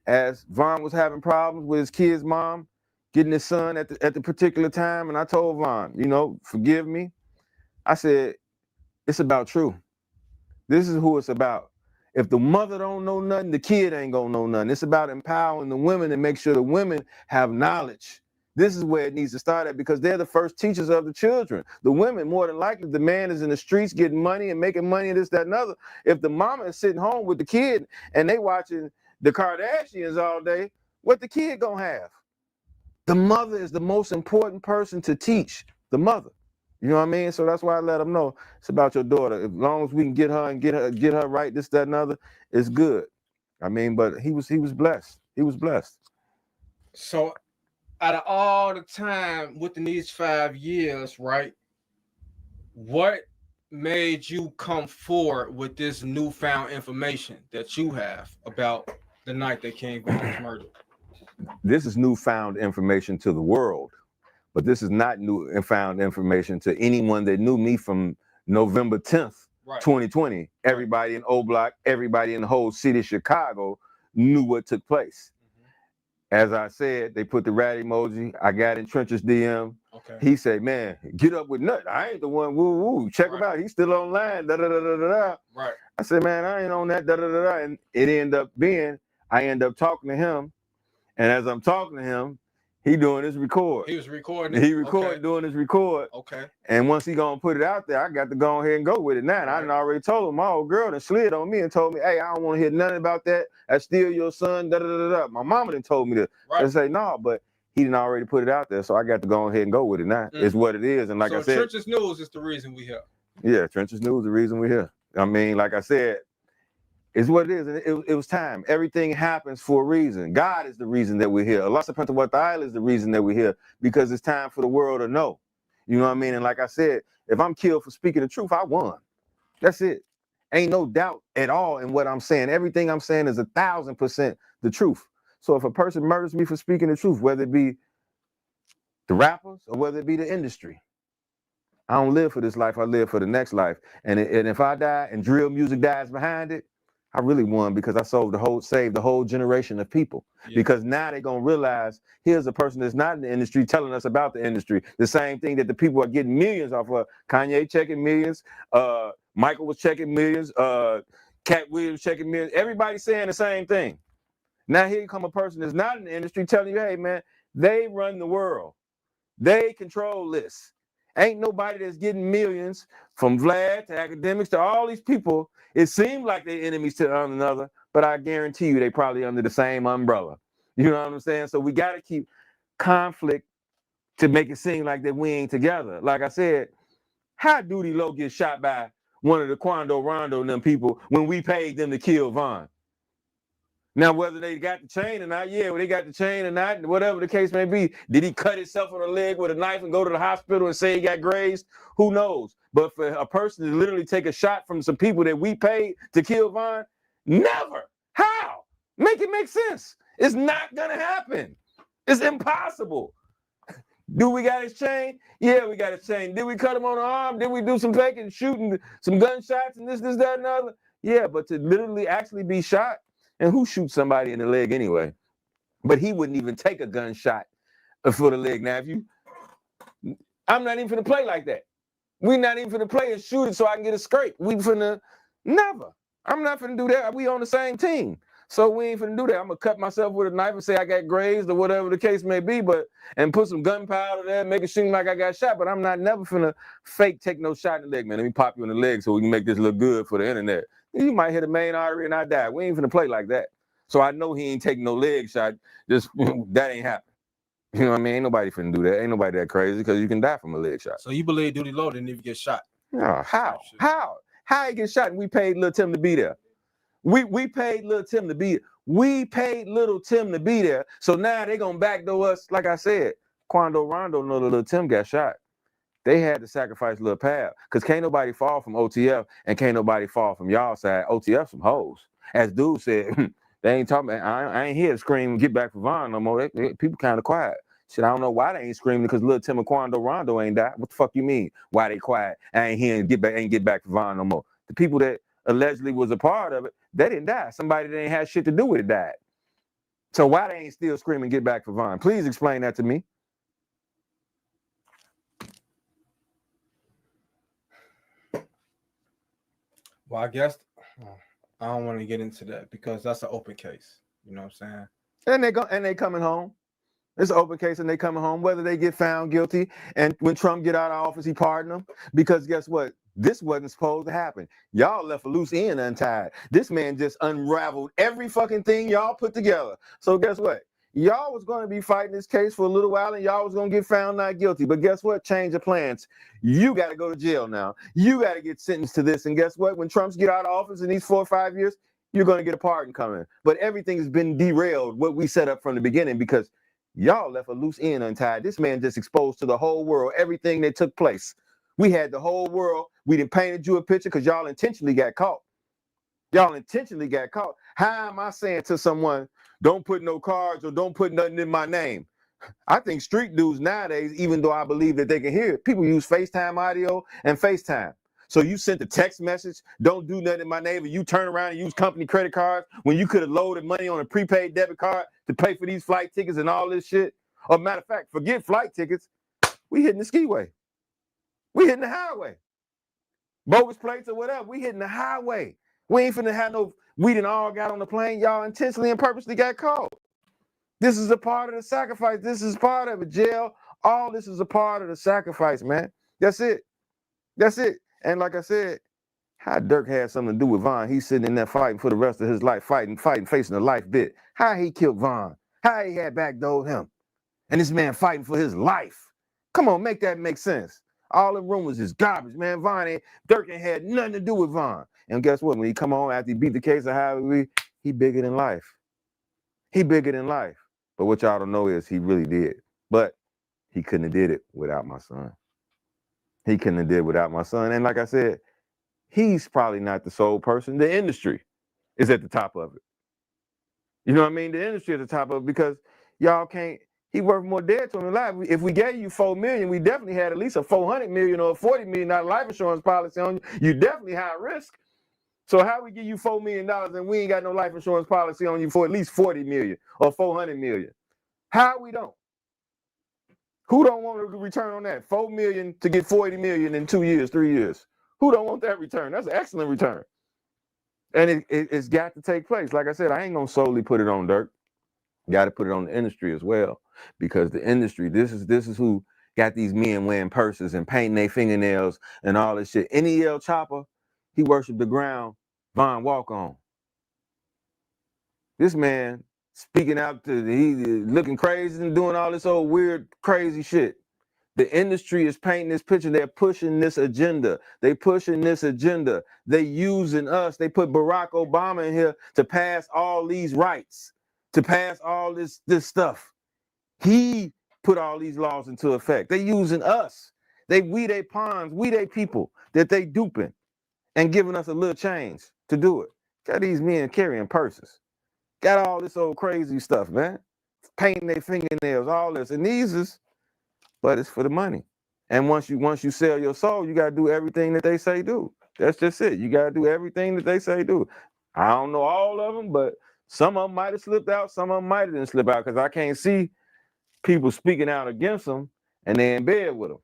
As Vaughn was having problems with his kid's mom, getting his son at the particular time, and I told Vaughn, forgive me. I said, it's about truth. This is who it's about. If the mother don't know nothing, the kid ain't gonna know nothing. It's about empowering the women and make sure the women have knowledge. This is where it needs to start at because they're the first teachers of the children. The women, more than likely, the man is in the streets getting money and making money, this, that, and other. If the mama is sitting home with the kid and they watching the Kardashians all day, what the kid gonna have? The mother is the most important person to teach, the mother. You know what I mean? So that's why I let them know it's about your daughter. As long as we can get her and get her right, this, that, and other, it's good. I mean, but he was blessed. He was blessed. So out of all the time within these 5 years, right? What made you come forward with this newfound information that you have about the night that King Von was murdered? This is newfound information to the world, but this is not newfound information to anyone that knew me from November 10th, right, 2020. Everybody in O Block, everybody in the whole city of Chicago knew what took place. As I said, they put the rat emoji. I got in Trench's DM. Okay. He said, man, get up with Nut. I ain't the one, woo, woo. Check him out. He's still online, da-da-da-da-da-da. Right. I said, man, I ain't on that, da-da-da-da. And it ended up being, I end up talking to him. And as I'm talking to him, he doing his record. He was recording. He recording, okay, doing his record. Okay. And once he gonna put it out there, I got to go ahead and go with it now. And right, I done already told him, my old girl done slid on me and told me, hey, I don't want to hear nothing about that. That's still your son, da-da-da-da. My mama done told me that. Right. I say, no, but he didn't already put it out there. So I got to go ahead and go with it now. It's what it is. And like I said, Trench's News is the reason we here. Yeah, Trench's News is the reason we're here. I mean, like I said, it's what it is. It was time. Everything happens for a reason. God is the reason that we're here. Allah subhanahu wa ta'ala is the reason that we're here because it's time for the world to know. You know what I mean? And like I said, if I'm killed for speaking the truth, I won. That's it. Ain't no doubt at all in what I'm saying. Everything I'm saying is 1,000% the truth. So if a person murders me for speaking the truth, whether it be the rappers or whether it be the industry, I don't live for this life. I live for the next life. And if I die and drill music dies behind it, I really won because I saved the whole generation of people. Yeah. Because now they're gonna realize here's a person that's not in the industry telling us about the industry. The same thing that the people are getting millions off of. Kanye checking millions, Michael was checking millions, Cat Williams checking millions. Everybody's saying the same thing. Now here come a person that's not in the industry telling you, hey man, they run the world. They control this. Ain't nobody that's getting millions from Vlad to academics to all these people. It seems like they're enemies to one another, but I guarantee you they probably under the same umbrella. You know what I'm saying? So we got to keep conflict to make it seem like that we ain't together. Like I said, How Duty Low get shot by one of the Quando Rondo and them people when we paid them to kill Von? Now, whether they got the chain or not, yeah, well, they got the chain or not, whatever the case may be. Did he cut himself on the leg with a knife and go to the hospital and say he got grazed? Who knows? But for a person to literally take a shot from some people that we paid to kill Von, never. How? Make it make sense. It's not gonna happen. It's impossible. Do we got his chain? Yeah, we got his chain. Did we cut him on the arm? Did we do some faking, shooting, some gunshots and this, that, and the other? Yeah, but to literally actually be shot, and who shoots somebody in the leg anyway? But he wouldn't even take a gunshot for the leg. Now, I'm not even finna play like that. We not even finna play and shoot it so I can get a scrape. We finna, never. I'm not finna do that. We on the same team. So we ain't finna do that. I'm gonna cut myself with a knife and say I got grazed or whatever the case may be, and put some gunpowder there, make it seem like I got shot. But I'm not never finna fake take no shot in the leg, man. Let me pop you in the leg so we can make this look good for the internet. You might hit a main artery and I die. We ain't finna play like that. So I know he ain't taking no leg shot. Just that ain't happening. You know what I mean? Ain't nobody finna do that. Ain't nobody that crazy because you can die from a leg shot. So you believe Duty Low didn't even get shot? No, how? How he get shot and we paid Lil Tim to be there? We paid Lil Tim to be there. We paid Little Tim to be there. So now they gonna backdoor us. Like I said, Quando Rondo know that Lil Tim got shot. They had to sacrifice Lil Pab because can't nobody fall from OTF and can't nobody fall from y'all side. OTF some hoes. As dude said, they ain't talking about, I ain't here to scream and get back for Von no more. People kind of quiet. Shit, I don't know why they ain't screaming because Lil Tim and Quando Rondo ain't died. What the fuck you mean? Why they quiet? I ain't here and get back for Von no more. The people that allegedly was a part of it, they didn't die. Somebody that ain't had shit to do with it died. So why they ain't still screaming get back for Von? Please explain that to me. Well, I guess I don't want to get into that because that's an open case. You know what I'm saying? And they coming home. It's an open case and they coming home, whether they get found guilty. And when Trump get out of office, he pardon them. Because guess what? This wasn't supposed to happen. Y'all left a loose end untied. This man just unraveled every fucking thing y'all put together. So guess what? Y'all was going to be fighting this case for a little while and y'all was going to get found not guilty. But guess what? Change of plans. You got to go to jail now. You got to get sentenced to this. And guess what? When Trump's get out of office in these 4 or 5 years, you're going to get a pardon coming. But everything has been derailed, what we set up from the beginning, because y'all left a loose end untied. This man just exposed to the whole world everything that took place. We had the whole world. We done painted you a picture because y'all intentionally got caught. Y'all intentionally got caught. How am I saying to someone, don't put no cards or don't put nothing in my name? I think street dudes nowadays, even though I believe that they can hear it, people use FaceTime audio and FaceTime. So you sent a text message, don't do nothing in my name, and you turn around and use company credit cards when you could have loaded money on a prepaid debit card to pay for these flight tickets and all this shit. Or matter of fact, forget flight tickets. We hitting the skiway. We hitting the highway. Bogus plates or whatever. We hitting the highway. We ain't finna have no, we done all got on the plane. Y'all intentionally and purposely got caught. This is a part of the sacrifice. This is part of it. Jail. All this is a part of the sacrifice, man. That's it. That's it. And like I said, how Dirk had something to do with Von. He's sitting in there fighting for the rest of his life, fighting, facing a life bit. How he killed Von. How he had backdoored him. And this man fighting for his life. Come on, make that make sense. All the rumors is garbage, man. Dirk ain't had nothing to do with Von. And guess what? When he come on after he beat the case of how he bigger than life. He bigger than life. But what y'all don't know is he really did. But he couldn't have did it without my son. He couldn't have did it without my son. And like I said, he's probably not the sole person. The industry is at the top of it. You know what I mean? The industry at the top of it because y'all can't, he worth more dead to him than alive. If we gave you $4 million, we definitely had at least a $400 million or a $40 million life insurance policy on you. You definitely high risk. So how we give you $4 million and we ain't got no life insurance policy on you for at least $40 million or $400 million? How we don't? Who don't want a return on that? $4 million to get $40 million in 2 years, 3 years. Who don't want that return? That's an excellent return. And it's got to take place. Like I said, I ain't gonna solely put it on Dirk. Got to put it on the industry as well, because the industry, this is who got these men wearing purses and painting their fingernails and all this shit. NEL Chopper, he worshiped the ground Von walk on. This man speaking out to, he looking crazy and doing all this old weird crazy shit. The industry is painting this picture. They're pushing this agenda. They pushing this agenda. They using us. They put Barack Obama in here to pass all these rights, to pass all this stuff. He put all these laws into effect. They using us. We they pawns, we they people that they duping and giving us a little change to do it. Got these men carrying purses. Got all this old crazy stuff, man. Painting their fingernails, all this. And these is, but it's for the money. And once you sell your soul, you gotta do everything that they say do. That's just it. You gotta do everything that they say do. I don't know all of them, but some of them might have slipped out, some of them might have didn't slip out, because I can't see people speaking out against them and they're in bed with them.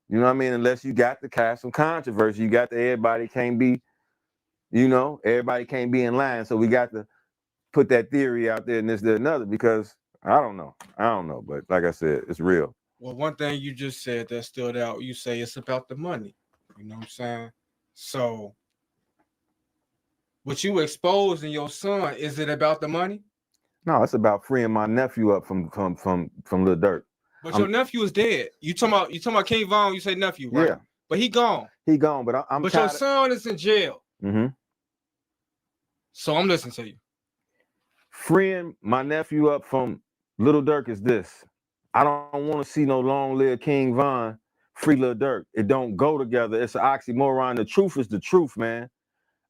You know what I mean? Unless you got to cast some controversy, you got to everybody can't be, everybody can't be in line. So we got to put that theory out there and this, that, another, because I don't know. But like I said, it's real. Well, one thing you just said that stood out, you say it's about the money. You know what I'm saying? So what you exposing your son, is it about the money? No, it's about freeing my nephew up from Lil Durk. But your nephew is dead. You talking about King Von, you say nephew, right? Yeah. But he gone. He gone, but I'm But your son is in jail. Mm-hmm. So I'm listening to you. Freeing my nephew up from Lil Durk is this. I don't want to see no long live King Von free Lil Durk. It don't go together. It's an oxymoron. The truth is the truth, man.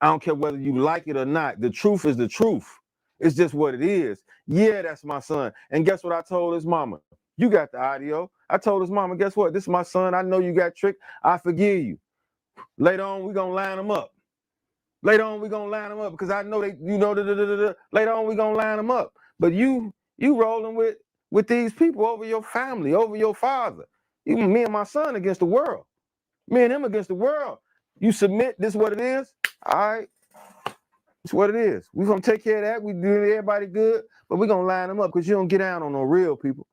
I don't care whether you like it or not. The truth is the truth. It's just what it is. Yeah, that's my son. And guess what I told his mama? You got the audio. I told his mama, guess what? This is my son. I know you got tricked. I forgive you. Later on, we're going to line him up. Later on, we're going to line him up because I know they, later on, we're going to line him up. But you rolling with these people over your family, over your father. Even me and my son against the world. Me and him against the world. You submit, this is what it is. All right. It's what it is. We're going to take care of that. We do everybody good, but we're going to line them up because you don't get down on no real people.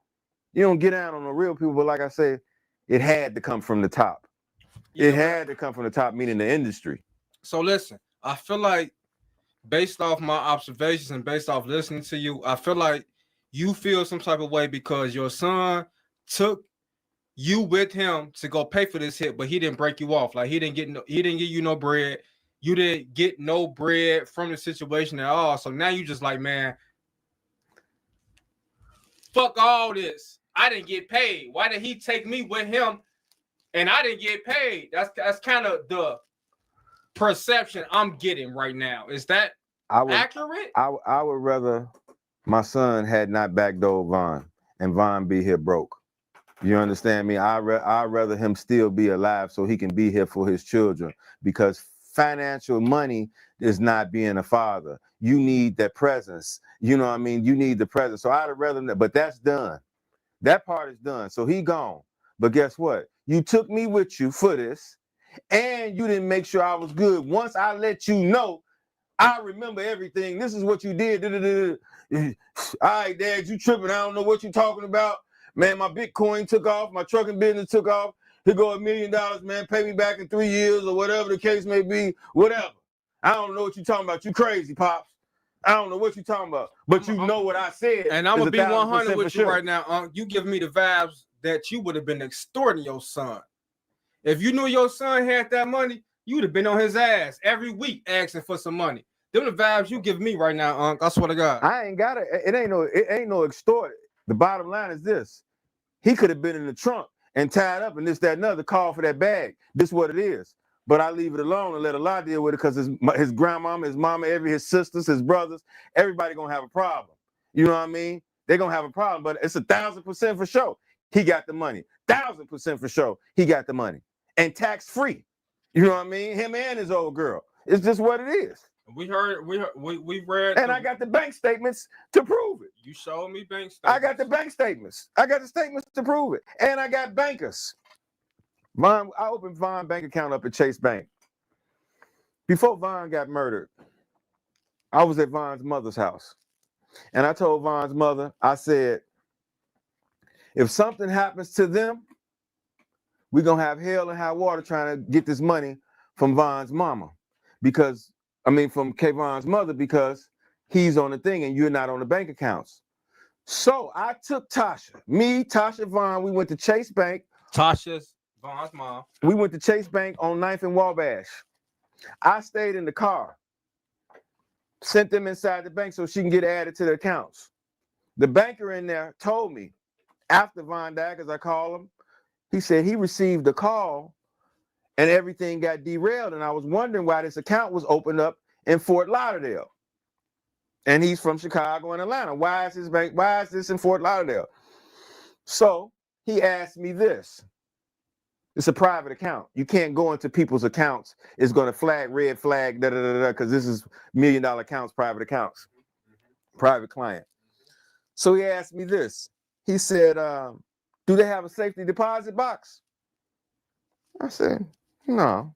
You don't get down on the real people, but like I said, it had to come from the top. It had to come from the top, meaning the industry. So listen, I feel like based off my observations and based off listening to you, I feel like you feel some type of way because your son took you with him to go pay for this hit, but he didn't break you off. Like he didn't give you no bread. You didn't get no bread from the situation at all. So now you just like, man, fuck all this. I didn't get paid. Why did he take me with him and I didn't get paid? That's kind of the perception I'm getting right now. Is that accurate? I would rather my son had not backdoored Von and Von be here broke. You understand me? I'd rather him still be alive so he can be here for his children, because financial money is not being a father. You need that presence. You know what I mean? You need the presence. So I'd rather, but that's done. That part is done. So he gone. But guess what? You took me with you for this, and you didn't make sure I was good. Once I let you know, I remember everything. This is what you did. All right, Dad, you tripping. I don't know what you're talking about. Man, my Bitcoin took off. My trucking business took off. Here go $1 million, man. Pay me back in 3 years or whatever the case may be. Whatever. I don't know what you're talking about. You crazy, Pops. I don't know what you're talking about. But you know what I said. And I'm going to be 100 with you right now. You give me the vibes that you would have been extorting your son. If you knew your son had that money, you would have been on his ass every week asking for some money. Them the vibes you give me right now, Unc. I swear to God. I ain't got it. It ain't no extort. The bottom line is this. He could have been in the trunk and tied up and this, that, and other, call for that bag. This is what it is. But I leave it alone and let Allah deal with it, because his grandmama, his mama, his sisters, his brothers, everybody gonna have a problem. You know what I mean? They're gonna have a problem, but it's 1,000% for sure. He got the money. 1,000% for sure. He got the money. And tax free. You know what I mean? Him and his old girl. It's just what it is. We read. And I got the bank statements to prove it. You showed me bank statements. I got the bank statements. I got the statements to prove it. And I got bankers. I opened Von's bank account up at Chase Bank. Before Von got murdered, I was at Von's mother's house. And I told Von's mother, I said, if something happens to them, we're going to have hell and high water trying to get this money from Von's mama. From Kayvon's mother, because he's on the thing and you're not on the bank accounts. So I took Tasha, Tasha, Von, we went to Chase Bank, Tasha's Von's mom. We went to Chase Bank on 9th and Wabash. I stayed in the car, sent them inside the bank so she can get added to the accounts. The banker in there told me after Von died, as I call him, he said he received a call and everything got derailed. And I was wondering why this account was opened up in Fort Lauderdale. And he's from Chicago and Atlanta. Why is this in Fort Lauderdale? So he asked me this. It's a private account. You can't go into people's accounts. It's going to flag, red flag, because this is $1 million accounts, private accounts, private client. So he asked me this. He said, do they have a safety deposit box? I said, no.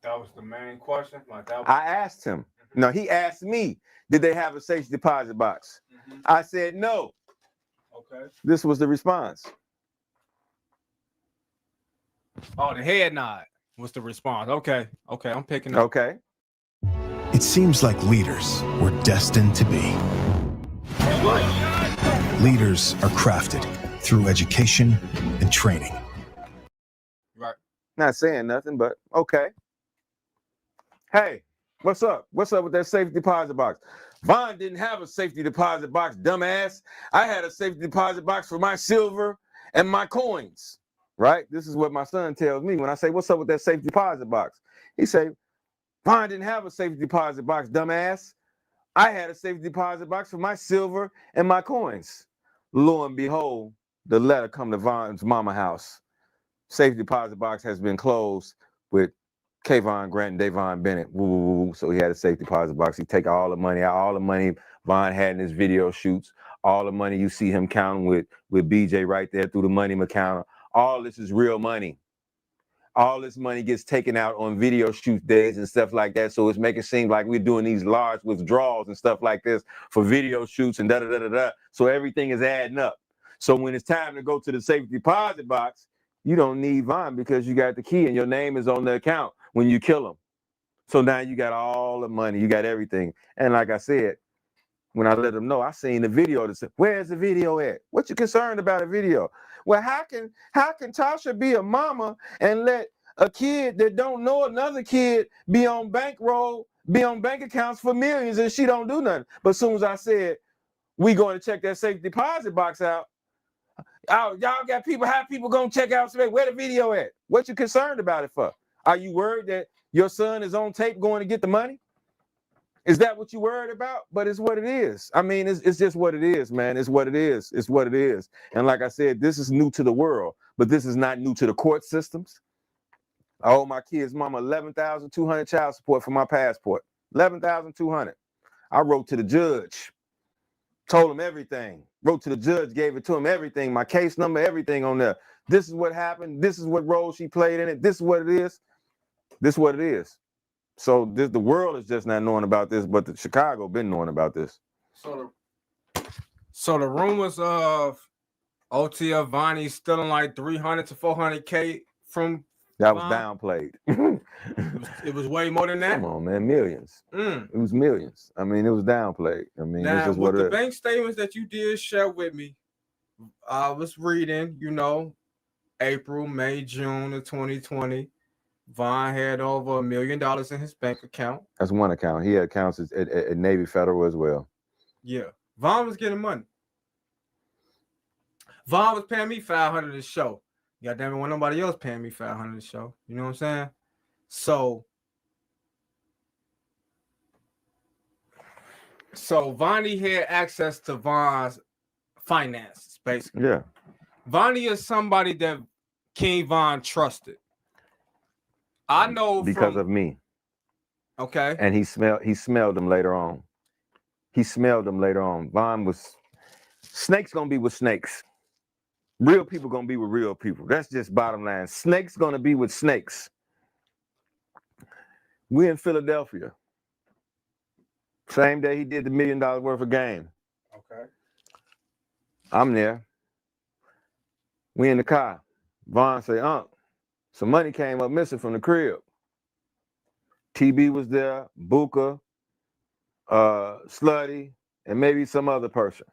That was the main question. I asked him. No, he asked me, did they have a safety deposit box? I said, no. Okay. This was the response. Oh, the head nod was the response. Okay. Okay, I'm picking up. Okay. It seems like leaders were destined to be. Leaders are crafted through education and training. Right. Not saying nothing, but okay. Hey, what's up? What's up with that safety deposit box? Von didn't have a safety deposit box, dumbass. I had a safety deposit box for my silver and my coins, right? This is what my son tells me when I say, what's up with that safety deposit box? He say, Von didn't have a safety deposit box, dumbass. I had a safety deposit box for my silver and my coins. Lo and behold, the letter come to Von's mama house. Safety deposit box has been closed with Kayvon Grant and Davon Bennett. Woo, woo, woo. So he had a safety deposit box. He take all the money out, all the money Von had in his video shoots, all the money you see him counting with BJ right there through the money counter. All this is real money. All this money gets taken out on video shoot days and stuff like that. So it's making it seem like we're doing these large withdrawals and stuff like this for video shoots and da-da-da-da-da. So everything is adding up. So when it's time to go to the safety deposit box, you don't need Von because you got the key and your name is on the account when you kill him. So now you got all the money, you got everything. And like I said, when I let them know, I seen the video that said, where's the video at? What you concerned about a video? Well, how can Tasha be a mama and let a kid that don't know another kid be on bankroll, be on bank accounts for millions and she don't do nothing? But as soon as I said, we going to check that safe deposit box out, y'all got people, how people gonna check out where the video at? What you concerned about it for? Are you worried that your son is on tape going to get the money? Is that what you worried about? But it's what it is. I mean, it's just what it is, man. It's what it is. It's what it is. And like I said, this is new to the world, but this is not new to the court systems. I owe my kid's mama $11,200 child support for my passport. $11,200. I wrote to the judge, told him everything. Wrote to the judge, gave it to him everything, my case number, everything on there. This is what happened. This is what role she played in it. This is what it is. This is what it is. So the world is just not knowing about this, but the Chicago been knowing about this. So the rumors of OTF Vonnie stealing like 300 to 400K from that was downplayed. it was way more than that. Come on, man, millions. It was millions. I mean, it was downplayed. I mean, now, it's just with what the it is. bank statements that you did share with me, I was reading, April, May, June of 2020. Von had over $1 million in his bank account. That's one account. He had accounts at Navy Federal as well. Yeah. Von was getting money. Von was paying me $500 a show. Goddamn it, when nobody else paying me $500 a show. You know what I'm saying? So Vonnie had access to Von's finances, basically. Yeah. Vonnie is somebody that King Von trusted. I know because of me. Okay. And he smelled them later on. He smelled them later on. Von was snakes gonna be with snakes. Real people gonna be with real people. That's just bottom line. Snakes gonna be with snakes. We in Philadelphia. Same day he did the $1 million worth of game. Okay. I'm there. We in the car. Von say, some money came up missing from the crib. TB was there, Buka, Slutty, and maybe some other person.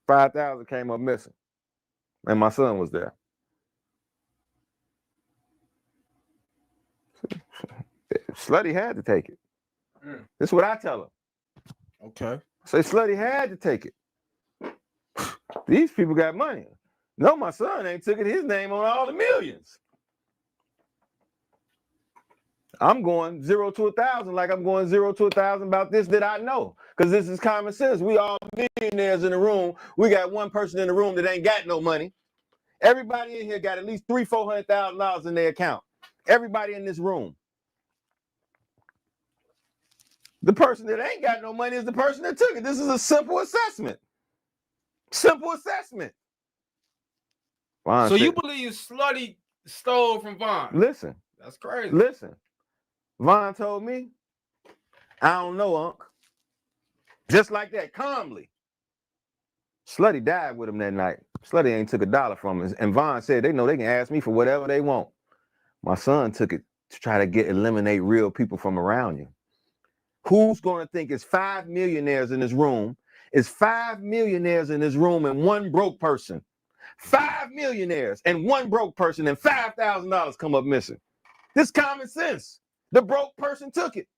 $5,000 came up missing. And my son was there. Slutty had to take it. This is what I tell her. Okay. Say Slutty had to take it. These people got money. No, my son ain't took it. His name on all the millions. I'm going 0 to 1,000 like I'm going 0 to 1,000 about this that I know. Because this is common sense. We all millionaires in the room. We got one person in the room that ain't got no money. Everybody in here got at least $300,000-$400,000 in their account. Everybody in this room. The person that ain't got no money is the person that took it. This is a simple assessment. Simple assessment. Vaughn So said, you believe Slutty stole from Vaughn? Listen. That's crazy. Listen. Vaughn told me, I don't know, Unc. Just like that, calmly. Slutty died with him that night. Slutty ain't took $1 from him. And Vaughn said, they know they can ask me for whatever they want. My son took it to try to eliminate real people from around you. Who's going to think it's 5 millionaires in this room? It's 5 millionaires in this room and one broke person. 5 millionaires and one broke person and $5,000 come up missing. This common sense. The broke person took it.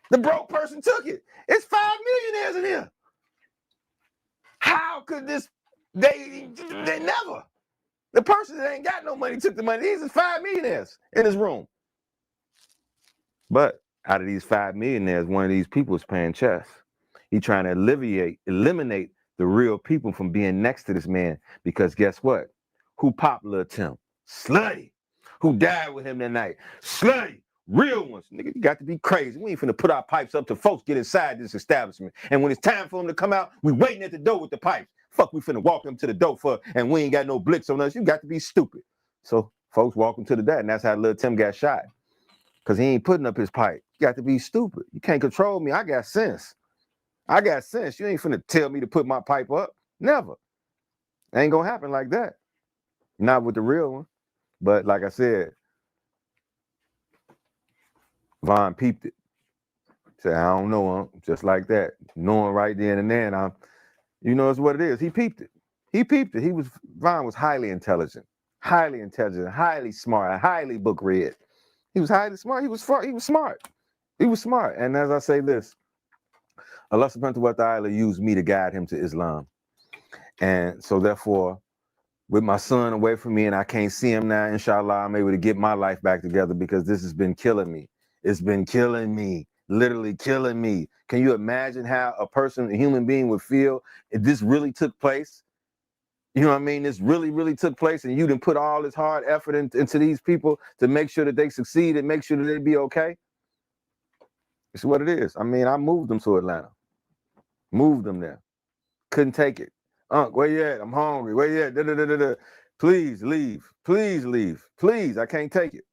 The broke person took it. It's 5 millionaires in here. How could this? They never. The person that ain't got no money took the money. These is 5 millionaires in this room. But out of these 5 millionaires, one of these people is paying chess. He trying to eliminate the real people from being next to this man. Because guess what? Who popped Lil Tim? Slutty. Who died with him that night? Slutty. Real ones. Nigga, you got to be crazy. We ain't finna put our pipes up till folks get inside this establishment. And when it's time for them to come out, we waiting at the door with the pipes. Fuck, we finna walk them to the door for, and we ain't got no blitz on us. You got to be stupid. So folks walk him to the door, and that's how Lil Tim got shot. Because he ain't putting up his pipe. You got to be stupid. You can't control me. I got sense. I got sense. You ain't finna tell me to put my pipe up. Never. Ain't gonna happen like that. Not with the real one. But like I said, Vaughn peeped it. Said, I don't know him. Just like that. Knowing right then and there. You know, it's what it is. He peeped it. He peeped it. Vaughn was highly intelligent, highly smart, highly book read. He was highly smart. He was smart. He was smart. And as I say this, Allah subhanahu wa ta'ala used me to guide him to Islam. And so therefore, with my son away from me and I can't see him now, inshallah, I'm able to get my life back together because this has been killing me. It's been killing me, literally killing me. Can you imagine how a human being would feel if this really took place? You know what I mean? This really took place and you didn't put all this hard effort into these people to make sure that they succeed and make sure that they be okay. It's what it is. I mean, I moved them to Atlanta. Moved them there. Couldn't take it. Unc, where you at? I'm hungry. Where you at? Please leave. Please leave. Please, I can't take it.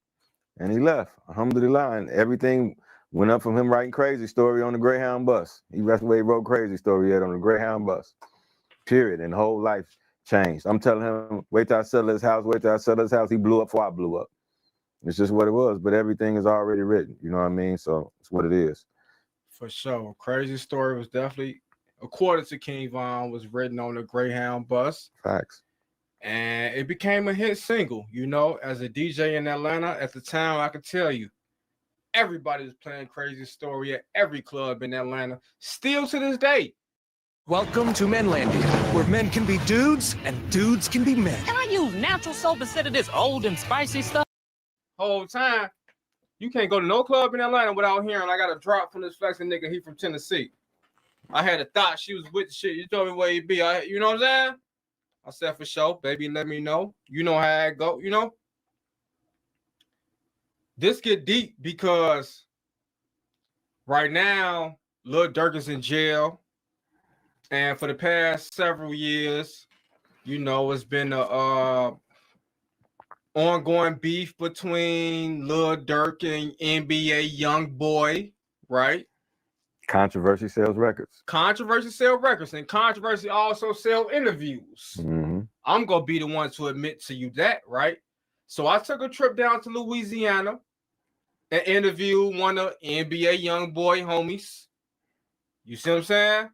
And he left. Alhamdulillah. And everything went up from him writing Crazy Story on the Greyhound bus. That's the way he wrote Crazy Story on the Greyhound bus. Period. And whole life changed. I'm telling him, wait till I sell his house, wait till I sell his house. He blew up before I blew up. It's just what it was. But everything is already written. You know what I mean? So it's what it is. For sure. Crazy Story was definitely, according to King Von, was written on the Greyhound bus. Facts. And it became a hit single. You know, as a DJ in Atlanta at the time, I could tell you, everybody was playing Crazy Story at every club in Atlanta, still to this day. Welcome to Menlandia, where men can be dudes and dudes can be men. Can I use natural soap instead of this old and spicy stuff? Whole time, you can't go to no club in Atlanta without hearing I got a drop from this flexing nigga. He from Tennessee. I had a thought she was with the shit. You told me where he be. You know what I'm saying? I said for sure, baby. Let me know. You know how it go. You know. This get deep because right now Lil Durk is in jail, and for the past several years, you know, it's been a ongoing beef between Lil Durk and NBA YoungBoy, right? Controversy sells records. Controversy sell records, and controversy also sell interviews. Mm-hmm. I'm gonna be the one to admit to you that, right? So I took a trip down to Louisiana and interviewed one of NBA YoungBoy homies. You see what I'm saying?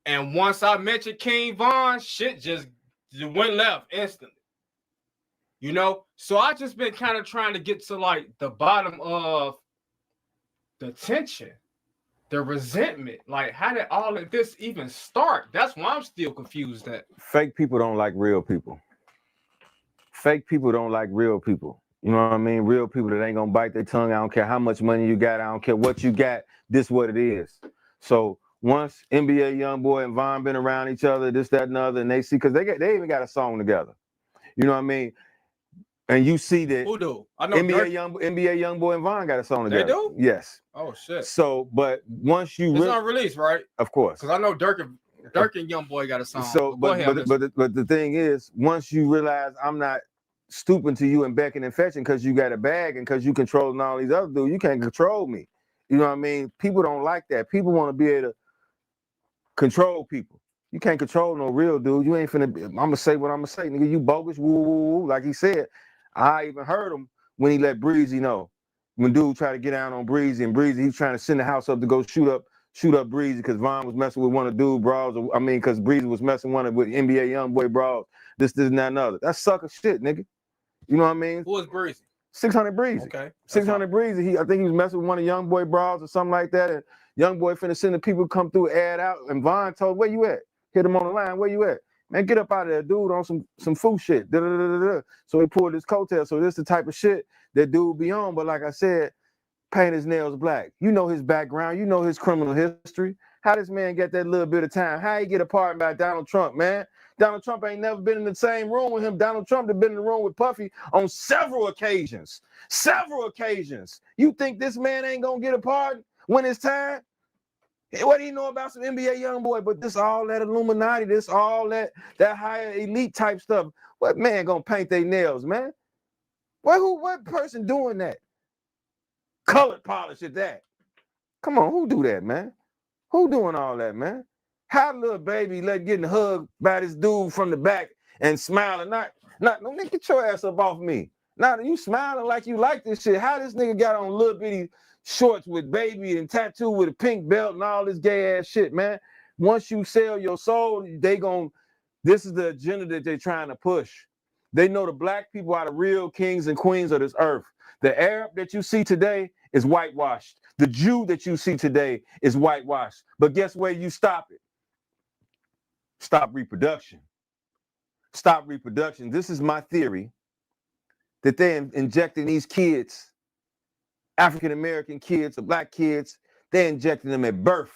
And once I mentioned King Von, shit just went left instantly. You know, so I just been kind of trying to get to like the bottom of the tension, the resentment. Like, how did all of this even start? That's why I'm still confused at. Fake people don't like real people. Fake people don't like real people. You know what I mean? Real people that ain't gonna bite their tongue. I don't care how much money you got. I don't care what you got. This what it is. So once NBA Youngboy and Von been around each other, this, that, and other, and they see, because they even got a song together. You know what I mean? And you see that Who do? I know NBA Youngboy and Von got a song together. They do? Yes. Oh shit. So, but once you It's unreleased, right? Of course. Because I know Dirk and Youngboy got a song. So, Go ahead, but the thing is, once you realize I'm not stooping to you and becking and fetching because you got a bag and because you controlling all these other dudes, you can't control me. You know what I mean? People don't like that. People want to be able to control people. You can't control no real dude. You ain't finna. I'm gonna say what I'm gonna say, nigga. You bogus, woo, woo, woo. Like he said, I even heard him when he let Breezy know. When dude tried to get down on Breezy, and Breezy, he's trying to send the house up to go shoot up Breezy because Von was messing with one of the dude bras. I mean, because Breezy was messing with NBA Youngboy bras. This, and that, and other. That's sucker shit, nigga. You know what I mean? Who is Breezy? 600 Breezy. Okay. 600 Breezy. I think he was messing with one of Youngboy bras or something like that. And Youngboy finna send the people come through, add out. And Von told, where you at? Hit him on the line. Where you at? Man, get up out of there, dude, on some fool shit. Da, da, da, da, da. So he pulled his coattail. So this is the type of shit that dude be on. But like I said, paint his nails black. You know his background. You know his criminal history. How this man get that little bit of time? How he get a pardon by Donald Trump, man? Donald Trump ain't never been in the same room with him. Donald Trump have been in the room with Puffy on several occasions. Several occasions. You think this man ain't gonna get a pardon when it's time? What do you know about some NBA Youngboy? But this all that Illuminati, this all that higher elite type stuff. What man gonna paint their nails, man? What person doing that? Colored polish at that. Come on, who do that, man? Who doing all that, man? How little baby getting hugged by this dude from the back and smiling? Not, nigga, get your ass up off me. Now you smiling like you like this shit. How this nigga got on little bitty shorts with baby and tattoo with a pink belt and all this gay ass shit, man. Once you sell your soul, this is the agenda that they're trying to push. They know the black people are the real kings and queens of this earth. The Arab that you see today is whitewashed. The Jew that you see today is whitewashed. But guess where you stop it? Stop reproduction. Stop reproduction. This is my theory that they're injecting these kids, African-American kids or black kids, they're injecting them at birth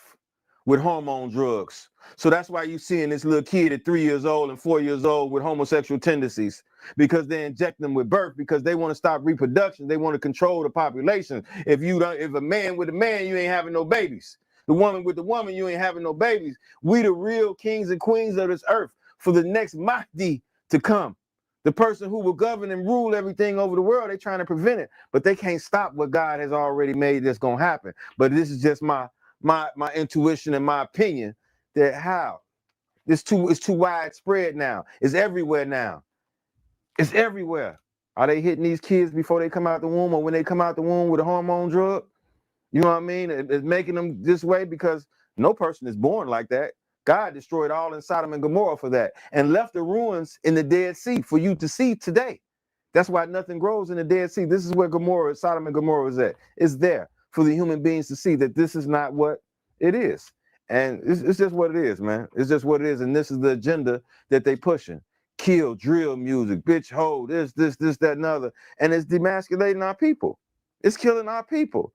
with hormone drugs. So that's why you're seeing this little kid at 3 years old and 4 years old with homosexual tendencies, because they inject them with birth because they want to stop reproduction. They want to control the population. If a man with a man, you ain't having no babies. The woman with the woman, you ain't having no babies. We the real kings and queens of this earth for the next Mahdi to come. The person who will govern and rule everything over the world, they're trying to prevent it, but they can't stop what God has already made that's gonna happen. But this is just my intuition and my opinion that how it's too widespread now. It's everywhere now. It's everywhere. Are they hitting these kids before they come out the womb or when they come out the womb with a hormone drug? You know what I mean? It's making them this way because no person is born like that. God destroyed all in Sodom and Gomorrah for that and left the ruins in the Dead Sea for you to see today. That's why nothing grows in the Dead Sea. This is where Sodom and Gomorrah is at. It's there for the human beings to see that this is not what it is. And it's just what it is, man. It's just what it is. And this is the agenda that they pushing. Kill, drill music, bitch, hold, this, that, and other. And it's demasculating our people. It's killing our people.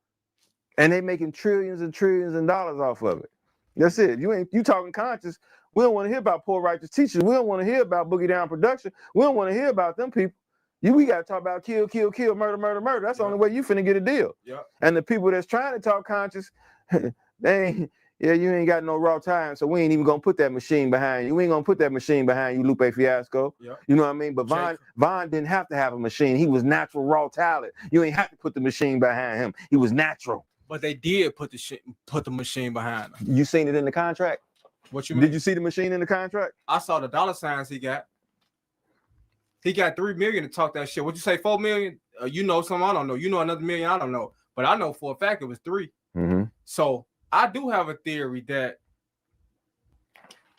And they making trillions and trillions of dollars off of it. That's it. You talking conscious. We don't want to hear about poor righteous teachers. We don't want to hear about Boogie Down Production. We don't want to hear about them people. We got to talk about kill, kill, kill, murder, murder, murder. That's the only way you finna get a deal. Yeah. And the people that's trying to talk conscious, they ain't, you ain't got no raw time, so we ain't even gonna put that machine behind you. We ain't gonna put that machine behind you, Lupe Fiasco. Yeah. You know what I mean? But Von didn't have to have a machine. He was natural raw talent. You ain't have to put the machine behind him. He was natural. But they did put the machine behind him. You seen it in the contract? What you mean? Did you see the machine in the contract? I saw the dollar signs he got. He got $3 million to talk that shit. What you say, $4 million? You know something I don't know. You know another $1 million I don't know. But I know for a fact it was $3. Mm-hmm. So I do have a theory that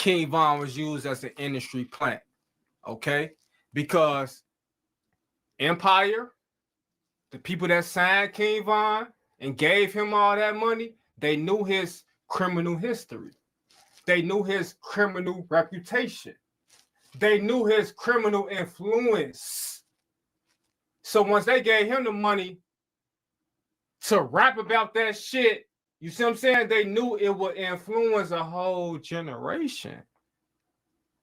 King Von was used as an industry plant. Okay? Because Empire, the people that signed King Von and gave him all that money, they knew his criminal history. They knew his criminal reputation. They knew his criminal influence. So once they gave him the money to rap about that shit, you see what I'm saying? They knew it would influence a whole generation.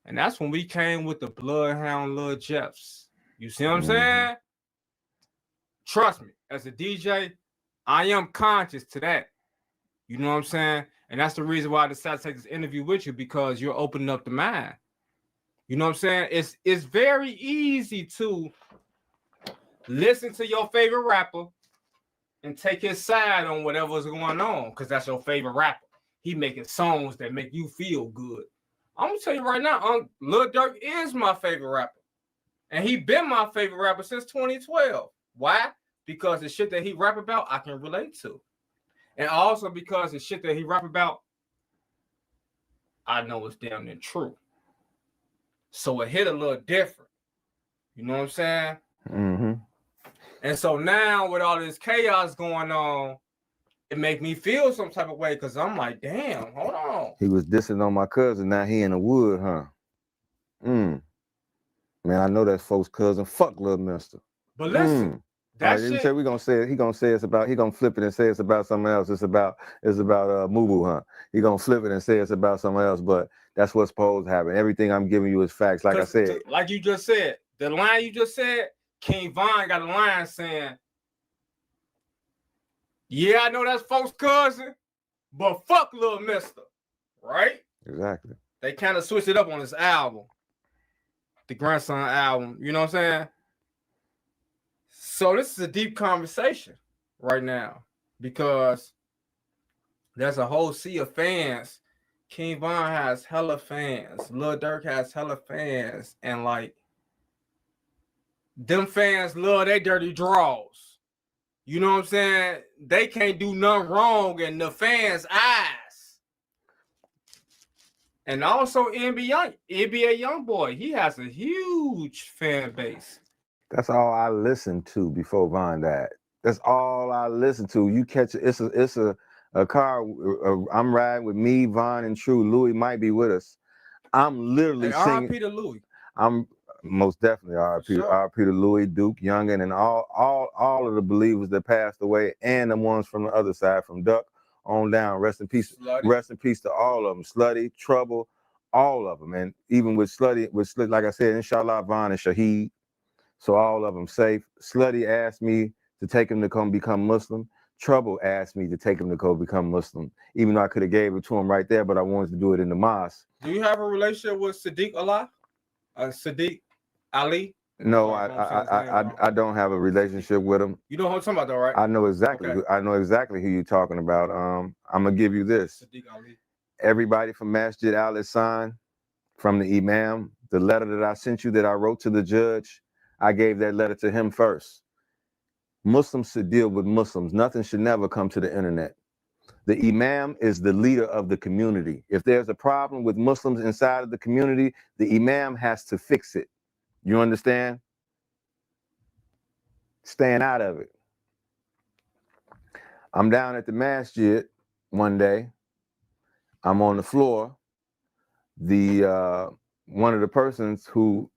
And that's when we came with the Bloodhound Lil Jeffs. You see what I'm saying? Trust me, as a DJ, I am conscious to that. You know what I'm saying? And that's the reason why I decided to take this interview with you, because you're opening up the mind. You know what I'm saying? It's very easy to listen to your favorite rapper and take his side on whatever's going on, because that's your favorite rapper. He making songs that make you feel good. I'm gonna tell you right now, Lil Durk is my favorite rapper. And he been my favorite rapper since 2012. Why? Because the shit that he rap about, I can relate to. And also because the shit that he rap about, I know it's damn near true. So it hit a little different. You know what I'm saying? Mm-hmm. And so now with all this chaos going on, it make me feel some type of way, because I'm like, damn, hold on. He was dissing on my cousin. Now he in the wood, huh? Man, I know that's folks' cousin. Fuck Lil Mister. But listen, that shit. Say we gonna say it. He gonna say it's about. He gonna flip it and say it's about something else. It's about Mubu, huh? He gonna flip it and say it's about something else. But that's what's supposed to happen. Everything I'm giving you is facts. Like I said, like you just said, the line you just said, King Von got a line saying, "Yeah, I know that's folks' cousin, but fuck Lil Mister," right? Exactly. They kind of switched it up on this album, the Grandson album. You know what I'm saying? So this is a deep conversation right now, because there's a whole sea of fans. King Von has hella fans. Lil Durk has hella fans. And like, them fans love they dirty draws. You know what I'm saying? They can't do nothing wrong in the fans' eyes. And also NBA Youngboy, he has a huge fan base. that's all I listened to before Von died. That's all I listened to. You catch it. It's a car. I'm riding with me, Von, and True. Louis might be with us. I'm literally singing. R.I.P. to Louis. I'm most definitely R.I.P. Sure. R.I.P. to Louis, Duke, Youngin, and all of the believers that passed away, and the ones from the other side, from Duck on down. Rest in peace. Slutty. Rest in peace to all of them. Slutty, Trouble, all of them. And even with Slutty, like I said, inshallah, Von and Shaheed. So all of them safe. Slutty asked me to take him to come become Muslim. Trouble asked me to take him to go become Muslim, even though I could have gave it to him right there, but I wanted to do it in the mosque. Do you have a relationship with Sadiq Allah? Sadiq Ali? No, I don't have a relationship with him. You know who I'm talking about, though, right? I know exactly. Okay. I know exactly who you're talking about. I'm gonna give you this. Sadiq Ali. Everybody from Masjid Al-Ihsan, from the Imam, the letter that I sent you that I wrote to the judge, I gave that letter to him first. Muslims should deal with Muslims. Nothing should never come to the internet. The Imam is the leader of the community. If there's a problem with Muslims inside of the community, the Imam has to fix it. You understand? Staying out of it. I'm down at the masjid one day. I'm on the floor. One of the persons who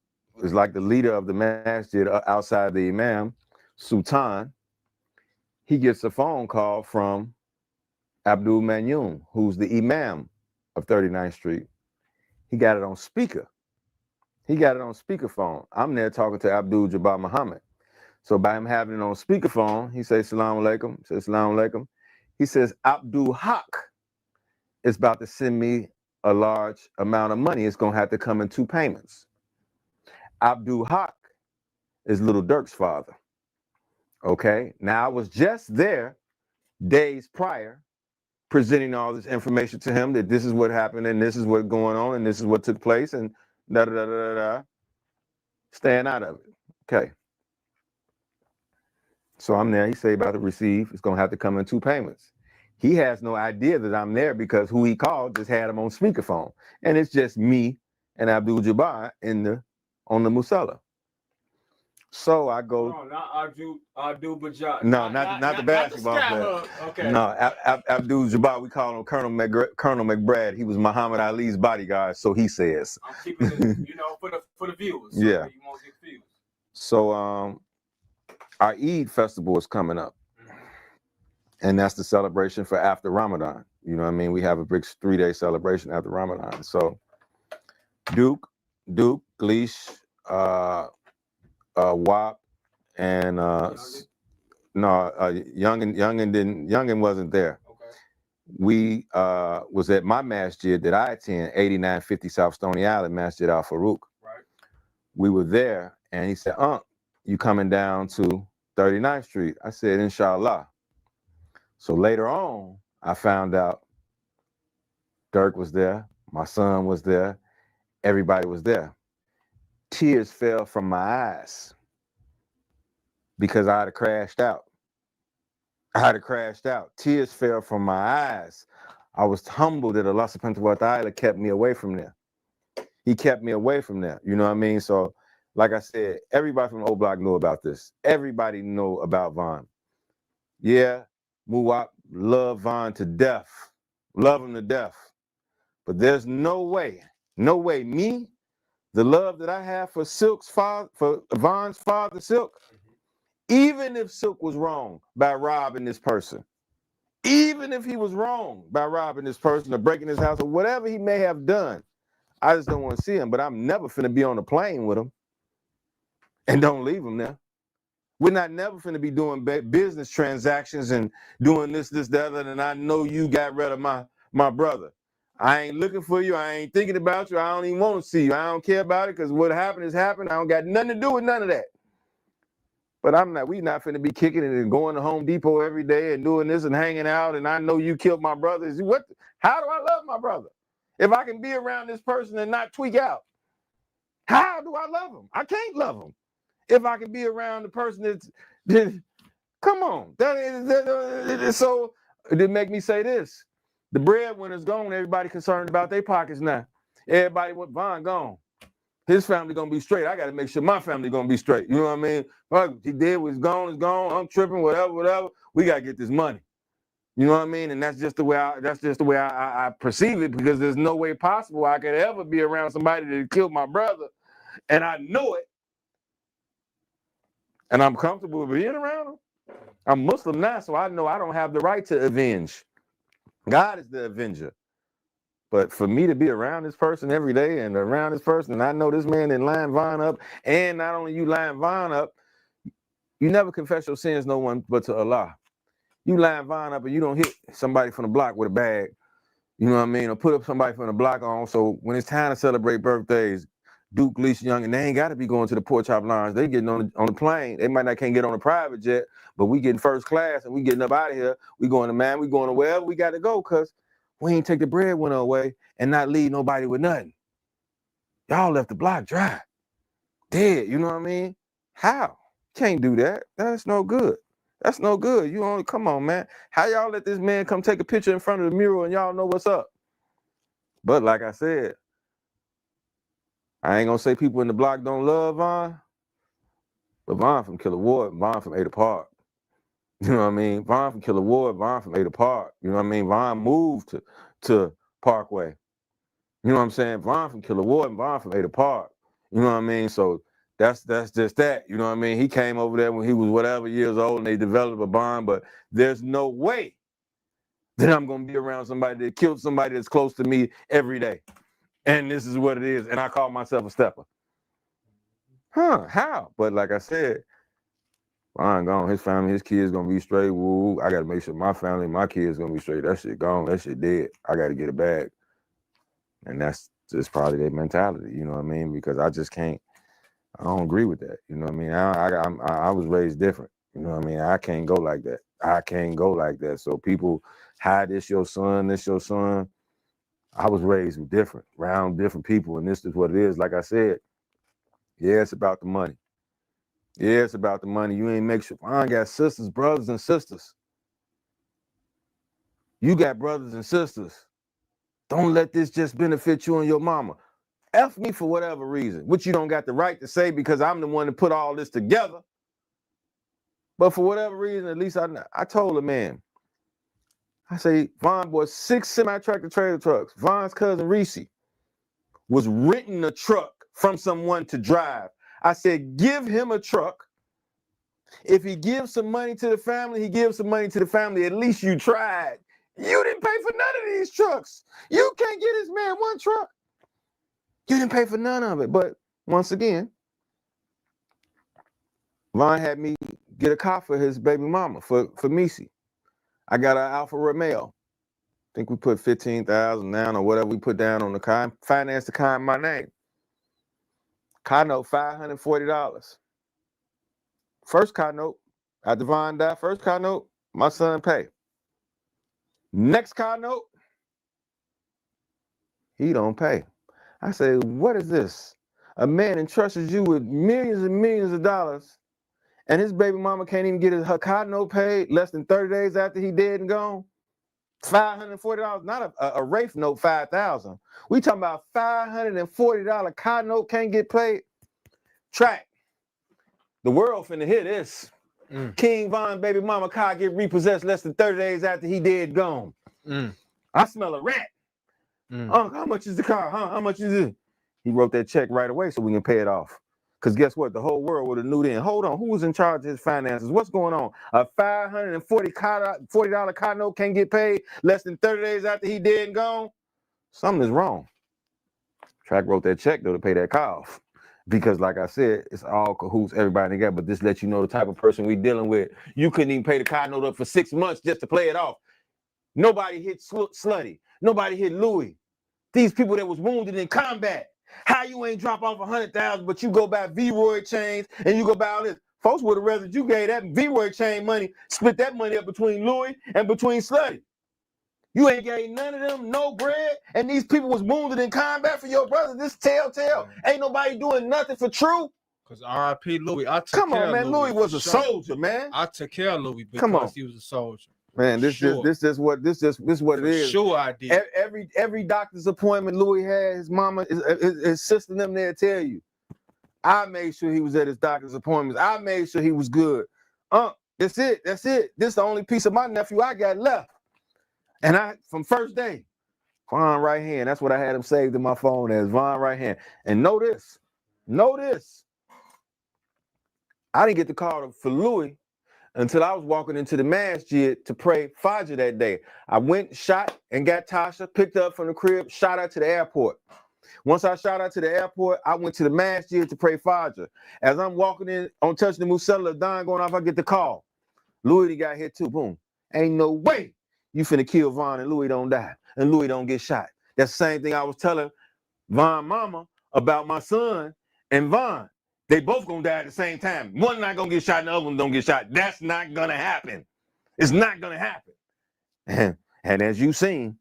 is like the leader of the masjid outside the Imam, Sultan, he gets a phone call from Abdul Manyun, who's the Imam of 39th Street. He got it on speaker. He got it on speakerphone. I'm there talking to Abdul Jabbar Muhammad. So by him having it on speakerphone, he says, Salaam alaikum, says, Salaam alaikum. He says, Abdul Haq is about to send me a large amount of money. It's going to have to come in 2 payments. Abdul Haq is Little Durk's father. Okay, now I was just there days prior presenting all this information to him that this is what happened and this is what's going on and this is what took place and da-da-da-da-da. Staying out of it. Okay. So I'm there. He say about to receive. It's going to have to come in 2 payments. He has no idea that I'm there because who he called just had him on speakerphone. And it's just me and Abdul Jabbar on the Musella. So I go. No, not Abdul Bajaj. No, not the basketball player. Okay. No, Abdul Jabbar, we call him Colonel McBride. He was Muhammad Ali's bodyguard, so he says. I'm keeping it, for the viewers. So Yeah. You won't get views. So our Eid festival is coming up. And that's the celebration for after Ramadan. You know what I mean? We have a big 3-day celebration after Ramadan. So Duke, Gleesh, WAP, and Youngin wasn't there. Okay. We was at my masjid that I attend, 8950 South Stony Island, Masjid Al Farouk. Right. We were there, and he said, you coming down to 39th Street? I said, inshallah. So later on, I found out Dirk was there, my son was there, everybody was there. Tears fell from my eyes because I had crashed out. Tears fell from my eyes. I was humbled that Allah subhanahu wa ta'ala kept me away from there. He kept me away from there. You know what I mean? So, like I said, everybody from the old block knew about this. Everybody knew about Von. Yeah, Muwap, love Von to death. Love him to death. But there's no way, me, the love that I have for Silk's father, for Von's father, Silk, even if Silk was wrong by robbing this person, even if he was wrong by robbing this person or breaking his house or whatever he may have done, I just don't want to see him. But I'm never finna be on a plane with him and don't leave him there. We're not never finna be doing business transactions and doing this, the other, and I know you got rid of my brother. I ain't looking for you. I ain't thinking about you. I don't even want to see you. I don't care about it because what happened is happened. I don't got nothing to do with none of that. But we not finna be kicking it and going to Home Depot every day and doing this and hanging out. And I know you killed my brother. How do I love my brother? If I can be around this person and not tweak out, how do I love him? I can't love him. If I can be around the person that's come on. So it did make me say this. The breadwinner's gone. Everybody concerned about their pockets now. Everybody with Von gone. His family gonna be straight. I gotta make sure my family gonna be straight. You know what I mean? What he did was gone, is gone. I'm tripping, whatever. We gotta get this money. You know what I mean? And that's just the way I perceive it, because there's no way possible I could ever be around somebody that killed my brother, and I know it. And I'm comfortable with being around them. I'm Muslim now, so I know I don't have the right to avenge. God is the avenger. But for me to be around this person every day and around this person, and I know this man didn't line Von up, and not only you line Von up, you never confess your sins no one but to Allah. You line Von up and you don't hit somebody from the block with a bag, you know what I mean, or put up somebody from the block on. So when it's time to celebrate birthdays, Duke, Leash, Young, and they ain't got to be going to the Pork Chop Lounge. They getting on the plane. They might not can't get on a private jet, but we getting first class and we getting up out of here. We going to wherever we got to go, because we ain't take the breadwinner away and not leave nobody with nothing. Y'all left the block dry, dead. You know what I mean? How? Can't do that. That's no good. That's no good. You only come on, man. How y'all let this man come take a picture in front of the mural and y'all know what's up? But like I said, I ain't gonna say people in the block don't love Von, but Von from Killer Ward, Von from Ada Park. You know what I mean? Von from Killer Ward, Von from Ada Park. You know what I mean? Von moved to Parkway. You know what I'm saying? Von from Killer Ward and Von from Ada Park. You know what I mean? So that's just that. You know what I mean? He came over there when he was whatever years old and they developed a bond, but there's no way that I'm gonna be around somebody that killed somebody that's close to me every day. And this is what it is. And I call myself a stepper. How? But like I said, Von gone. His family, his kids gonna be straight. Woo. I gotta make sure my family, my kids gonna be straight. That shit gone. That shit dead. I gotta get it back. And that's just probably their mentality, you know what I mean? Because I just can't, I don't agree with that. You know what I mean? I was raised different. You know what I mean? I can't go like that. I can't go like that. So people, hi, this your son, this your son. I was raised with different, around different people, and this is what it is. Like I said, yeah, it's about the money. Yeah, it's about the money. You ain't make sure. I got sisters, brothers, and sisters. You got brothers and sisters. Don't let this just benefit you and your mama. F me for whatever reason, which you don't got the right to say because I'm the one that put all this together. But for whatever reason, at least I told a man, I say, Von bought 6 semi-tractor trailer trucks. Von's cousin Reese was renting a truck from someone to drive. I said, give him a truck. If he gives some money to the family, he gives some money to the family. At least you tried. You didn't pay for none of these trucks. You can't get this man one truck. You didn't pay for none of it. But once again, Von had me get a car for his baby mama, for Missy. I got an Alfa Romeo. I think we put $15,000 down or whatever we put down on the car. Financed the car in my name. Car note, $540. First car note, after Von died, first car note, my son paid. Next car note, he don't pay. I say, what is this? A man entrusts you with millions and millions of dollars, and his baby mama can't even get her car note paid less than 30 days after he dead and gone? $540, not a Rafe note, $5,000. We talking about $540 car note can't get paid. Track. The world finna hear this. King Von baby mama car get repossessed less than 30 days after he dead gone. I smell a rat. How much is the car? How much is it? He wrote that check right away so we can pay it off. Because guess what? The whole world would have knew then. Hold on, who was in charge of his finances? What's going on? A $540 car note can't get paid less than 30 days after he dead and gone? Something is wrong. Track wrote that check though to pay that car off. Because like I said, it's all cahoots, everybody together. But this lets you know the type of person we dealing with. You couldn't even pay the car note up for 6 months just to play it off. Nobody hit Slutty. Nobody hit Louis. These people that was wounded in combat. How you ain't drop off 100,000, but you go buy V-Roy chains and you go buy all this. Folks would have rather you gave that V-Roy chain money, split that money up between Louis and between Slutty. You ain't gave none of them no bread, and these people was wounded in combat for your brother. This telltale. Ain't nobody doing nothing for True. Because R.I.P. Louis. Come on, man. Louis was a soldier, man. I took care of Louis because he was a soldier. Man, this is what it is. Sure, I did. Every doctor's appointment Louis had, his mama, his sister, them there tell you. I made sure he was at his doctor's appointments. I made sure he was good. That's it. This is the only piece of my nephew I got left. And from first day, Von right hand. That's what I had him saved in my phone as Von right hand. And know this. I didn't get the call for Louis until I was walking into the masjid to pray Fajr that day. I went, shot, and got Tasha, picked her up from the crib, shot her to the airport. Once I shot her to the airport, I went to the masjid to pray Fajr. As I'm walking in, on touching the Musalla, Don going off, I get the call. Louis got hit too, boom. Ain't no way you finna kill Von and Louis don't die, and Louis don't get shot. That's the same thing I was telling Von mama about my son and Von. They both gonna die at the same time. One not gonna get shot, and the other one don't get shot. That's not gonna happen. It's not gonna happen. And as you seen,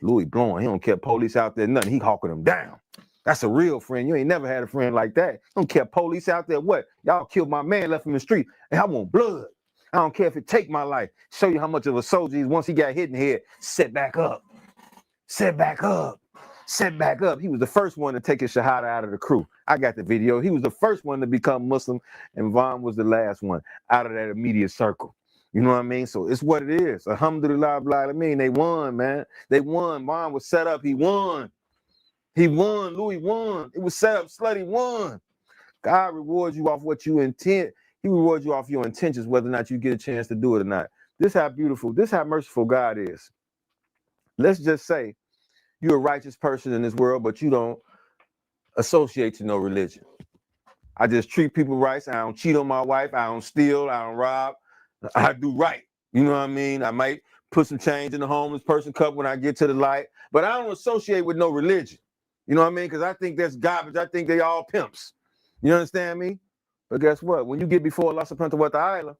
Louis blowing. He don't care police out there, nothing. He hawking them down. That's a real friend. You ain't never had a friend like that. Don't care police out there. What? Y'all killed my man, left him in the street, and I want blood. I don't care if it take my life. Show you how much of a soldier he is. Once he got hit in the head, set back up. Set back up. Set back up. He was the first one to take his shahada out of the crew. I got the video. He was the first one to become Muslim, and Von was the last one out of that immediate circle. You know what I mean? So it's what it is. Alhamdulillah, they won, man. They won. Von was set up. He won. He won. Louis won. It was set up. Slutty won. God rewards you off what you intend. He rewards you off your intentions, whether or not you get a chance to do it or not. This how beautiful, this how merciful God is. Let's just say you're a righteous person in this world, but you don't associate to no religion. I just treat people right. I don't cheat on my wife. I don't steal. I don't rob. I do right. You know what I mean? I might put some change in the homeless person cup when I get to the light, but I don't associate with no religion. You know what I mean? Because I think that's garbage. I think they all pimps. You understand me? But guess what? When you get before Allah subhanahu wa ta'ala,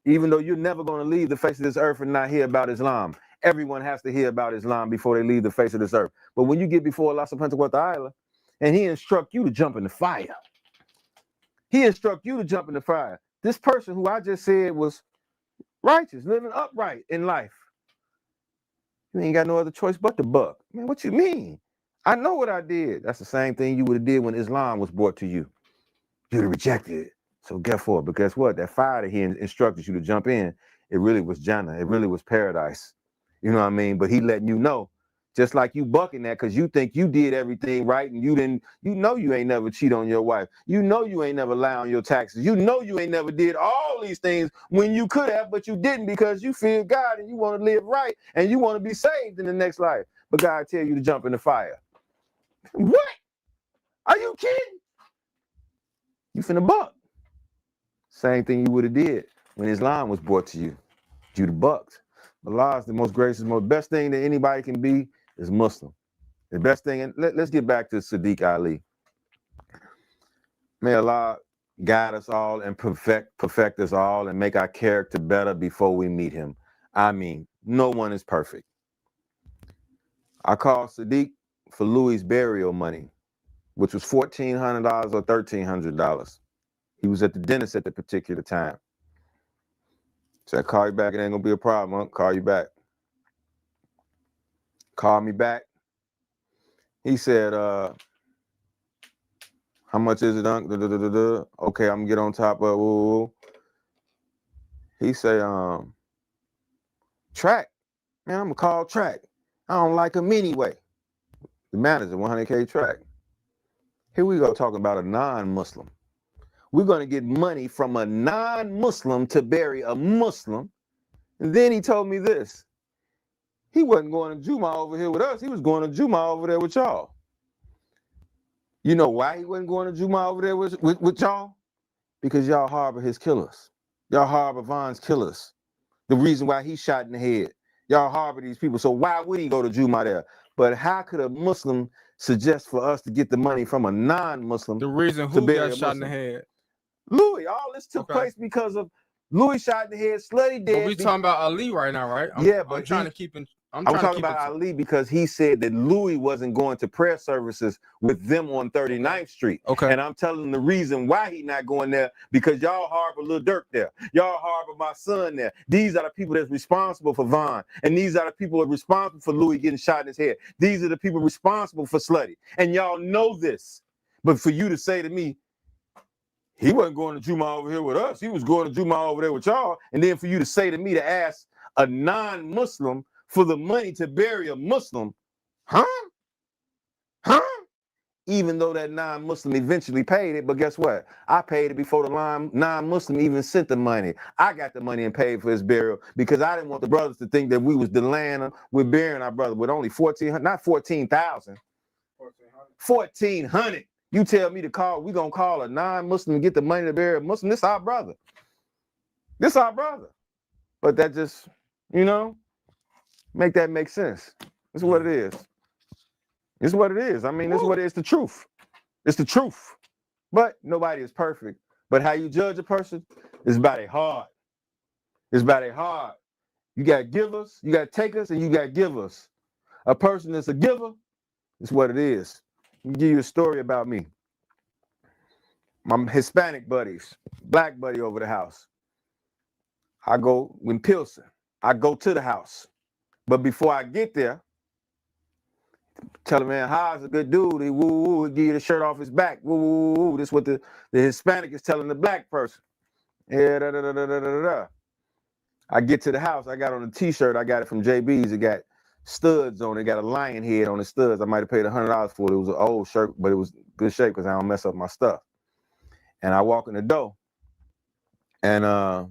even though you're never going to leave the face of this earth and not hear about Islam, everyone has to hear about Islam before they leave the face of this earth. But when you get before Allah subhanahu wa ta'ala, and he instruct you to jump in the fire, he instruct you to jump in the fire. This person who I just said was righteous, living upright in life, You ain't got no other choice but to buck. Man, what you mean? I know what I did. That's the same thing you would have did when Islam was brought to you. You'd have rejected it. So guess what? But guess what? That fire that he instructed you to jump in, it really was Jannah. It really was paradise. You know what I mean? But he letting you know, just like you bucking that because you think you did everything right and you didn't, you know you ain't never cheat on your wife. You know you ain't never lie on your taxes. You know you ain't never did all these things when you could have, but you didn't because you fear God and you want to live right and you want to be saved in the next life. But God tell you to jump in the fire. What? Are you kidding? You finna buck. Same thing you would have did when Islam was brought to you. You'd have bucked. Allah is the most gracious, most best thing that anybody can be is Muslim. The best thing, and let's get back to Sadiq Ali. May Allah guide us all and perfect us all and make our character better before we meet him. I mean, no one is perfect. I called Sadiq for Louis' burial money, which was $1,400 or $1,300. He was at the dentist at the particular time. Said, call you back, it ain't gonna be a problem, I'll call you back. Call me back. He said, how much is it, Unc? Okay, I'm gonna get on top of He say, Track. Man, I'm gonna call Track. I don't like him anyway. The manager, 100K Track. Here we go talking about a non-Muslim. We're going to get money from a non-Muslim to bury a Muslim. And then he told me this. He wasn't going to Juma over here with us. He was going to Juma over there with y'all. You know why he wasn't going to Juma over there with y'all? Because y'all harbor his killers. Y'all harbor Von's killers. The reason why he shot in the head. Y'all harbor these people. So why would he go to Juma there? But how could a Muslim suggest for us to get the money from a non-Muslim? The reason who got shot in the head? Louis, all this took place because of Louis shot in the head, Slutty dead. But we talking about Ali right now, right? But I'm trying to keep it. I'm talking about Ali because he said that Louis wasn't going to prayer services with them on 39th Street. Okay. And I'm telling him the reason why he not going there because y'all harbor Lil Durk there. Y'all harbor my son there. These are the people that's responsible for Von. And these are the people that are responsible for Louis getting shot in his head. These are the people responsible for Slutty. And y'all know this. But for you to say to me, he wasn't going to Juma over here with us. He was going to Juma over there with y'all. And then for you to say to me to ask a non-Muslim for the money to bury a Muslim, huh? Even though that non-Muslim eventually paid it, but guess what? I paid it before the non-Muslim even sent the money. I got the money and paid for his burial because I didn't want the brothers to think that we was delaying him. We're burying our brother with only 1,400, not 14,000. 1,400. You tell me to call, we gonna call a non-Muslim and get the money to bury a Muslim. This our brother. This our brother. But that just, you know, make that make sense. This is what it is. This is what it is. I mean, this is what it is. The truth. It's the truth. But nobody is perfect. But how you judge a person is by their heart. It's by their heart. You got givers, you got takers, and you got givers. A person that's a giver is what it is. Let me give you a story about me. My Hispanic buddies, black buddy over the house. I go, when Pilsen, I go to the house. But before I get there, tell him, man, Ha's a good dude. He woo-woo, he'll give you the shirt off his back. Woo-woo-woo. This is what the Hispanic is telling the black person. Yeah, da-da-da-da-da-da-da. I get to the house, I got on a t-shirt, I got it from JB's, it got studs on it, got a lion head on the studs. I might have paid $100 for it. It was an old shirt, but it was good shape because I don't mess up my stuff. And I walk in the door, and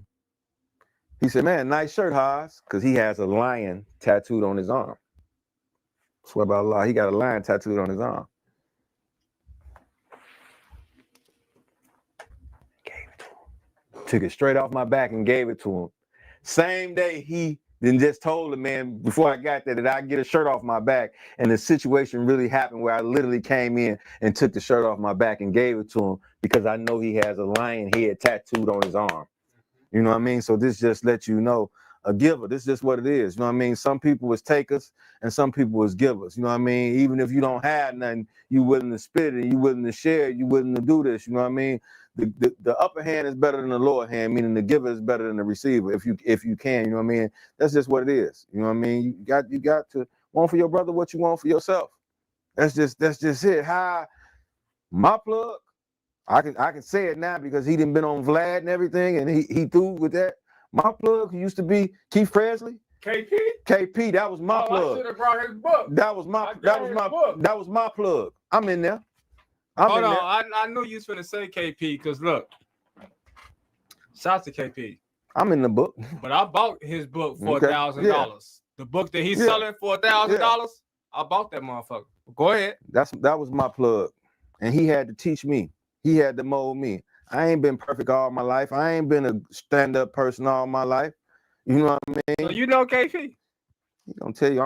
he said, man, nice shirt, Haas, because he has a lion tattooed on his arm. I swear by Allah, he got a lion tattooed on his arm. Gave it to him. Took it straight off my back and gave it to him. Same day he then just told the man before I got there that I get a shirt off my back, and the situation really happened where I literally came in and took the shirt off my back and gave it to him because I know he has a lion head tattooed on his arm. You know what I mean? So this just lets you know a giver. This is just what it is. You know what I mean? Some people is takers and some people is givers. You know what I mean? Even if you don't have nothing, you willing to spit it, you willing to share, you willing to do this. You know what I mean? The upper hand is better than the lower hand, meaning the giver is better than the receiver. If you can, you know what I mean? That's just what it is. You know what I mean? You got to want for your brother what you want for yourself. That's just it. How my plug, I can say it now because he done been on Vlad and everything, and he through with that. My plug used to be Keith Presley. KP, that was my plug. I should have brought his book. That was my plug. I'm in there. Hold on, I knew you was finna say KP because look, shout to KP. I'm in the book. But I bought his book for $1,000. The book that he's selling for $1,000, I bought that motherfucker. Go ahead. That was my plug, and he had to teach me. He had to mold me. I ain't been perfect all my life. I ain't been a stand-up person all my life. You know what I mean? So you know KP. He gonna tell you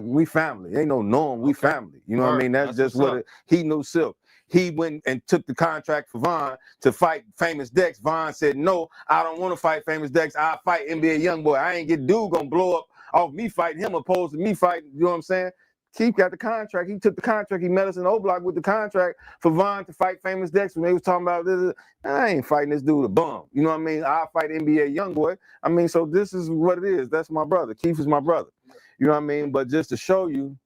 we family. Ain't no norm. We family. You know what I mean? That's just what he knew Silk. He went and took the contract for Von to fight Famous Dex. Von said, no, I don't want to fight Famous Dex. I fight NBA Youngboy. I ain't get dude gonna blow up off me fighting him opposed to me fighting. You know what I'm saying? Keith got the contract. He took the contract. He met us in O-Block with the contract for Von to fight Famous Dex. When they was talking about this, I ain't fighting this dude a bum. You know what I mean? I fight NBA Youngboy. I mean, so this is what it is. That's my brother. Keith is my brother. You know what I mean? But just to show you,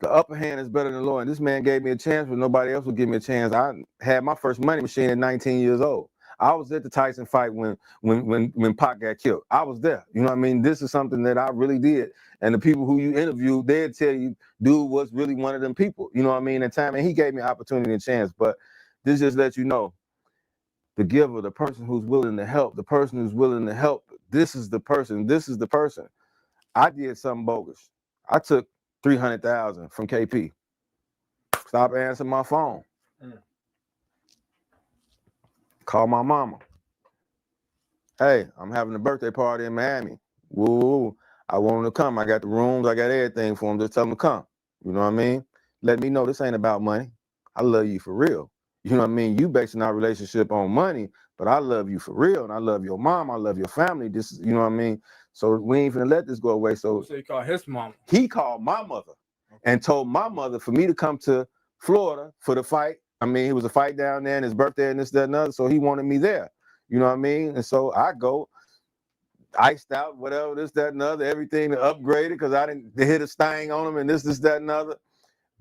the upper hand is better than the lower. And this man gave me a chance when nobody else would give me a chance. I had my first money machine at 19 years old. I was at the Tyson fight when Pac got killed. I was there. You know what I mean? This is something that I really did. And the people who you interviewed, they'd tell you, dude was really one of them people. You know what I mean? At time, and he gave me opportunity and chance. But this just lets you know, the giver, the person who's willing to help, the person who's willing to help, this is the person. This is the person. I did something bogus. I took $300,000 from KP. Stop answering my phone. Call my mama. Hey, I'm having a birthday party in Miami. Woo, I want him to come. I got the rooms. I got everything for him. Just tell him to come. You know what I mean? Let me know this ain't about money. I love you for real. You know what I mean? You basing our relationship on money, but I love you for real. And I love your mom. I love your family. This is, you know what I mean? So we ain't finna let this go away. So he called his mom. He called my mother and told my mother for me to come to Florida for the fight. I mean, it was a fight down there and his birthday and this, that, and other. So he wanted me there. You know what I mean? And so I go, iced out, whatever, this, that, and other, everything upgraded because I didn't hit a sting on him and this, that, and other.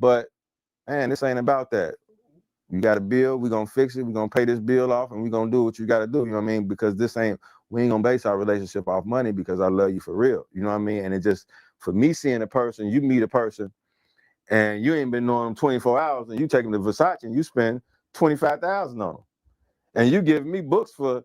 But man, this ain't about that. You got a bill, we're gonna fix it, we're gonna pay this bill off, and we're gonna do what you gotta do, you know what I mean? Because we ain't gonna base our relationship off money because I love you for real. You know what I mean? And it just, for me seeing a person, you meet a person and you ain't been knowing them 24 hours and you take them to Versace and you spend $25,000 on them. And you giving me books for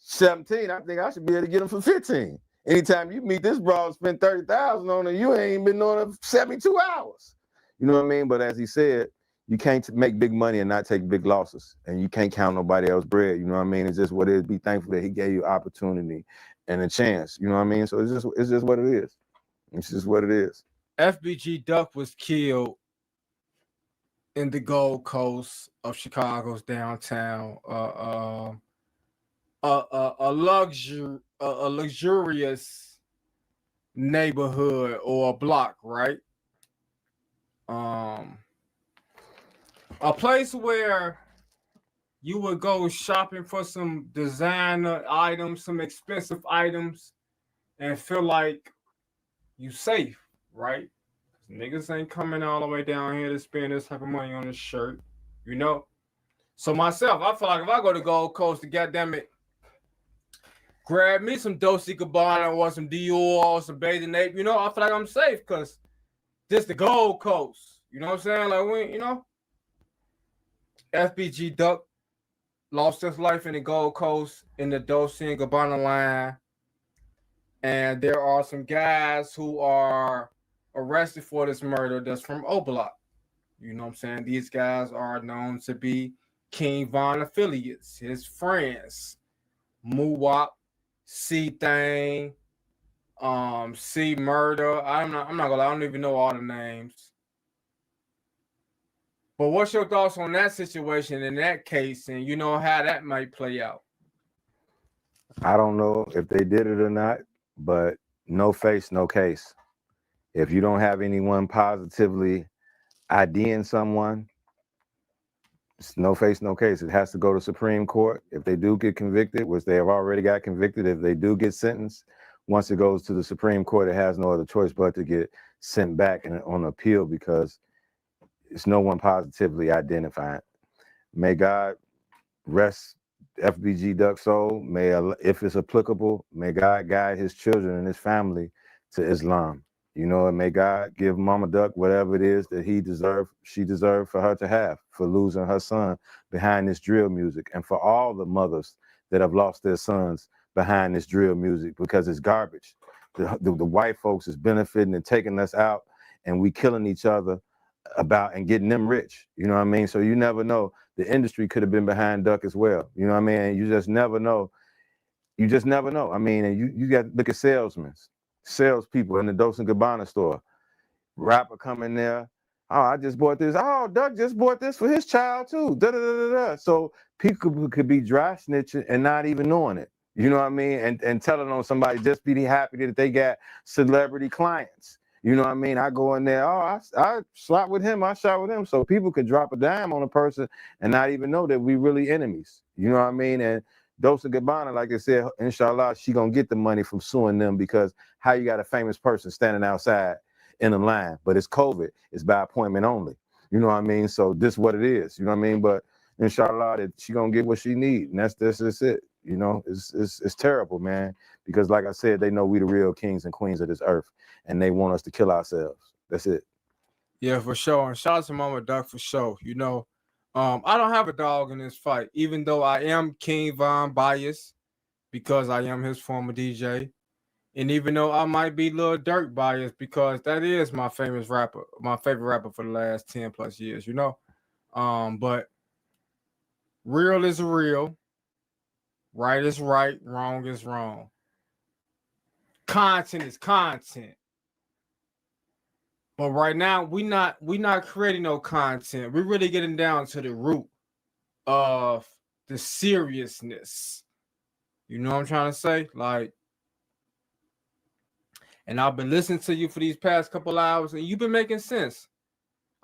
17, I think I should be able to get them for 15. Anytime you meet this broad and spend 30,000 on her, you ain't been knowing her 72 hours. You know what I mean? But as he said, you can't make big money and not take big losses. And you can't count nobody else's bread. You know what I mean? It's just what it is. Be thankful that he gave you opportunity and a chance. You know what I mean? So it's just what it is. It's just what it is. FBG Duck was killed in the Gold Coast of Chicago's downtown. A luxurious neighborhood or a block, right? A place where you would go shopping for some designer items, some expensive items, and feel like you safe, right? Niggas ain't coming all the way down here to spend this type of money on this shirt, you know? So myself, I feel like if I go to Gold Coast to goddamn it, grab me some Dolce & Gabbana or some Dior or some Bathing Ape, you know, I feel like I'm safe because this the Gold Coast. You know what I'm saying? Like, we, you know, FBG Duck lost his life in the Gold Coast in the Dolce & Gabbana line. And there are some guys who are arrested for this murder that's from O-Block. You know what I'm saying? These guys are known to be King Von affiliates, his friends. Muwop, C-Thing, C-Murder. I'm not gonna lie, I don't even know all the names. But what's your thoughts on that situation in that case, and you know how that might play out? I don't know if they did it or not, but no face, no case. If you don't have anyone positively IDing someone, it's no face, no case. It has to go to Supreme Court. If they do get convicted, which they have already got convicted, if they do get sentenced, once it goes to the Supreme Court, it has no other choice but to get sent back on appeal because it's no one positively identified. May God rest FBG Duck soul. May, if it's applicable, may God guide his children and his family to Islam. You know, and may God give Mama Duck whatever it is that she deserved for her to have, for losing her son behind this drill music, and for all the mothers that have lost their sons behind this drill music, because it's garbage. The white folks is benefiting and taking us out, and we killing each other about and getting them rich. You know what I mean? So you never know. The industry could have been behind Duck as well. You know what I mean? You just never know. You just never know. I mean, and you got to look at salespeople in the Dose and Gabbana store. Rapper come in there. Oh, I just bought this. Oh, Duck just bought this for his child too. Da, da, da, da, da. So people could be dry snitching and not even knowing it. You know what I mean? And telling on somebody just be happy that they got celebrity clients. You know what I mean? I go in there, oh, I shot with him, I shot with him. So people could drop a dime on a person and not even know that we really enemies. You know what I mean? And Dose and Gabbana, like I said, inshallah, she gonna get the money from suing them, because how you got a famous person standing outside in a line, but it's COVID, it's by appointment only. You know what I mean? So this is what it is, you know what I mean? But inshallah, that she gonna get what she need, and that's it. You know, it's terrible, man, because like I said, they know we the real kings and queens of this earth, and they want us to kill ourselves. That's it. Yeah, for sure. And shout out to Mama Duck for sure. You know, I don't have a dog in this fight, even though I am King Von biased because I am his former DJ. And even though I might be Lil Durk biased because that is my favorite rapper for the last 10 plus years, you know. But real is real, right is right, wrong is wrong. Content is content. But right now, we not creating no content. We're really getting down to the root of the seriousness. You know what I'm trying to say? Like, and I've been listening to you for these past couple hours, and you've been making sense.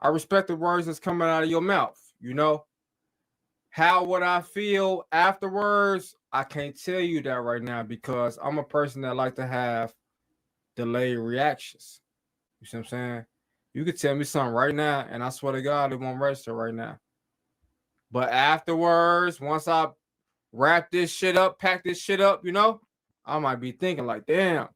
I respect the words that's coming out of your mouth. You know, how would I feel afterwards? I can't tell you that right now, because I'm a person that like to have delayed reactions. You see what I'm saying? You could tell me something right now, and I swear to God, it won't register right now. But afterwards, once I wrap this shit up, pack this shit up, you know, I might be thinking like, damn,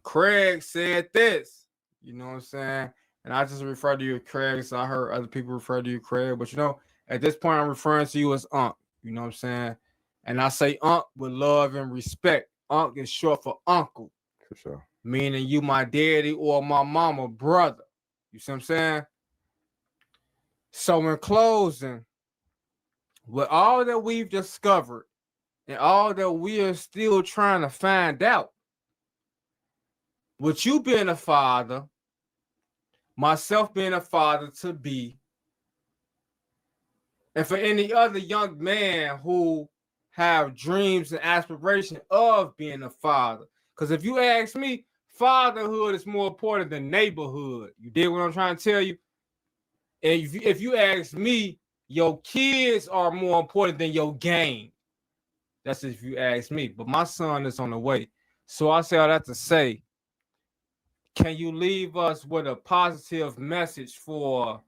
Craig said this. You know what I'm saying? And I just refer to you as Craig, so I heard other people refer to you Craig. But, you know, at this point, I'm referring to you as Unc. You know what I'm saying? And I say Unc with love and respect. Unc is short for uncle. For sure. Meaning you my daddy or my mama brother. You see what I'm saying? So in closing, with all that we've discovered and all that we are still trying to find out, with you being a father, myself being a father to be, and for any other young man who have dreams and aspirations of being a father. Because if you ask me, fatherhood is more important than neighborhood. You dig what I'm trying to tell you? And if you ask me, your kids are more important than your game. That's if you ask me. But my son is on the way. So I say all that to say, can you leave us with a positive message for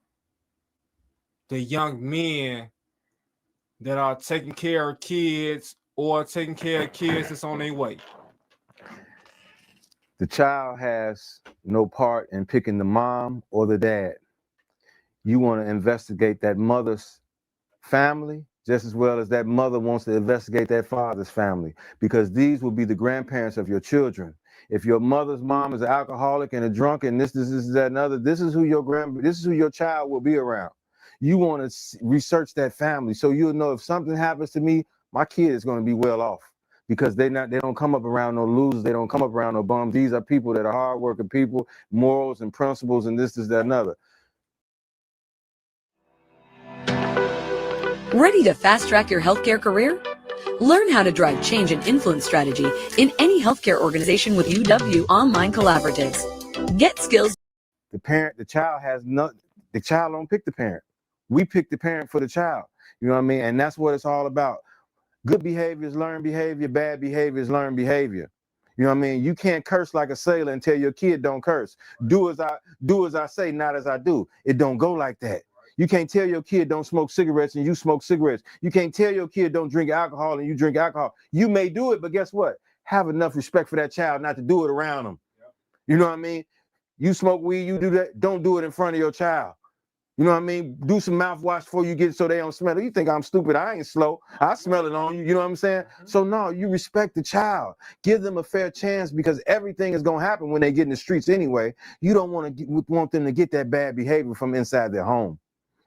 the young men that are taking care of kids or taking care of kids that's on their way? The child has no part in picking the mom or the dad. You want to investigate that mother's family just as well as that mother wants to investigate that father's family, because these will be the grandparents of your children. If your mother's mom is an alcoholic and a drunk and this, that, and other, this is who your child will be around. You want to research that family so you'll know if something happens to me, my kid is going to be well off, because they don't come up around no losers, they don't come up around no bums. These are people that are hardworking people, morals and principles, and this, that, and other. Ready to fast track your healthcare career? Learn how to drive change and influence strategy in any healthcare organization with UW online collaboratives. Get skills. The child has nothing. The child don't pick the parent. We pick the parent for the child. You know what I mean? And that's what it's all about. Good behavior is learned behavior. Bad behavior is learned behavior. You know what I mean? You can't curse like a sailor and tell your kid don't curse. Do as I say, not as I do. It don't go like that. You can't tell your kid don't smoke cigarettes and you smoke cigarettes. You can't tell your kid don't drink alcohol and you drink alcohol. You may do it, but guess what? Have enough respect for that child not to do it around them. You know what I mean? You smoke weed, you do that. Don't do it in front of your child. You know what I mean? Do some mouthwash before you get it so they don't smell it. You think I'm stupid? I ain't slow. I smell it on you. You know what I'm saying? So no, you respect the child. Give them a fair chance because everything is gonna happen when they get in the streets anyway. You don't want them to get that bad behavior from inside their home.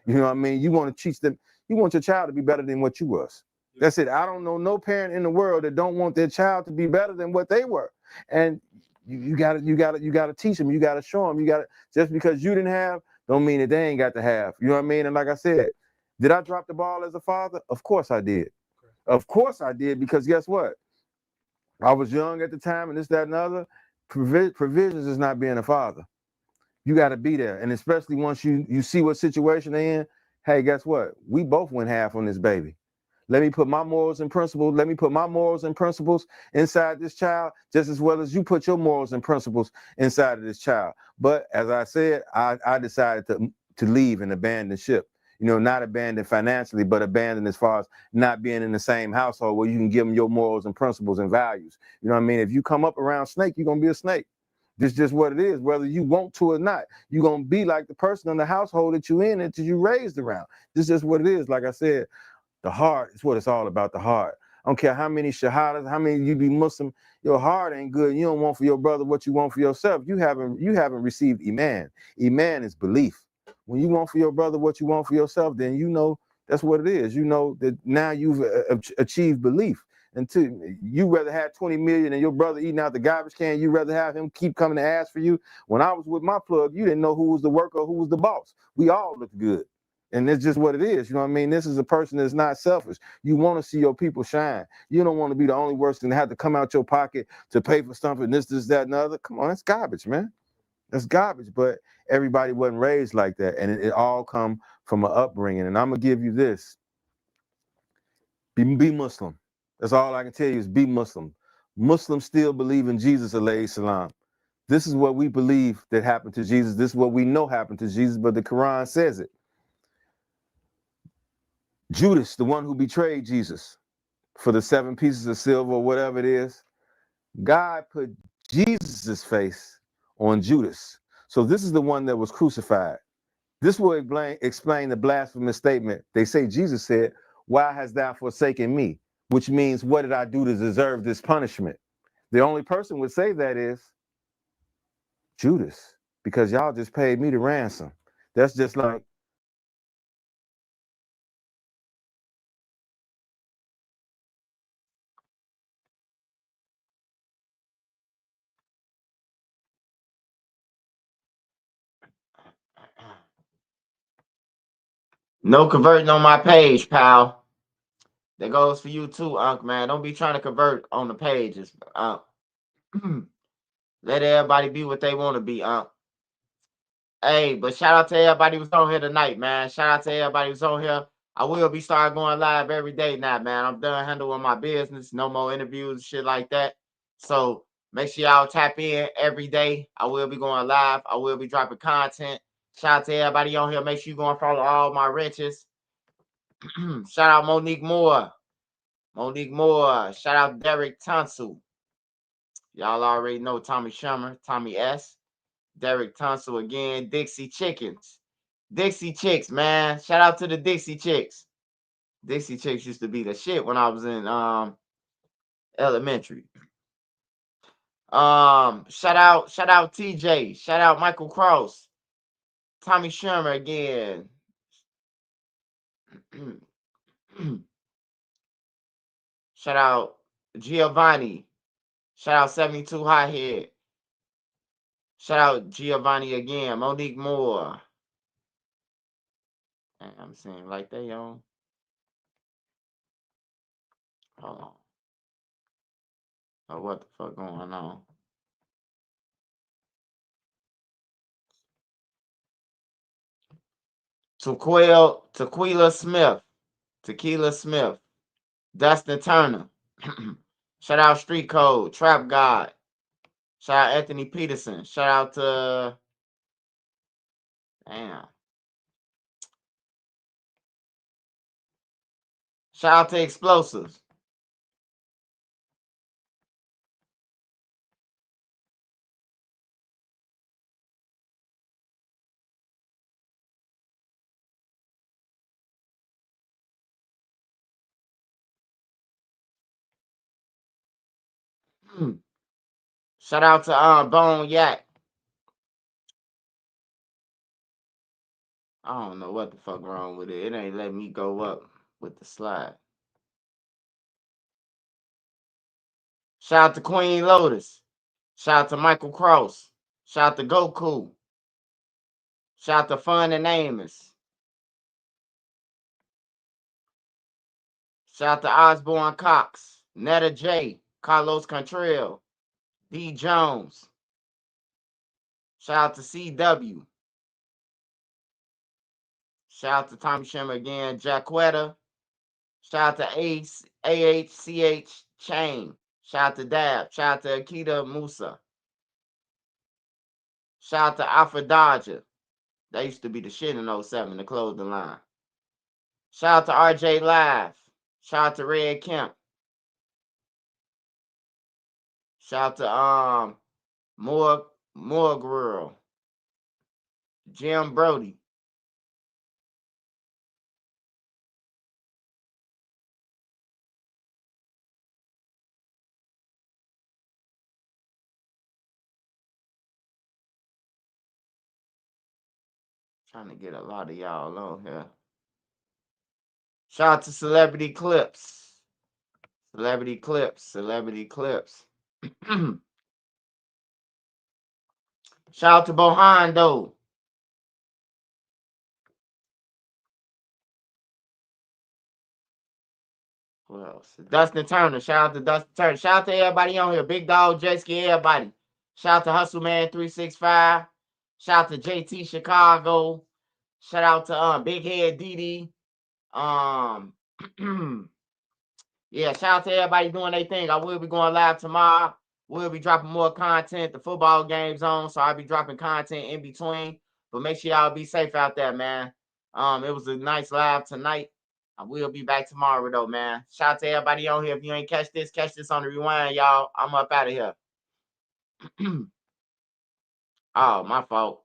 You know what I mean? You want to teach them. You want your child to be better than what you was. That's it. I don't know no parent in the world that don't want their child to be better than what they were. And you gotta teach them. You gotta show them. You gotta just because you didn't have. Don't mean that they ain't got to have. You know what I mean? And like I said, did I drop the ball as a father? Of course I did. Of course I did, because guess what? I was young at the time and this, that, and other. Provisions is not being a father. You got to be there. And especially once you see what situation they're in, hey, guess what? We both went half on this baby. Let me put my morals and principles. Let me put my morals and principles inside this child, just as well as you put your morals and principles inside of this child. But as I said, I decided to leave and abandon ship. You know, not abandon financially, but abandon as far as not being in the same household where you can give them your morals and principles and values. You know what I mean? If you come up around snake, you're gonna be a snake. This is just what it is, whether you want to or not. You're gonna be like the person in the household that you in and that you raised around. This is just what it is. Like I said. The heart is what it's all about, the heart. I don't care how many shahadas, how many you be Muslim, your heart ain't good. You don't want for your brother what you want for yourself. You haven't received Iman. Iman is belief. When you want for your brother what you want for yourself, then you know that's what it is. You know that now you've achieved belief. Until you rather have 20 million and your brother eating out the garbage can, you rather have him keep coming to ask for you. When I was with my plug, you didn't know who was the worker, who was the boss. We all looked good. And it's just what it is. You know what I mean? This is a person that's not selfish. You want to see your people shine. You don't want to be the only person to have to come out your pocket to pay for something, this, that, and the other. Come on, that's garbage, man. That's garbage. But everybody wasn't raised like that. And it all come from an upbringing. And I'm going to give you this. Be Muslim. That's all I can tell you is be Muslim. Muslims still believe in Jesus, alayhi salam. This is what we believe that happened to Jesus. This is what we know happened to Jesus, but the Quran says it. Judas, the one who betrayed Jesus for the 7 pieces of silver or whatever it is, God put Jesus's face on Judas. So this is the one that was crucified. This will explain the blasphemous statement. They say Jesus said, "Why hast thou forsaken me?" Which means, what did I do to deserve this punishment? The only person would say that is Judas, because y'all just paid me the ransom. That's just like, No converting on my page, pal. That goes for you too, Unc, man. Don't be trying to convert on the pages. Let everybody be what they want to be, Unc. Hey, but shout out to everybody who's on here tonight, man. Shout out to everybody who's on here. I will be starting going live every day now, man. I'm done handling my business. No more interviews and shit like that. So make sure y'all tap in every day. I will be going live. I will be dropping content. Shout out to everybody on here. Make sure you go and follow all my riches. Shout out Monique Moore. Monique Moore. Shout out Derek Tunsil. Y'all already know Tommy Shummer, Tommy S. Derek Tunsil again. Dixie Chickens. Dixie Chicks, man. Shout out to the Dixie Chicks. Dixie Chicks used to be the shit when I was in elementary. Shout out TJ. Shout out Michael Cross. Tommy Shermer again. Shout out Giovanni. Shout out 72 Hothead. Shout out Giovanni again. Monique Moore. I'm saying like they on. Hold on. Oh, what the fuck going on? Tequila Smith, Dustin Turner. Shout out Street Code, Trap God. Shout out Anthony Peterson. Shout out to damn. Shout out to Explosives. Shout out to Bone Yak. I don't know what the fuck wrong with it. It ain't letting me go up with the slide. Shout out to Queen Lotus. Shout out to Michael Cross. Shout out to Goku. Shout out to Fun and Amos. Shout out to Osborne Cox. Netta J. Carlos Contrell. D. Jones. Shout out to CW. Shout out to Tommy Shimmer again. Jaquetta. Shout out to AHCH Chain. Shout out to Dab. Shout out to Akita Musa. Shout out to Alpha Dodger. That used to be the shit in 07, the clothing line. Shout out to RJ Live. Shout out to Red Kemp. Shout out to More Girl. Jim Brody. Trying to get a lot of y'all on here. Shout out to Celebrity Clips. Celebrity Clips. Shout out to Bohando. Who else? Dustin Turner. Shout out to Dustin Turner. Shout out to everybody on here. Big Dog, J-Ski, everybody. Shout out to Hustle Man 365. Shout out to JT Chicago. Shout out to Big Head DD. Yeah, shout out to everybody doing their thing. I will be going live tomorrow. We'll be dropping more content. The football game's on, so I'll be dropping content in between. But make sure y'all be safe out there, man. It was a nice live tonight. I will be back tomorrow, though, man. Shout out to everybody on here. If you ain't catch this on the rewind, y'all. I'm up out of here. Oh, my fault.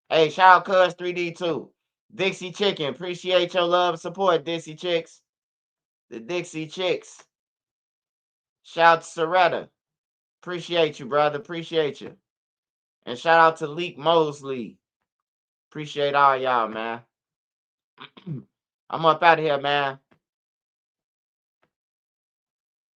Hey, shout out Cuz 3D too. Dixie Chicken. Appreciate your love and support, Dixie Chicks. The Dixie Chicks. Shout out to Soretta. Appreciate you, brother. Appreciate you. And shout out to Leek Mosley. Appreciate all y'all, man. I'm up out of here, man.